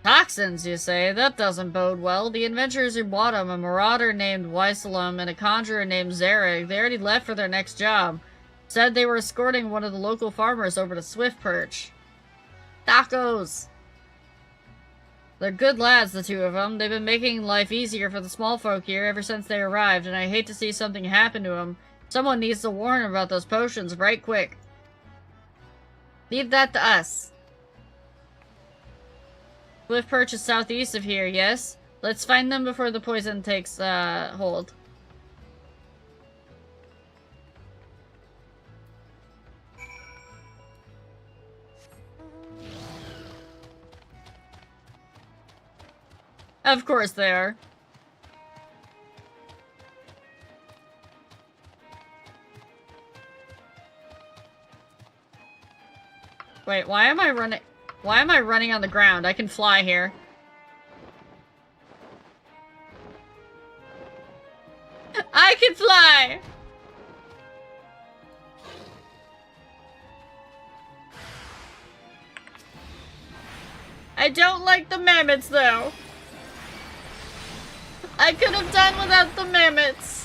Speaker 1: Toxins, you say? That doesn't bode well. The adventurers who bought them, a marauder named Wysalum and a conjurer named Zarek, they already left for their next job. Said they were escorting one of the local farmers over to Swift Perch. Tacos! They're good lads, the two of them. They've been making life easier for the small folk here ever since they arrived, and I hate to see something happen to them. Someone needs to warn them about those potions right quick. Leave that to us. Swift Perch is southeast of here, yes? Let's find them before the poison takes hold. Of course they are. Wait, why am I running? Why am I running on the ground? I can fly here. I can fly! I don't like the mammoths, though. I could have done without the mammoths.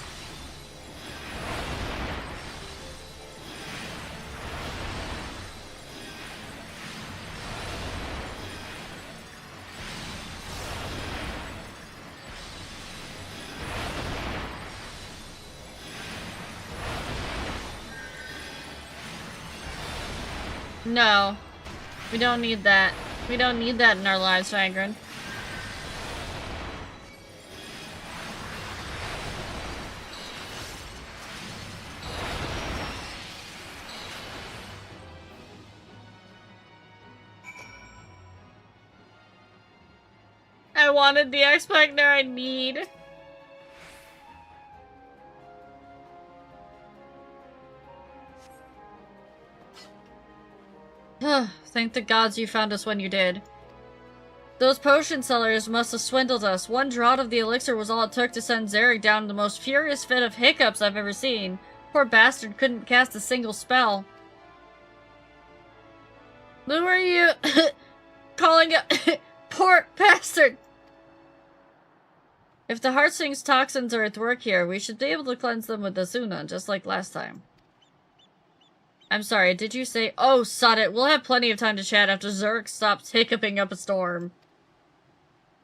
Speaker 1: No. We don't need that. We don't need that in our lives, Fangren. I wanted the X-Pac, now I need. Thank the gods you found us when you did. Those potion sellers must have swindled us. One draught of the elixir was all it took to send Zarek down the most furious fit of hiccups I've ever seen. Poor bastard couldn't cast a single spell. Who are you calling a poor bastard? If the Heartsting's toxins are at work here, we should be able to cleanse them with the Zuna, just like last time. I'm sorry, did you say— oh, sod it, we'll have plenty of time to chat after Zurk stops hiccuping up a storm.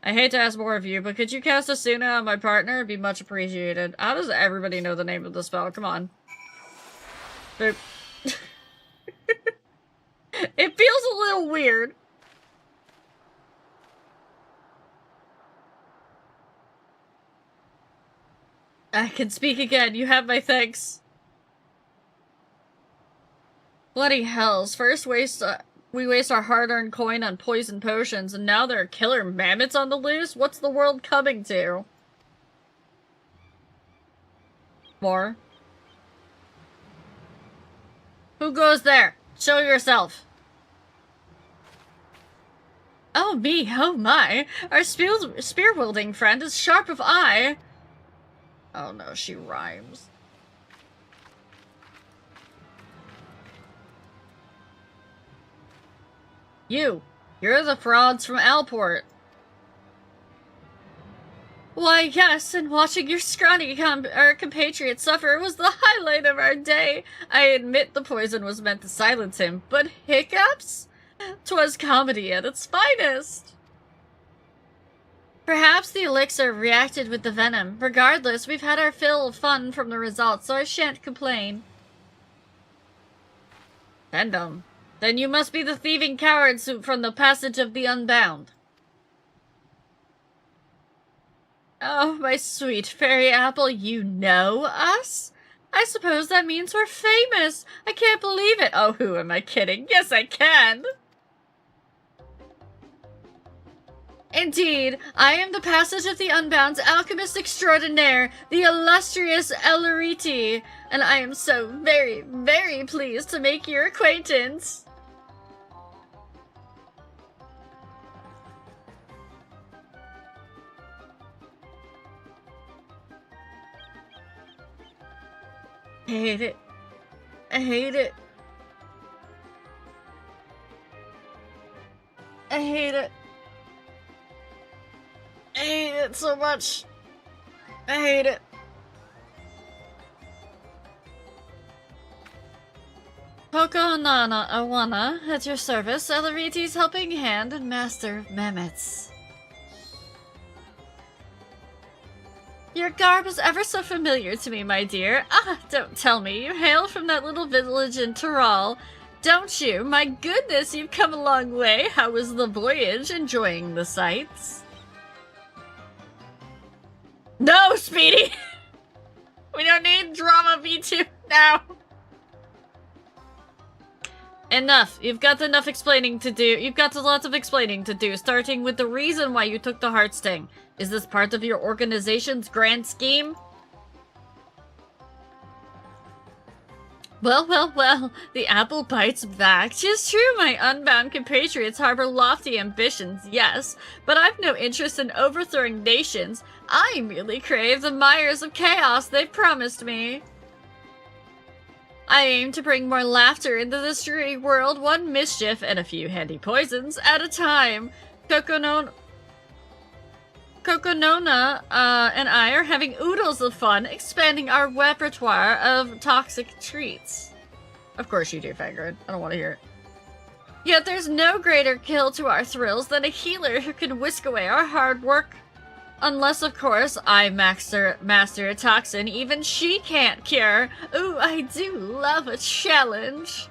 Speaker 1: I hate to ask more of you, but could you cast a Suna on my partner? It'd be much appreciated. How does everybody know the name of the spell? Come on. Boop. It feels a little weird. I can speak again. You have my thanks. Bloody hells. First we waste our hard-earned coin on poison potions, and now there are killer mammoths on the loose? What's the world coming to? More. Who goes there? Show yourself. Oh me, oh my. Our spear-wielding friend is sharp of eye. Oh no, she rhymes. You're the frauds from Alport. Why, yes, and watching your scrawny compatriot suffer was the highlight of our day. I admit the poison was meant to silence him, but hiccups? 'Twas comedy at its finest. Perhaps the elixir reacted with the venom. Regardless, we've had our fill of fun from the results, so I shan't complain. Venom. Then you must be the thieving cowards from the Passage of the Unbound. Oh, my sweet fairy apple, you know us? I suppose that means we're famous. I can't believe it. Oh, who am I kidding? Yes, I can. Indeed, I am the Passage of the Unbound's alchemist extraordinaire, the illustrious Eleriti, and I am so very, very pleased to make your acquaintance. I hate it. I hate it. I hate it. I hate it so much. I hate it. Poko Nana Awana, at your service, Eleriti's helping hand and master of mammoths. Your garb is ever so familiar to me, my dear. Ah, don't tell me. You hail from that little village in Tyrol, don't you? My goodness, you've come a long way. How was the voyage? Enjoying the sights? No, Speedy! We don't need drama V2 now. Enough. You've got enough explaining to do. You've got lots of explaining to do, starting with the reason why you took the Heartsting. Is this part of your organization's grand scheme? Well, well, well, the apple bites back. 'Tis true my unbound compatriots harbor lofty ambitions, yes, but I've no interest in overthrowing nations. I merely crave the mires of chaos they've promised me. I aim to bring more laughter into this dreary world, one mischief and a few handy poisons at a time. Kokonona and I are having oodles of fun expanding our repertoire of toxic treats. Of course you do, Fangren. I don't want to hear it. Yet there's no greater kill to our thrills than a healer who can whisk away our hard work. Unless, of course, I master a toxin even she can't cure. Ooh, I do love a challenge.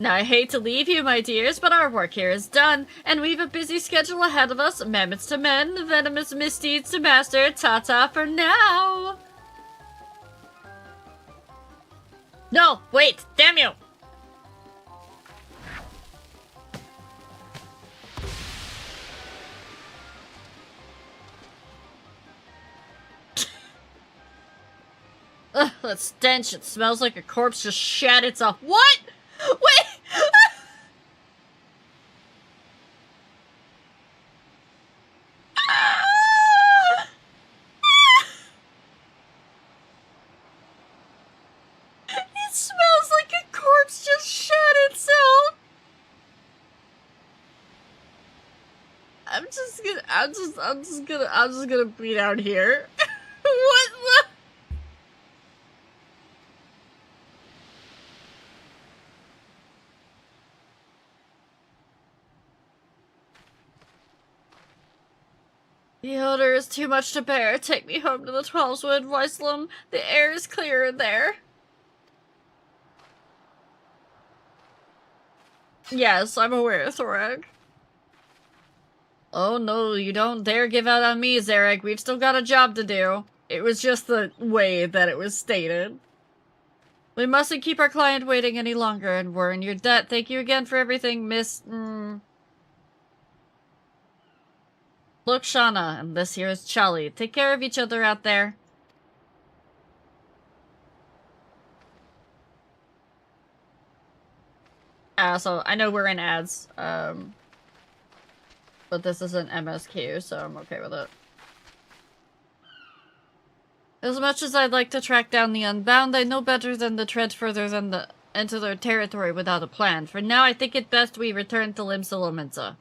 Speaker 1: Now, I hate to leave you, my dears, but our work here is done, and we've a busy schedule ahead of us. Mammoths to mend, venomous misdeeds to master. Ta-ta for now! No! Wait! Damn you! Ugh, that stench. It smells like a corpse just shat itself. What? Wait! It smells like a corpse just shat itself. I'm just gonna be down here. What the? The odor is too much to bear. Take me home to the 12's-Wood, Weislam. The air is clear in there. Yes, I'm aware, Thorag. Oh no, you don't dare give out on me, Zarek. We've still got a job to do. It was just the way that it was stated. We mustn't keep our client waiting any longer, and we're in your debt. Thank you again for everything, Miss... Look, Shauna, and this here is Charlie. Take care of each other out there. So I know we're in ads, but this isn't MSQ, so I'm okay with it. As much as I'd like to track down the Unbound, I know better than to tread further than into their territory without a plan. For now, I think it best we return to Limsa.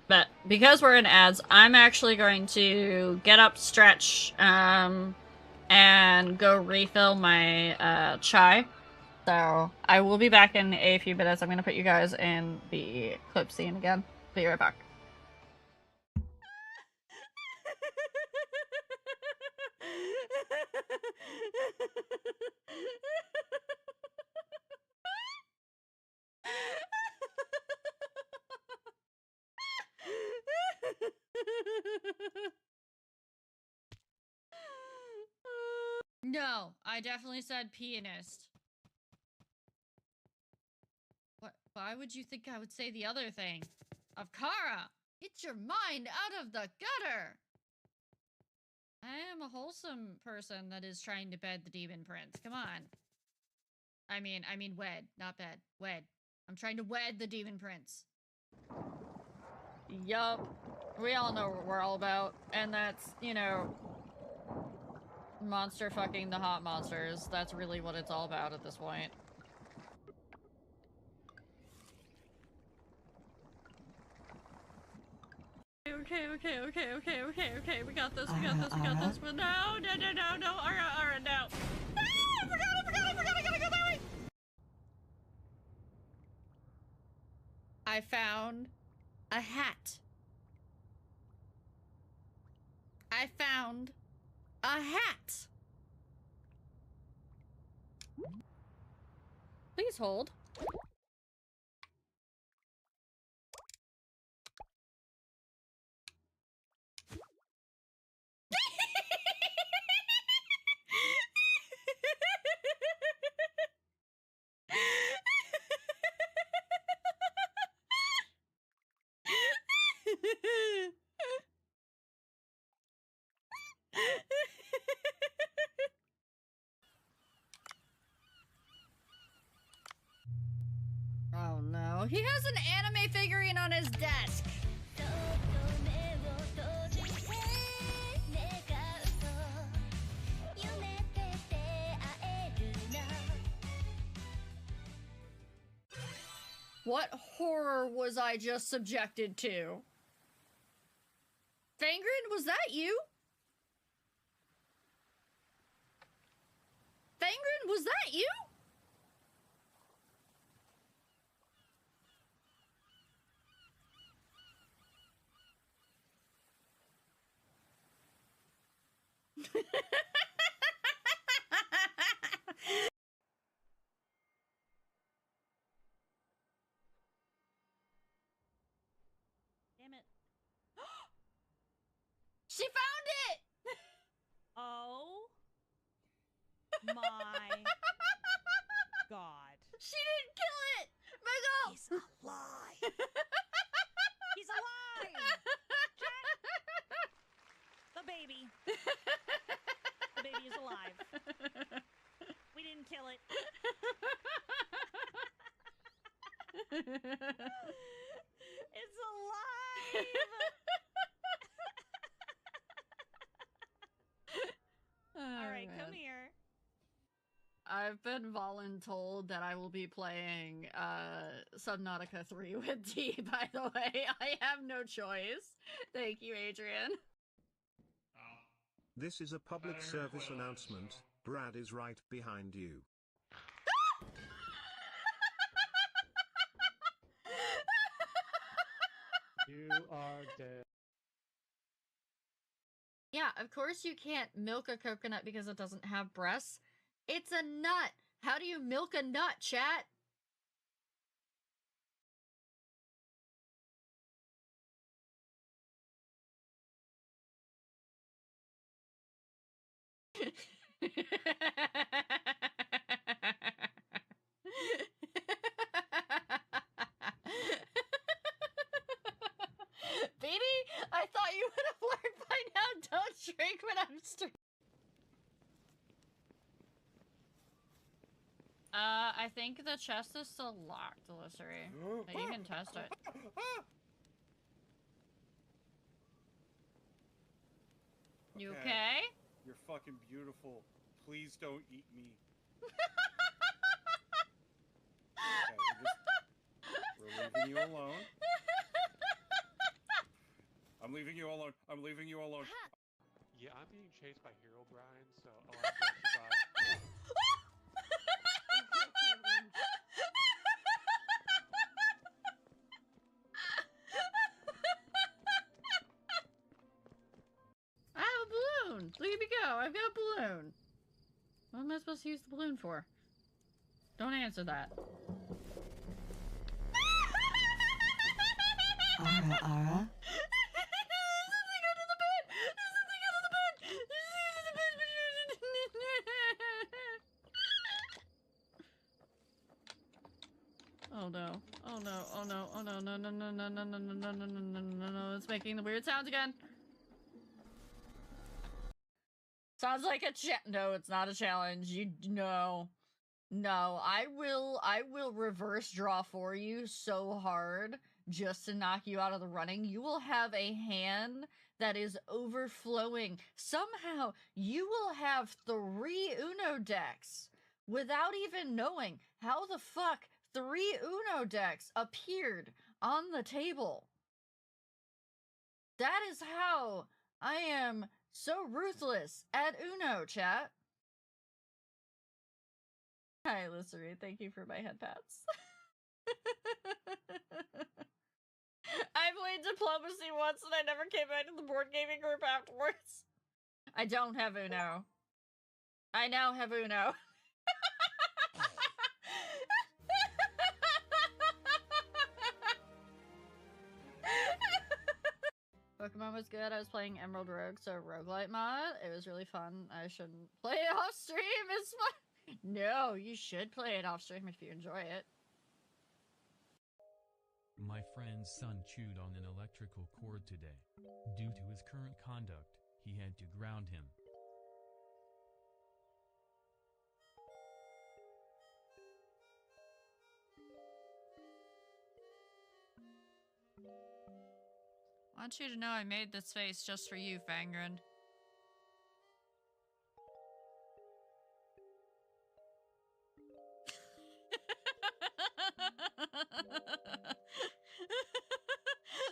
Speaker 1: But because we're in ads, I'm actually going to get up, stretch, and go refill my chai. So I will be back in a few minutes. I'm going to put you guys in the clip scene again. Be right back. No, I definitely said pianist. What? Why would you think I would say the other thing? Avkara! Get your mind out of the gutter! I am a wholesome person that is trying to bed the demon prince. Come on. I mean wed, not bed. Wed. I'm trying to wed the demon prince. Yup. We all know what we're all about. And that's, you know, monster fucking the hot monsters. That's really what it's all about at this point. Okay. We got this. But no. Alright, no. I forgot. I gotta go that way. I found a hat. Please hold. Oh, he has an anime figurine on his desk. What horror was I just subjected to? Fangren, was that you? Fangren, was that you?
Speaker 14: Damn it.
Speaker 1: She found it!
Speaker 14: Oh my god.
Speaker 1: She didn't kill it! Miguel!
Speaker 14: He's alive! He's alive! Jack! The baby. The baby is alive. We didn't kill it. It's alive! Alright, come here.
Speaker 1: I've been voluntold that I will be playing Subnautica 3 with T, by the way. I have no choice. Thank you, Adrian.
Speaker 8: This is a public service announcement. Brad is right behind you.
Speaker 12: You are dead.
Speaker 1: Yeah, of course you can't milk a coconut because it doesn't have breasts. It's a nut. How do you milk a nut, chat? Baby, I thought you would have learned by now. Don't drink when I'm streaming. I think the chest is still locked, Illusory. But you can test it. You okay?
Speaker 9: You're fucking beautiful. Please don't eat me. We're leaving you alone. I'm leaving you alone. I'm leaving you alone.
Speaker 12: Yeah, I'm being chased by Hero Brian, so I'll have to die.
Speaker 1: I have a balloon! Look at me go! I've got a balloon! What am I supposed to use the balloon for? Don't answer that.
Speaker 23: Ara.
Speaker 1: Oh no. Oh no. Oh no. Oh no. No, no, no, no, no, no, no, no, no, no, no, no. It's making the weird sounds again. Sounds like a no, it's not a challenge. No. I will reverse draw for you so hard just to knock you out of the running. You will have a hand that is overflowing. Somehow you will have 3 Uno decks without even knowing how the fuck 3 Uno decks appeared on the table. That is how I am so ruthless at Uno, chat. Hi, Lissery. Thank you for my head pats. I played Diplomacy once and I never came back to the board gaming group afterwards. I don't have Uno. I now have Uno. Pokemon was good. I was playing Emerald Rogue, so roguelite mod. It was really fun. I shouldn't play it off stream. It's fun. No, you should play it off stream if you enjoy it.
Speaker 13: My friend's son chewed on an electrical cord today. Due to his current conduct, he had to ground him.
Speaker 1: I want you to know I made this face just for you, Fangren.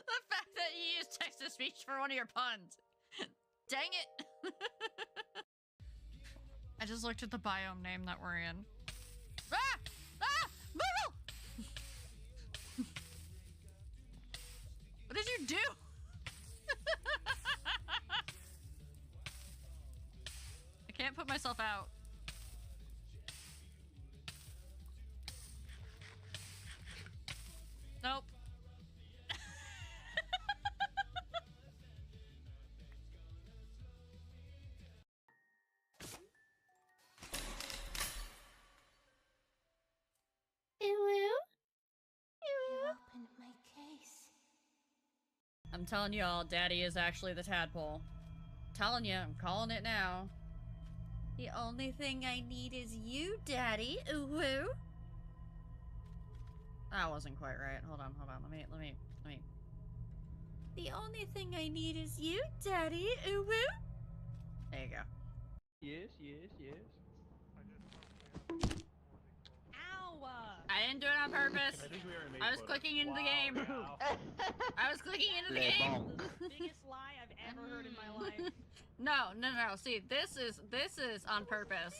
Speaker 1: The fact that you used text-to-speech for one of your puns. Dang it! I just looked at the biome name that we're in. Ah! Ah! Moogle! What did you do? I can't put myself out. Nope.
Speaker 22: Opened my case.
Speaker 1: I'm telling y'all, Daddy is actually the tadpole. Telling you, I'm calling it now. The only thing I need is you, Daddy. Ooh-woo. That wasn't quite right. Hold on. Let me. The only thing I need is you, Daddy. Ooh-woo. There you go.
Speaker 7: Yes.
Speaker 14: Ow!
Speaker 1: I didn't do it on purpose. I was clicking into the game. I was clicking into the game.
Speaker 14: Biggest lie I've ever heard in my life.
Speaker 1: No. See, this is on purpose.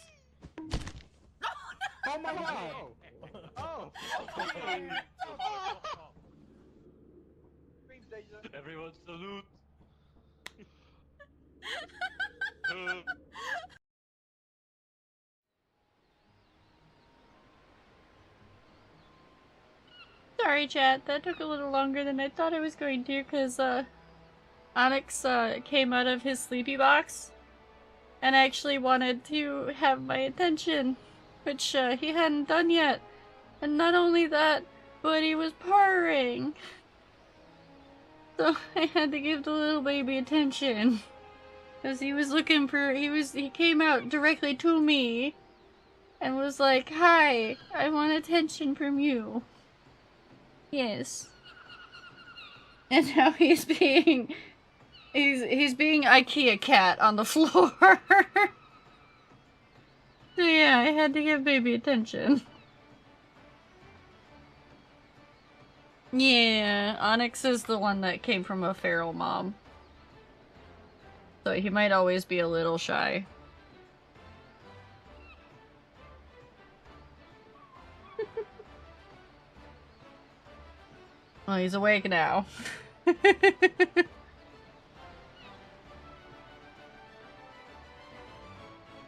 Speaker 7: Oh my god! Oh!
Speaker 12: Everyone salute!
Speaker 1: Sorry, chat. That took a little longer than I thought it was going to, because, Onyx, came out of his sleepy box and actually wanted to have my attention, which, he hadn't done yet. And not only that, but he was purring. So I had to give the little baby attention. Because he was looking for, he came out directly to me and was like, "Hi, I want attention from you." Yes. And now he's being IKEA cat on the floor. So yeah, I had to give baby attention. Yeah, Onyx is the one that came from a feral mom. So he might always be a little shy. Well, he's awake now.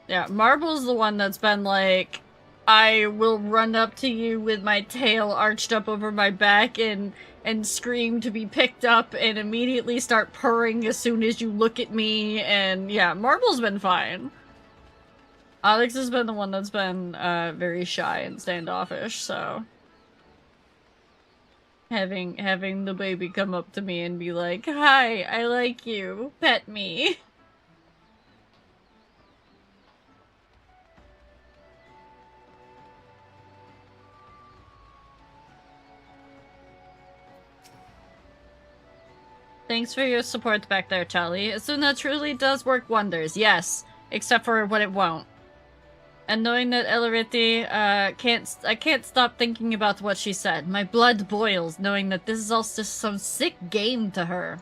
Speaker 1: Yeah, Marble's the one that's been like, I will run up to you with my tail arched up over my back and scream to be picked up and immediately start purring as soon as you look at me, and yeah, Marble's been fine. Alex has been the one that's been very shy and standoffish, so having the baby come up to me and be like, "Hi, I like you, pet me." Thanks for your support back there, Charlie. Asuna truly does work wonders, yes. Except for when it won't. And knowing that Eloriti, I can't stop thinking about what she said. My blood boils knowing that this is all just some sick game to her.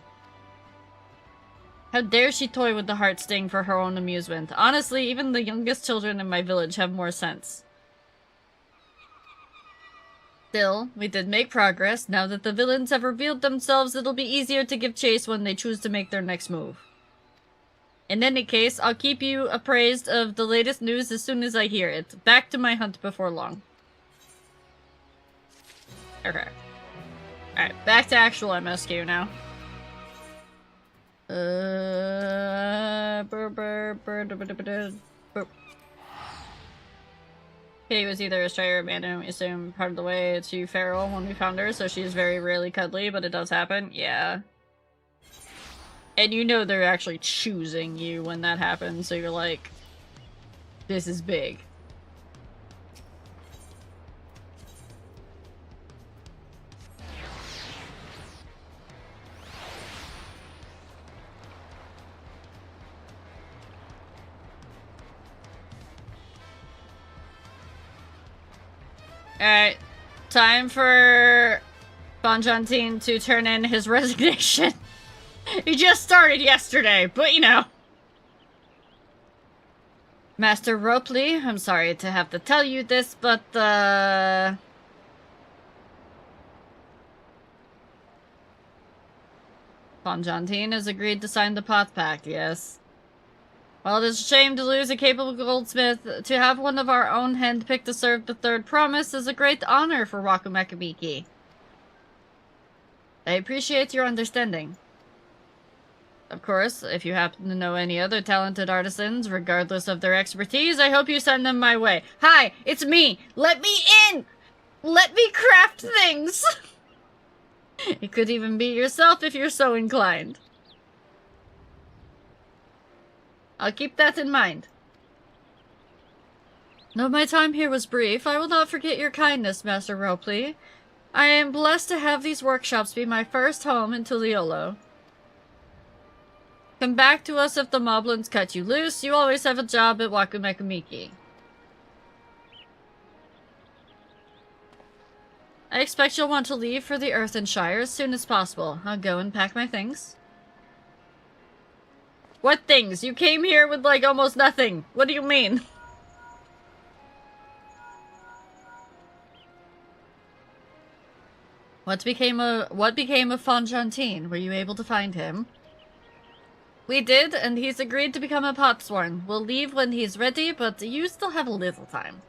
Speaker 1: How dare she toy with the heart sting for her own amusement. Honestly, even the youngest children in my village have more sense. Still, we did make progress. Now that the villains have revealed themselves, it'll be easier to give chase when they choose to make their next move. In any case, I'll keep you appraised of the latest news as soon as I hear it. Back to my hunt before long. Okay. Alright, back to actual MSQ now. Kitty was either a stray or abandoned, we assume part of the way to feral when we found her, so she's very rarely cuddly, but it does happen. Yeah. And you know they're actually choosing you when that happens, so you're like, this is big. Alright. Time for Bonjantine to turn in his resignation. He just started yesterday, but you know. Master Ropley, I'm sorry to have to tell you this, but, Bonjantine has agreed to sign the Path Pact, yes. While it is a shame to lose a capable goldsmith, to have one of our own handpicked to serve the Third Promise is a great honor for Wakumekamiki. I appreciate your understanding. Of course, if you happen to know any other talented artisans, regardless of their expertise, I hope you send them my way. Hi, it's me! Let me in! Let me craft things! It could even be yourself if you're so inclined. I'll keep that in mind. Though my time here was brief, I will not forget your kindness, Master Ropley. I am blessed to have these workshops be my first home in Tuliolo. Come back to us if the moblins cut you loose. You always have a job at Wakumekamiki. I expect you'll want to leave for the Earthenshire as soon as possible. I'll go and pack my things. What things? You came here with, like, almost nothing. What do you mean? What became of Bonjantine? Were you able to find him? We did, and he's agreed to become a potsworn. We'll leave when he's ready, but you still have a little time.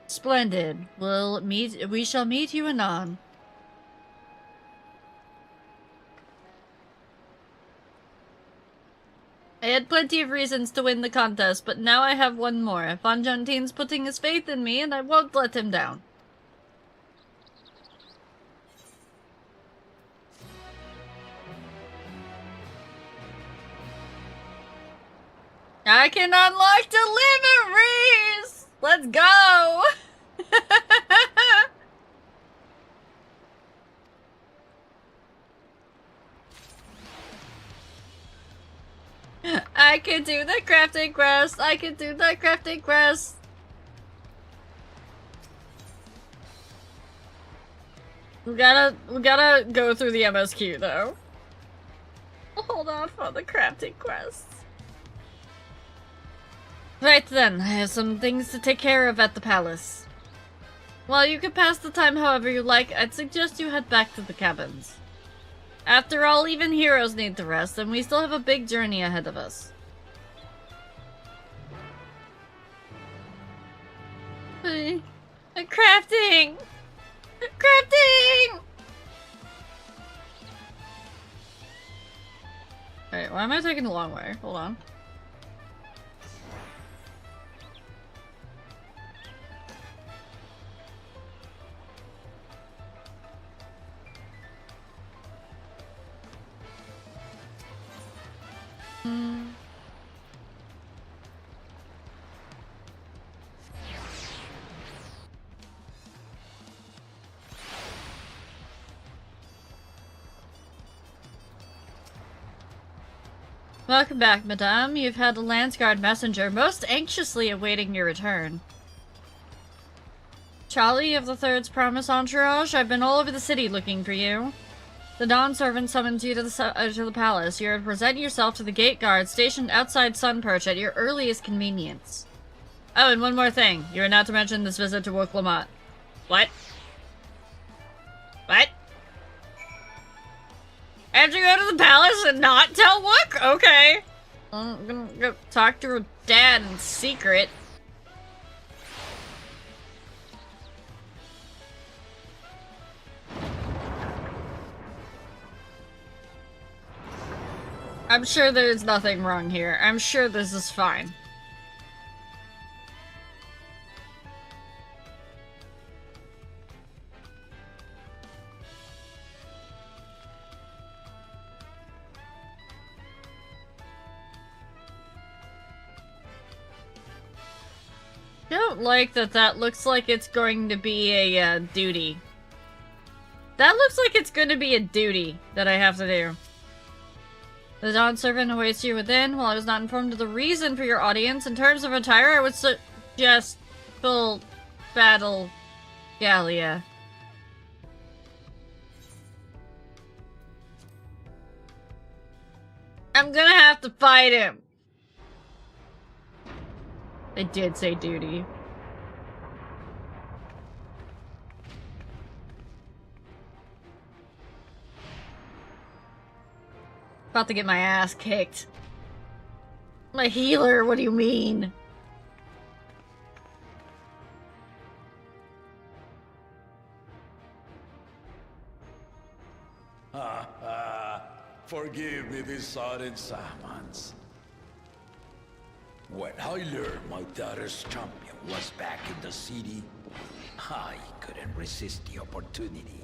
Speaker 1: Splendid. We shall meet you anon. I had plenty of reasons to win the contest, but now I have one more. Bonjantine's putting his faith in me, and I won't let him down. I can unlock deliveries! Let's go! I can do the crafting quest! I can do the crafting quest! We gotta go through the MSQ though. Hold on for the crafting quests. Right then, I have some things to take care of at the palace. While you can pass the time however you like, I'd suggest you head back to the cabins. After all, even heroes need to rest, and we still have a big journey ahead of us. Crafting! Crafting! Alright, why am I taking the long way? Hold on. Welcome back, madame. You've had a Landsguard messenger most anxiously awaiting your return. Charlie of the Third's Promise Entourage, I've been all over the city looking for you. The Dawn servant summoned you to the palace. You're to present yourself to the gate guard stationed outside Sunperch at your earliest convenience. Oh, and one more thing. You are not to mention this visit to Wook-Lamont. What? What? I have to go to the palace and not tell Wook? Okay. I'm gonna go talk to her dad in secret. I'm sure there's nothing wrong here. I'm sure this is fine. I don't like that looks like it's going to be a duty. That looks like it's going to be a duty that I have to do. The Dawn servant awaits you within. While I was not informed of the reason for your audience, in terms of attire, I would suggest full battle Gallia. I'm gonna have to fight him. They did say duty. About to get my ass kicked. I'm a healer, what do you mean?
Speaker 5: Forgive me this sudden summons. When I learned my daughter's champion was back in the city, I couldn't resist the opportunity.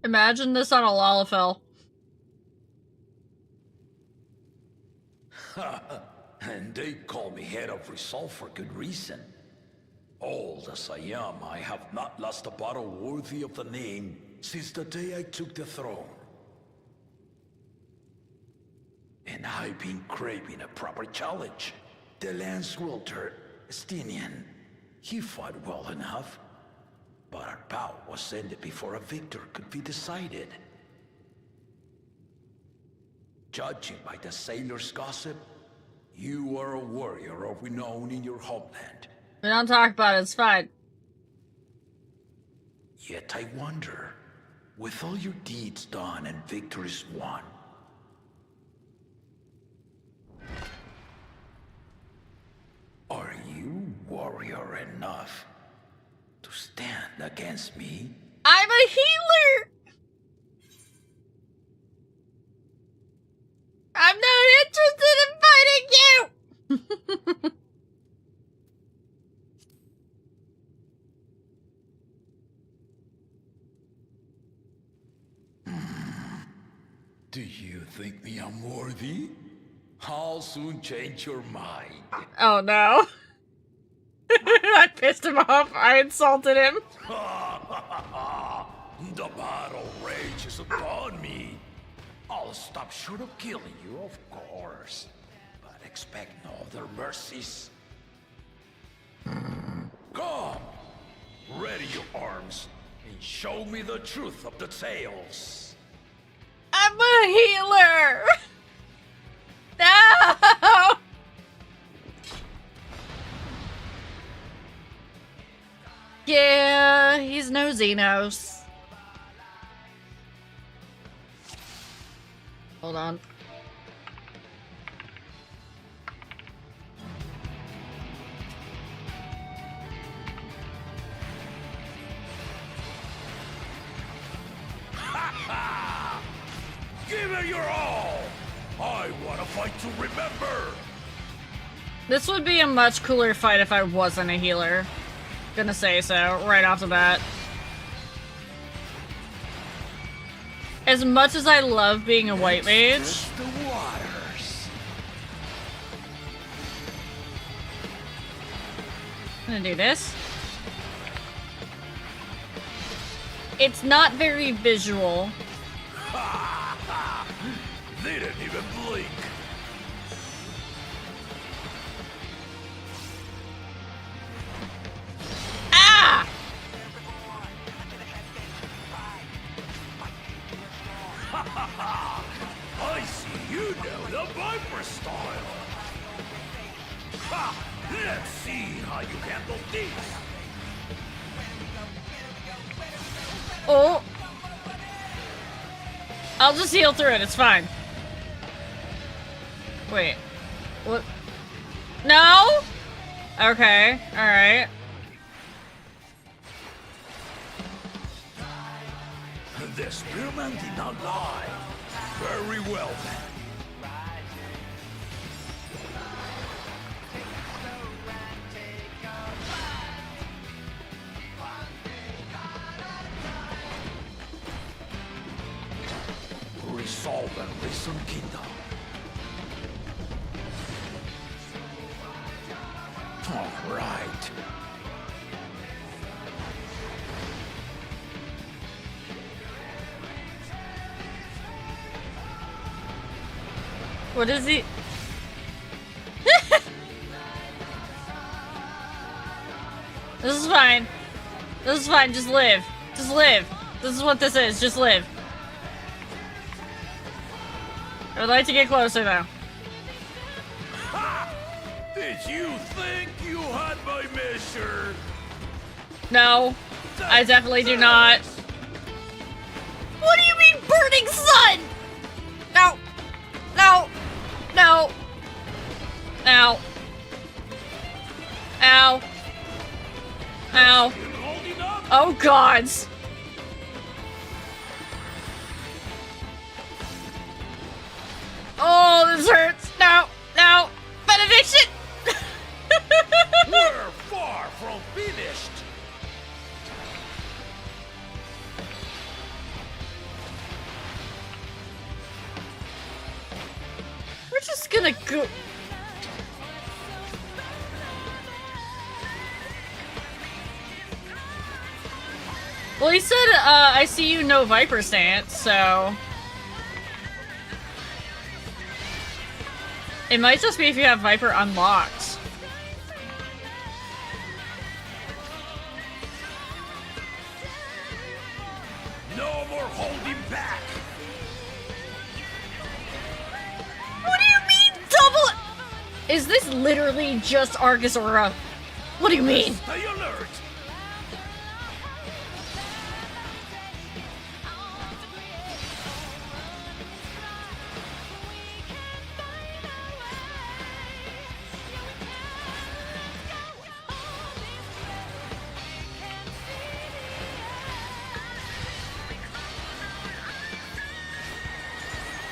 Speaker 1: Imagine this on a Lalafell.
Speaker 5: And they call me head of resolve for good reason. Old as I am, I have not lost a battle worthy of the name since the day I took the throne. And I've been craving a proper challenge. The Lance Wielder, Estinian, he fought well enough. But our bout was ended before a victor could be decided. Judging by the sailors' gossip, you are a warrior of renown in your homeland.
Speaker 1: We don't talk about it, it's fine.
Speaker 5: Yet I wonder, with all your deeds done and victories won, are you warrior enough to stand against me?
Speaker 1: I'm a healer! I'm not interested in fighting you!
Speaker 5: Do you think me unworthy? I'll soon change your mind.
Speaker 1: Oh no. I pissed him off. I insulted him.
Speaker 5: The battle rages upon me. I'll stop short of killing you, of course. But expect no other mercies. Come! Ready your arms and show me the truth of the tales.
Speaker 1: I'm a healer! No! Yeah, he's no Xenos. Hold on.
Speaker 5: Give it your all! I want to fight to remember!
Speaker 1: This would be a much cooler fight if I wasn't a healer. Gonna say so, right off the bat. As much as I love being a white mage,
Speaker 5: The waters.
Speaker 1: I'm gonna do this. It's not very visual.
Speaker 5: They didn't even blink.
Speaker 1: Ah!
Speaker 5: I see you know the Viper style. Ha! Let's see how you handle this.
Speaker 1: Oh! I'll just heal through it, it's fine. Wait. What? No? Okay, alright.
Speaker 5: The spearman did not lie. Very well then. resolve and reason kingdom. All right.
Speaker 1: What is he? This is fine. This is fine. Just live. Just live. This is what this is. Just live. I would like to get closer though.
Speaker 5: Did you think you had my measure?
Speaker 1: No, I definitely do not. What do you mean, burning sun? No. No. No. Ow. Ow. Ow. Oh, gods. Oh, this hurts. No. No. Benediction.
Speaker 5: We're far from finished.
Speaker 1: We're just gonna go. Well, he said, I see you, no Viper stance, so... It might just be if you have Viper unlocked.
Speaker 5: No more holding back.
Speaker 1: What do you mean, double? Is this literally just Argus Aura? What do you mean?
Speaker 5: Stay alert.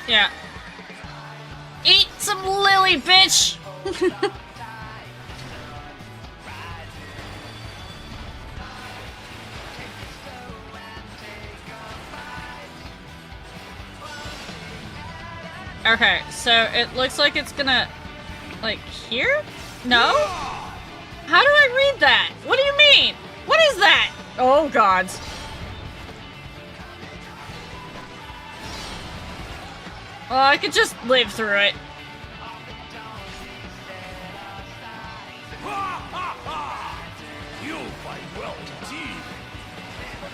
Speaker 1: Yeah. Eat some lily, bitch! Okay, so it looks like it's gonna... like, here? No? How do I read that? What do you mean? What is that? Oh, gods. Well, I could just live through it.
Speaker 5: You fight well indeed.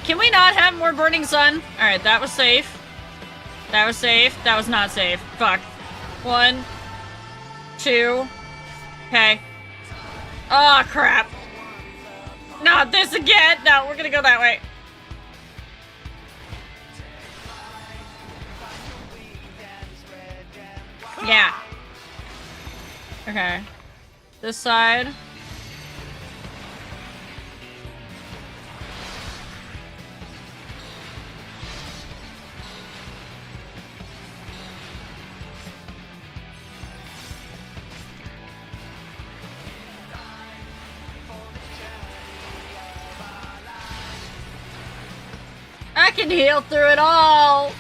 Speaker 1: Can we not have more Burning Sun? Alright, that was safe. That was safe. That was not safe. Fuck. 1, 2. Okay. Oh, crap. Not this again! No, we're gonna go that way. Yeah. Okay. This side. I can heal through it all!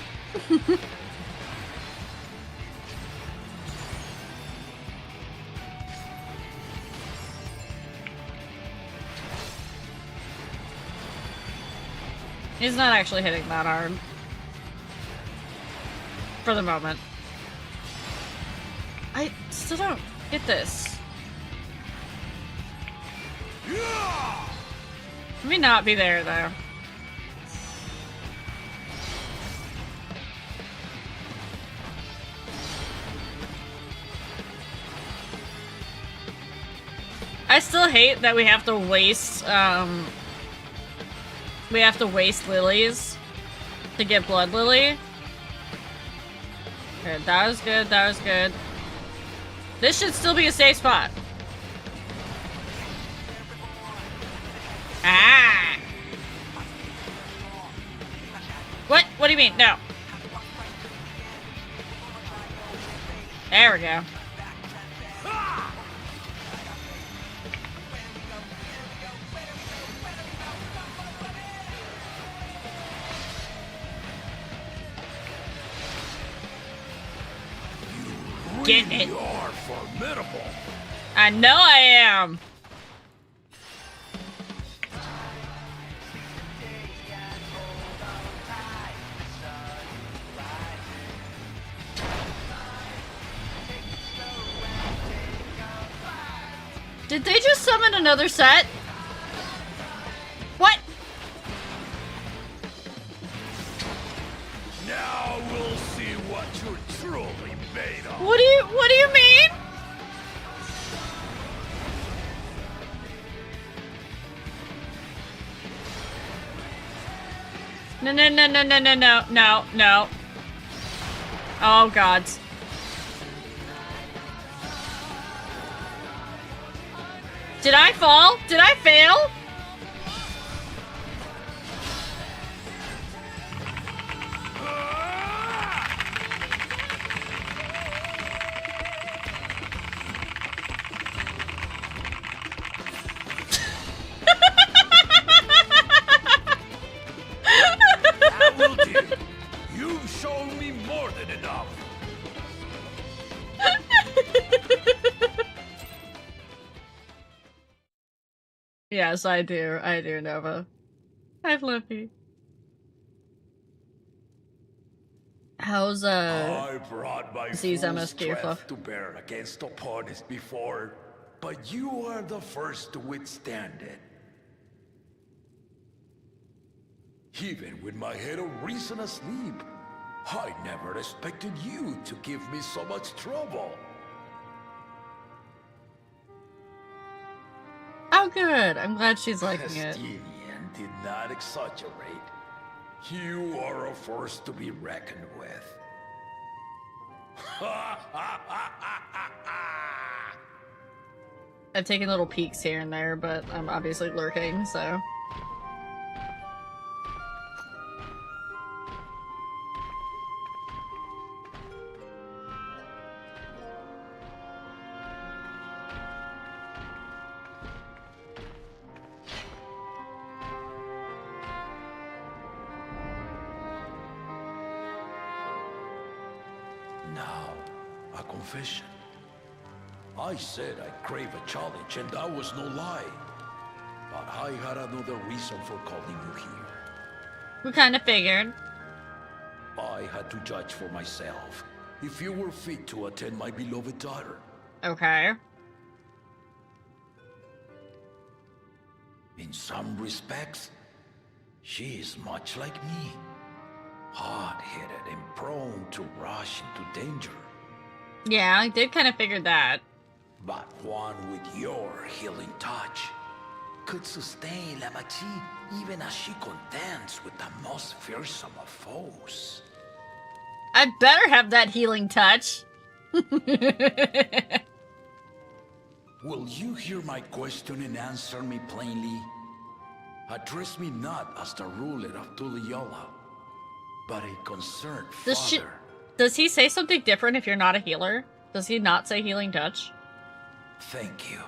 Speaker 1: He's not actually hitting that hard. For the moment. I still don't get this. Let me not be there, though. I still hate that we have to waste, lilies to get Blood Lily. Okay, that was good, that was good. This should still be a safe spot. Ah! What? What do you mean? No. There we go. getting it.
Speaker 5: You are formidable.
Speaker 1: I know I am. Did they just summon another set? What?
Speaker 5: Now we'll see what you're truly made of.
Speaker 1: What do you mean? No. Oh god. Did I fall? Did I fail?
Speaker 5: That will do. You've shown me more than enough.
Speaker 1: Yes, I do. I do, Nova. Hi, Fluffy. How's,
Speaker 5: I brought my
Speaker 1: Z's
Speaker 5: full
Speaker 1: MSQ,
Speaker 5: strength
Speaker 1: Fluff?
Speaker 5: to bear against opponents before, but you are the first to withstand it. Even with my head of reason asleep, I never expected you to give me so much trouble.
Speaker 1: Oh, good. I'm glad she's liking it.
Speaker 5: Estinian did not exaggerate. You are a force to be reckoned with.
Speaker 1: I've taken little peeks here and there, but I'm obviously lurking, so...
Speaker 5: Now, a confession. I said I crave a challenge, and that was no lie. But I had another reason for calling you here.
Speaker 1: We kind of figured.
Speaker 5: I had to judge for myself if you were fit to attend my beloved daughter.
Speaker 1: Okay.
Speaker 5: In some respects, she is much like me. Hard-headed and prone to rush into danger.
Speaker 1: Yeah, I did kind of figure that.
Speaker 5: But one with your healing touch could sustain Lamachi even as she contends with the most fearsome of foes.
Speaker 1: I better have that healing touch.
Speaker 5: Will you hear my question and answer me plainly? Address me not as the ruler of Tuliyola, but a concerned father.
Speaker 1: Does he say something different if you're not a healer? Does he not say healing touch?
Speaker 5: Thank you.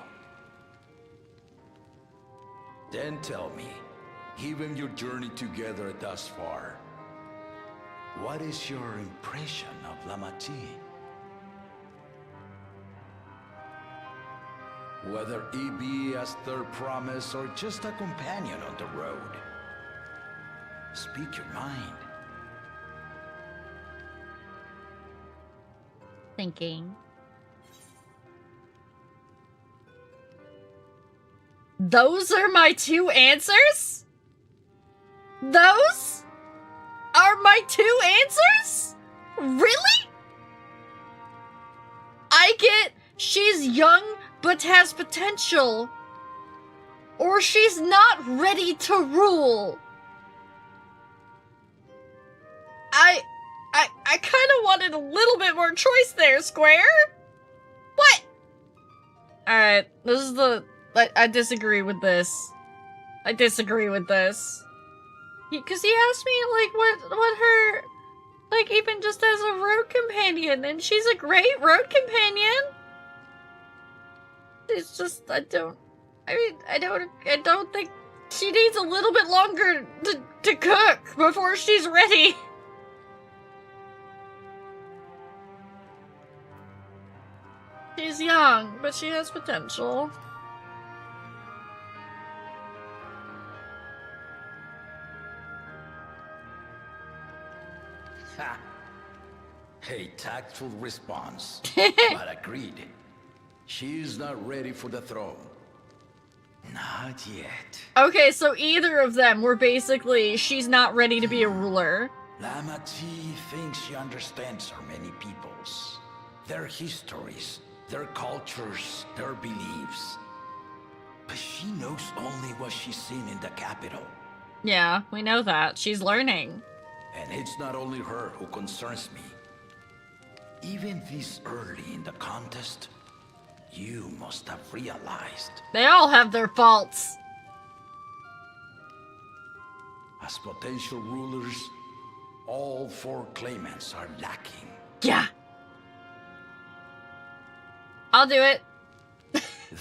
Speaker 5: Then tell me, given your journey together thus far, what is your impression of Lamachi? Whether it be as third promise or just a companion on the road. Speak your mind.
Speaker 1: Thinking. Those are my two answers? Those are my two answers? Really? I get she's young but has potential. Or she's not ready to rule. I kind of wanted a little bit more choice there, Square. What? Alright, this is the... I disagree with this. I disagree with this. Because he asked me, like, what her... Like, even just as a road companion, and she's a great road companion. It's just, I don't think she needs a little bit longer to cook before she's ready. She's young, but she has potential.
Speaker 5: Ha! A tactful response, but agreed. She is not ready for the throne. Not yet.
Speaker 1: Okay, so either of them were basically, she's not ready to be a ruler.
Speaker 5: Lama T thinks she understands our many peoples, their histories, their cultures, their beliefs. But she knows only what she's seen in the capital.
Speaker 1: Yeah, we know that. She's learning.
Speaker 5: And it's not only her who concerns me. Even this early in the contest, you must have realized.
Speaker 1: They all have their faults.
Speaker 5: As potential rulers, all 4 claimants are lacking.
Speaker 1: Yeah. I'll do it.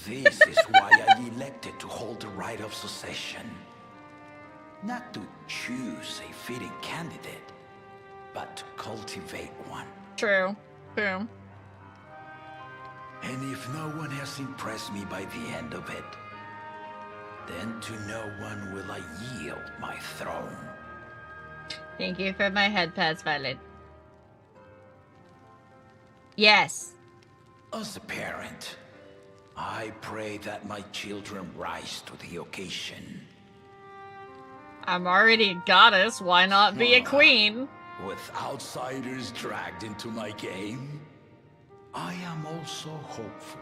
Speaker 5: This is why I elected to hold the right of succession. Not to choose a fitting candidate, but to cultivate one.
Speaker 1: True. True.
Speaker 5: And if no one has impressed me by the end of it, then to no one will I yield my throne.
Speaker 1: Thank you for my head pads, Violet. Yes.
Speaker 5: As a parent, I pray that my children rise to the occasion.
Speaker 1: I'm already a goddess, why not be a queen?
Speaker 5: With outsiders dragged into my game, I am also hopeful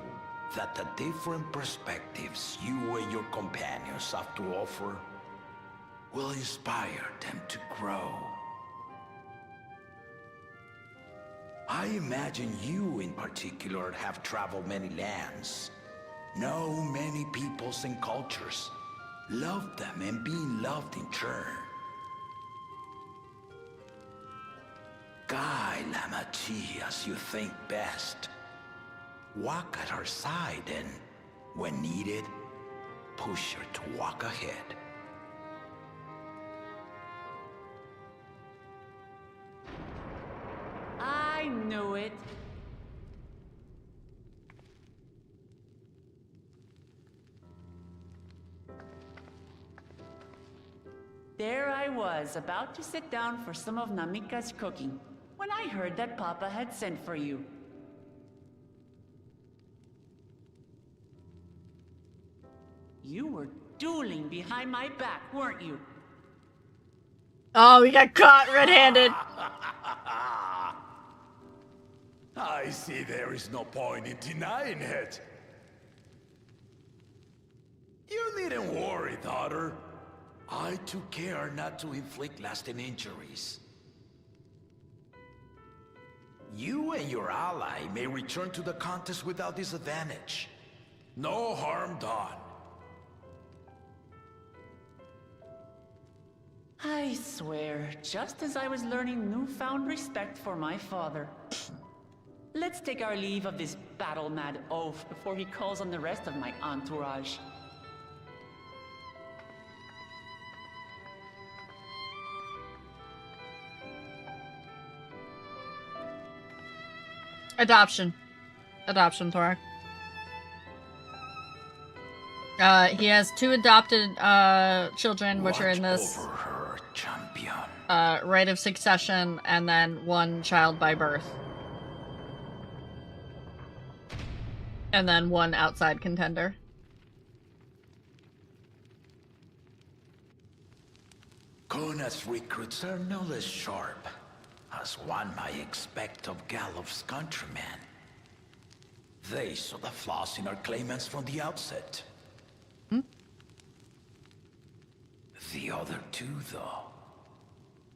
Speaker 5: that the different perspectives you and your companions have to offer will inspire them to grow. I imagine you in particular have traveled many lands, know many peoples and cultures, loved them and been loved in turn. Guide Lama T as you think best. Walk at her side and, when needed, push her to walk ahead.
Speaker 3: I knew it. There I was, about to sit down for some of Namika's cooking, when I heard that Papa had sent for you. You were dueling behind my back, weren't you?
Speaker 1: Oh, we got caught red-handed.
Speaker 5: I see there is no point in denying it. You needn't worry, daughter. I took care not to inflict lasting injuries. You and your ally may return to the contest without disadvantage. No harm done.
Speaker 3: I swear, just as I was learning newfound respect for my father. Let's take our leave of this battle-mad oaf before he calls on the rest of my entourage.
Speaker 1: Adoption, Thorak. He has 2 adopted children, which are in this right of succession, and then 1 child by birth. And then 1 outside contender.
Speaker 5: Kona's recruits are no less sharp, as one might expect of Galloff's countrymen. They saw the flaws in our claimants from the outset. The other 2, though,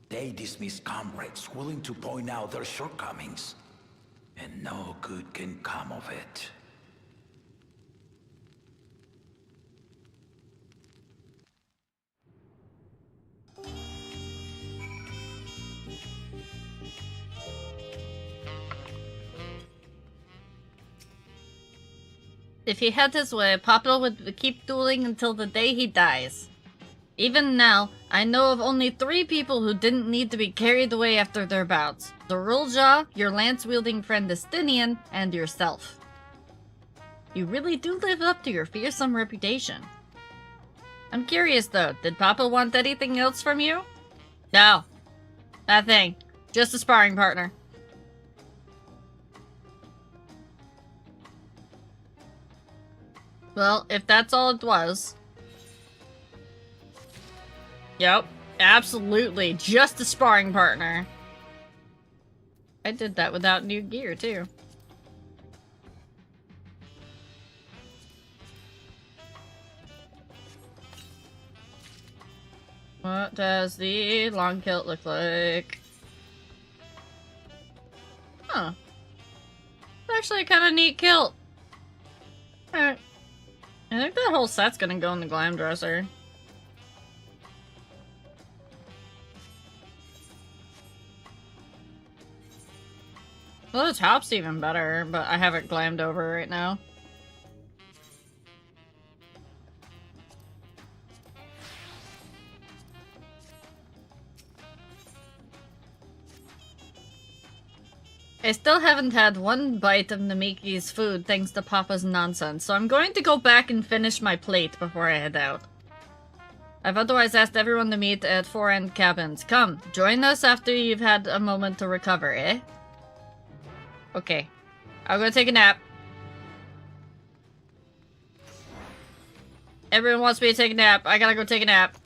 Speaker 5: they dismiss comrades willing to point out their shortcomings, and no good can come of it.
Speaker 1: If he had his way, Papa would keep dueling until the day he dies. Even now, I know of only 3 people who didn't need to be carried away after their bouts. The Rulja, your lance-wielding friend Estinian, and yourself. You really do live up to your fearsome reputation. I'm curious though, did Papa want anything else from you? No. Nothing. Just a sparring partner. Well, if that's all it was. Yep. Absolutely. Just a sparring partner. I did that without new gear, too. What does the long kilt look like? Huh. It's actually a kind of neat kilt. Alright. I think that whole set's gonna go in the glam dresser. Well, the top's even better, but I have it glammed over right now. I still haven't had one bite of Namiki's food thanks to Papa's nonsense, so I'm going to go back and finish my plate before I head out. I've otherwise asked everyone to meet at 4 End Cabins. Come, join us after you've had a moment to recover, eh? Okay. I'll go take a nap. Everyone wants me to take a nap. I gotta go take a nap.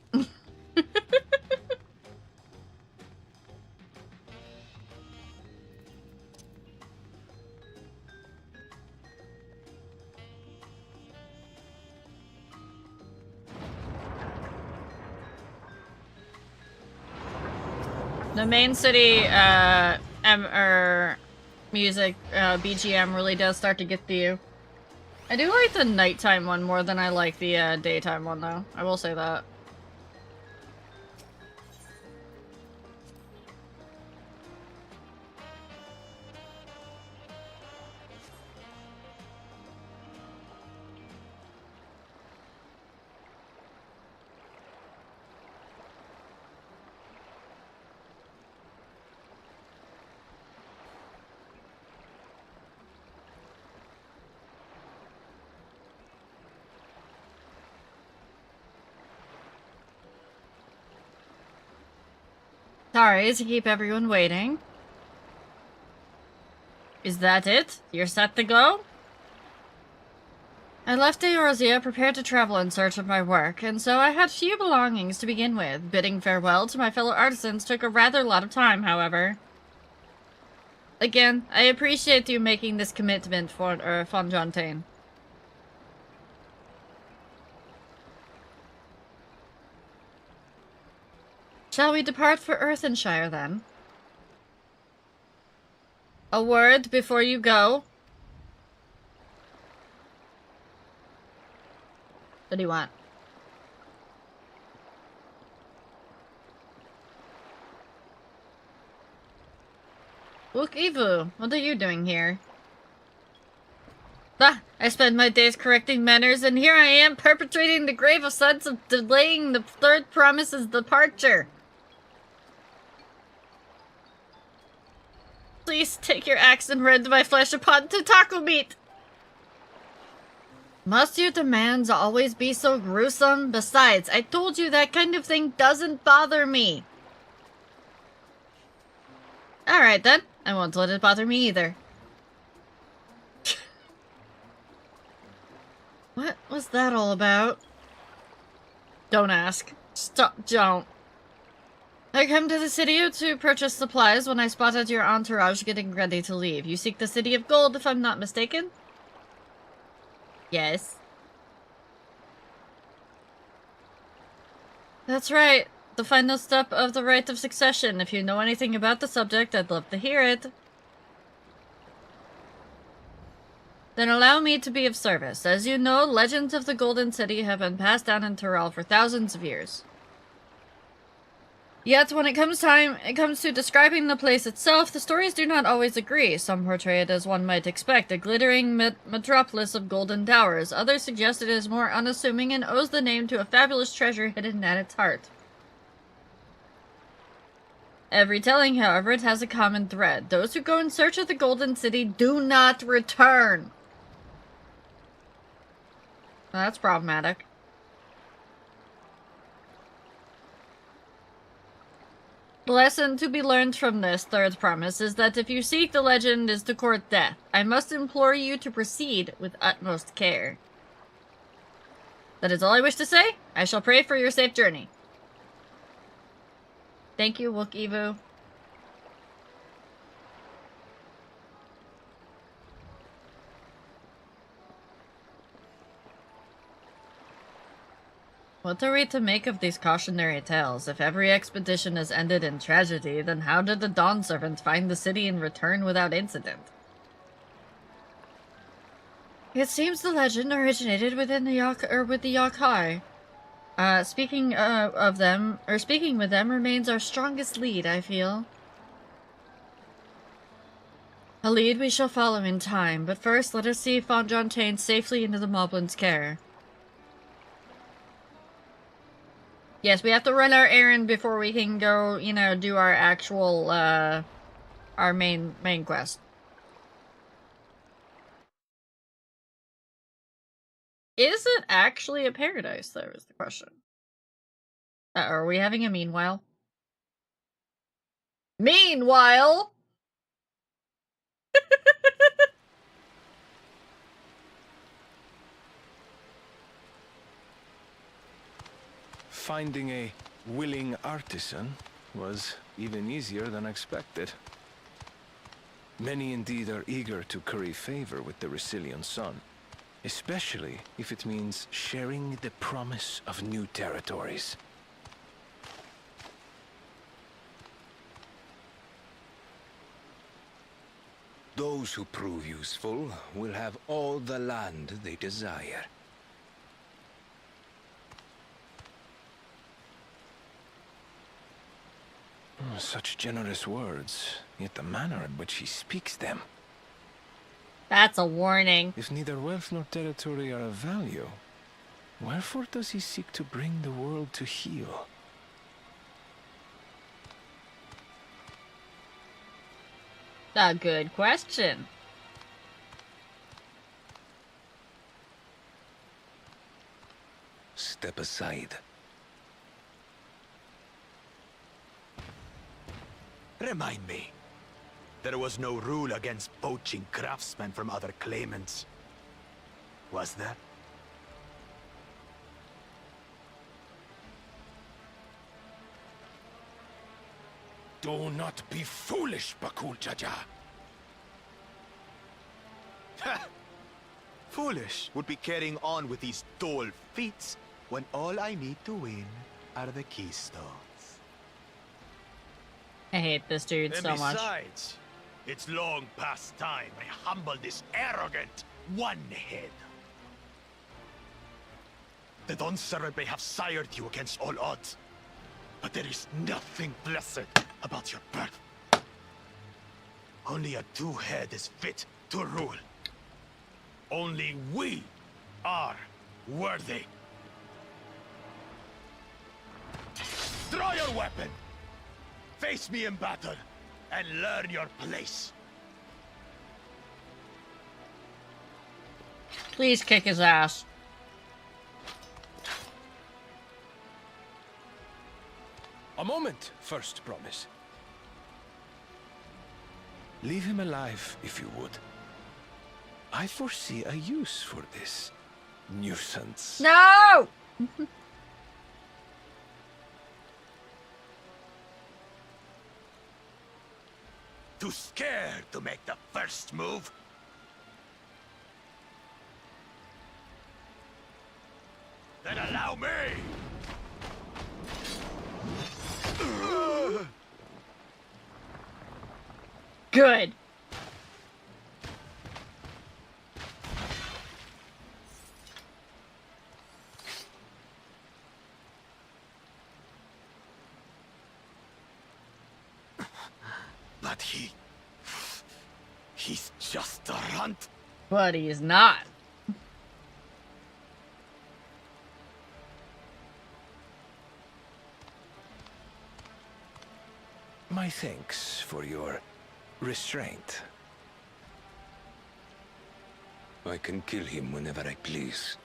Speaker 1: The main city, music, BGM really does start to get to you. I do like the nighttime one more than I like the, daytime one, though. I will say that. Sorry to keep everyone waiting. Is that it? You're set to go? I left Eorzea prepared to travel in search of my work, and so I had few belongings to begin with. Bidding farewell to my fellow artisans took a rather lot of time, however. Again, I appreciate you making this commitment for Fonfontaine. Shall we depart for Earthenshire, then? A word before you go? What do you want? Look, Evu, what are you doing here? Ah, I spend my days correcting manners, and here I am perpetrating the grave offense of delaying the third promise's departure. Please take your axe and rend my flesh upon tentacle meat! Must your demands always be so gruesome? Besides, I told you that kind of thing doesn't bother me. Alright then, I won't let it bother me either. What was that all about? Don't ask. Stop, don't. I come to the city to purchase supplies when I spotted your entourage getting ready to leave. You seek the City of Gold, if I'm not mistaken? Yes. That's right. The final step of the rite of succession. If you know anything about the subject, I'd love to hear it. Then allow me to be of service. As you know, legends of the Golden City have been passed down in Tyrell for thousands of years. Yet, when it comes to describing the place itself, the stories do not always agree. Some portray it as one might expect, a glittering metropolis of golden towers. Others suggest it is more unassuming and owes the name to a fabulous treasure hidden at its heart. Every telling, however, it has a common thread. Those who go in search of the Golden City do not return. That's problematic. The lesson to be learned from this third promise is that if you seek the legend is to court death, I must implore you to proceed with utmost care. That is all I wish to say. I shall pray for your safe journey. Thank you, Wook Evu. What are we to make of these cautionary tales? If every expedition has ended in tragedy, then how did the Dawn Servant find the city and return without incident? It seems the legend originated within the with the Yokai. Speaking with them remains our strongest lead, I feel. A lead we shall follow in time, but first let us see Fonjontaine safely into the Moblin's care. Yes, we have to run our errand before we can go, you know, do our actual, our main quest. Is it actually a paradise, though, is the question. Are we having a meanwhile? Meanwhile!
Speaker 19: Finding a willing artisan was even easier than expected. Many indeed are eager to curry favor with the Resilient Sun, especially if it means sharing the promise of new territories.
Speaker 18: Those who prove useful will have all the land they desire.
Speaker 19: Such generous words, yet the manner in which he speaks them.
Speaker 1: That's a warning.
Speaker 19: If neither wealth nor territory are of value, wherefore does he seek to bring the world to heel?
Speaker 1: A good question.
Speaker 18: Step aside.
Speaker 20: Remind me. There was no rule against poaching craftsmen from other claimants. Was there?
Speaker 5: Do not be foolish, Bakul Jaja.
Speaker 20: Foolish would be carrying on with these dull feats when all I need to win are the keystones.
Speaker 1: I hate this dude so much.
Speaker 20: Besides, it's long past time I humble this arrogant one-head. The Dawn Servant may have sired you against all odds, but there is nothing blessed about your birth. Only a two-head is fit to rule. Only we are worthy. Draw your weapon! Face me in battle, and learn your place.
Speaker 1: Please kick his ass.
Speaker 19: A moment, first promise. Leave him alive, if you would. I foresee a use for this nuisance.
Speaker 1: No!
Speaker 20: Too scared to make the first move? Then allow me!
Speaker 1: Good.
Speaker 20: But he's just a runt.
Speaker 1: But he's not.
Speaker 19: My thanks for your restraint.
Speaker 18: I can kill him whenever I please.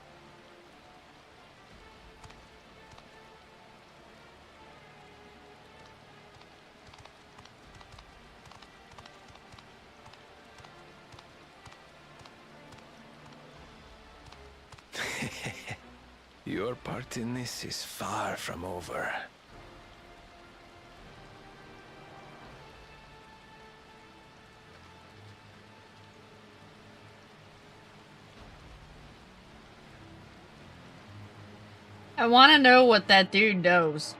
Speaker 19: Your part in this is far from over.
Speaker 1: I want to know what that dude knows.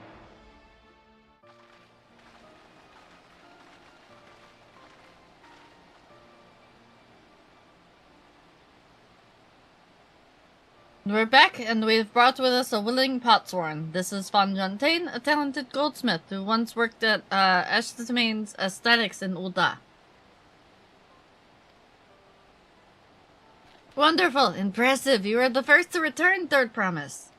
Speaker 1: We're back, and we've brought with us a willing potsworn. This is Von Jontain, a talented goldsmith who once worked at Eshthamane's Aesthetics in Ulda. Wonderful, impressive. You are the first to return, Third Promise.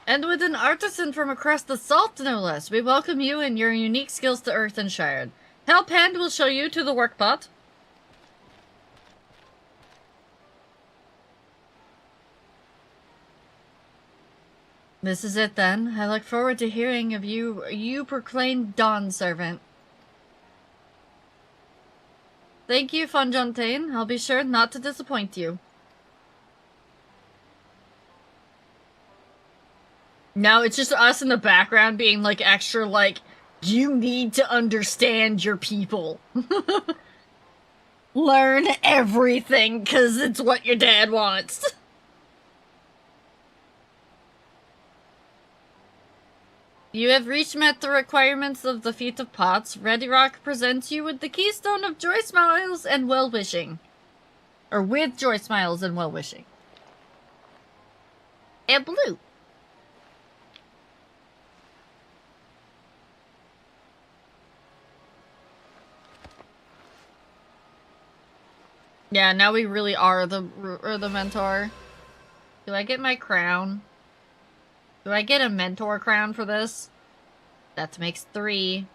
Speaker 1: And with an artisan from across the salt, no less, we welcome you and your unique skills to Earthenshire. Helphand will show you to the workpot. This is it then. I look forward to hearing of you proclaimed Dawn Servant. Thank you, Von Jontain. I'll be sure not to disappoint you. Now it's just us in the background being like extra like, you need to understand your people. Learn everything because it's what your dad wants. You have met the requirements of the Feat of Pots. Ready Rock presents you with the Keystone of Joy Smiles and Well-Wishing. Or with Joy Smiles and Well-Wishing. And blue. Yeah, now we really are the mentor. Do I get my crown? Do I get a mentor crown for this? That makes 3.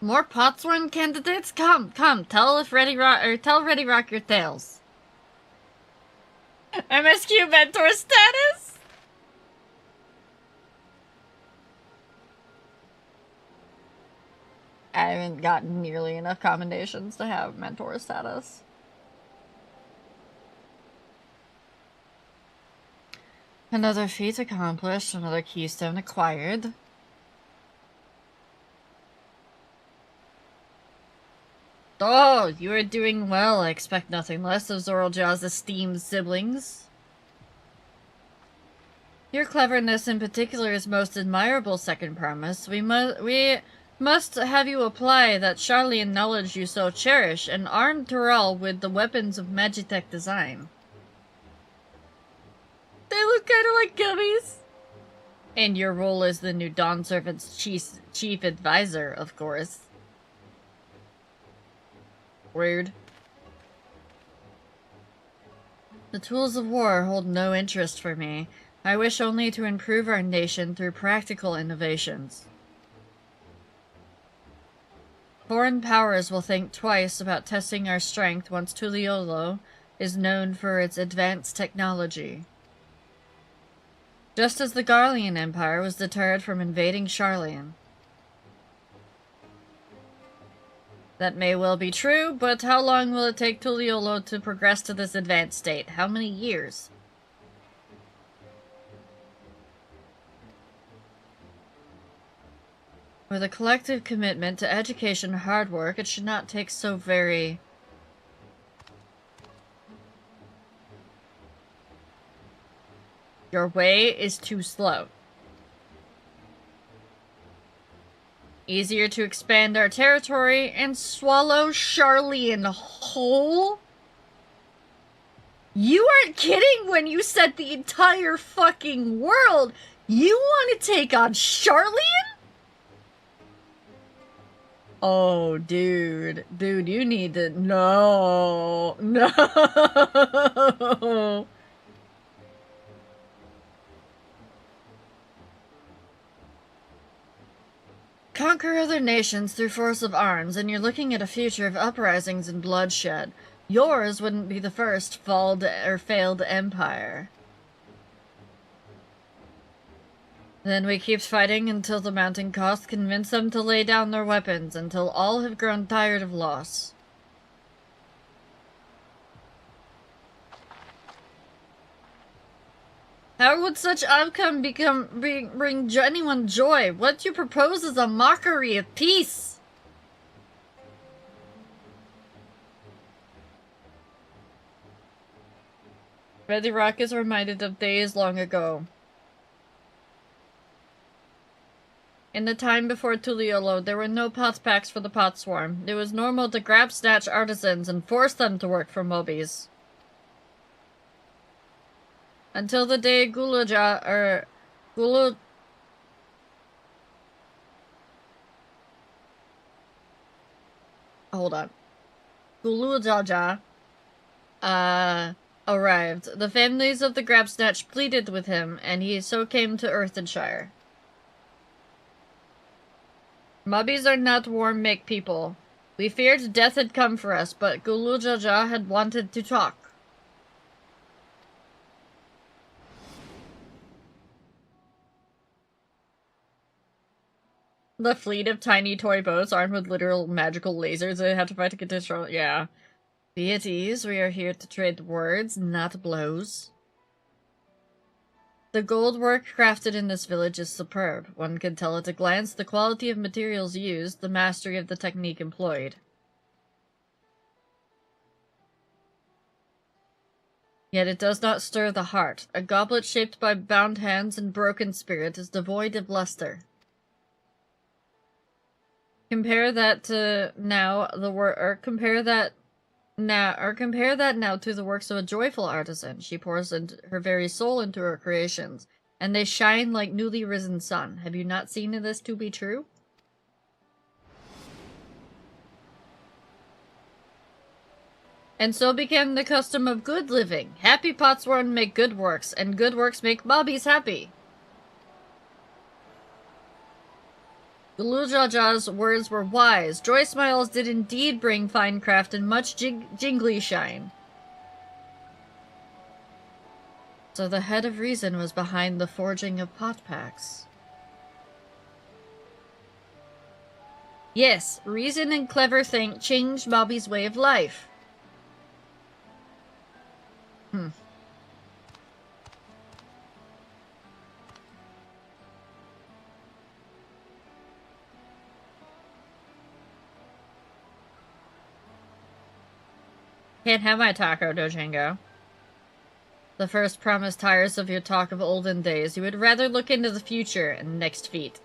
Speaker 1: More potsworn candidates? Come, tell Ready Rock your tales. MSQ mentor status? I haven't gotten nearly enough commendations to have mentor status. Another feat accomplished, another keystone acquired. Oh, you are doing well. I expect nothing less of Zorljaw's esteemed siblings. Your cleverness in particular is most admirable, Second Promise. We must have you apply that Charlian knowledge you so cherish and arm Terrell with the weapons of Magitech design. They look kind of like gummies. And your role as the new Dawn Servant's chief advisor, of course. Rude. The tools of war hold no interest for me. I wish only to improve our nation through practical innovations. Foreign powers will think twice about testing our strength once Tuliolo is known for its advanced technology. Just as the Garlean Empire was deterred from invading Charlian. That may well be true, but how long will it take Tuliolo to progress to this advanced state? How many years? With a collective commitment to education and hard work, it should not take so very... Your way is too slow. Easier to expand our territory and swallow Charlian whole? You aren't kidding when you said the entire fucking world! You want to take on Charlian? Oh, dude. Dude, you need to... No. No. Conquer other nations through force of arms, and you're looking at a future of uprisings and bloodshed. Yours wouldn't be the first failed empire. Then we keep fighting until the mountain cost convince them to lay down their weapons, until all have grown tired of loss. How would such outcome bring anyone joy? What you propose is a mockery of peace. Ready Rock is reminded of days long ago. In the time before Tuliolo, there were no pot packs for the pot swarm. It was normal to grab snatch artisans and force them to work for mobbies. Until the day Guluja, or hold on. Gulujaja, arrived. The families of the Grabsnatch pleaded with him, and he so came to Earthenshire. Mubbies are not warm-make people. We feared death had come for us, but Gulujaja had wanted to talk. The fleet of tiny toy boats armed with literal magical lasers they had to fight to get to yeah. Be at ease, we are here to trade words, not blows. The gold work crafted in this village is superb. One can tell at a glance the quality of materials used, the mastery of the technique employed. Yet it does not stir the heart. A goblet shaped by bound hands and broken spirit is devoid of luster. Compare that to now compare that now to the works of a joyful artisan. She pours her very soul into her creations, and they shine like newly risen sun. Have you not seen this to be true? And so began the custom of good living. Happy potsworn make good works, and good works make mobbies happy. Gulujaja's words were wise. Joy smiles did indeed bring fine craft and much jingly shine. So the head of reason was behind the forging of pot packs. Yes, reason and clever think changed Bobby's way of life. Can't have my taco, Dojingo. The first promise tires of your talk of olden days. You would rather look into the future and next feet.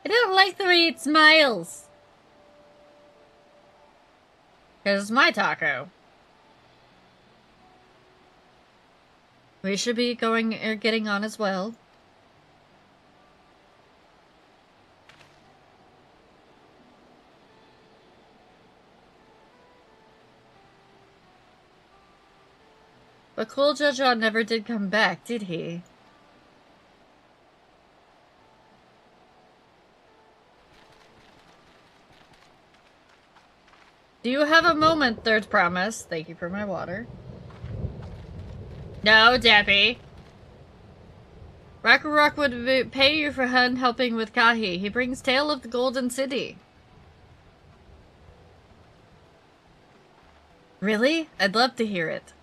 Speaker 1: I don't like the way it smiles. 'Cause it's my taco. We should be going or getting on as well. But Cool Jaja never did come back, did he? Do you have a moment, Third Promise? Thank you for my water. No, Debbie. Rakurok would pay you for helping with Kahi. He brings tale of the Golden City. Really? I'd love to hear it.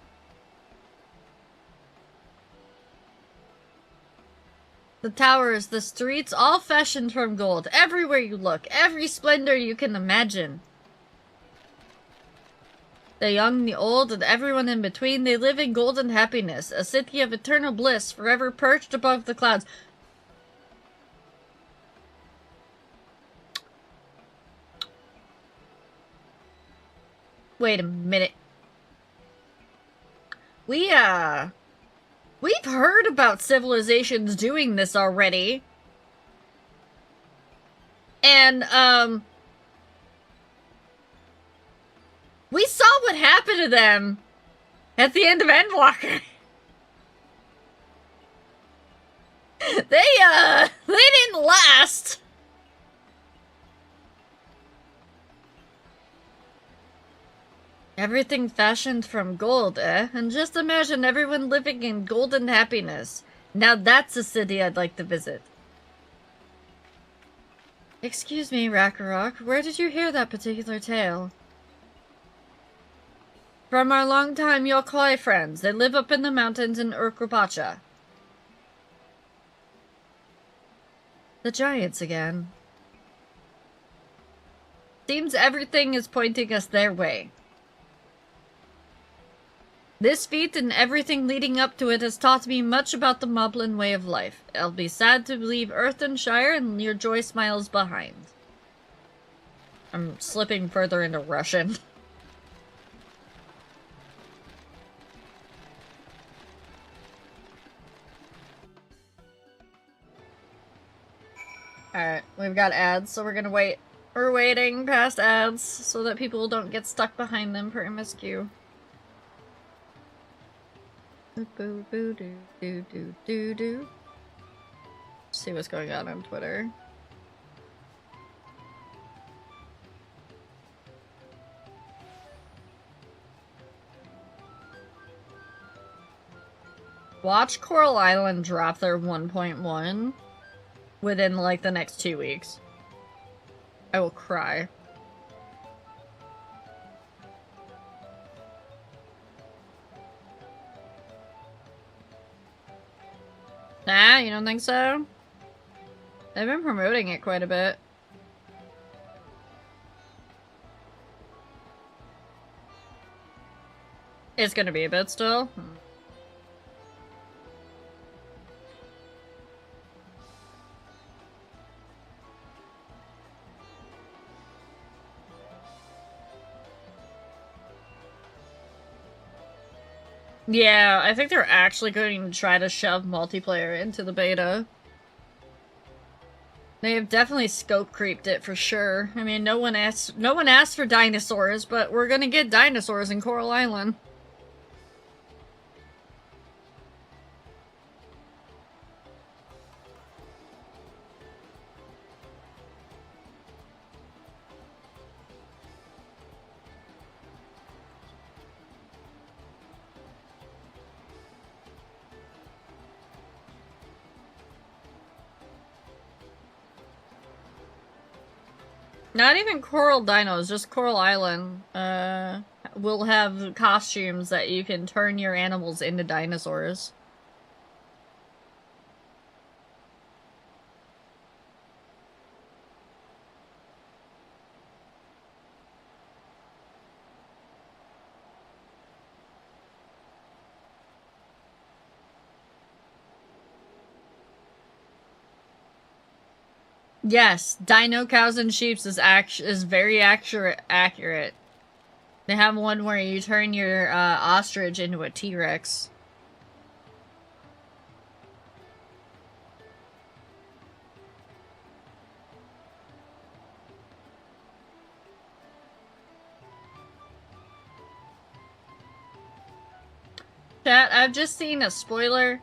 Speaker 1: The towers, the streets, all fashioned from gold. Everywhere you look, every splendor you can imagine. The young, the old, and everyone in between, they live in golden happiness, a city of eternal bliss, forever perched above the clouds. Wait a minute. We've heard about civilizations doing this already. And, we saw what happened to them at the end of Endwalker. They didn't last. Everything fashioned from gold, eh? And just imagine everyone living in golden happiness. Now that's a city I'd like to visit. Excuse me, Ragnarok, where did you hear that particular tale? From our longtime Yokoi friends. They live up in the mountains in Urkupacha. The giants again. Seems everything is pointing us their way. This feat and everything leading up to it has taught me much about the Moblin way of life. I'll be sad to leave Earthenshire and your joy smiles behind. I'm slipping further into Russian. Alright, we've got ads, so we're gonna wait. We're waiting past ads so that people don't get stuck behind them for MSQ. See what's going on Twitter. Watch Coral Island drop their 1.1 within like the next 2 weeks. I will cry. Nah, you don't think so? They've been promoting it quite a bit. It's gonna be a bit still. Yeah, I think they're actually going to try to shove multiplayer into the beta. They have definitely scope creeped it for sure. I mean, no one asked for dinosaurs, but we're gonna get dinosaurs in Coral Island. Not even Coral Dinos, just Coral Island. Will have costumes that you can turn your animals into dinosaurs. Yes, Dino Cows and Sheeps is very accurate. They have one where you turn your ostrich into a T-Rex. Chat, I've just seen a spoiler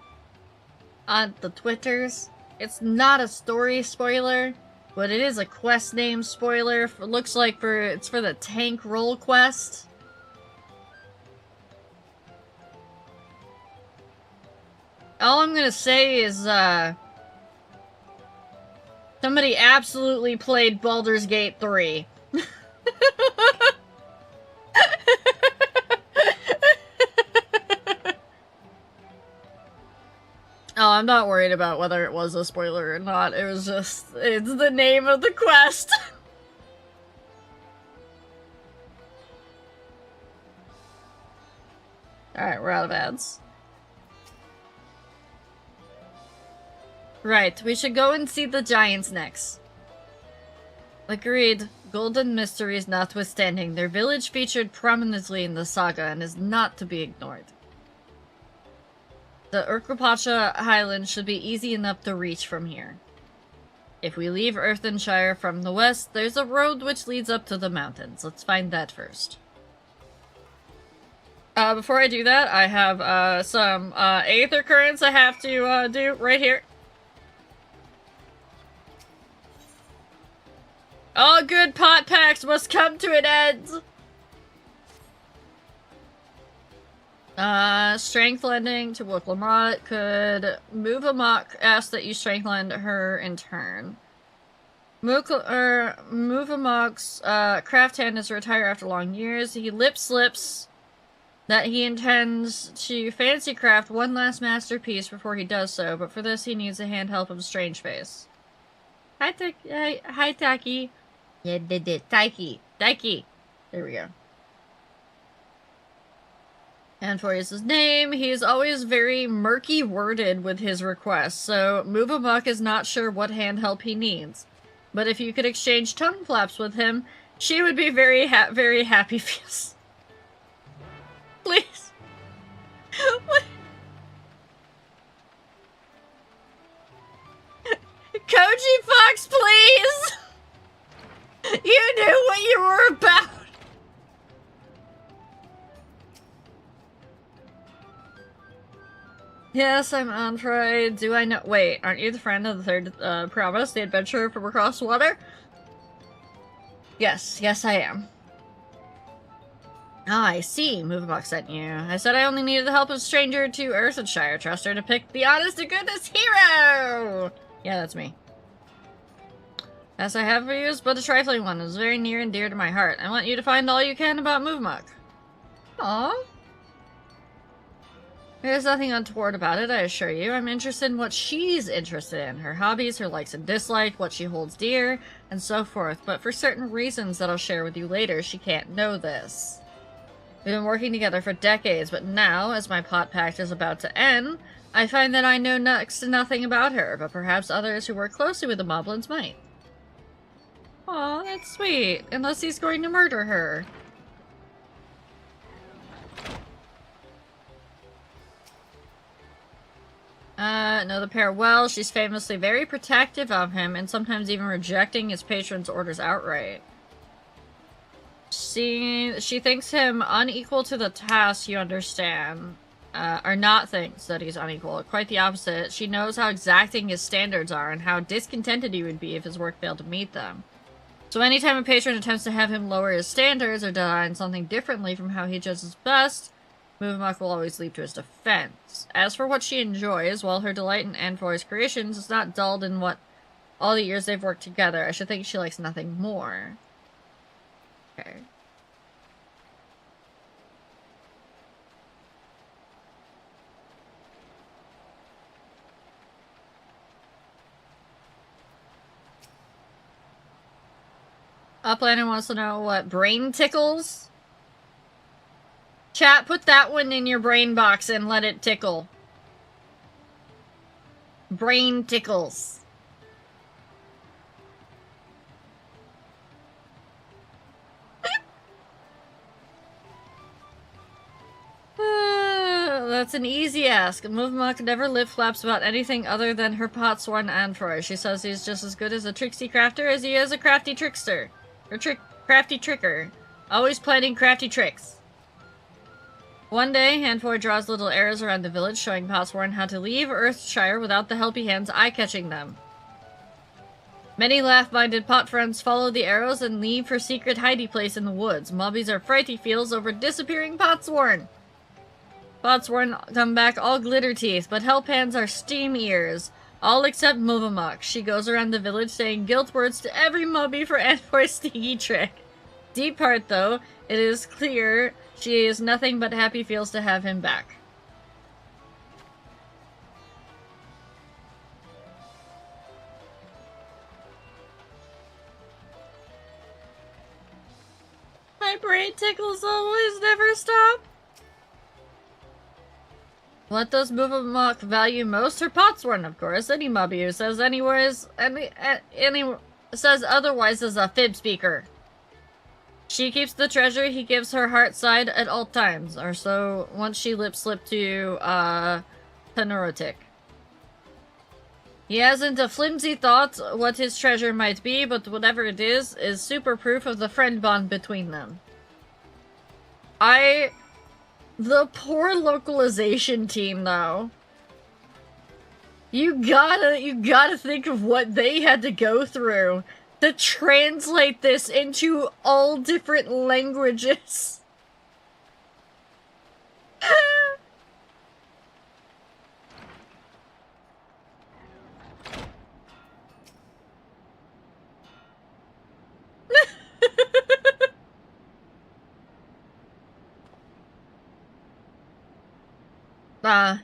Speaker 1: on the Twitters. It's not a story spoiler, but it is a quest name spoiler. Looks like it's for the tank roll quest. All I'm gonna say is, somebody absolutely played Baldur's Gate 3. Oh, I'm not worried about whether it was a spoiler or not. It was just, it's the name of the quest. Alright, we're out of ads. Right, we should go and see the giants next. Agreed. Golden mysteries notwithstanding, their village featured prominently in the saga and is not to be ignored. The Urkupacha Highlands should be easy enough to reach from here. If we leave Earthenshire from the west, there's a road which leads up to the mountains. Let's find that first. Before I do that, I have some Aether Currents I have to do right here. All good pot packs must come to an end! Strength lending to Wooklamot. Could move amok ask that you strength lend her in turn. Move amok's craft hand is retire after long years. He lip slips that he intends to fancy craft one last masterpiece before he does so, but for this he needs a hand help of Strange Face. Hi, Taki. Yeah, Taiki. There we go. And for his name, he's always very murky worded with his requests, so Move Amok is not sure what hand help he needs. But if you could exchange tongue flaps with him, she would be very happy. Feels. Please. What? Koji Fox, please! You knew what you were about! Yes, I'm Android. Do I know- wait, aren't you the friend of the third, promise? The adventurer from across water? Yes, I am. Ah, I see. Movebox sent you. I said I only needed the help of a stranger to Earthenshire. Trust her to pick the honest to goodness hero! Yeah, that's me. As I have for you is but a trifling one. It is very near and dear to my heart. I want you to find all you can about Movemok. Aww. There's nothing untoward about it, I assure you. I'm interested in what she's interested in. Her hobbies, her likes and dislikes, what she holds dear, and so forth. But for certain reasons that I'll share with you later, she can't know this. We've been working together for decades, but now, as my pot pact is about to end, I find that I know next to nothing about her, but perhaps others who work closely with the Moblins might. Aw, that's sweet. Unless he's going to murder her. Know the pair well. She's famously very protective of him, and sometimes even rejecting his patron's orders outright. She thinks him unequal to the task, you understand. Or not thinks that he's unequal. Quite the opposite. She knows how exacting his standards are, and how discontented he would be if his work failed to meet them. So anytime a patron attempts to have him lower his standards, or design something differently from how he judges best, Movemok will always leap to his defense. As for what she enjoys, well, her delight in Envoy's creations is not dulled in what all the years they've worked together. I should think she likes nothing more. Okay. Uplander wants to know what brain tickles? Chat, put that one in your brain box and let it tickle. Brain tickles. That's an easy ask. Movemok never lip flaps about anything other than her pot-sworn android. She says he's just as good as a tricksy crafter as he is a crafty trickster. Or crafty tricker. Always planning crafty tricks. One day, Handboy draws little arrows around the village, showing Potsworn how to leave Earthshire without the helpy hands eye-catching them. Many laugh-minded pot friends follow the arrows and leave for secret hidey place in the woods. Mobbies are frighty feels over disappearing Potsworn. Potsworn come back all glitter teeth, but help hands are steam ears. All except Movemok. She goes around the village saying guilt words to every mobby for Handboy's sneaky trick. Deep heart, though, it is clear she is nothing but happy feels to have him back. My brain tickles always never stop. What does Movemok value most? Her Potsworn, of course. Any mobby who says says otherwise is a fib speaker. She keeps the treasure he gives her heart side at all times, or so once she lip-slipped to, Penorotic. He hasn't a flimsy thought what his treasure might be, but whatever it is super proof of the friend bond between them. The poor localization team, though. You gotta think of what they had to go through to translate this into all different languages.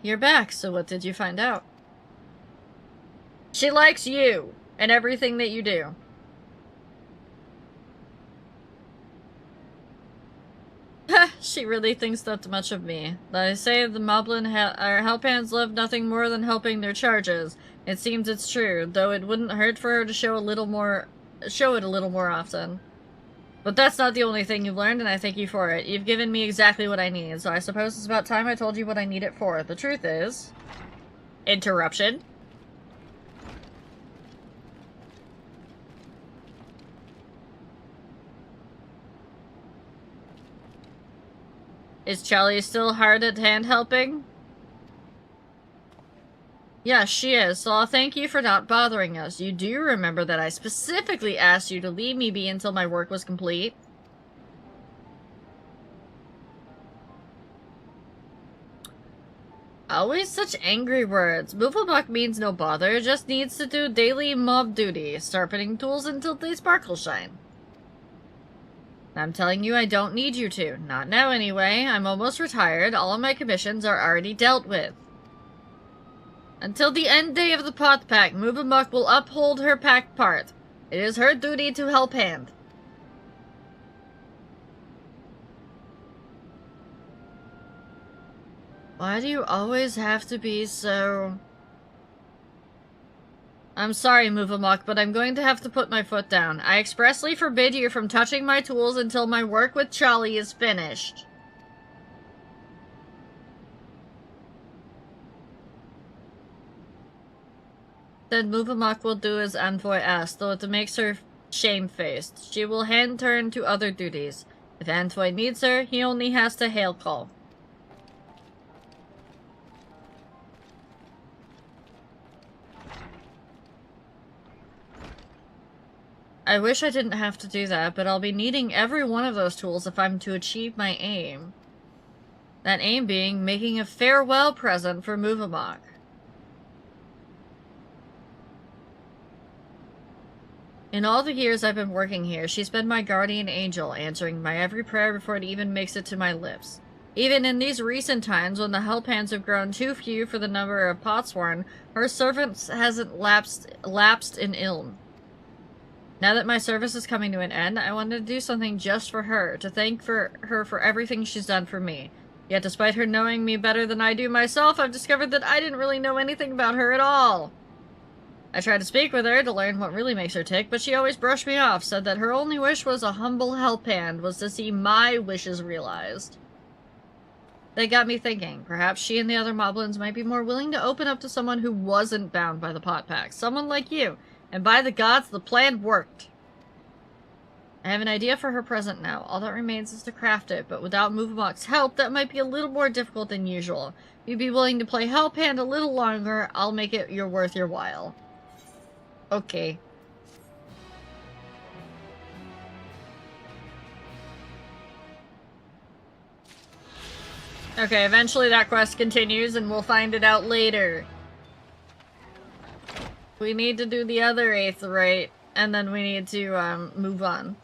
Speaker 1: You're back, so what did you find out? She likes you, and everything that you do. She really thinks that much of me. They say the Moblin Hellpans love nothing more than helping their charges. It seems it's true, though it wouldn't hurt for her to show it a little more often. But that's not the only thing you've learned, and I thank you for it. You've given me exactly what I need, so I suppose it's about time I told you what I need it for. The truth is... Interruption. Is Charlie still hard at hand helping? Yes, she is, so I'll thank you for not bothering us. You do remember that I specifically asked you to leave me be until my work was complete? Always such angry words. Mooflebuck means no bother, just needs to do daily mob duty. Sharpening tools until they sparkle shine. I'm telling you I don't need you to. Not now anyway. I'm almost retired. All of my commissions are already dealt with. Until the end day of the pot pack, Mooflebuck will uphold her pack part. It is her duty to help hand. Why do you always have to be so... I'm sorry, Mooflebuck, but I'm going to have to put my foot down. I expressly forbid you from touching my tools until my work with Charlie is finished. Then Mooflebuck will do as Envoy asked, though it makes her shamefaced. She will hand turn to other duties. If Envoy needs her, he only has to hail call. I wish I didn't have to do that, but I'll be needing every one of those tools if I'm to achieve my aim. That aim being making a farewell present for Mooflebuck. In all the years I've been working here, she's been my guardian angel, answering my every prayer before it even makes it to my lips. Even in these recent times, when the Hellpans have grown too few for the number of Potsworn, her servants hasn't lapsed in ilm. Now that my service is coming to an end, I wanted to do something just for her, to thank her for everything she's done for me. Yet despite her knowing me better than I do myself, I've discovered that I didn't really know anything about her at all. I tried to speak with her to learn what really makes her tick, but she always brushed me off, said that her only wish was a humble Hellpan, was to see my wishes realized. That got me thinking, perhaps she and the other Moblins might be more willing to open up to someone who wasn't bound by the pot pack, someone like you. And by the gods, the plan worked. I have an idea for her present now. All that remains is to craft it, but without Mooflebuck's help, that might be a little more difficult than usual. If you'd be willing to play Hellpan a little longer, I'll make it worth your while. Okay. Okay, eventually that quest continues, and we'll find it out later. We need to do the other 8th right, and then we need to, move on.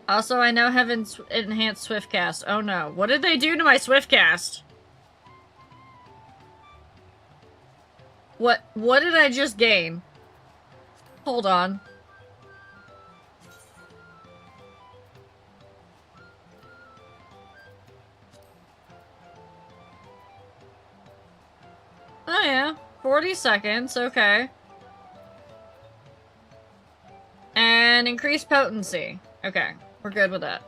Speaker 1: Also, I now have enhanced Swiftcast. Oh no. What did they do to my Swiftcast? What did I just gain? Hold on. Oh yeah. 40 seconds, okay. And increased potency. Okay, we're good with that.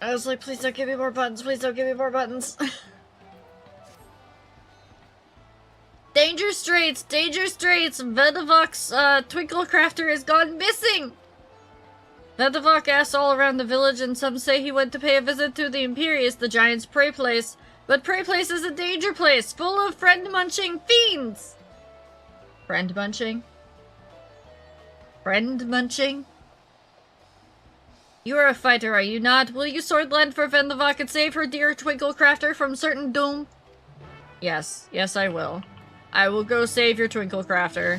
Speaker 1: I was like, please don't give me more buttons, please don't give me more buttons. Danger Straits! Danger Straits! Vedavok's Twinkle Crafter has gone missing! Vedavok asked all around the village, and some say he went to pay a visit to the Imperius, the giant's prey place. But Prey Place is a danger place, full of friend-munching fiends! Friend-munching? Friend-munching? You are a fighter, are you not? Will you sword-lend for Vedavok and save her dear Twinkle Crafter from certain doom? Yes. Yes, I will. I will go save your Twinkle Crafter.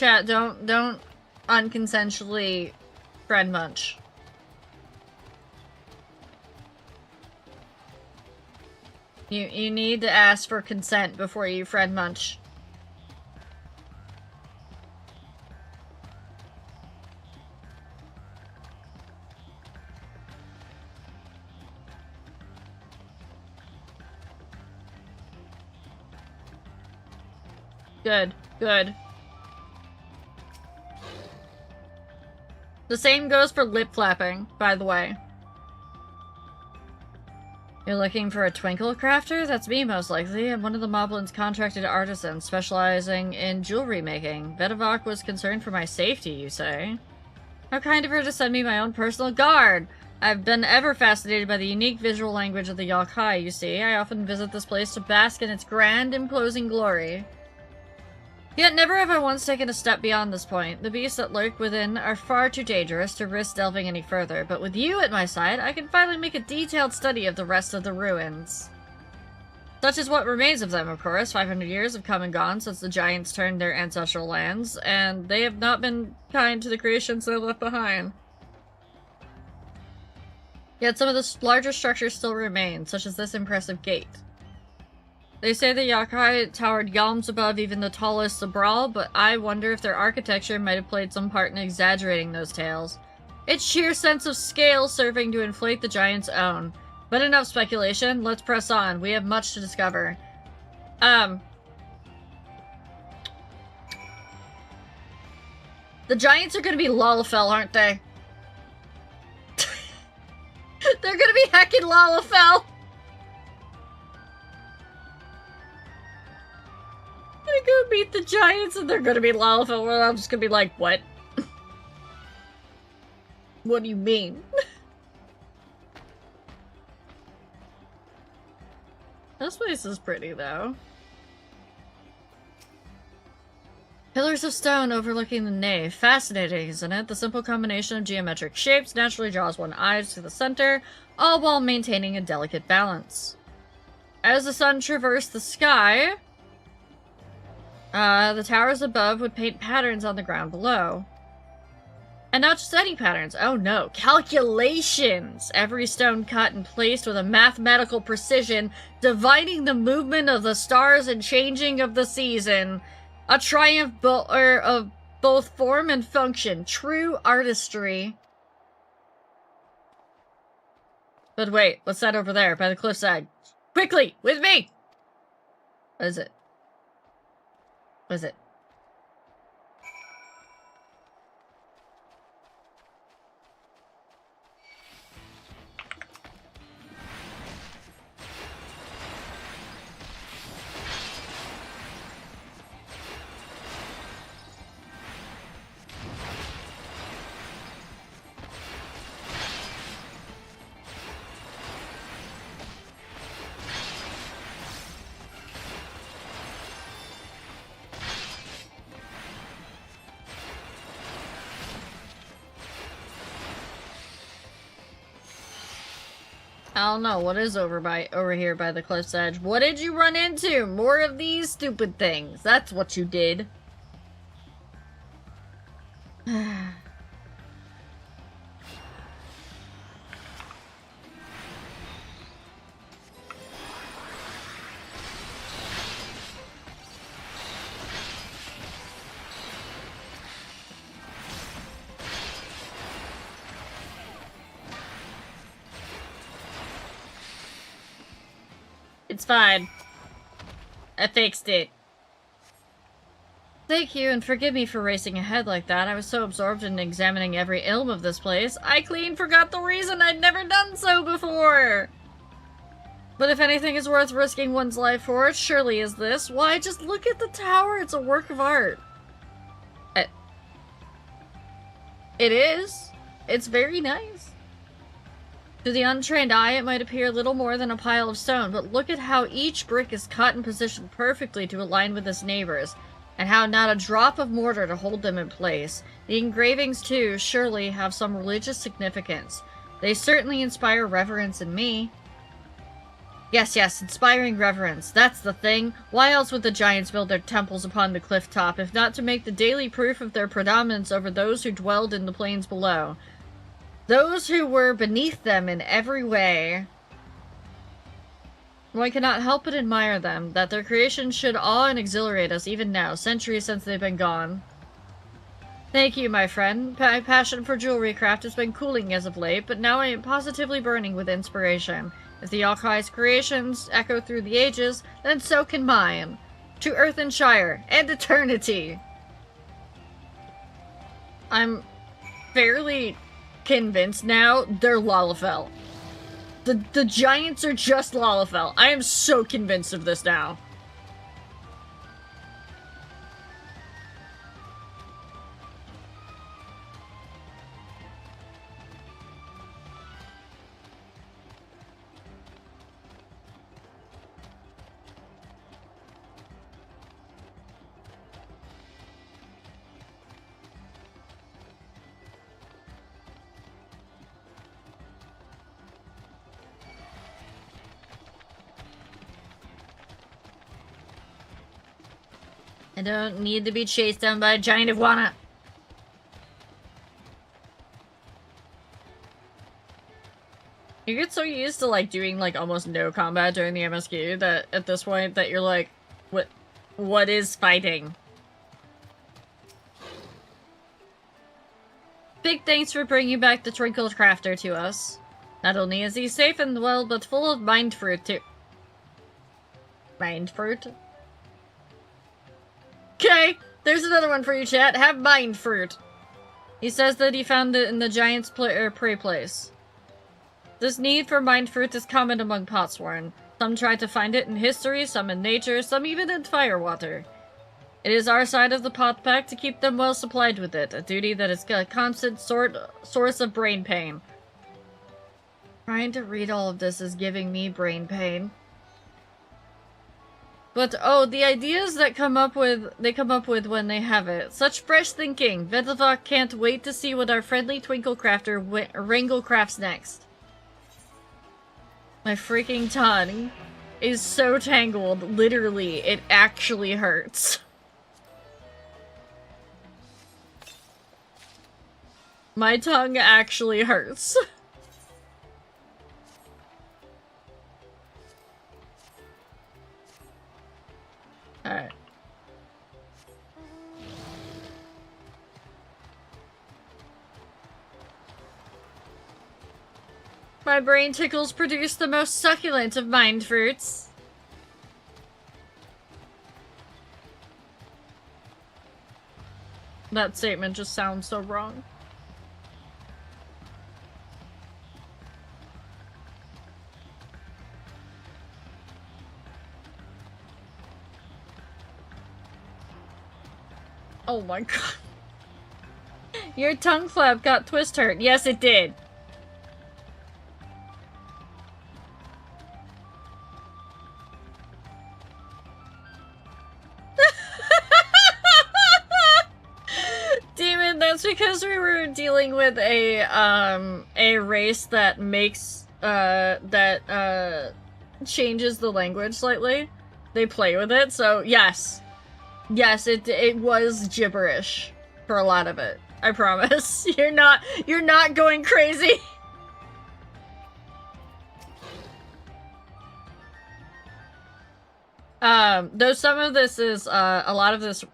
Speaker 1: Chat, don't unconsensually friend munch. You need to ask for consent before you friend munch. Good, good. The same goes for lip flapping, by the way. You're looking for a twinkle crafter? That's me, most likely. I'm one of the Moblin's contracted artisans, specializing in jewelry making. Vedivok was concerned for my safety, you say? How kind of her to send me my own personal guard! I've been ever fascinated by the unique visual language of the yokai, you see. I often visit this place to bask in its grand, imposing glory. Yet never have I once taken a step beyond this point. The beasts that lurk within are far too dangerous to risk delving any further, but with you at my side, I can finally make a detailed study of the rest of the ruins. Such is what remains of them, of course. 500 years have come and gone since the giants turned their ancestral lands, and they have not been kind to the creations they left behind. Yet some of the larger structures still remain, such as this impressive gate. They say the yokai towered yalms above even the tallest Zabral, but I wonder if their architecture might have played some part in exaggerating those tales. Its sheer sense of scale serving to inflate the giant's own. But enough speculation, let's press on. We have much to discover. The giants are gonna be Lalafell, aren't they? They're gonna be heckin' Lalafell! I'm gonna go meet the giants and they're gonna be Lalafell. Well, I'm just gonna be like, what? What do you mean? This place is pretty, though. Pillars of stone overlooking the nave. Fascinating, isn't it? The simple combination of geometric shapes naturally draws one's eyes to the center, all while maintaining a delicate balance. As the sun traversed the sky, the towers above would paint patterns on the ground below. And not just any patterns. Oh no, calculations! Every stone cut and placed with a mathematical precision, dividing the movement of the stars and changing of the season. A triumph of both form and function. True artistry. But wait, what's that over there by the cliffside? Quickly, with me! What is it? What is it? I don't know, what is over here by the cliff's edge? What did you run into? More of these stupid things. That's what you did. It's fine. I fixed it. Thank you, and forgive me for racing ahead like that. I was so absorbed in examining every ilm of this place, I clean forgot the reason I'd never done so before! But if anything is worth risking one's life for, it surely is this. Why, just look at the tower, it's a work of art. It is. It's very nice. To the untrained eye, it might appear little more than a pile of stone, but look at how each brick is cut and positioned perfectly to align with its neighbors, and how not a drop of mortar to hold them in place. The engravings, too, surely have some religious significance. They certainly inspire reverence in me. Yes, yes, inspiring reverence. That's the thing. Why else would the giants build their temples upon the cliff top, if not to make the daily proof of their predominance over those who dwelled in the plains below? Those who were beneath them in every way. One cannot help but admire them, that their creation should awe and exhilarate us even now, centuries since they've been gone. Thank you, my friend. My passion for jewelry craft has been cooling as of late, but now I am positively burning with inspiration. If the Alkai's creations echo through the ages, then so can mine. To Earth and Shire, and eternity! I'm fairly convinced now they're Lalafell. The giants are just Lalafell. I am so convinced of this now. I don't need to be chased down by a giant iguana. You get so used to like doing like almost no combat during the MSQ that at this point that you're like, what is fighting? Big thanks for bringing back the Twinkle Crafter to us. Not only is he safe and well, but full of mind fruit too. Mind fruit? Okay, there's another one for you, chat. Have mind fruit. He says that he found it in the giant's prey place. This need for mind fruit is common among Potsworn. Some try to find it in history, some in nature, some even in firewater. It is our side of the pot pack to keep them well supplied with it, a duty that is a constant source of brain pain. Trying to read all of this is giving me brain pain. But, oh, the ideas that come up with when they have it. Such fresh thinking. Vedlavok can't wait to see what our friendly Twinkle Crafter Wrangle crafts next. My freaking tongue is so tangled, literally, it actually hurts. My tongue actually hurts. Alright. My brain tickles produce the most succulent of mind fruits. That statement just sounds so wrong. Oh my god. Your tongue flap got twist hurt. Yes, it did. Demon, that's because we were dealing with a race that makes, changes the language slightly. They play with it, so yes. Yes, it was gibberish for a lot of it. I promise. You're not going crazy. Though some of this is, a lot of this,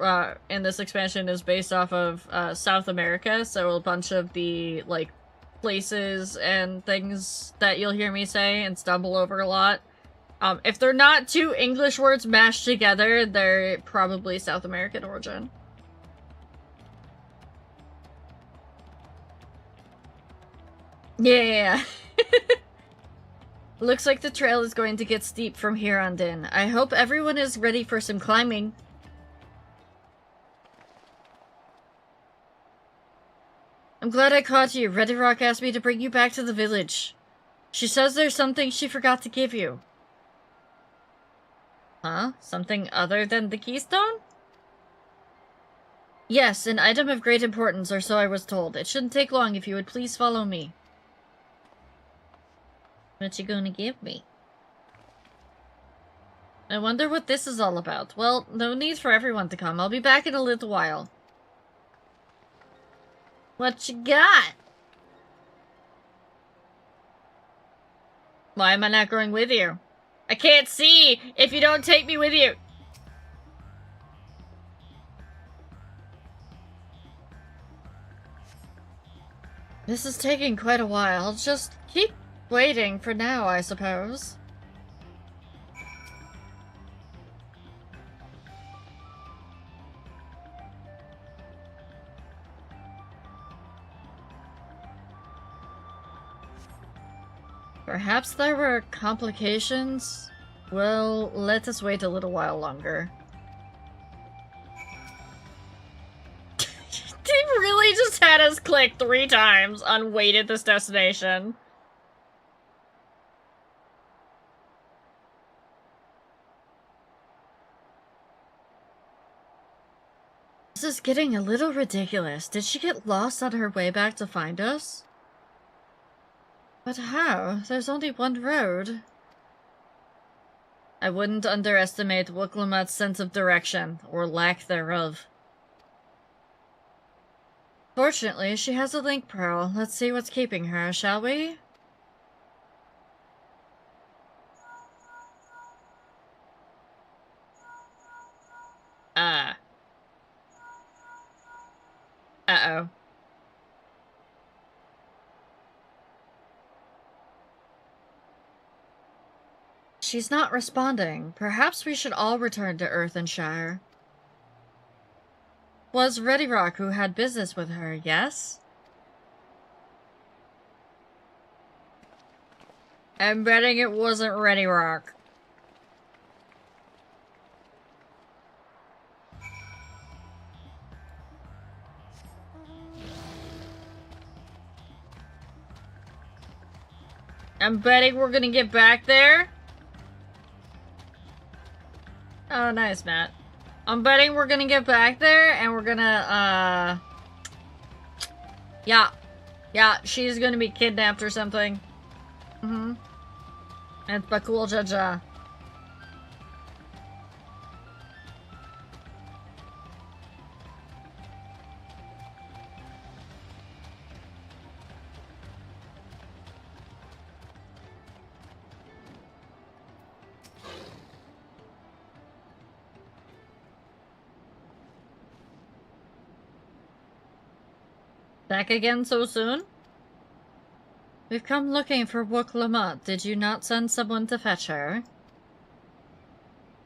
Speaker 1: in this expansion is based off of, South America, so a bunch of the, like, places and things that you'll hear me say and stumble over a lot. If they're not two English words mashed together, they're probably South American origin. Yeah. Looks like the trail is going to get steep from here on in. I hope everyone is ready for some climbing. I'm glad I caught you. Redrock asked me to bring you back to the village. She says there's something she forgot to give you. Huh? Something other than the keystone? Yes, an item of great importance, or so I was told. It shouldn't take long if you would please follow me. What you gonna give me? I wonder what this is all about. Well, no need for everyone to come. I'll be back in a little while. What you got? Why am I not going with you? I can't see if you don't take me with you. This is taking quite a while. Just keep waiting for now, I suppose. Perhaps there were complications? Well, let us wait a little while longer. He really just had us click 3 times on wait at this destination. This is getting a little ridiculous. Did she get lost on her way back to find us? But how? There's only one road. I wouldn't underestimate Wuklumat's sense of direction, or lack thereof. Fortunately, she has a link pearl. Let's see what's keeping her, shall we? Uh-oh. She's not responding. Perhaps we should all return to Earthenshire. Was Ready Rock who had business with her, yes? I'm betting it wasn't Ready Rock. I'm betting we're gonna get back there. Oh, nice, Matt. I'm betting we're gonna get back there and we're gonna, Yeah, she's gonna be kidnapped or something. Mm-hmm. And it's Bakul Jaja. Back again so soon? We've come looking for Wuklumat. Did you not send someone to fetch her?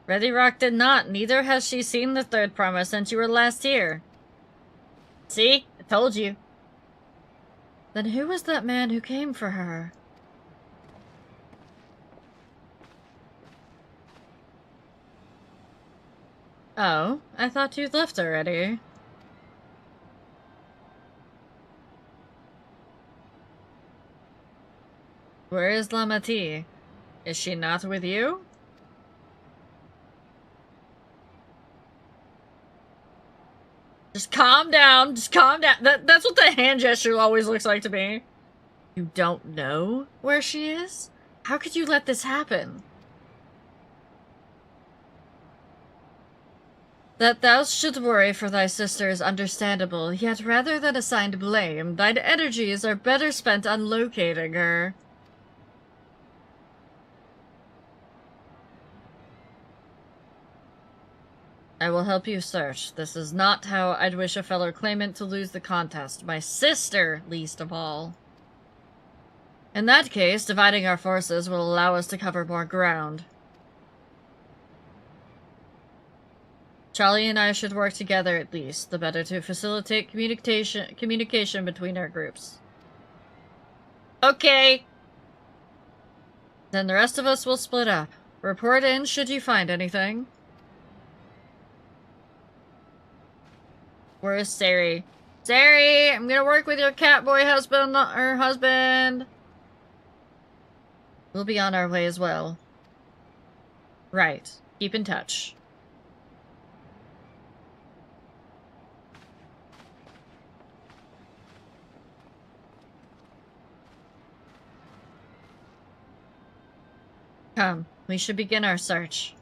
Speaker 1: Ready Rock did not. Neither has she seen the third promise since you were last here. See? I told you. Then who was that man who came for her? Oh, I thought you'd left already. Where is Lamati? Is she not with you? Just calm down. Just calm down. That's what the hand gesture always looks like to me. You don't know where she is? How could you let this happen? That thou shouldst worry for thy sister is understandable, yet rather than assign blame, thine energies are better spent on locating her. I will help you search. This is not how I'd wish a fellow claimant to lose the contest. My sister, least of all. In that case, dividing our forces will allow us to cover more ground. Charlie and I should work together at least, the better to facilitate communication between our groups. Okay. Then the rest of us will split up. Report in should you find anything. Where is Sari? Sari, I'm gonna work with your catboy husband, or husband. We'll be on our way as well. Right. Keep in touch. Come, we should begin our search.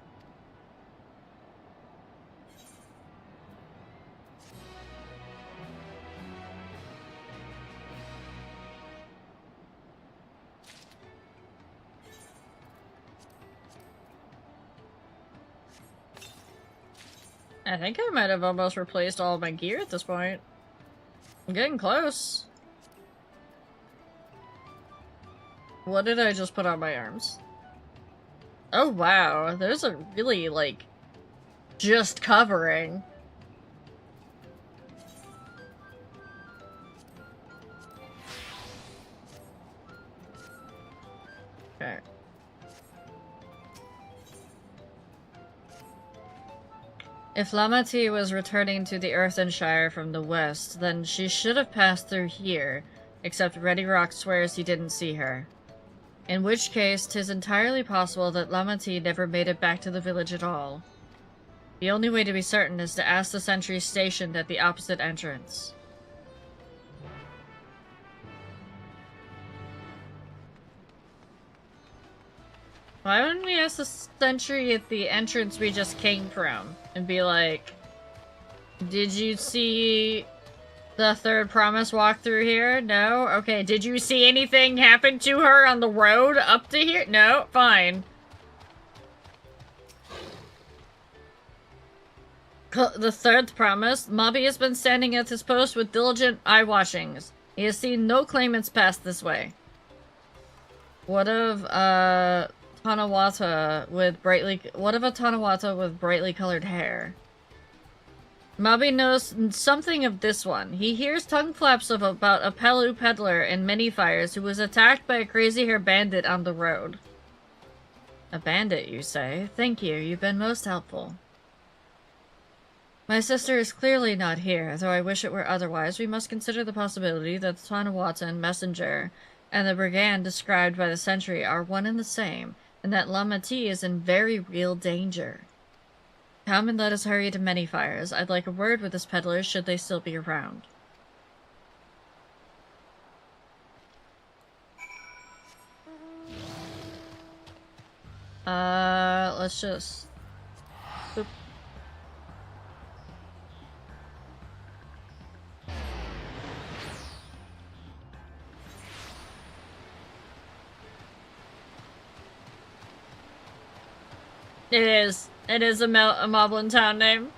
Speaker 1: I think I might have almost replaced all of my gear at this point. I'm getting close. What did I just put on my arms? Oh wow, there's a really, like, just covering. Okay. If Lamati was returning to the Earthenshire from the west, then she should have passed through here, except Ready Rock swears he didn't see her. In which case, 'tis entirely possible that Lamati never made it back to the village at all. The only way to be certain is to ask the sentries stationed at the opposite entrance. Why wouldn't we ask the sentry at the entrance we just came from and be like, did you see the third promise walk through here? No? Okay, did you see anything happen to her on the road up to here? No? Fine. The third promise, Mobby has been standing at his post with diligent eye-washings. He has seen no claimants pass this way. What of, Tanawata with brightly colored hair? Mobby knows something of this one. He hears tongue flaps about a Pelu peddler in Many Fires who was attacked by a crazy-haired bandit on the road. A bandit, you say? Thank you, you've been most helpful. My sister is clearly not here, though I wish it were otherwise. We must consider the possibility that the Tanawata messenger and the brigand described by the sentry are one and the same, and that Lamati is in very real danger. Come and let us hurry to Many Fires. I'd like a word with this peddler should they still be around. Let's just... Boop. It is. It is a Moblin town name.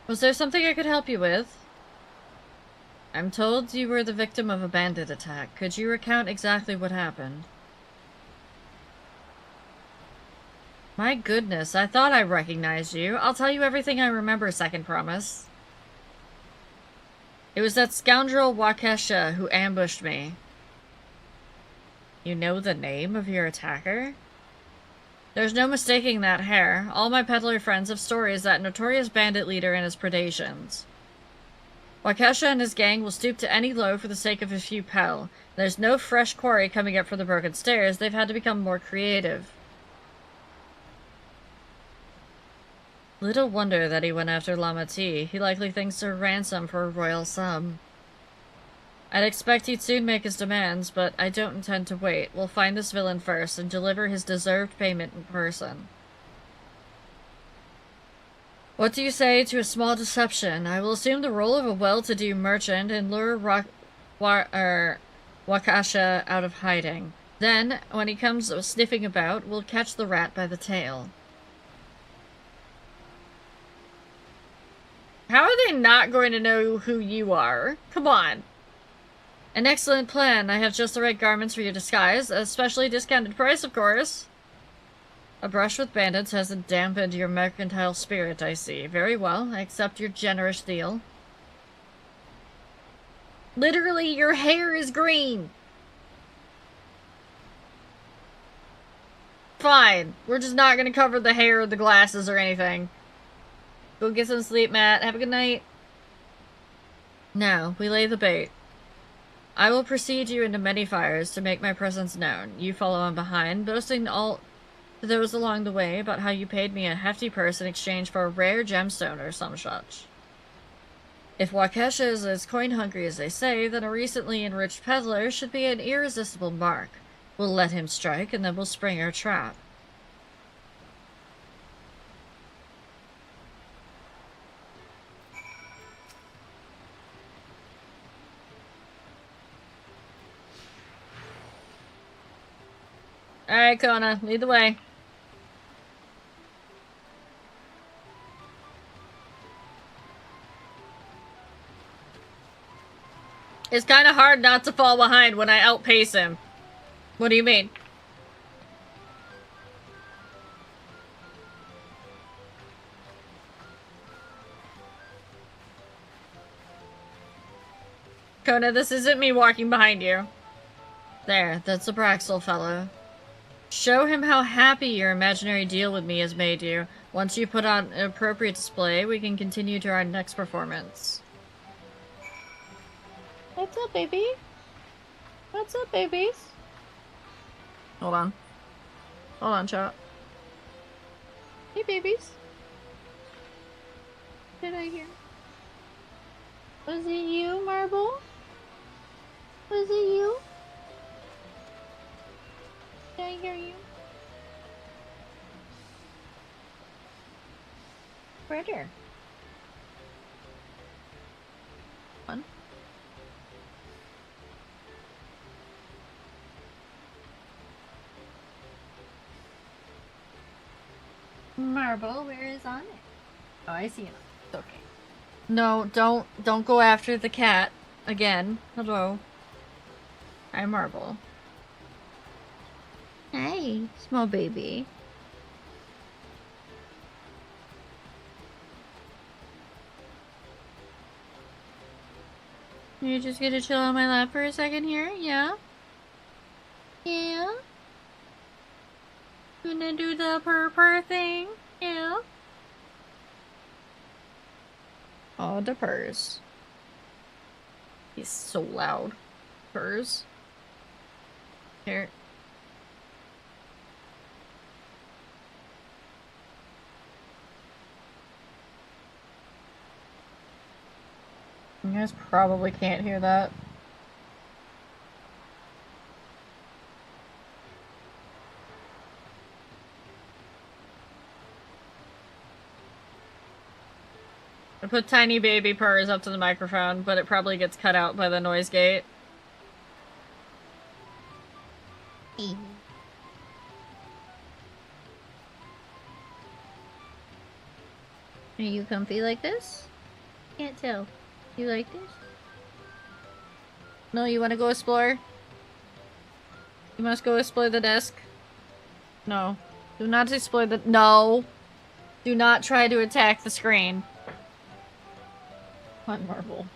Speaker 1: Was there something I could help you with? I'm told you were the victim of a bandit attack. Could you recount exactly what happened? My goodness, I thought I recognized you. I'll tell you everything I remember, Second Promise. It was that scoundrel Wakesha who ambushed me. You know the name of your attacker? There's no mistaking that hair. All my peddler friends have stories that notorious bandit leader and his predations. Wakesha and his gang will stoop to any low for the sake of a few pel. There's no fresh quarry coming up from the broken stairs. They've had to become more creative. Little wonder that he went after Lamati. He likely thinks they're ransom for a royal sum. I'd expect he'd soon make his demands, but I don't intend to wait. We'll find this villain first and deliver his deserved payment in person. What do you say to a small deception? I will assume the role of a well-to-do merchant and lure Wakesha out of hiding. Then, when he comes sniffing about, we'll catch the rat by the tail. How are they not going to know who you are? Come on. An excellent plan. I have just the right garments for your disguise. A specially discounted price, of course. A brush with bandits hasn't dampened your mercantile spirit, I see. Very well. I accept your generous deal. Literally, your hair is green. Fine. We're just not going to cover the hair or the glasses or anything. Go get some sleep, Matt. Have a good night. Now, we lay the bait. I will precede you into Many Fires to make my presence known. You follow on behind, boasting all to those along the way about how you paid me a hefty purse in exchange for a rare gemstone or some such. If Wakesha is as coin-hungry as they say, then a recently enriched peddler should be an irresistible mark. We'll let him strike, and then we'll spring our trap. Alright, Kona, lead the way. It's kind of hard not to fall behind when I outpace him. What do you mean? Kona, this isn't me walking behind you. There, that's the Braxel fellow. Show him how happy your imaginary deal with me has made you. Once you put on an appropriate display, we can continue to our next performance. What's up, baby? What's up, babies? Hold on. Hold on, chat. Hey, babies. Did I hear? Was it you, Marble? Was it you? Did I hear you? Brother. One. Marble, where is on it? Oh, I see it. It's okay. No, don't go after the cat again. Hello. I'm Marble. Hey, small baby. You're just gonna chill on my lap for a second here? Yeah? Yeah? Gonna do the purr thing? Yeah? Oh, the purrs. He's so loud. Purrs. Here. You guys probably can't hear that. I put tiny baby purrs up to the microphone, but it probably gets cut out by the noise gate. Are you comfy like this? Can't tell. You like this? No, you want to go explore? You must go explore the desk. No. Do not explore the- No! Do not try to attack the screen. Come on, Marble.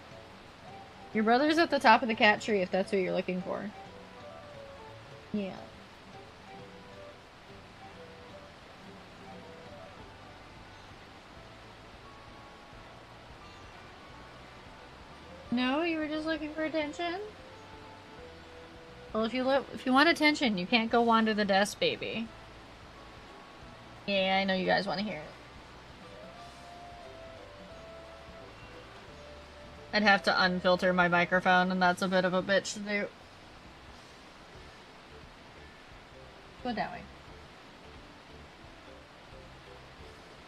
Speaker 1: Your brother's at the top of the cat tree if that's who you're looking for. Yeah. No, you were just looking for attention? Well, if you want attention, you can't go wander the desk, baby. Yeah, I know you guys want to hear it. I'd have to unfilter my microphone, and that's a bit of a bitch to do. Go that way.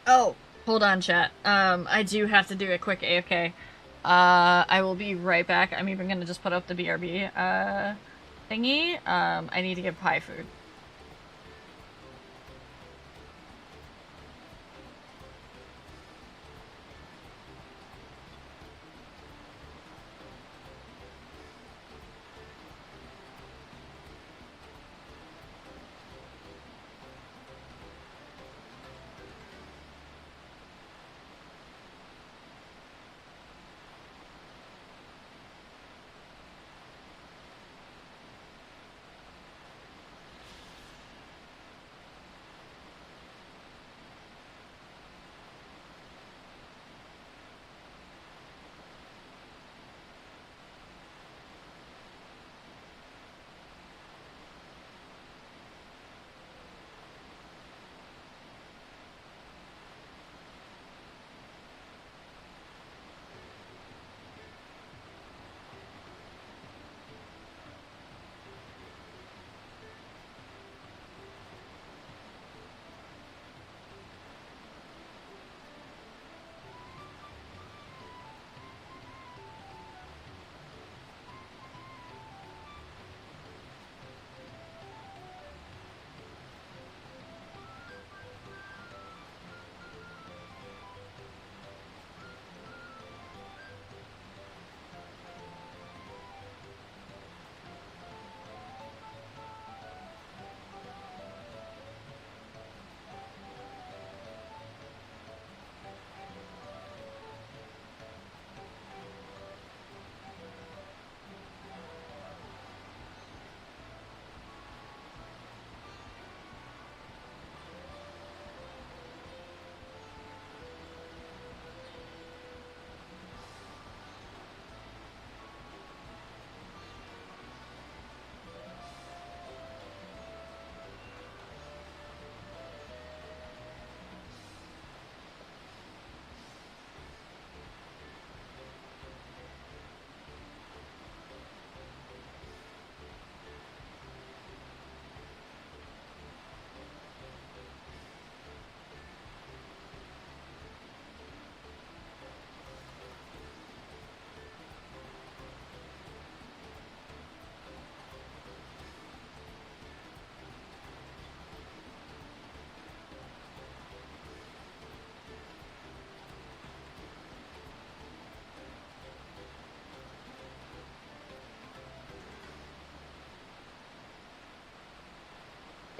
Speaker 1: Oh, hold on, chat. I do have to do a quick AFK. I will be right back. I'm even gonna just put up the BRB, thingy. I need to give Pie food.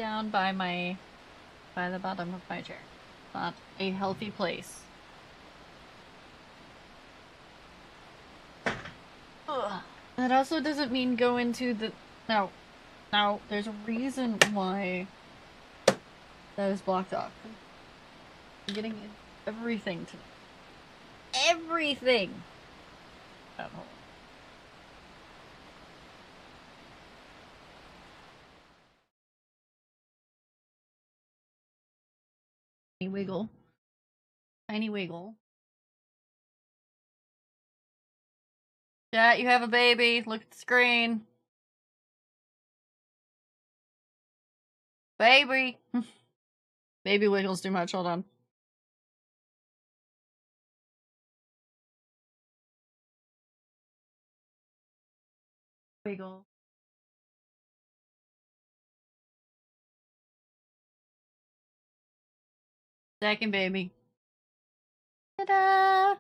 Speaker 1: down by the bottom of my chair. Not a healthy place. Ugh. That also doesn't mean go into the... No. No, there's a reason why that is blocked off. I'm getting everything tonight. Everything! Oh, hold on. Tiny wiggle. Tiny wiggle. Chat, you have a baby. Look at the screen. Baby! Baby wiggles too much. Hold on. Wiggle. Second baby. Ta-da!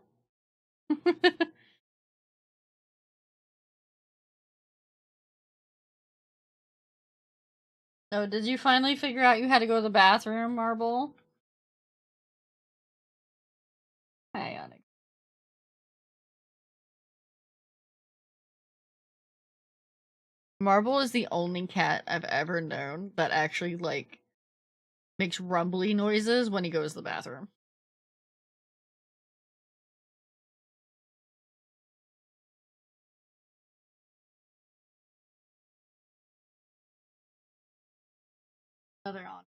Speaker 1: Oh, did you finally figure out you had to go to the bathroom, Marble? Hang on. Marble is the only cat I've ever known that actually, like, makes rumbly noises when he goes to the bathroom. Oh, they're on.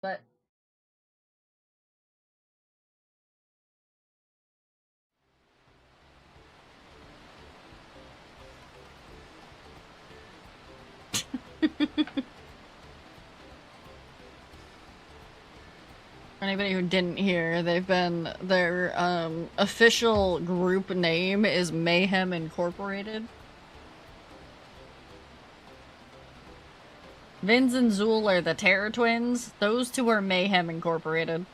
Speaker 1: But for anybody who didn't hear, their official group name is Mayhem Incorporated. Vince and Zool are the Terror Twins. Those two are Mayhem Incorporated.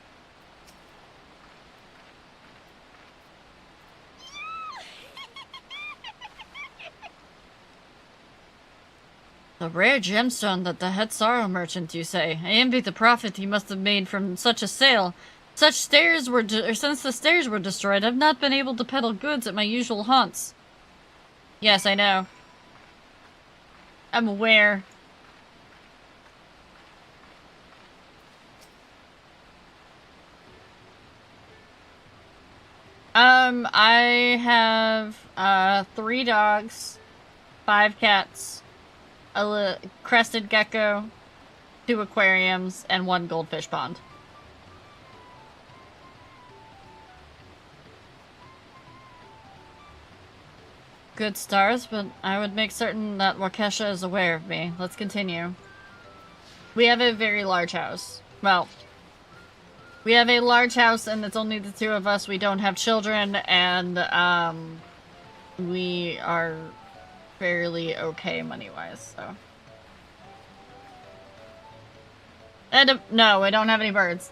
Speaker 1: A rare gemstone that the head sorrow merchant, you say? I envy the profit he must have made from such a sale. Since the stairs were destroyed, I've not been able to peddle goods at my usual haunts. Yes, I know. I'm aware. I have 3 dogs, 5 cats, a crested gecko, 2 aquariums, and 1 goldfish pond. Good stars, but I would make certain that Wakesha is aware of me. Let's continue. We have a very large house. Well, we have a large house and it's only the 2 of us. We don't have children, and we are fairly okay money-wise, so. And no, I don't have any birds.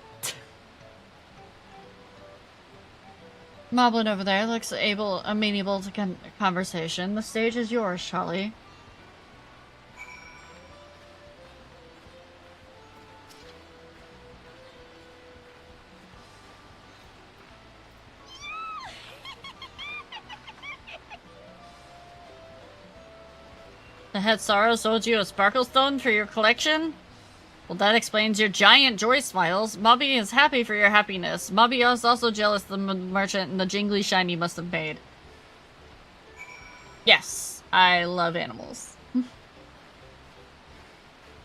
Speaker 1: Moblin over there looks amenable to conversation. The stage is yours, Charlie. The head sorrow sold you a sparkle stone for your collection? Well, that explains your giant joy smiles. Mobby is happy for your happiness. Mobby is also jealous of the merchant and the jingly shine he must have made. Yes, I love animals.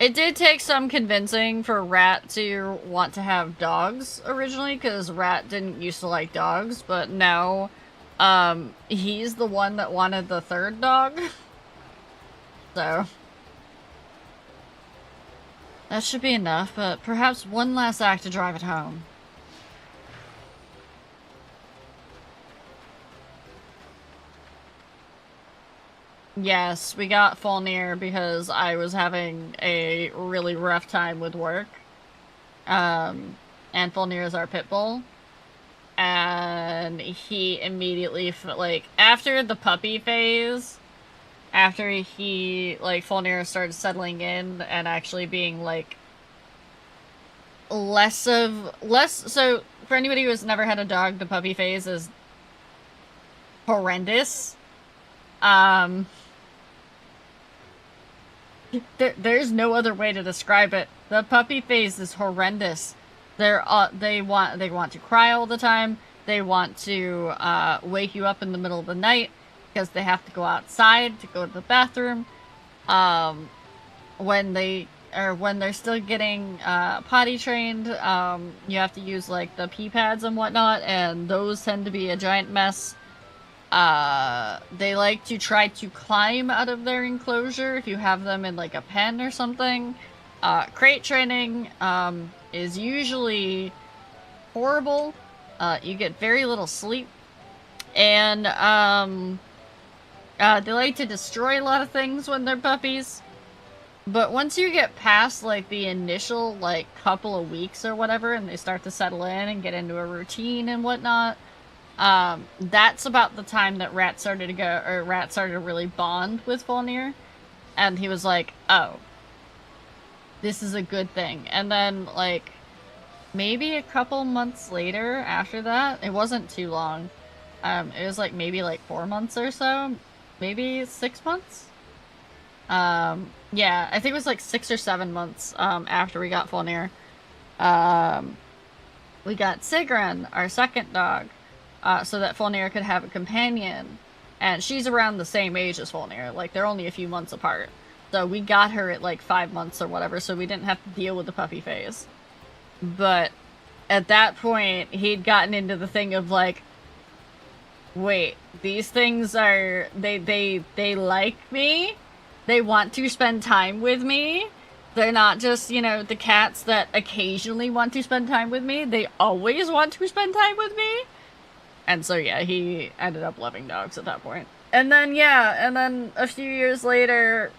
Speaker 1: It did take some convincing for Rat to want to have dogs originally, because Rat didn't used to like dogs, but now he's the one that wanted the 3rd dog. So that should be enough, but perhaps one last act to drive it home. Yes, we got Fulnir because I was having a really rough time with work. And Fulnir is our pit bull. And he immediately, like, after the puppy phase, after he, like, Fulnir started settling in and actually being, like, so, for anybody who has never had a dog, the puppy phase is horrendous. There's no other way to describe it. The puppy phase is horrendous. They want to cry all the time. They want to wake you up in the middle of the night because they have to go outside to go to the bathroom. When they're still getting potty trained, you have to use like the pee pads and whatnot, and those tend to be a giant mess. They like to try to climb out of their enclosure if you have them in like a pen or something. Crate training is usually horrible. You get very little sleep, and they like to destroy a lot of things when they're puppies. But once you get past like the initial like couple of weeks or whatever, and they start to settle in and get into a routine and whatnot, that's about the time that Rat started to really bond with Fulnir, and he was like, oh, this is a good thing. And then like maybe a couple months later after that, it wasn't too long, it was like maybe like 4 months or so, maybe 6 months. Yeah, I think it was like 6 or 7 months after we got Fulnir. We got Sigrun, our second dog, so that Fulnir could have a companion. And she's around the same age as Fulnir, like they're only a few months apart. So we got her at like 5 months or whatever, so we didn't have to deal with the puppy phase. But at that point, he'd gotten into the thing of like, wait, these things are, they like me? They want to spend time with me? They're not just, you know, the cats that occasionally want to spend time with me. They always want to spend time with me. And so, yeah, he ended up loving dogs at that point. And then, yeah, and then a few years later,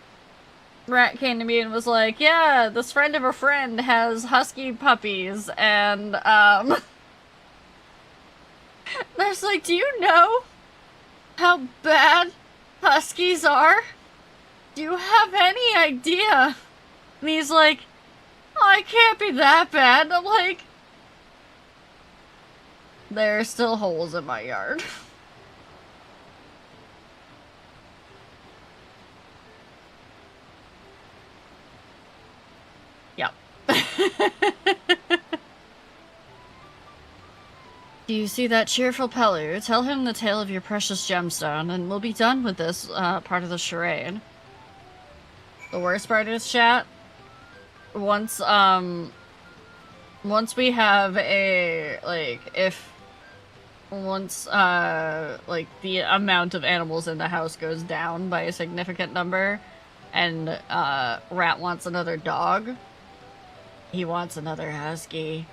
Speaker 1: Rat came to me and was like, yeah, this friend of a friend has husky puppies, and, I was like, do you know how bad huskies are? Do you have any idea? And he's like, oh, it can't be that bad. And I'm like, there are still holes in my yard. Yep. Do you see that cheerful Pelu? Tell him the tale of your precious gemstone, and we'll be done with this part of the charade. The worst part is, chat, once we have a, like, once the amount of animals in the house goes down by a significant number, and, Rat wants another dog, he wants another husky.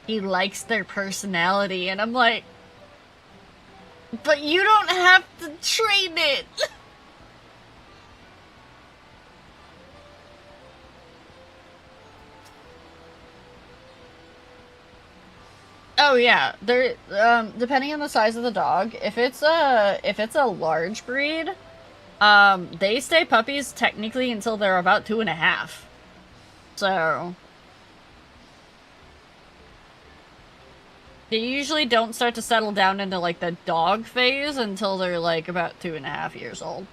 Speaker 1: He likes their personality, and I'm like, but you don't have to train it! Oh yeah, there. Depending on the size of the dog, if it's a large breed, they stay puppies technically until they're about 2.5. So they usually don't start to settle down into like the dog phase until they're like about 2.5 years old.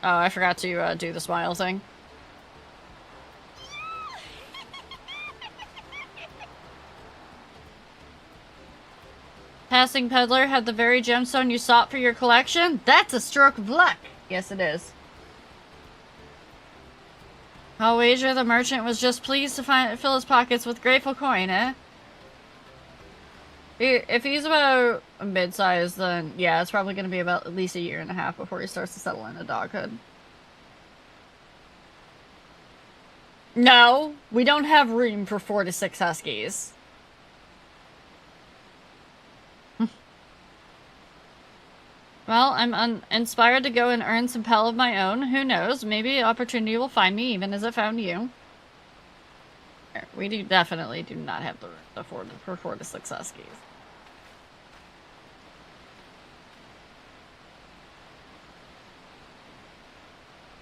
Speaker 1: Oh, I forgot to do the smile thing. Passing peddler had the very gemstone you sought for your collection? That's a stroke of luck! Yes, it is. I'll wager the merchant was just pleased to fill his pockets with grateful coin, eh? If he's about mid-size, then yeah, it's probably going to be about at least 1.5 years before he starts to settle into doghood. No, we don't have room for 4 to 6 huskies. Well, I'm inspired to go and earn some pell of my own. Who knows? Maybe opportunity will find me even as it found you. We definitely do not have the 4 to 6 huskies.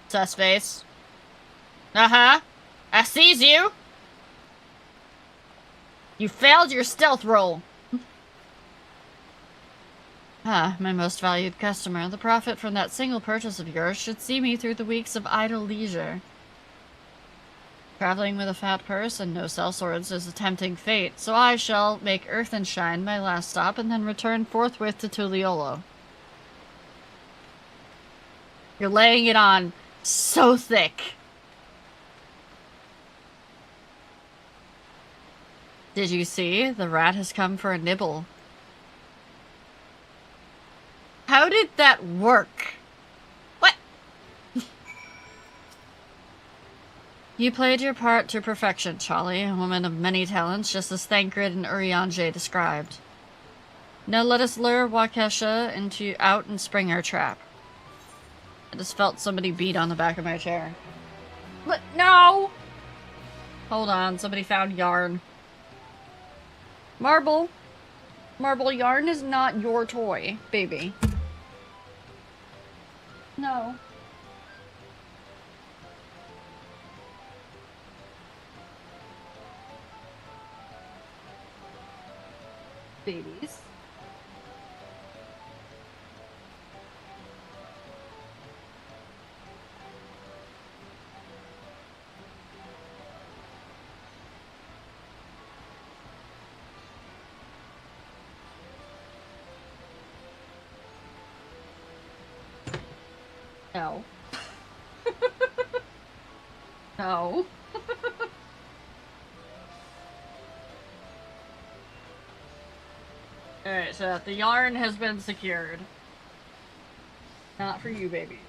Speaker 1: Sus-face. Uh-huh. I sees you! You failed your stealth roll. Ah, my most valued customer. The profit from that single purchase of yours should see me through the weeks of idle leisure. Traveling with a fat purse and no sellswords is a tempting fate, so I shall make Earth and Shine my last stop and then return forthwith to Tuliolo. You're laying it on so thick. Did you see? The rat has come for a nibble. How did that work? What? You played your part to perfection, Charlie, a woman of many talents, just as Thancred and Urianger described. Now let us lure Waukesha out and spring our trap. I just felt somebody beat on the back of my chair. But no! Hold on, somebody found yarn. Marble. Marble, yarn is not your toy, baby. No. Babies. No. No. Alright, so the yarn has been secured. Not for you, baby.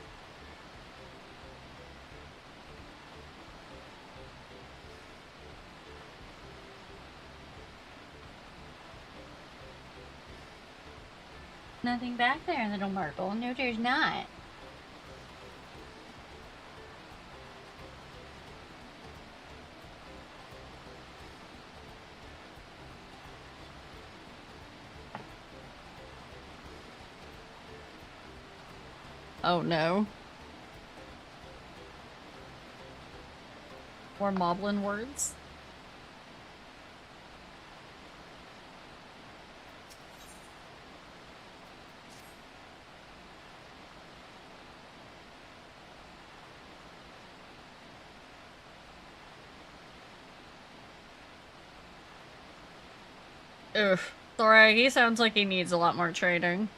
Speaker 1: Nothing back there, little Marble. No, there's not. Oh no. More moblin words? Oof. Sorry, he sounds like he needs a lot more training.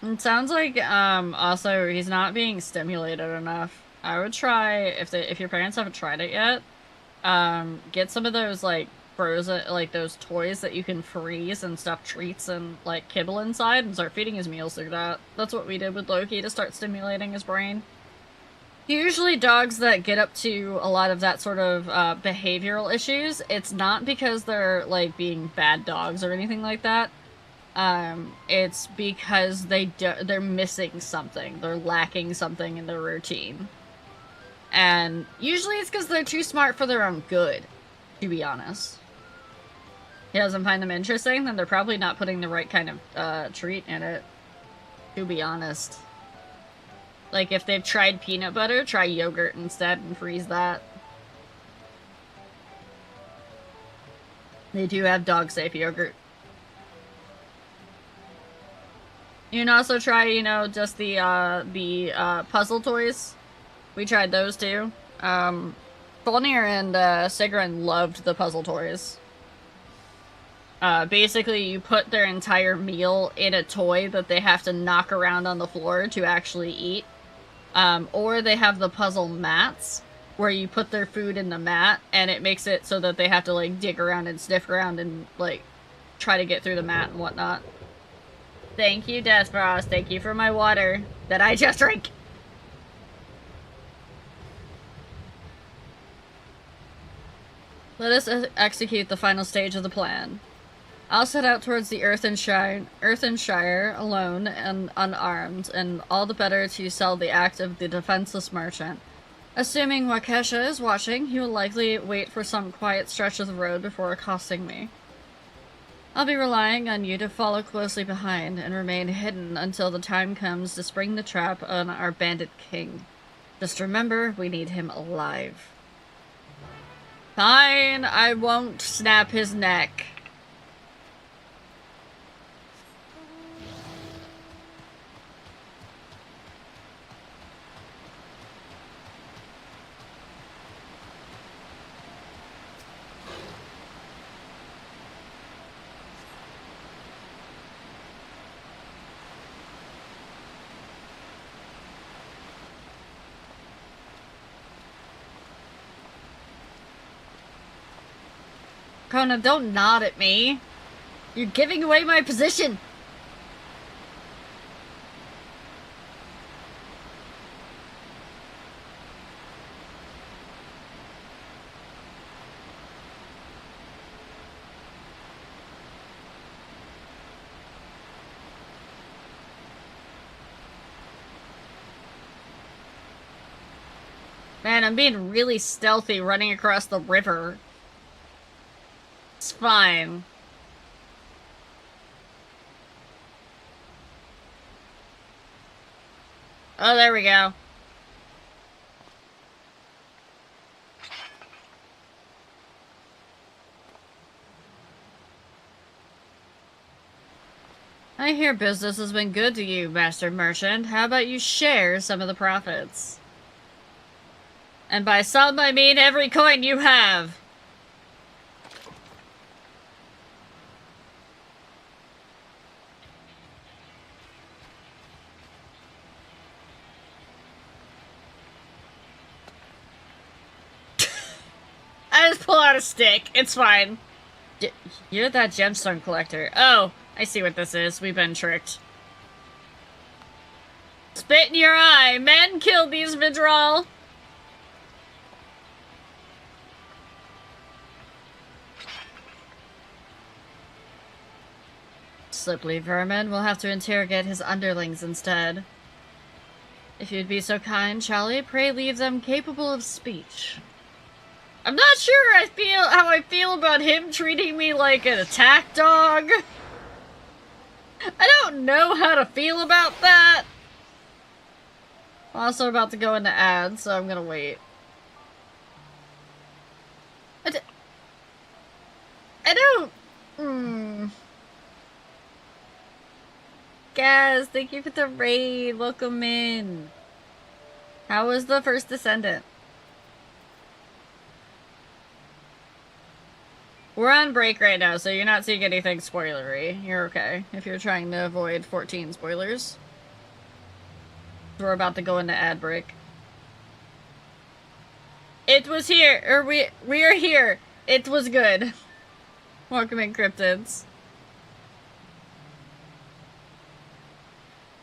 Speaker 1: It sounds like, also, he's not being stimulated enough. I would try, if your parents haven't tried it yet, get some of those, like, frozen, like, those toys that you can freeze and stuff treats and, like, kibble inside and start feeding his meals through that. That's what we did with Loki to start stimulating his brain. Usually dogs that get up to a lot of that sort of, behavioral issues, it's not because they're, like, being bad dogs or anything like that. It's because they're missing something. They're lacking something in their routine. And usually it's because they're too smart for their own good, to be honest. He doesn't find them interesting, then they're probably not putting the right kind of, treat in it, to be honest. Like, if they've tried peanut butter, try yogurt instead and freeze that. They do have dog-safe yogurt. You can also try, you know, just the puzzle toys. We tried those too. Volnir and Sigrun loved the puzzle toys. Basically, you put their entire meal in a toy that they have to knock around on the floor to actually eat. Or they have the puzzle mats, where you put their food in the mat, and it makes it so that they have to, like, dig around and sniff around and, like, try to get through the mat and whatnot. Thank you, Deathfrost. Thank you for my water that I just drank. Let us execute the final stage of the plan. I'll set out towards the Earth and Shire alone and unarmed, and all the better to sell the act of the defenseless merchant. Assuming Waukesha is watching, he will likely wait for some quiet stretch of the road before accosting me. I'll be relying on you to follow closely behind and remain hidden until the time comes to spring the trap on our bandit king. Just remember, we need him alive. Fine, I won't snap his neck. Kona, don't nod at me. You're giving away my position. Man, I'm being really stealthy running across the river. It's fine. Oh, there we go. I hear business has been good to you, Master Merchant. How about you share some of the profits? And by some, I mean every coin you have. I just pull out a stick. It's fine. You're that gemstone collector. Oh, I see what this is. We've been tricked. Spit in your eye. Men killed these Vidral. Slippery vermin. We'll have to interrogate his underlings instead. If you'd be so kind, Charlie, pray leave them capable of speech. I'm not sure how I feel about him treating me like an attack dog. I don't know how to feel about that. I'm also about to go into ads, so I'm gonna wait. I don't... Guys, thank you for the raid. Welcome in. How was the first Descendant? We're on break right now, so you're not seeing anything spoilery. You're okay if you're trying to avoid 14 spoilers. We're about to go into ad break. It was here, or we are here. It was good. Welcome in, cryptids.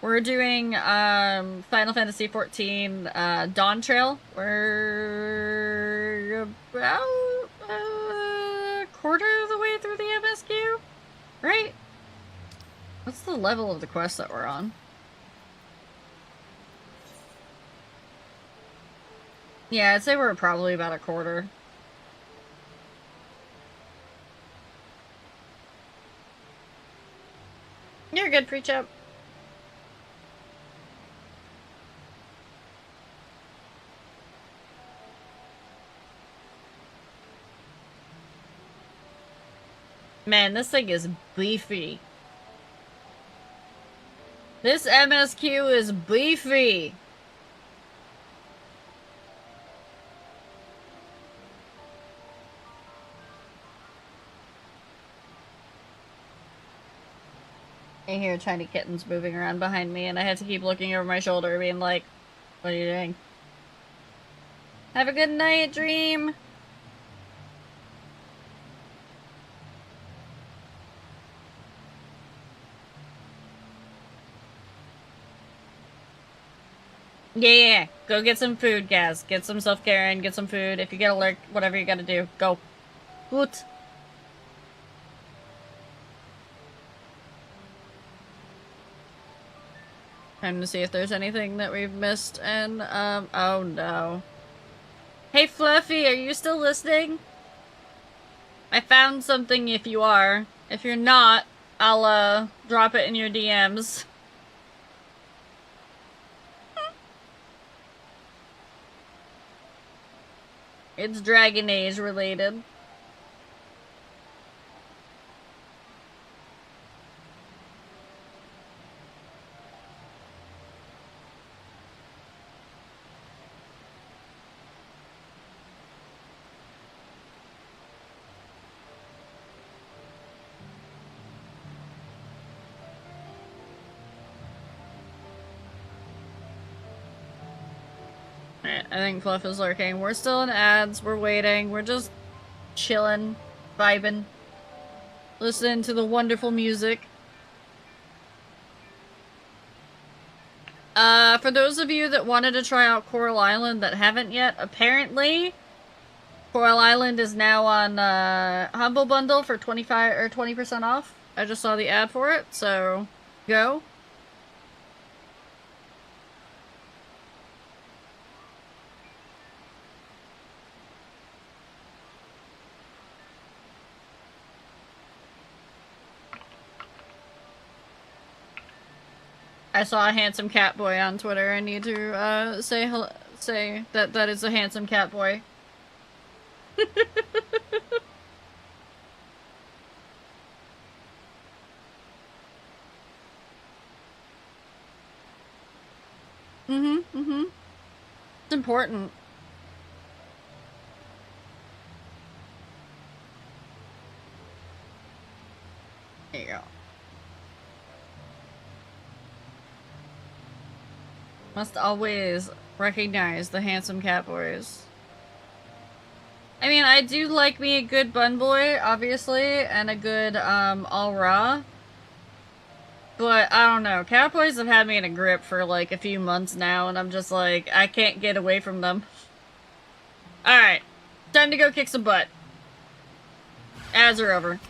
Speaker 1: We're doing Final Fantasy XIV Dawntrail. We're about quarter of the way through the MSQ, right? What's the level of the quest that we're on? Yeah, I'd say we're probably about a quarter. You're good, Preach-Up. Man, this thing is beefy. This MSQ is beefy. I hear tiny kittens moving around behind me, and I had to keep looking over my shoulder, being like, what are you doing? Have a good night, Dream! Yeah, go get some food, Gaz. Get some self-care and get some food. If you get alert, whatever you gotta do, go. Good. Time to see if there's anything that we've missed, and, oh no. Hey Fluffy, are you still listening? I found something if you are. If you're not, I'll drop it in your DMs. It's Dragon Age related. I think Fluff is lurking. We're still in ads. We're waiting. We're just chilling, vibing, listening to the wonderful music. For those of you that wanted to try out Coral Island that haven't yet, apparently Coral Island is now on Humble Bundle for 25 or 20% off. I just saw the ad for it, so go. I saw a handsome cat boy on Twitter. I need to say that that is a handsome cat boy. It's important. There you go. Must always recognize the handsome cat boys. I mean, I do like me a good bun boy, obviously, and a good, all raw. But, I don't know, cat boys have had me in a grip for, like, a few months now, and I'm just like, I can't get away from them. Alright, time to go kick some butt. Ads are over.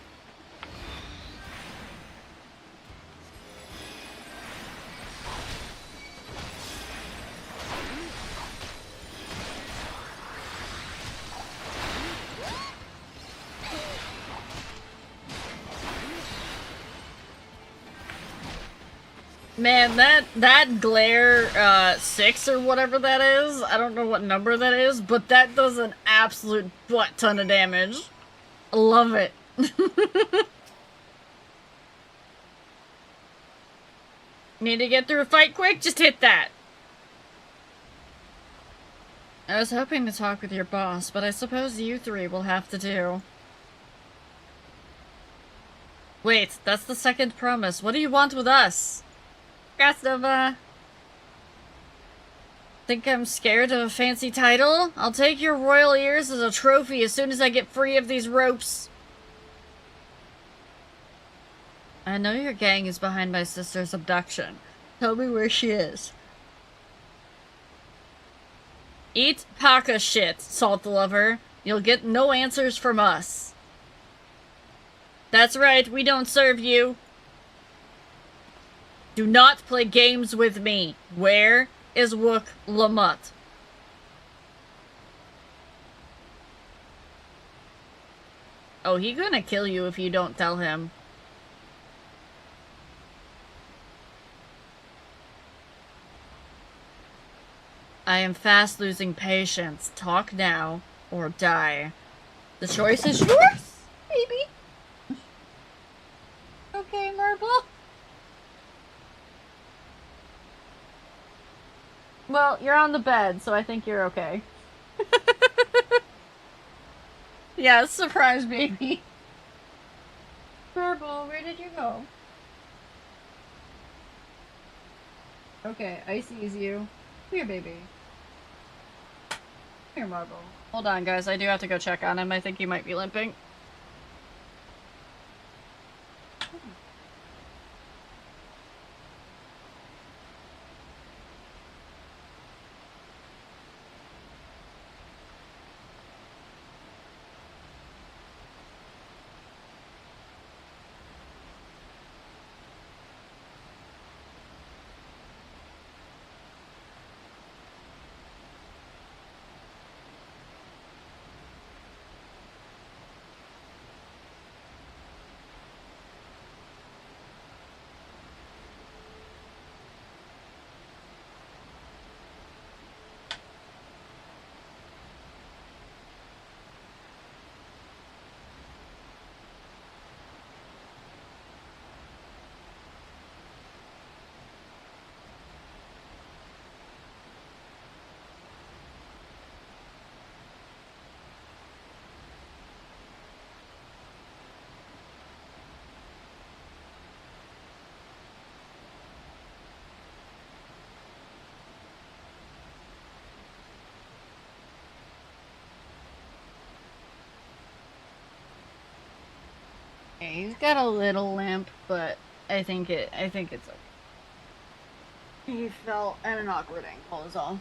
Speaker 1: Man, that glare, 6 or whatever that is, I don't know what number that is, but that does an absolute butt ton of damage. I love it. Need to get through a fight quick? Just hit that. I was hoping to talk with your boss, but I suppose you three will have to do. Wait, that's the second promise. What do you want with us? Nova. Think I'm scared of a fancy title? I'll take your royal ears as a trophy as soon as I get free of these ropes. I know your gang is behind my sister's abduction. Tell me where she is. Eat Paka shit, Salt the Lover. You'll get no answers from us. That's right, we don't serve you. Do not play games with me. Where is Wook Lamut? Oh, he gonna kill you if you don't tell him. I am fast losing patience. Talk now or die. The choice is yours, baby. Okay, Marble. Well, you're on the bed, so I think you're okay. Yeah, surprise baby. Marble, where did you go? Okay, I sees you. Come here, baby. Come here, Marble. Hold on, guys. I do have to go check on him. I think he might be limping. Yeah, he's got a little limp, but I think it's okay. He fell at an awkward angle is all.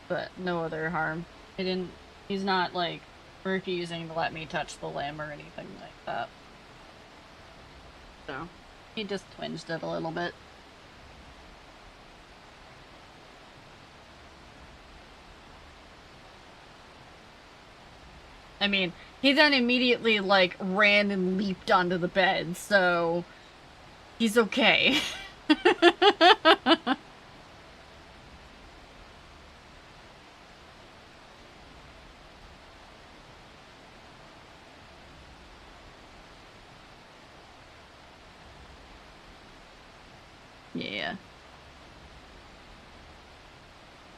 Speaker 1: But no other harm. He's not like refusing to let me touch the limb or anything like that. So, he just twinged it a little bit. I mean, he then immediately, like, ran and leaped onto the bed, so he's okay. Yeah.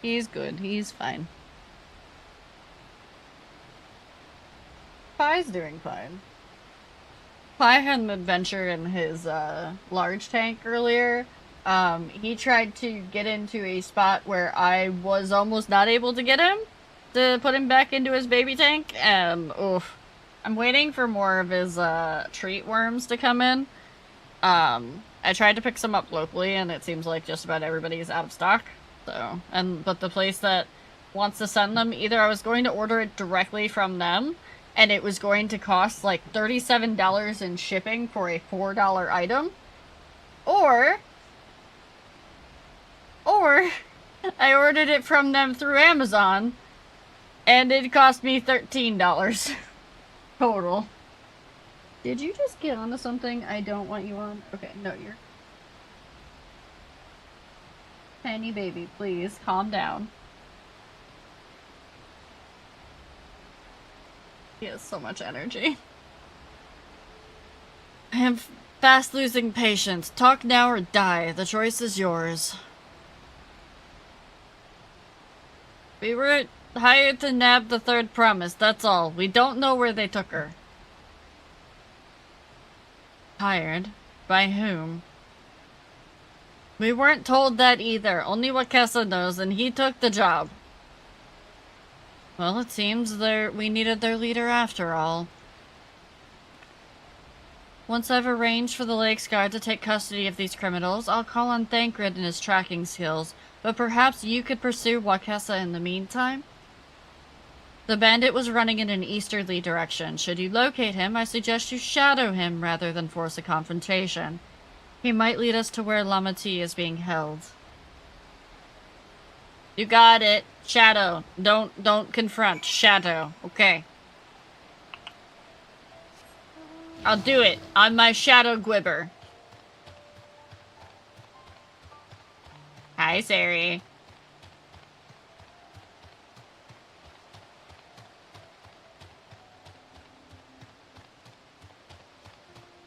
Speaker 1: He's good. He's fine. Pie's doing fine. Pie had an adventure in his large tank earlier. He tried to get into a spot where I was almost not able to get him to put him back into his baby tank, and oof. I'm waiting for more of his treat worms to come in. I tried to pick some up locally, and it seems like just about everybody's out of stock. So, but the place that wants to send them, either I was going to order it directly from them, and it was going to cost like $37 in shipping for a $4 item, or I ordered it from them through Amazon, and it cost me $13 total. Did you just get onto something I don't want you on? Okay, no, you're... Penny baby, please, calm down. He has so much energy. I am fast losing patience. Talk now or die. The choice is yours. We were hired to nab the third promise, that's all. We don't know where they took her. Hired? By whom? We weren't told that either. Only Wakesa knows, and he took the job. Well, it seems we needed their leader after all. Once I've arranged for the Lakes Guard to take custody of these criminals, I'll call on Thancred and his tracking skills, but perhaps you could pursue Wakesa in the meantime? The bandit was running in an easterly direction. Should you locate him, I suggest you shadow him rather than force a confrontation. He might lead us to where Lamati is being held. You got it. Shadow. Don't confront. Shadow. Okay. I'll do it. On my shadow gwibber. Hi, Sari.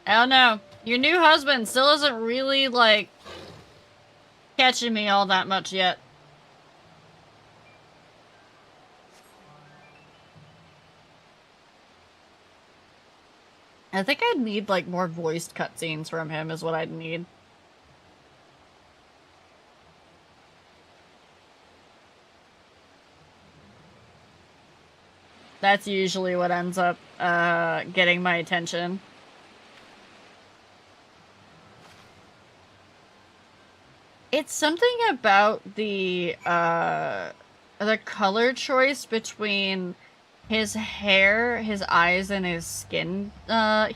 Speaker 1: I don't know. Your new husband still isn't really, like, catching me all that much yet. I think I'd need, like, more voiced cutscenes from him is what I'd need. That's usually what ends up, getting my attention. It's something about the color choice between his hair, his eyes, and his skin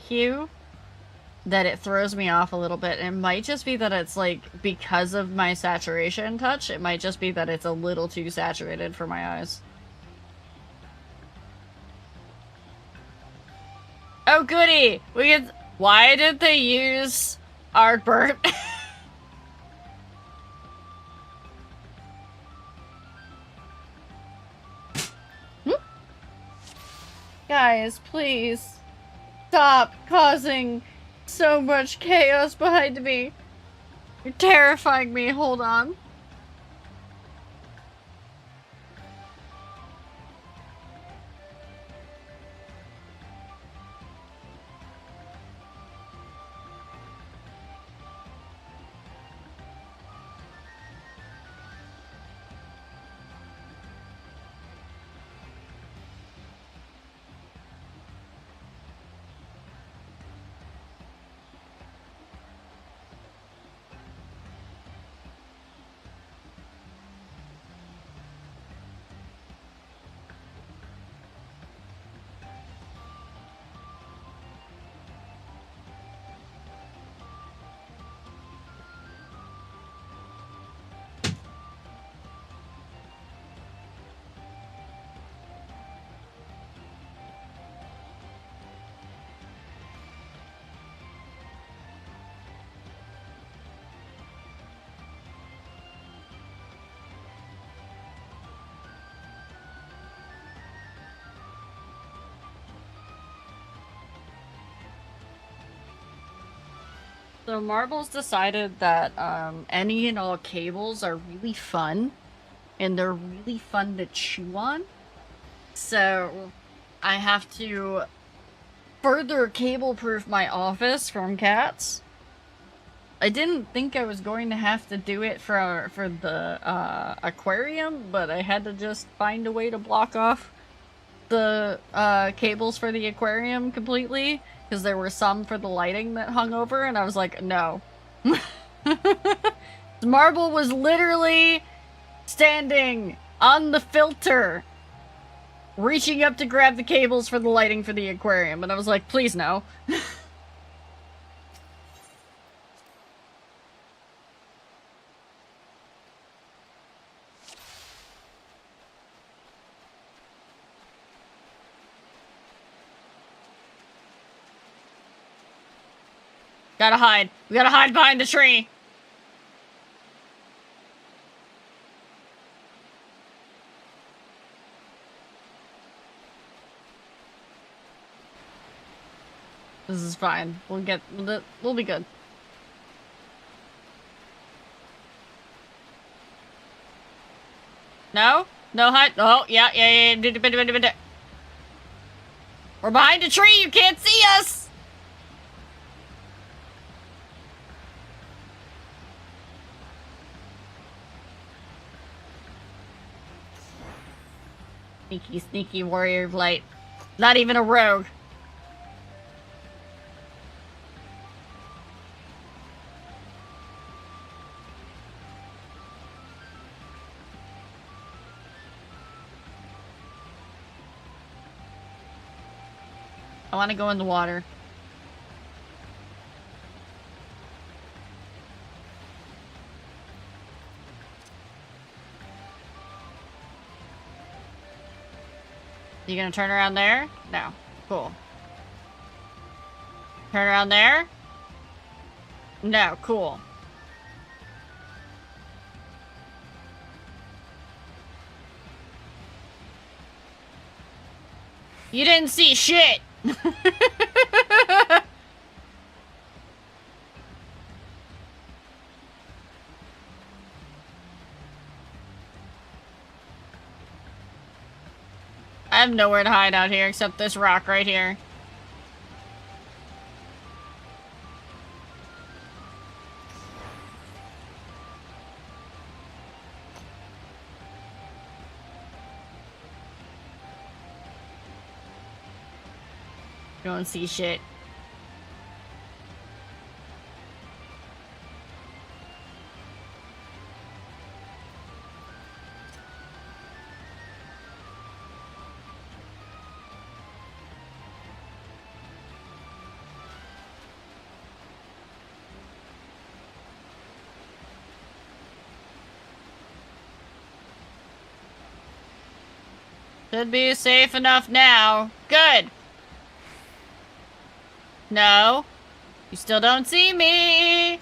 Speaker 1: hue that it throws me off a little bit. It might just be that it's like because of my saturation touch. It might just be that it's a little too saturated for my eyes. Oh goody! Why did they use Ardbert? Guys, please stop causing so much chaos behind me. You're terrifying me. Hold on. So Marbles decided that any and all cables are really fun, and they're really fun to chew on. So I have to further cable-proof my office from cats. I didn't think I was going to have to do it for the aquarium, but I had to just find a way to block off the cables for the aquarium completely, because there were some for the lighting that hung over, and I was like, no. Marble was literally standing on the filter, reaching up to grab the cables for the lighting for the aquarium, and I was like, please no. Gotta hide. We gotta hide behind the tree. This is fine. We'll be good. No? No hide? Oh, yeah. We're behind a tree. You can't see us. Sneaky, sneaky warrior of light. Not even a rogue. I want to go in the water. You gonna turn around there? No. Cool. Turn around there? No. Cool. You didn't see shit! I have nowhere to hide out here except this rock right here. Don't see shit. Should be safe enough now. Good. No. You still don't see me.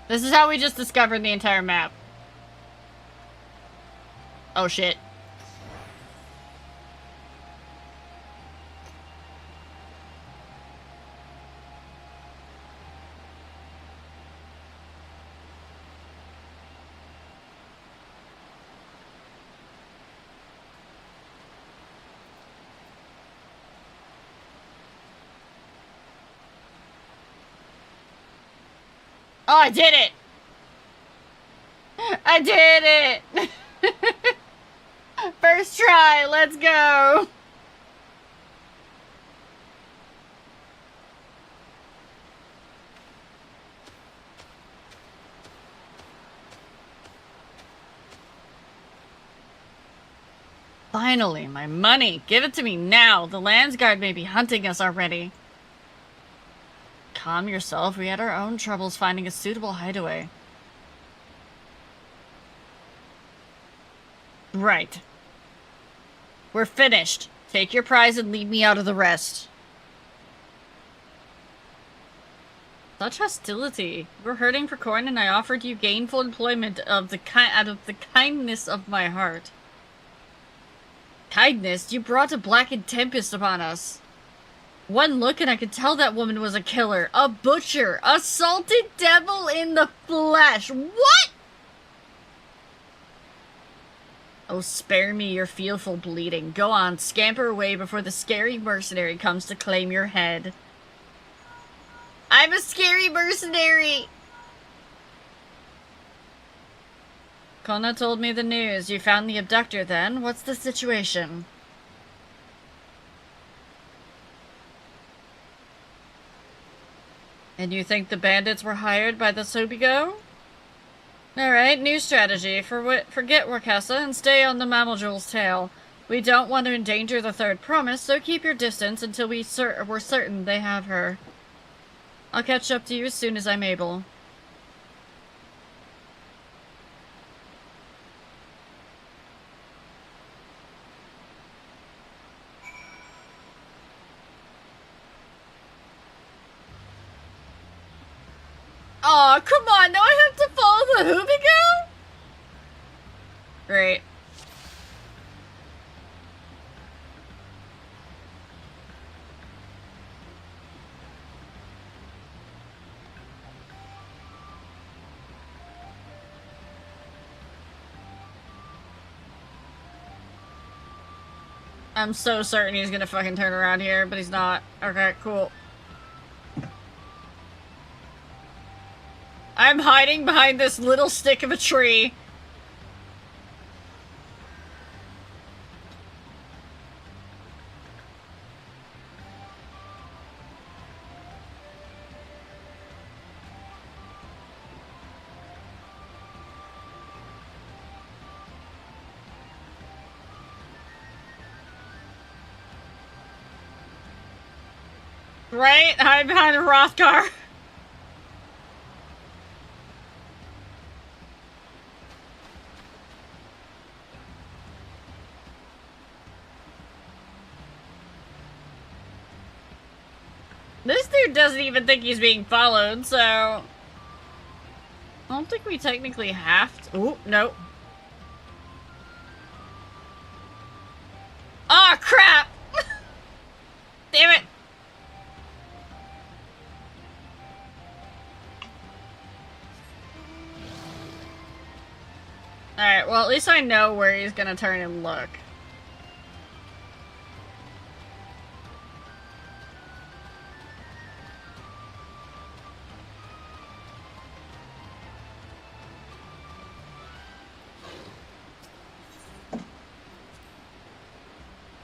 Speaker 1: This is how we just discovered the entire map. Oh shit. Oh, I did it! I did it! First try, let's go! Finally, my money! Give it to me now! The Landsguard may be hunting us already. Calm yourself. We had our own troubles finding a suitable hideaway. Right. We're finished. Take your prize and leave me out of the rest. Such hostility. You were hurting for coin and I offered you gainful employment out of the kindness of my heart. Kindness? You brought a blackened tempest upon us. One look and I could tell that woman was a killer, a butcher, a salted devil in the flesh. What? Oh, spare me your fearful bleeding. Go on, scamper away before the scary mercenary comes to claim your head. I'm a scary mercenary! Kona told me the news. You found the abductor then? What's the situation? And you think the bandits were hired by the Sobigo? Alright, new strategy. Forget Wakasa and stay on the Mammal Jewel's tail. We don't want to endanger the third promise, so keep your distance until we're certain they have her. I'll catch up to you as soon as I'm able. Aw, come on, now I have to follow the Hoobigo? Great. I'm so certain he's gonna fucking turn around here, but he's not. Okay, cool. I'm hiding behind this little stick of a tree. Right? Hide behind a Rothgar. This dude doesn't even think he's being followed, so... I don't think we technically have to... Ooh, no. Ah, crap! Damn it! Alright, well at least I know where he's gonna turn and look.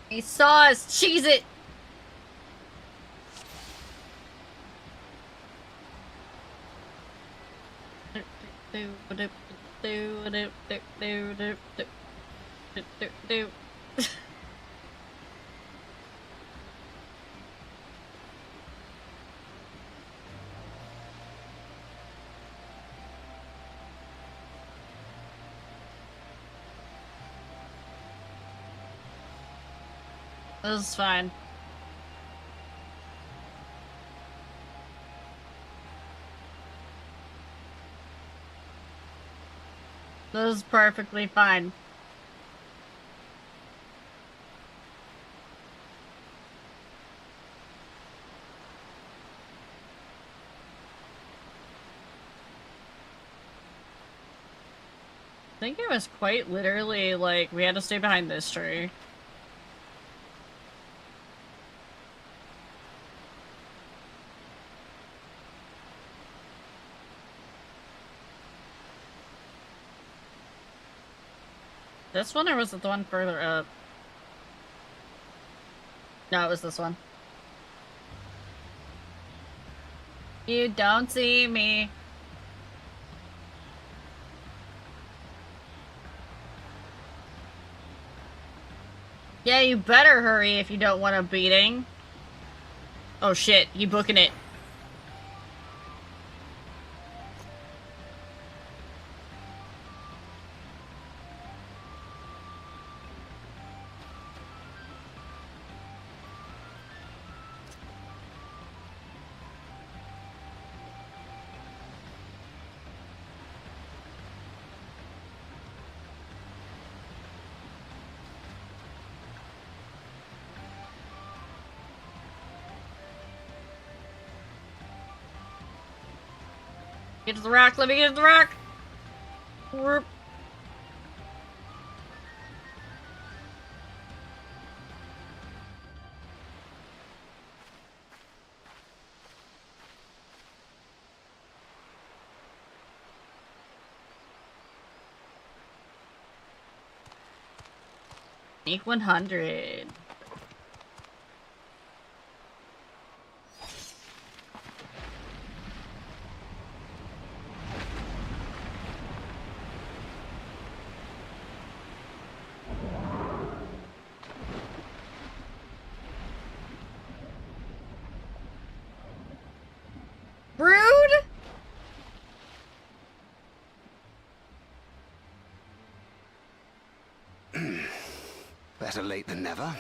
Speaker 1: He saw us! Cheese it! This is fine. This is perfectly fine. I think it was quite literally like we had to stay behind this tree. This one, or was it the one further up? No, it was this one. You don't see me. Yeah, you better hurry if you don't want a beating. Oh shit, you booking it. Get to the rock. Let me get to the rock. Whoop. Sneak 100. Rude?
Speaker 16: Better late than never.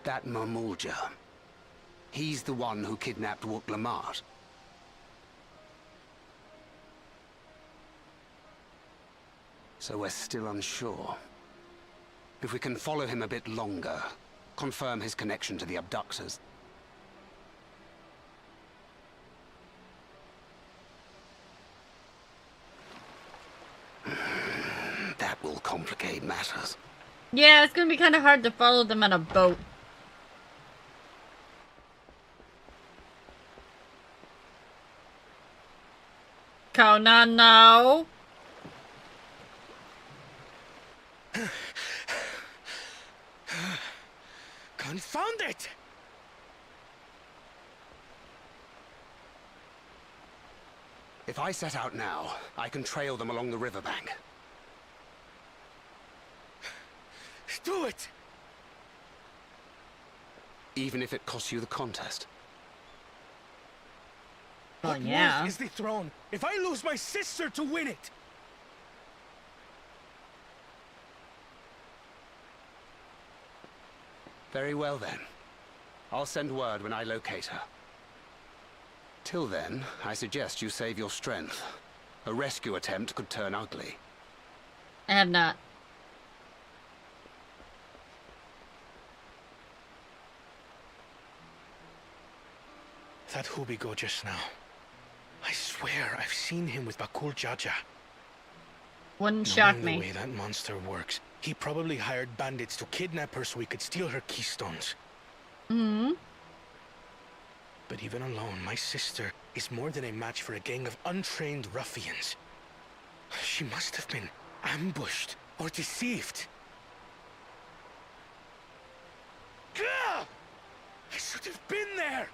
Speaker 16: That Mamulja. He's the one who kidnapped Wook Lamart. So we're still unsure. If we can follow him a bit longer, confirm his connection to the abductors. That will complicate matters.
Speaker 1: Yeah, it's gonna be kind of hard to follow them on a boat. Conan, no.
Speaker 17: Confound it!
Speaker 16: If I set out now, I can trail them along the riverbank.
Speaker 17: Do it!
Speaker 16: Even if it costs you the contest.
Speaker 1: Well,
Speaker 17: What
Speaker 1: yeah.
Speaker 17: worth is the throne if I lose my sister to win it?
Speaker 16: Very well then. I'll send word when I locate her. Till then, I suggest you save your strength. A rescue attempt could turn ugly.
Speaker 1: I have not.
Speaker 17: That Hubigo just now. I swear I've seen him with Bakul Jaja.
Speaker 1: Wouldn't shock
Speaker 17: Knowing
Speaker 1: me.
Speaker 17: the way that monster works, he probably hired bandits to kidnap her so he could steal her keystones.
Speaker 1: Hmm.
Speaker 17: But even alone, my sister is more than a match for a gang of untrained ruffians. She must have been ambushed or deceived. Gah! I should have been there!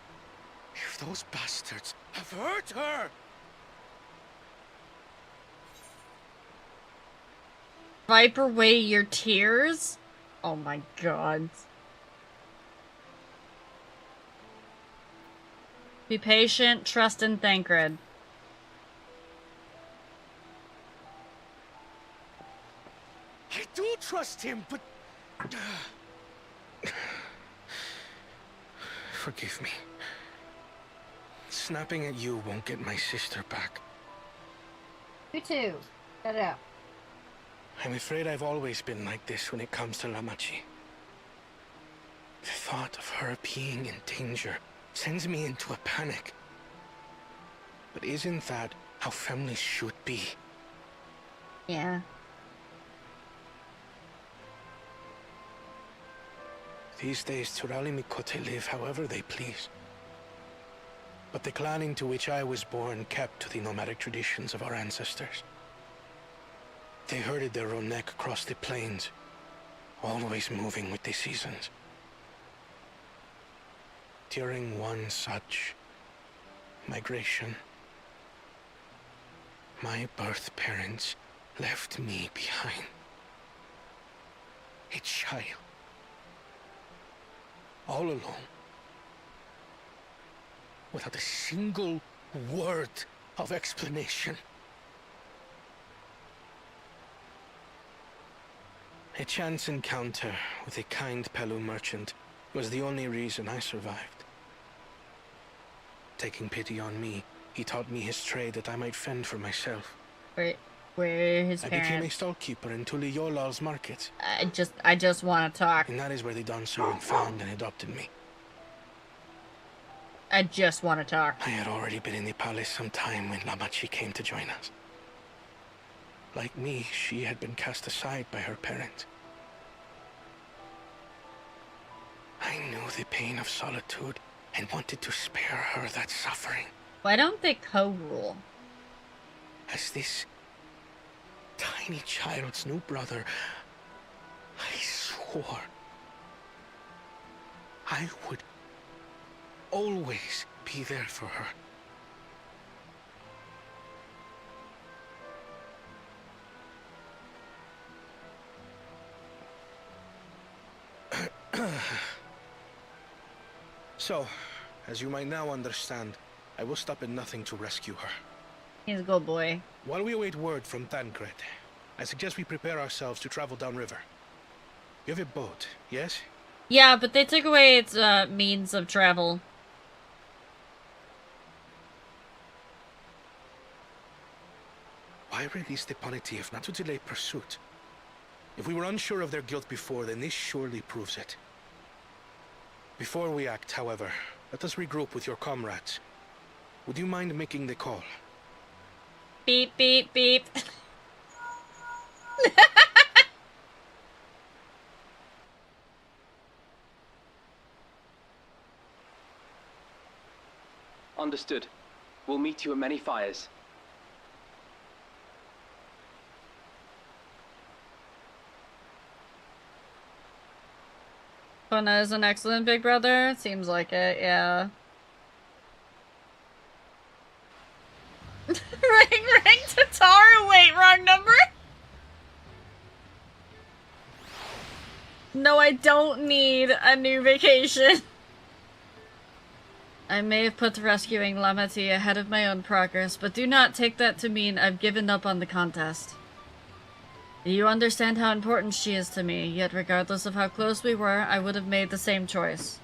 Speaker 17: If those bastards have hurt her!
Speaker 1: Wipe away your tears? Oh my god. Be patient, trust in Thancred.
Speaker 17: I do trust him, but... Forgive me. Snapping at you won't get my sister back.
Speaker 1: You too. Shut up.
Speaker 17: I'm afraid I've always been like this when it comes to Lamachi. The thought of her being in danger sends me into a panic. But isn't that how families should be?
Speaker 1: Yeah.
Speaker 17: These days, Turali Mikote live however they please. But the clan into which I was born kept to the nomadic traditions of our ancestors. They herded their own neck across the plains, always moving with the seasons. During one such migration, my birth parents left me behind. A child. All alone. Without a single word of explanation. A chance encounter with a kind Pelu merchant was the only reason I survived. Taking pity on me, he taught me his trade that I might fend for myself.
Speaker 1: Where are his
Speaker 17: I became a
Speaker 1: parents?
Speaker 17: stallkeeper in Tuliyolal's market.
Speaker 1: I just want to talk.
Speaker 17: And that is where the Dawn servant found and adopted me.
Speaker 1: I just want to talk.
Speaker 17: I had already been in the palace some time when Lamachi came to join us. Like me, she had been cast aside by her parents. I knew the pain of solitude and wanted to spare her that suffering.
Speaker 1: Why don't they co-rule?
Speaker 17: As this tiny child's new brother, I swore I would always be there for her. So, as you might now understand, I will stop at nothing to rescue her.
Speaker 1: He's a good boy.
Speaker 17: While we await word from Tancred, I suggest we prepare ourselves to travel downriver. You have a boat, yes?
Speaker 1: Yeah, but they took away its means of travel.
Speaker 17: Why release the Ponity if not to delay pursuit? If we were unsure of their guilt before, then this surely proves it. Before we act, however, let us regroup with your comrades. Would you mind making the call?
Speaker 1: Beep, beep, beep.
Speaker 4: Understood. We'll meet you at many fires.
Speaker 1: Kona is an excellent big brother. Seems like it, yeah. ring Tataru. Wait, wrong number? No, I don't need a new vacation. I may have put rescuing Lamati ahead of my own progress, but do not take that to mean I've given up on the contest. You understand how important she is to me, yet regardless of how close we were, I would have made the same choice.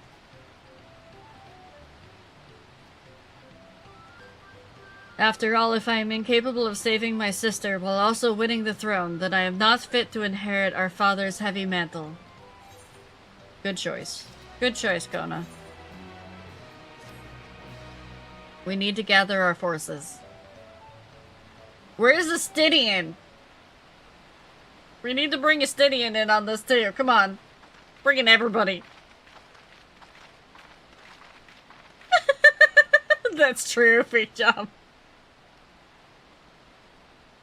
Speaker 1: After all, if I am incapable of saving my sister while also winning the throne, then I am not fit to inherit our father's heavy mantle. Good choice. Good choice, Kona. We need to gather our forces. Where's Astidian? We need to bring Astidian in on this too. Come on. Bring in everybody. That's true, big jump.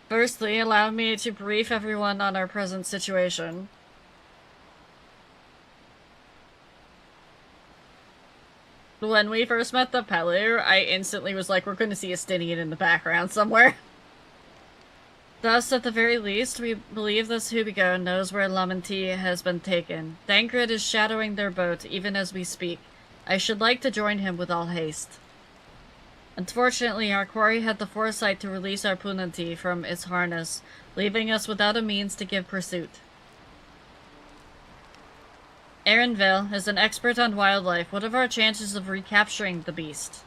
Speaker 1: Firstly, allow me to brief everyone on our present situation. When we first met the Pellu, I instantly was like, we're going to see Astidian in the background somewhere. Thus, at the very least, we believe this Hubigo knows where Lamanti has been taken. Thancred is shadowing their boat, even as we speak. I should like to join him with all haste. Unfortunately, our quarry had the foresight to release our Punanti from its harness, leaving us without a means to give pursuit. Erinville is an expert on wildlife. What are our chances of recapturing the beast?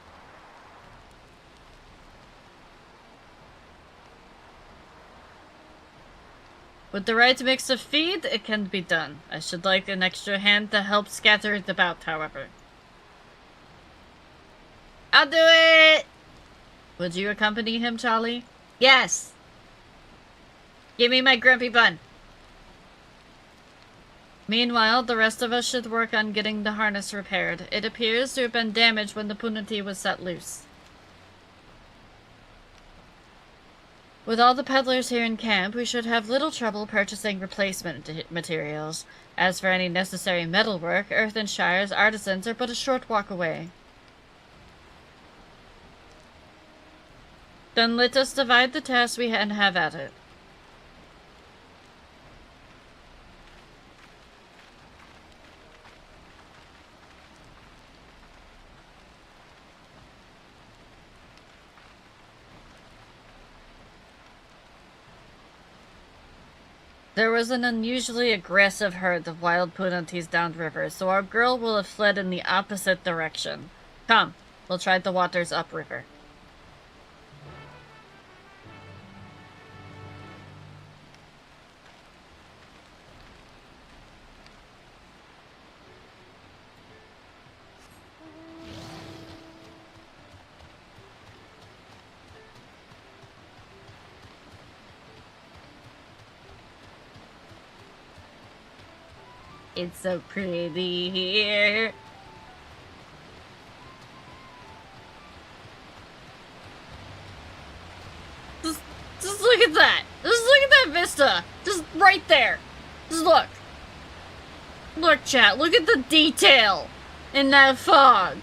Speaker 1: With the right mix of feed, it can be done. I should like an extra hand to help scatter it about, however. I'll do it! Would you accompany him, Charlie? Yes! Give me my grumpy bun. Meanwhile, the rest of us should work on getting the harness repaired. It appears to have been damaged when the Punanti was set loose. With all the peddlers here in camp, we should have little trouble purchasing replacement materials. As for any necessary metalwork, Earthenshire's artisans are but a short walk away. Then let us divide the task and have at it. There was an unusually aggressive herd of wild Punantis downriver, so our girl will have fled in the opposite direction. Come, we'll try the waters upriver. It's so pretty here. Just look at that. Just look at that vista. Just right there. Just look. Look, chat. Look at the detail in that fog.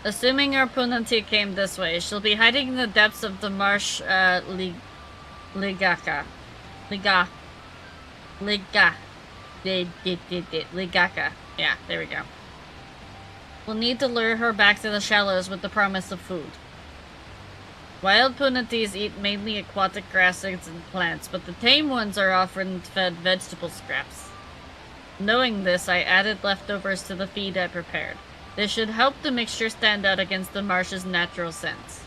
Speaker 1: Assuming our Punanti came this way, she'll be hiding in the depths of the marsh, Ligaka. Ligaka. Yeah, there we go. We'll need to lure her back to the shallows with the promise of food. Wild Punantis eat mainly aquatic grasses and plants, but the tame ones are often fed vegetable scraps. Knowing this, I added leftovers to the feed I prepared. This should help the mixture stand out against the marsh's natural scents.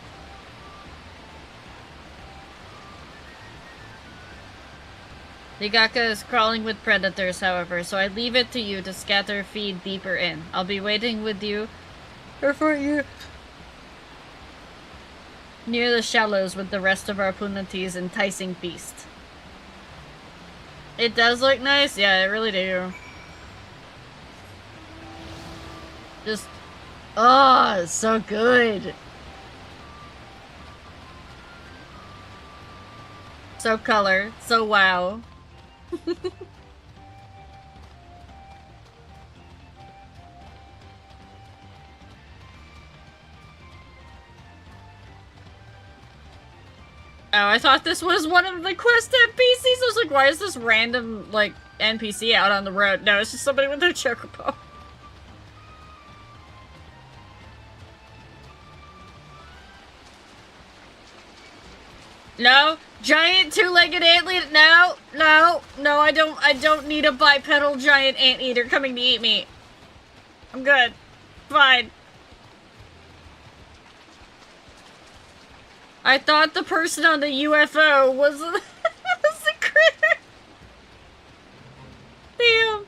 Speaker 1: Ligaka is crawling with predators, however, so I leave it to you to scatter feed deeper in. I'll be waiting with you, or for you, near the shallows with the rest of our Punanti's enticing feast. It does look nice? Yeah, I really do. Just, oh, it's so good. So color, so wow. Oh, I thought this was one of the quest NPCs. I was like, why is this random, like, NPC out on the road? No, it's just somebody with their chocobo. No, giant two-legged antleader. No, no, no. I don't need a bipedal giant anteater coming to eat me. I'm good. Fine. I thought the person on the UFO was the critter. Damn.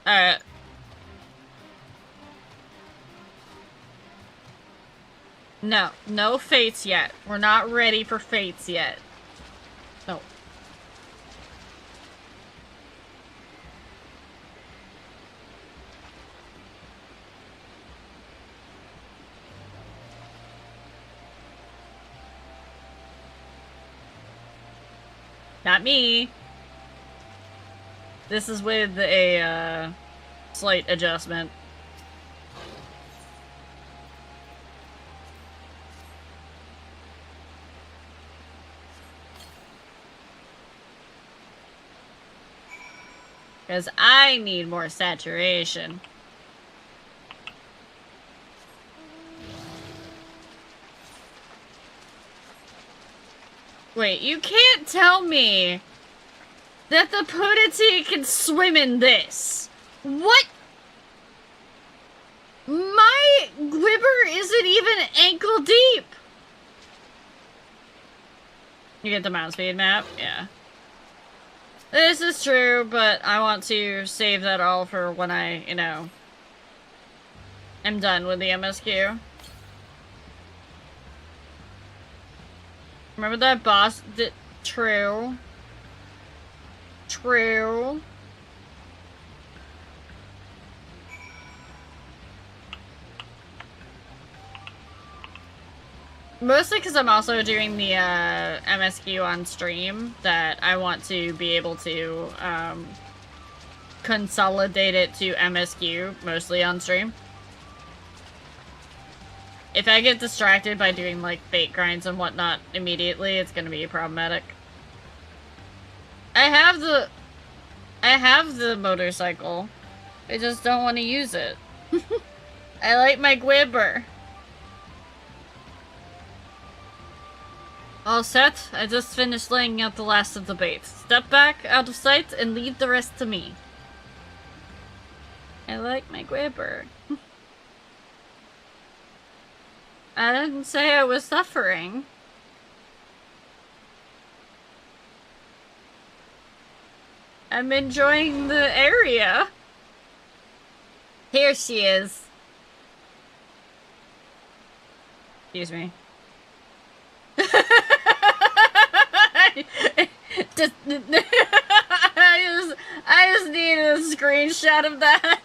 Speaker 1: Alright. No. No fates yet. We're not ready for fates yet. No. Not me. This is with a, slight adjustment. Because I need more saturation. Wait, you can't tell me that the Punanti can swim in this. What? My Gwibber isn't even ankle deep. You get the mouse speed map? Yeah. This is true, but I want to save that all for when I, you know, am done with the MSQ. Remember that boss? True. True. Mostly because I'm also doing the MSQ on stream, that I want to be able to consolidate it to MSQ, mostly on stream. If I get distracted by doing like fate grinds and whatnot immediately, it's gonna be problematic. I have the motorcycle. I just don't want to use it. I like my Gwibber. All set? I just finished laying out the last of the bait. Step back, out of sight, and leave the rest to me. I like my Gwibber. I didn't say I was suffering. I'm enjoying the area. Here she is. Excuse me. I just needed a screenshot of that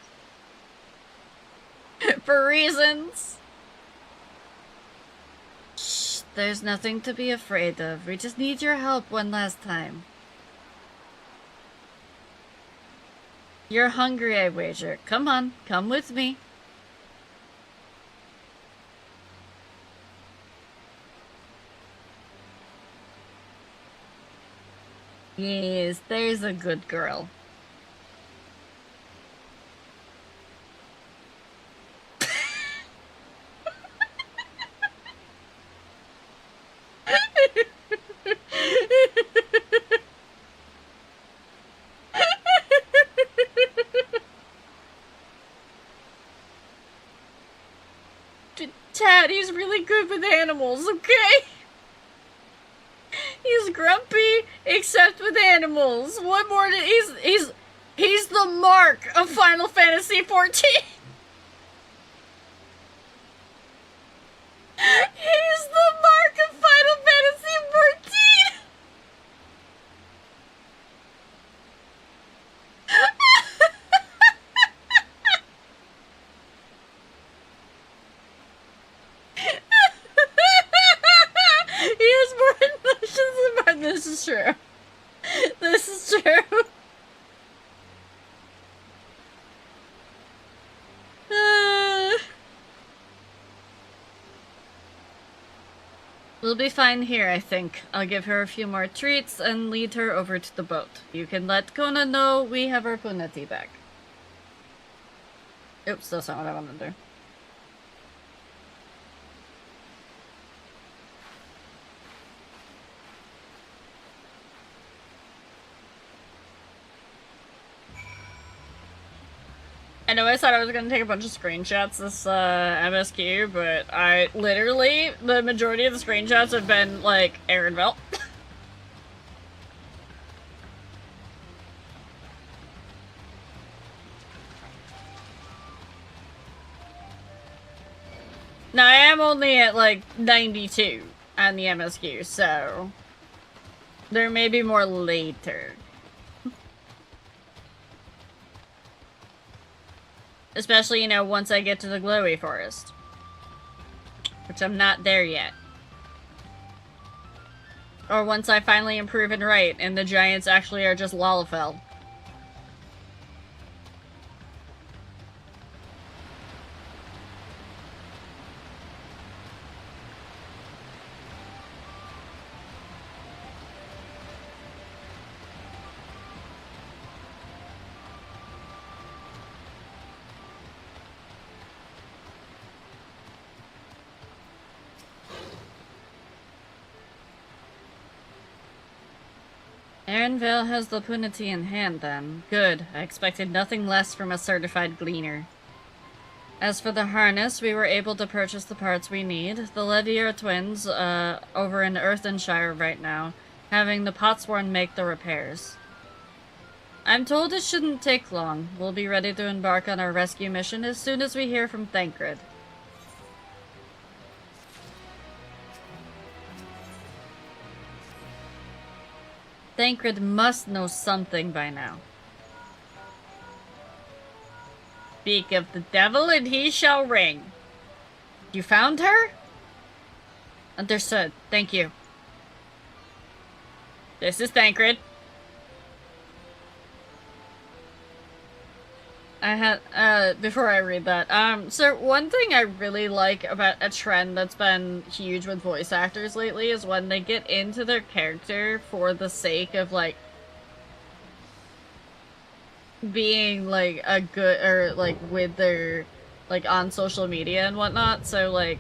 Speaker 1: for reasons. Shh, there's nothing to be afraid of. We just need your help one last time. You're hungry, I wager. Come on, come with me. Yes, there's a good girl. Chad, he's really good with animals, okay? He's grumpy, except with animals. What more did he's the mark of Final Fantasy XIV. He's the mark of Final Fantasy XIV. He has more emotions than this is true. This is true. We'll be fine here, I think. I'll give her a few more treats and lead her over to the boat. You can let Kona know we have our punati back. Oops, that's not what I wanted to do. I know I said I was gonna take a bunch of screenshots this MSQ, but I literally, the majority of the screenshots have been like Aaronville. Now I am only at like 92 on the MSQ, so there may be more later. Especially, you know, once I get to the glowy forest. Which I'm not there yet. Or once I finally improve and write, and the giants actually are just Lalafell. Aaronville has the punity in hand, then. Good. I expected nothing less from a certified gleaner. As for the harness, we were able to purchase the parts we need. The Ledier twins, over in Earthenshire right now, having the Potsworn make the repairs. I'm told it shouldn't take long. We'll be ready to embark on our rescue mission as soon as we hear from Thancred. Thancred must know something by now. Speak of the devil and he shall ring. You found her? Understood. Thank you. This is Thancred. I had, before I read that, so one thing I really like about a trend that's been huge with voice actors lately is when they get into their character for the sake of, like, being, like, a good, or, like, with their, like, on social media and whatnot. So, like,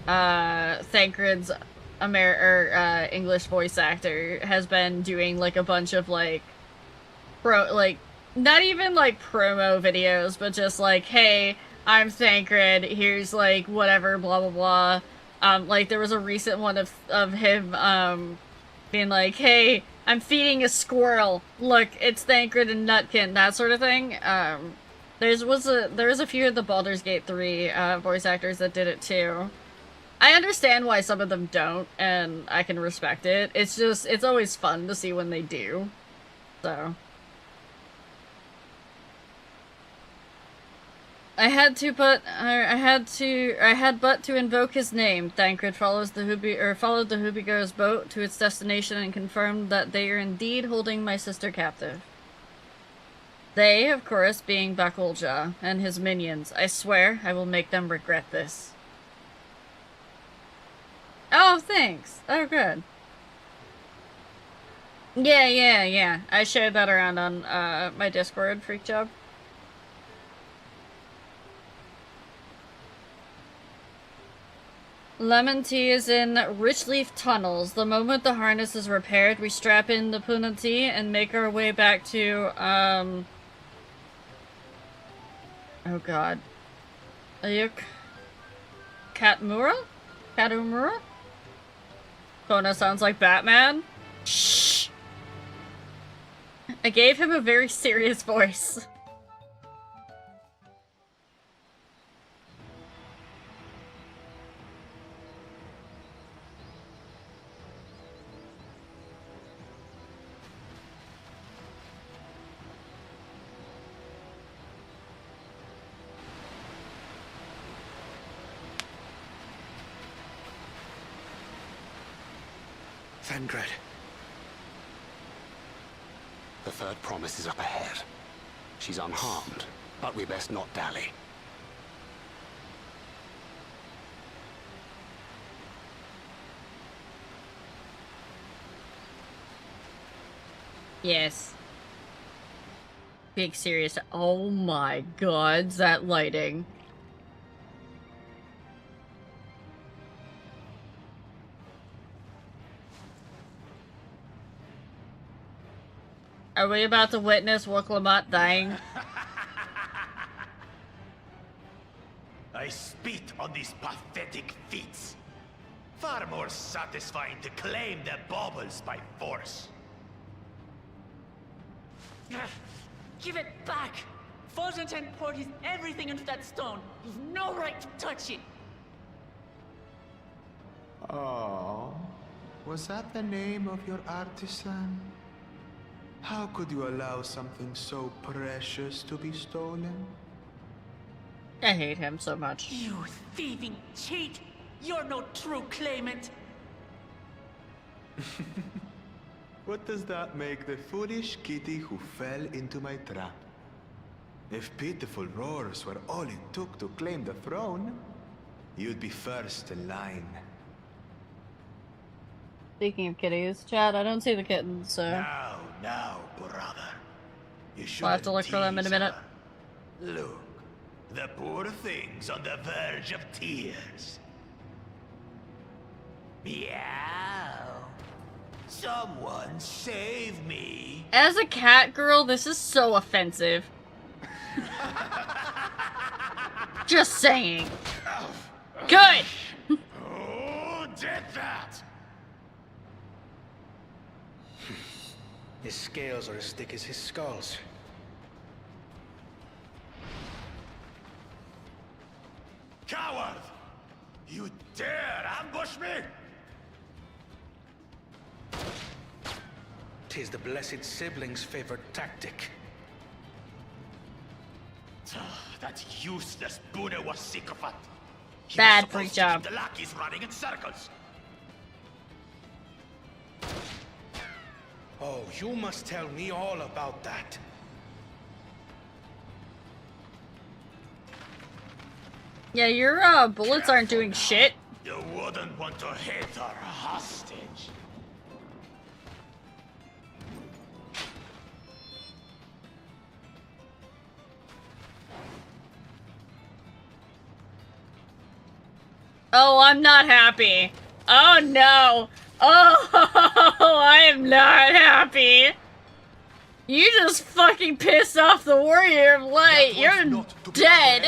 Speaker 1: Thancred's English voice actor has been doing, like, a bunch of, like, not even, like, promo videos, but just, like, hey, I'm Thancred, here's, like, whatever, blah, blah, blah. Like, there was a recent one of him, being like, hey, I'm feeding a squirrel, look, it's Thancred and Nutkin, that sort of thing. There was a few of the Baldur's Gate 3, voice actors that did it, too. I understand why some of them don't, and I can respect it. It's just, it's always fun to see when they do. So. I had but to invoke his name. Thancred followed the Hoobigo's boat to its destination and confirmed that they are indeed holding my sister captive. They, of course, being Bakulja and his minions. I swear I will make them regret this. Oh, thanks. Oh, good. Yeah. I shared that around on my Discord, Freak Job. Lemon tea is in Richleaf Tunnels. The moment the harness is repaired, we strap in the Puna tea and make our way back to, oh god. Ayuk... Katamura? Kona sounds like Batman. Shh! I gave him a very serious voice.
Speaker 17: Thancred.
Speaker 16: The third promise is up ahead. She's unharmed, but we best not dally.
Speaker 1: Yes. Big serious. Oh my god, that lighting. Are we about to witness Wuklamot dying?
Speaker 5: I spit on these pathetic feats. Far more satisfying to claim the baubles by force.
Speaker 3: Give it back! Fosunten poured his everything into that stone. You've no right to touch it.
Speaker 2: Oh, was that the name of your artisan? How could you allow something so precious to be stolen?
Speaker 1: I hate him so much.
Speaker 3: You thieving cheat! You're no true claimant!
Speaker 2: What does that make the foolish kitty who fell into my trap? If pitiful roars were all it took to claim the throne, you'd be first in line.
Speaker 1: Speaking of kitties, Chad, I don't see the kittens, so...
Speaker 5: Now, brother. You should
Speaker 1: I'll have to look for them in a minute.
Speaker 5: Look, the poor thing's on the verge of tears. Meow. Someone save me.
Speaker 1: As a cat girl, this is so offensive. Just saying. Good!
Speaker 5: Who did that?
Speaker 17: His scales are as thick as his skulls.
Speaker 5: Coward! You dare ambush me?
Speaker 17: 'Tis the blessed sibling's favorite tactic.
Speaker 5: That useless Buna was sycophant.
Speaker 1: Bad freak job.
Speaker 5: The lackeys running in circles.
Speaker 17: Oh, you must tell me all about that.
Speaker 1: Yeah, your bullets aren't doing shit.
Speaker 5: You wouldn't want to hit her hostage.
Speaker 1: Oh, I'm not happy. Oh no. Oh, I am not happy. You just fucking pissed off the Warrior of Light. You're dead.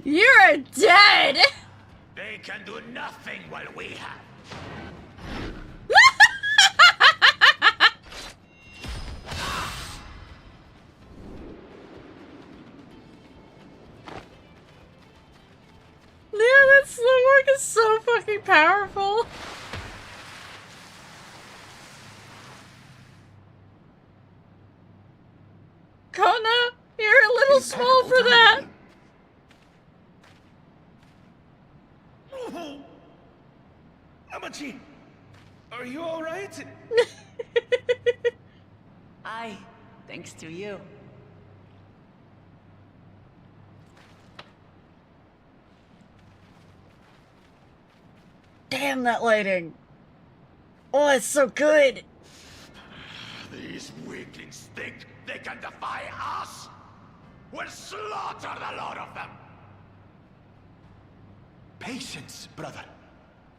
Speaker 1: You're dead.
Speaker 5: They can do nothing while we have.
Speaker 1: fucking powerful. Kona, you're a little small for that.
Speaker 19: Amachi, are you all right?
Speaker 3: Aye, thanks to you.
Speaker 1: Damn, that lighting. Oh, it's so good.
Speaker 5: These weaklings think they can defy us? We'll slaughter the lot of them!
Speaker 20: Patience, brother.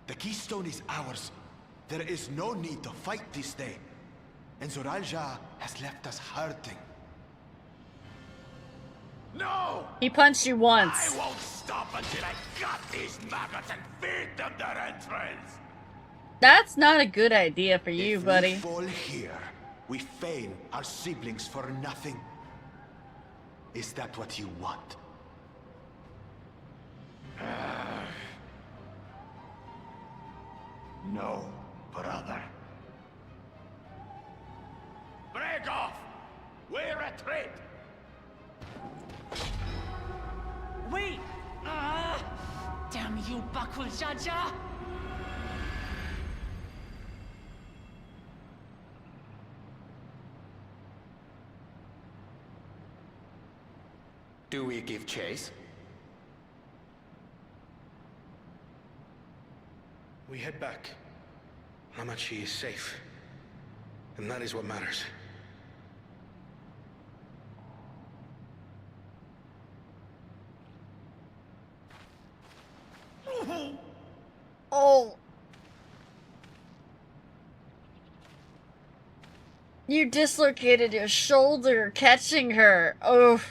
Speaker 20: The keystone is ours. There is no need to fight this day. And Zoralja has left us hurting.
Speaker 5: No!
Speaker 1: He punched you once.
Speaker 5: I won't stop until I gut these maggots and feed them their entrails!
Speaker 1: That's not a good idea for you, buddy.
Speaker 20: If we fall here, we fail our siblings for nothing. Is that what you want?
Speaker 5: No, brother. Break off! We retreat!
Speaker 3: Wait! Damn you, Bakul Jaja!
Speaker 16: Do we give chase?
Speaker 17: We head back. Hamachi is safe. And that is what matters.
Speaker 1: Oh. You dislocated your shoulder catching her. Oh.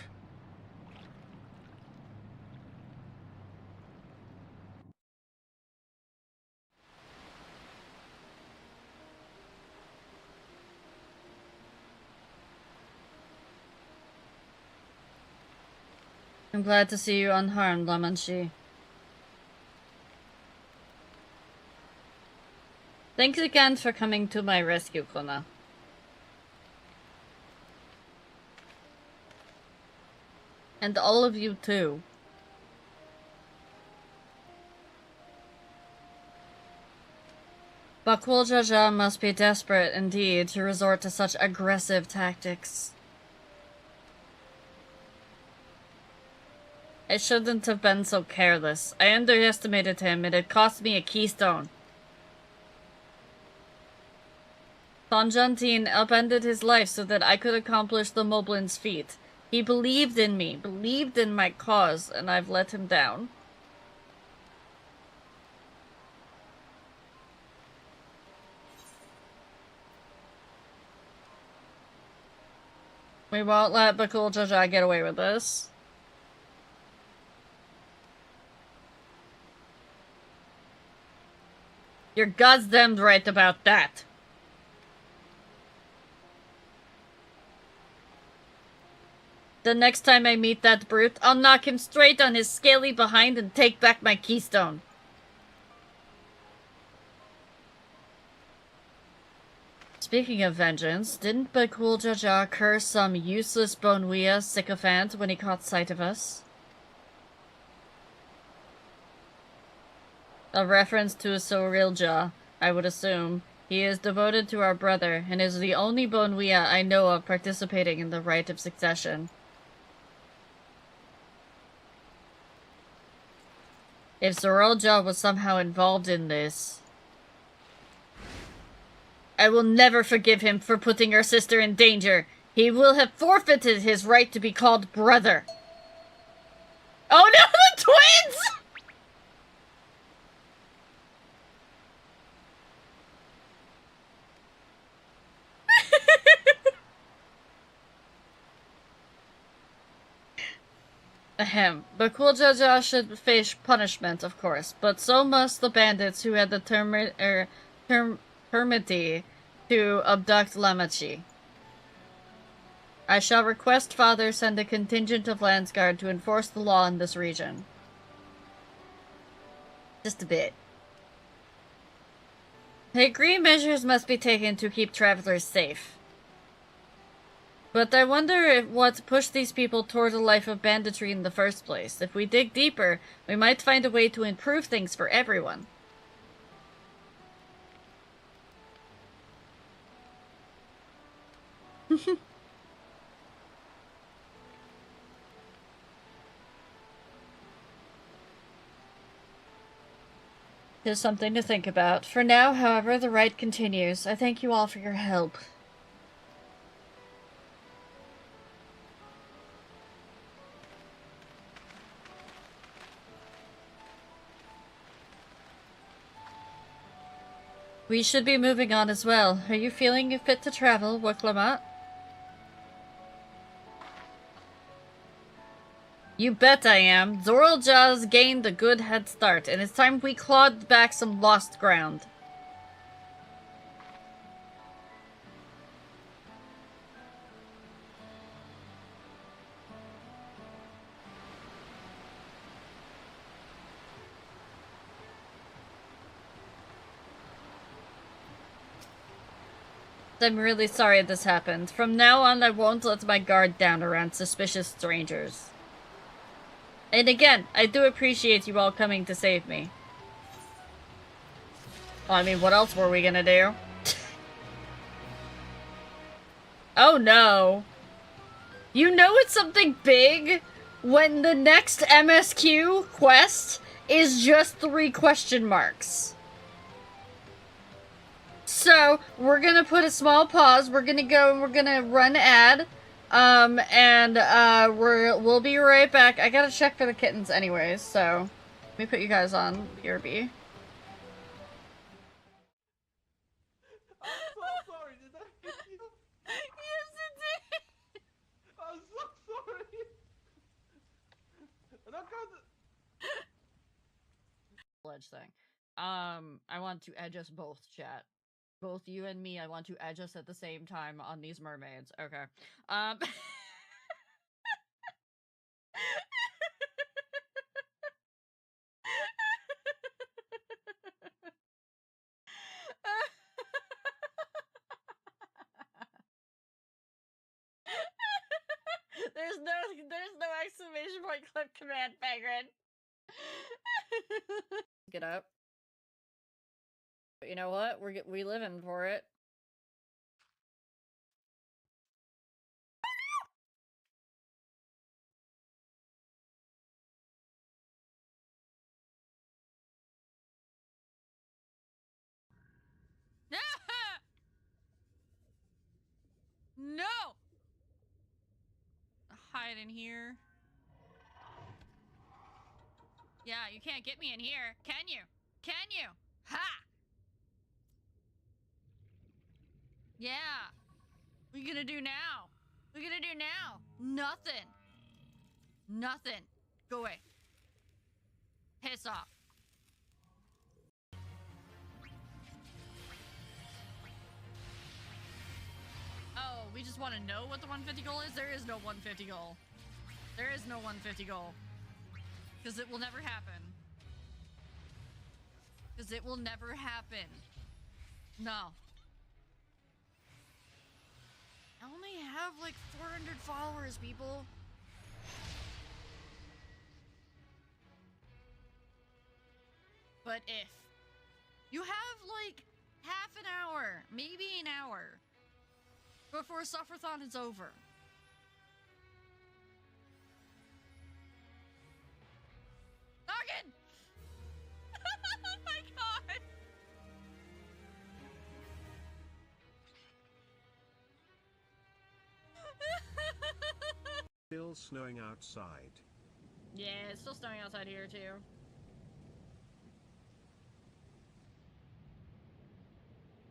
Speaker 1: I'm glad to see you unharmed, Lamanshi. Thanks again for coming to my rescue, Kona. And all of you too. Bakul Jaja must be desperate indeed to resort to such aggressive tactics. I shouldn't have been so careless. I underestimated him. It had cost me a keystone. Thonjantin upended his life so that I could accomplish the Moblin's feat. He believed in me, believed in my cause, and I've let him down. We won't let Bakul Jaja get away with this. You're goddamn right about that. The next time I meet that brute, I'll knock him straight on his scaly behind and take back my keystone. Speaking of vengeance, didn't Bakul Jaja curse some useless Bonwea sycophant when he caught sight of us? A reference to Sorilja, I would assume. He is devoted to our brother, and is the only Bonwea I know of participating in the rite of succession. If Sorilja was somehow involved in this, I will never forgive him for putting our sister in danger. He will have forfeited his right to be called brother. Oh no, the twins! Ahem. Bakul Jaja should face punishment, of course, but so must the bandits who had the temerity to abduct Lamachi. I shall request Father send a contingent of Landsguard to enforce the law in this region. Just a bit. I agree measures must be taken to keep travelers safe. But I wonder if what pushed these people toward a life of banditry in the first place. If we dig deeper, we might find a way to improve things for everyone. There's something to think about. For now, however, the ride continues. I thank you all for your help. We should be moving on as well. Are you feeling fit to travel, Waklamat? You bet I am. Zoralja's gained a good head start, and it's time we clawed back some lost ground. I'm really sorry this happened. From now on, I won't let my guard down around suspicious strangers. And again, I do appreciate you all coming to save me. Well, I mean, what else were we gonna do? Oh no. You know it's something big when the next MSQ quest is just 3 question marks. So, we're gonna put a small pause, we're gonna go and we're gonna run ad, we'll be right back. I gotta check for the kittens anyways, so let me put you guys on BRB.
Speaker 7: I'm so sorry, did I hit you?
Speaker 6: Yes, it did!
Speaker 7: I'm so sorry! And I can't...
Speaker 1: Ledge thing. I want to edge us both, chat. Both you and me, I want to edge us at the same time on these mermaids. Okay. There's no exclamation point clip command, Fagrin. Get up. But you know what? We living for it.
Speaker 6: No! Hide in here. Yeah, you can't get me in here, can you? Can you? Ha! Yeah. What are you gonna do now? What are you gonna do now? Nothing. Nothing. Go away. Piss off. Oh, we just want to know what the 150 goal is? There is no 150 goal. There is no 150 goal. Because it will never happen. Because it will never happen. No. I only have like 400 followers, people. But if you have like half an hour, maybe an hour, before Sufferthon is over. Noggin! Oh my god!
Speaker 8: Still snowing outside.
Speaker 6: Yeah, it's still snowing outside here too.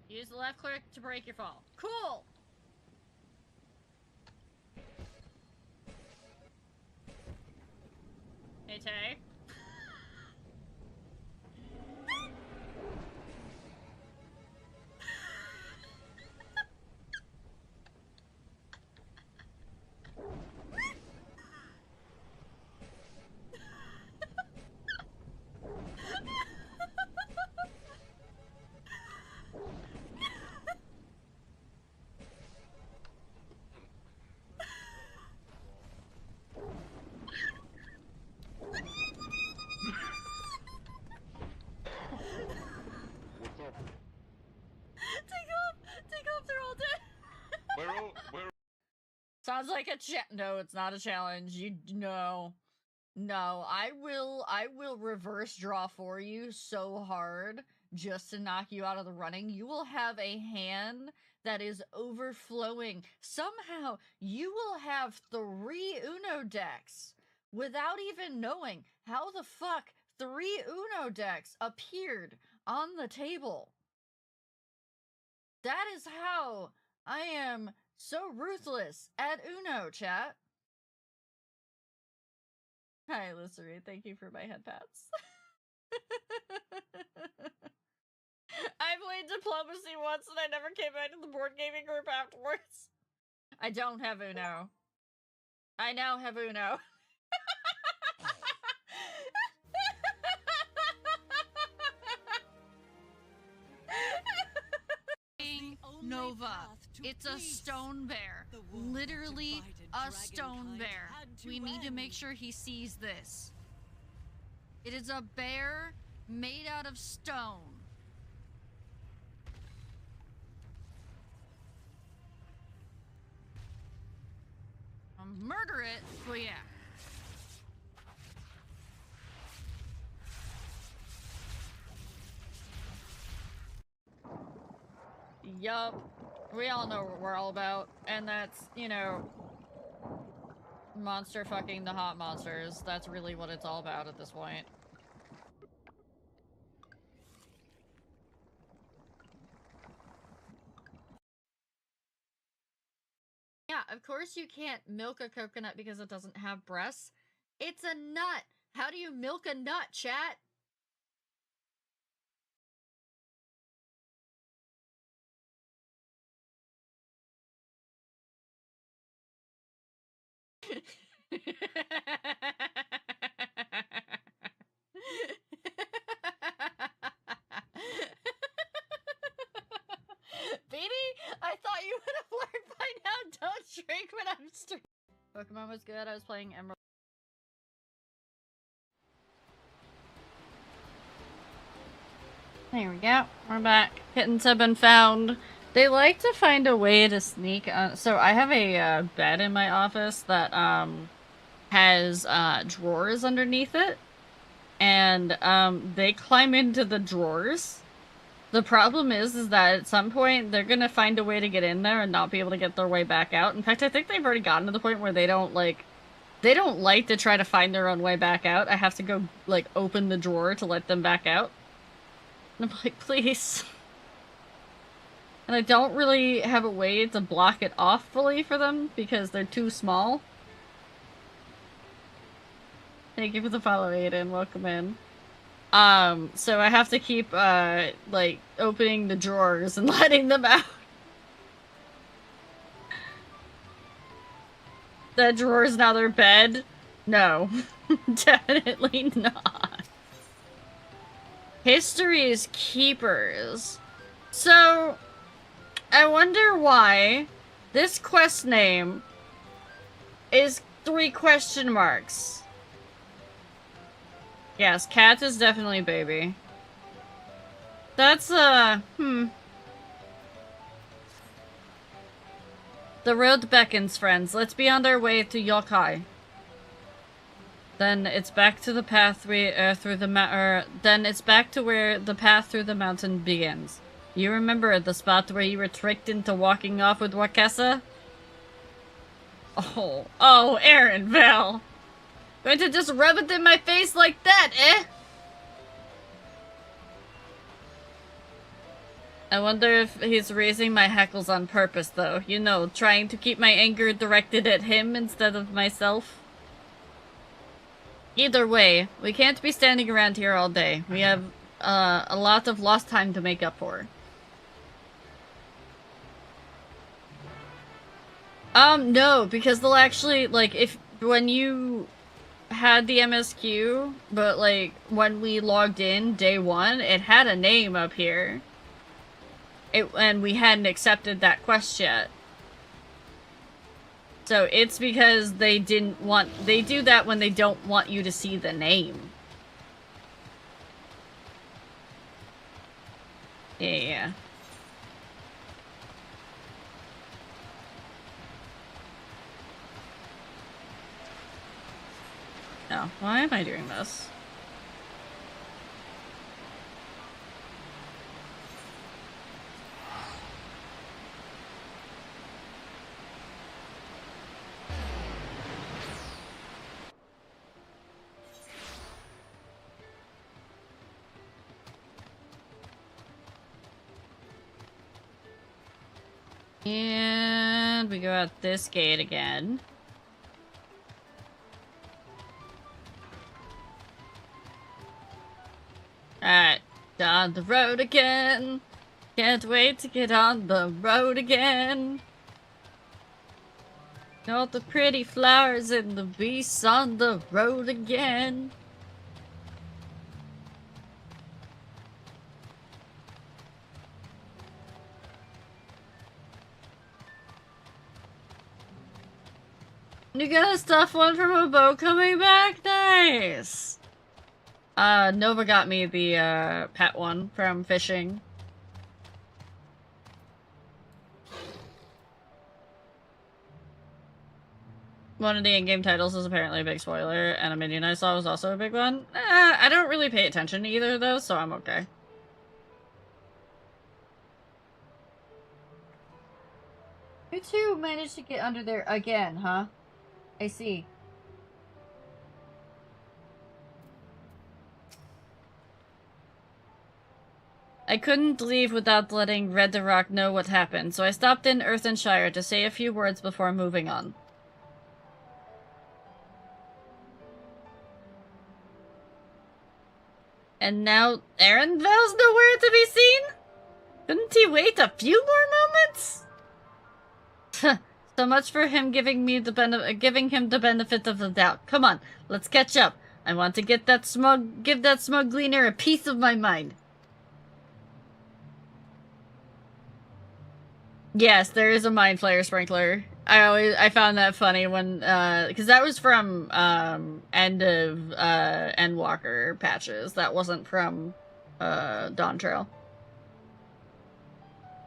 Speaker 6: Use the left click to break your fall. Cool! Hey, Tay.
Speaker 1: Sounds like a no, it's not a challenge. No. I will reverse draw for you so hard just to knock you out of the running. You will have a hand that is overflowing. Somehow you will have 3 Uno decks without even knowing how the fuck 3 Uno decks appeared on the table. That is how I am so ruthless at Uno, chat. Hi, Listery. Thank you for my head pats. I played Diplomacy once and I never came back to the board gaming group afterwards. I don't have Uno. I now have Uno.
Speaker 6: Nova. It's a stone bear. Literally a stone bear. We need to make sure he sees this. It is a bear made out of stone. I'll murder it, but yeah.
Speaker 1: Yup. We all know what we're all about. And that's, you know, monster fucking the hot monsters. That's really what it's all about at this point. Yeah, of course you can't milk a coconut because it doesn't have breasts. It's a nut. How do you milk a nut, chat? Baby, I thought you would have learned by now. Don't drink when I'm streaming. Pokemon was good. I was playing Emerald. There we go. We're back. Kittens have been found. They like to find a way to sneak. So I have a bed in my office that has drawers underneath it, and they climb into the drawers. The problem is that at some point they're gonna find a way to get in there and not be able to get their way back out. In fact, I think they've already gotten to the point where they don't like to try to find their own way back out. I have to go like open the drawer to let them back out. And I'm like, please. And I don't really have a way to block it off fully for them because they're too small. Thank you for the follow, Aiden. Welcome in. So I have to keep, like, opening the drawers and letting them out. That drawer's now their bed? No. Definitely not. History's Keepers. So, I wonder why this quest name is 3 question marks. Yes, cat is definitely baby. That's, The road beckons, friends. Let's be on our way to Yokai. Then it's back to the path then it's back to where the path through the mountain begins. You remember the spot where you were tricked into walking off with Wakessa? Oh, Aaron, Val. Going to just rub it in my face like that, eh? I wonder if he's raising my hackles on purpose, though. You know, trying to keep my anger directed at him instead of myself. Either way, we can't be standing around here all day. We have, a lot of lost time to make up for. No, because they'll actually, like, when you had the MSQ, but, like, when we logged in day 1, it had a name up here. And we hadn't accepted that quest yet. So it's because they do that when they don't want you to see the name. Yeah. No, why am I doing this? And we go out this gate again. Alright, on the road again. Can't wait to get on the road again. All the pretty flowers and the beasts on the road again. You got a stuffed one from a boat coming back? Nice! Nova got me the, pet one from fishing. One of the in-game titles is apparently a big spoiler, and a minion I saw was also a big one. I don't really pay attention to either, though, so I'm okay. You two managed to get under there again, huh? I see. I couldn't leave without letting Red the Rock know what happened, so I stopped in Earthenshire to say a few words before moving on. And now Arendvale's nowhere to be seen? Couldn't he wait a few more moments? So much for him giving him the benefit of the doubt. Come on, let's catch up. I want to give that smug gleaner a piece of my mind. Yes, there is a Mind Flayer sprinkler. I found that funny when, because that was from, end of, Endwalker patches. That wasn't from, Dawntrail.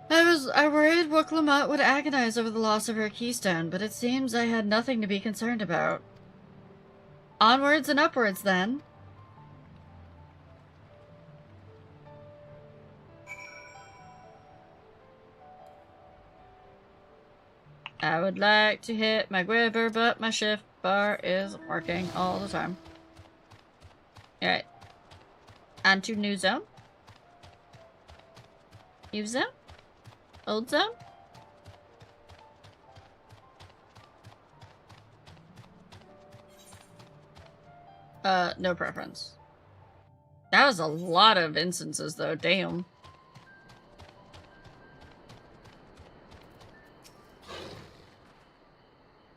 Speaker 1: I worried Wuklamut would agonize over the loss of her keystone, but it seems I had nothing to be concerned about. Onwards and upwards, then. I would like to hit my gribber, but my shift bar is working all the time. Alright. On to new zone. New zone? Old zone? No preference. That was a lot of instances, though. Damn.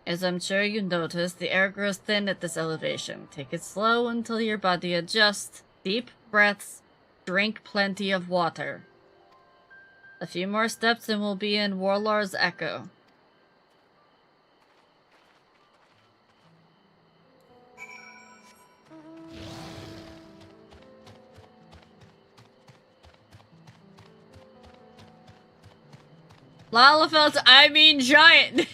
Speaker 1: As I'm sure you noticed, the air grows thin at this elevation. Take it slow until your body adjusts. Deep breaths. Drink plenty of water. A few more steps and we'll be in Warlord's Echo. Lalafels, I mean giant!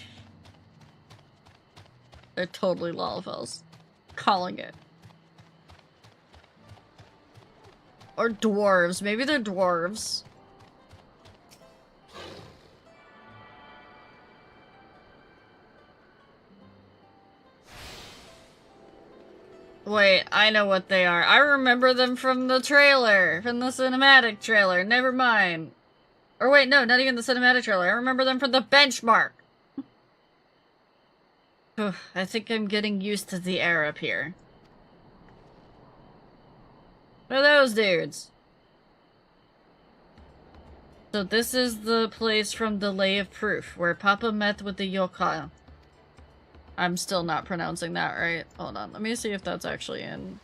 Speaker 1: They're totally Lalafels. Calling it. Or dwarves. Maybe they're dwarves. Wait, I know what they are. I remember them from the trailer. From the cinematic trailer. Never mind. Or wait, no, not even the cinematic trailer. I remember them from the benchmark. I think I'm getting used to the air up here. What are those dudes? So this is the place from the Lay of Proof, where Papa met with the yokai. I'm still not pronouncing that right. Hold on, let me see if that's actually in.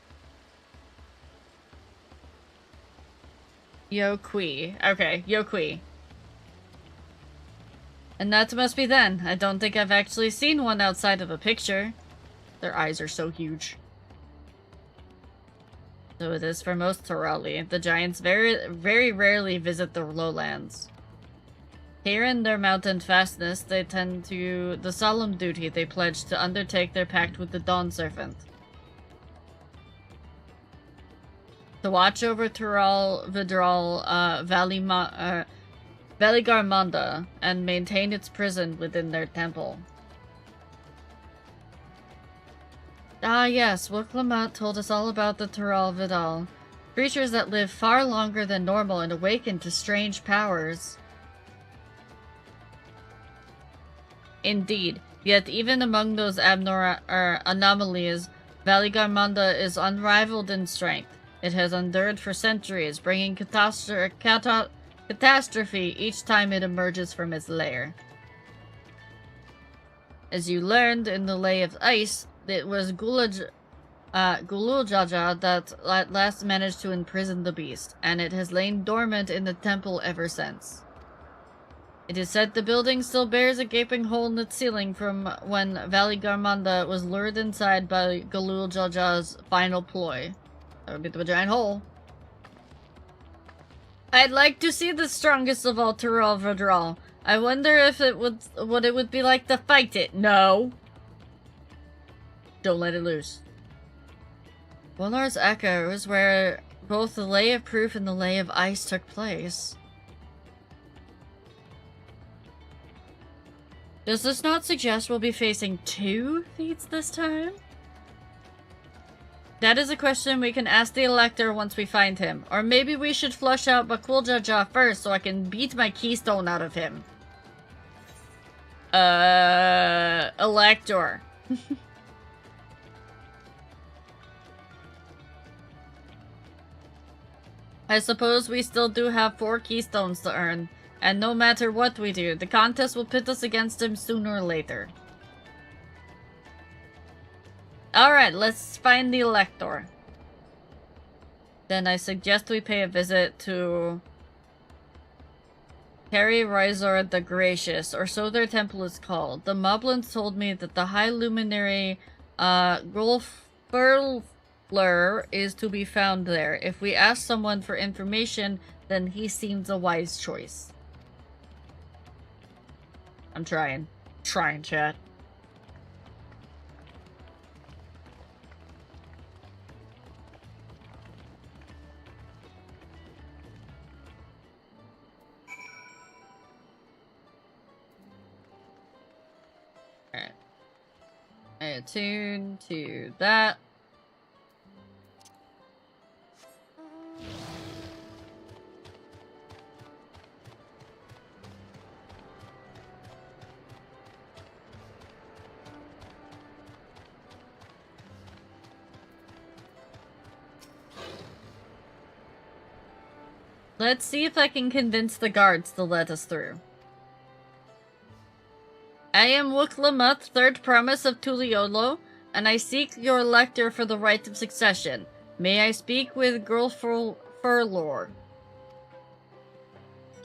Speaker 1: Yokui. Okay, Yokui. And that must be then. I don't think I've actually seen one outside of a picture. Their eyes are so huge. So it is for most Torali. The giants very rarely visit the lowlands. Here in their mountain fastness, they tend to the solemn duty they pledge to undertake their pact with the Dawn Serpent. to watch over Tural Vidral Valigarmanda and maintain its prison within their temple. Ah yes, Wuklamant told us all about the Tural Vidal. Creatures that live far longer than normal and awaken to strange powers. Indeed, yet even among those anomalies, Valigarmanda is unrivaled in strength. It has endured for centuries, bringing catastrophe each time it emerges from its lair. As you learned in the Lay of Ice, it was Gululjaja that at last managed to imprison the beast, and it has lain dormant in the temple ever since. It is said the building still bears a gaping hole in its ceiling from when Valigarmanda was lured inside by Gululjaja's final ploy. That would be the giant hole. I'd like to see the strongest of all Tural Vidral. I wonder if it would what it would be like to fight it. No. Don't let it loose. Wallar's Echo is where both the Lay of Proof and the Lay of Ice took place. Does this not suggest we'll be facing 2 feats this time? That is a question we can ask the Elector once we find him. Or maybe we should flush out Bakuljaja first so I can beat my keystone out of him. Elector. I suppose we still do have 4 keystones to earn. And no matter what we do, the contest will pit us against him sooner or later. Alright, let's find the Elector. Then I suggest we pay a visit to Harry Rizor the Gracious, or so their temple is called. The Moblins told me that the High Luminary Gulfurler is to be found there. If we ask someone for information, then he seems a wise choice. I'm trying. Trying, chat. Alright. I attune to that. Let's see if I can convince the guards to let us through. I am Wuklamut, 3rd Promise of Tuliolo, and I seek your Elector for the right of succession. May I speak with Gulfurlor?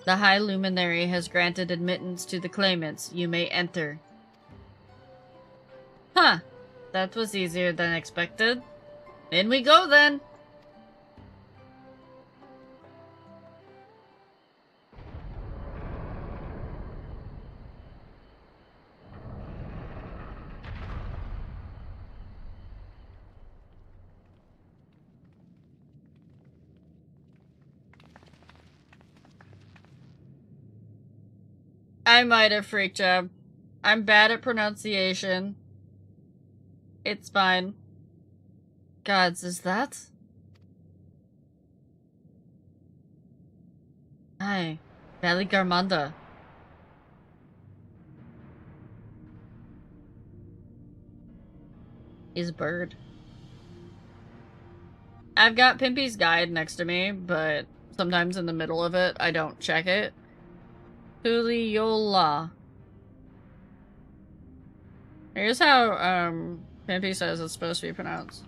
Speaker 1: The High Luminary has granted admittance to the claimants. You may enter. Huh. That was easier than expected. In we go then! I might have freaked job. I'm bad at pronunciation. It's fine. Gods, is that? Hi, Valigarmanda. Is bird. I've got Pimpy's guide next to me, but sometimes in the middle of it, I don't check it. Tuliola. Here's how, Pimpy says it's supposed to be pronounced.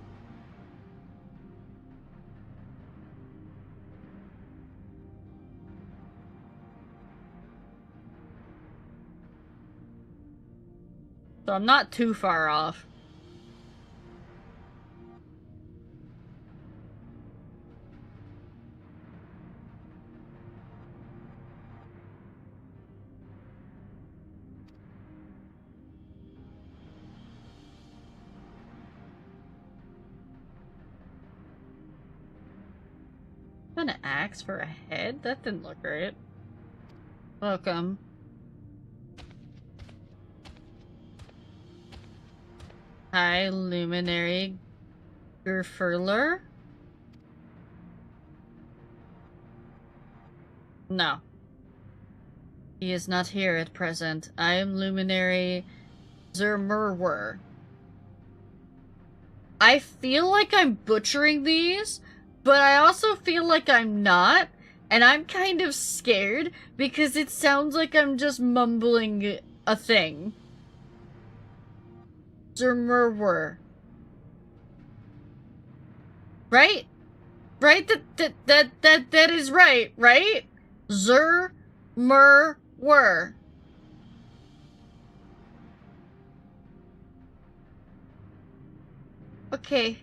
Speaker 1: So I'm not too far off. an axe for a head? That didn't look great. Welcome. Hi, Luminary Gerfurler? No. He is not here at present. I am Luminary Zermurwer. I feel like I'm butchering these, but I also feel like I'm not, and I'm kind of scared because it sounds like I'm just mumbling a thing. Zermurwer. Right? Right? That is right, right? Zermurwer. Okay.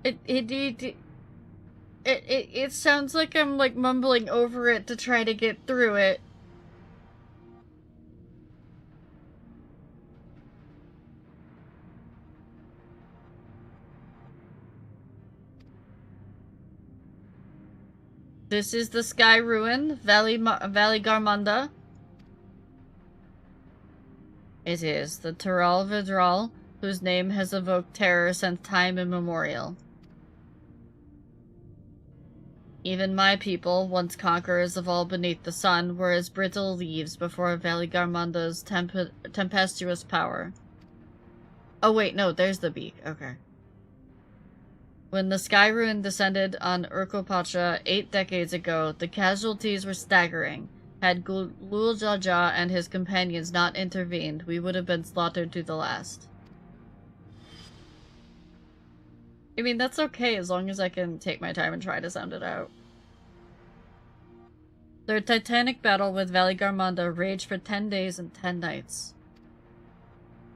Speaker 1: It sounds like I'm like mumbling over it to try to get through it. This is the Sky Ruin, Valley Garmanda. It is the Tural Vidral, whose name has evoked terror since time immemorial. Even my people, once conquerors of all beneath the sun, were as brittle leaves before Valley Garmanda's tempestuous power. Oh wait, no, there's the beak. Okay. When the Sky Ruin descended on Urkopacha 8 decades ago, the casualties were staggering. Had Gulul Jaja and his companions not intervened, we would have been slaughtered to the last. I mean, that's okay as long as I can take my time and try to sound it out. Their titanic battle with Valley Garmanda raged for 10 days and 10 nights.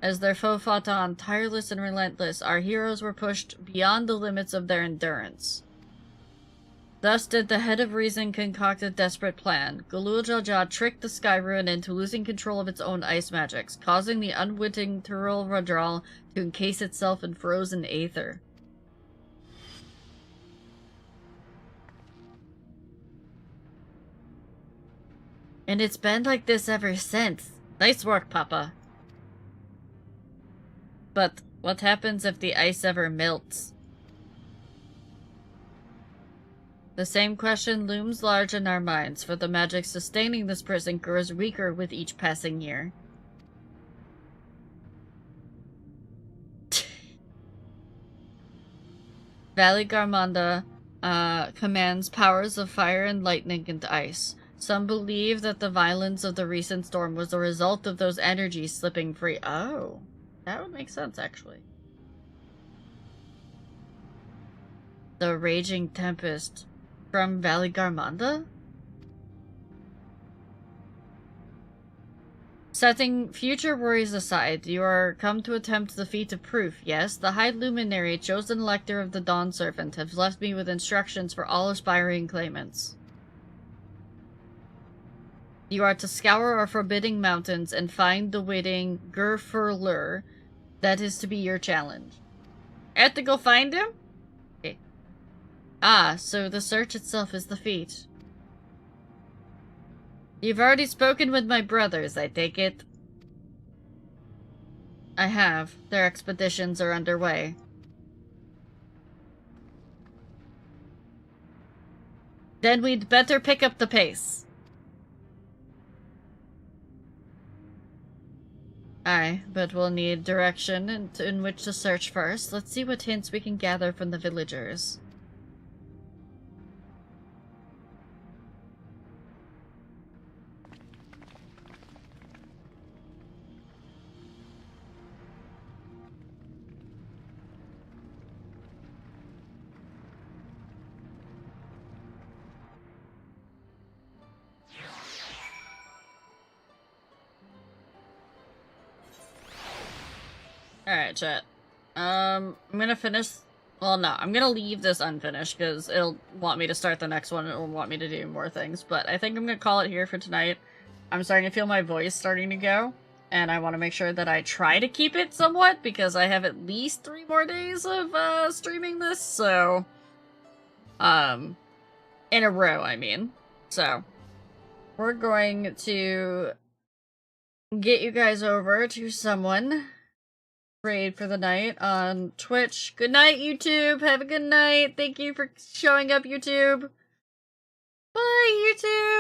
Speaker 1: As their foe fought on, tireless and relentless, our heroes were pushed beyond the limits of their endurance. Thus did the Head of Reason concoct a desperate plan. Gulul Jaja tricked the Sky Ruin into losing control of its own ice magics, causing the unwitting Turul Radral to encase itself in frozen aether. And it's been like this ever since. Nice work, Papa. But what happens if the ice ever melts? The same question looms large in our minds, for the magic sustaining this prison grows weaker with each passing year. Valley Garmanda commands powers of fire and lightning and ice. Some believe that the violence of the recent storm was the result of those energies slipping free. Oh, that would make sense, actually. The Raging Tempest from Valley Garmanda? Setting future worries aside, you are come to attempt the feat of proof, yes? The High Luminary, chosen elector of the Dawn Servant, have left me with instructions for all aspiring claimants. You are to scour our forbidding mountains and find the waiting Gerfurler. That is to be your challenge. I have to go find him? Okay. Ah, so the search itself is the feat. You've already spoken with my brothers, I take it? I have. Their expeditions are underway. Then we'd better pick up the pace. Aye, but we'll need direction in which to search first. Let's see what hints we can gather from the villagers. Alright, chat. I'm gonna finish... Well, no, I'm gonna leave this unfinished, because it'll want me to start the next one, and it'll want me to do more things, but I think I'm gonna call it here for tonight. I'm starting to feel my voice starting to go, and I want to make sure that I try to keep it somewhat, because I have at least 3 more days of, streaming this, so... In a row, I mean. So, we're going to get you guys over to someone. Raid for the night on Twitch. Good night, YouTube. Have a good night. Thank you for showing up, YouTube. Bye, YouTube.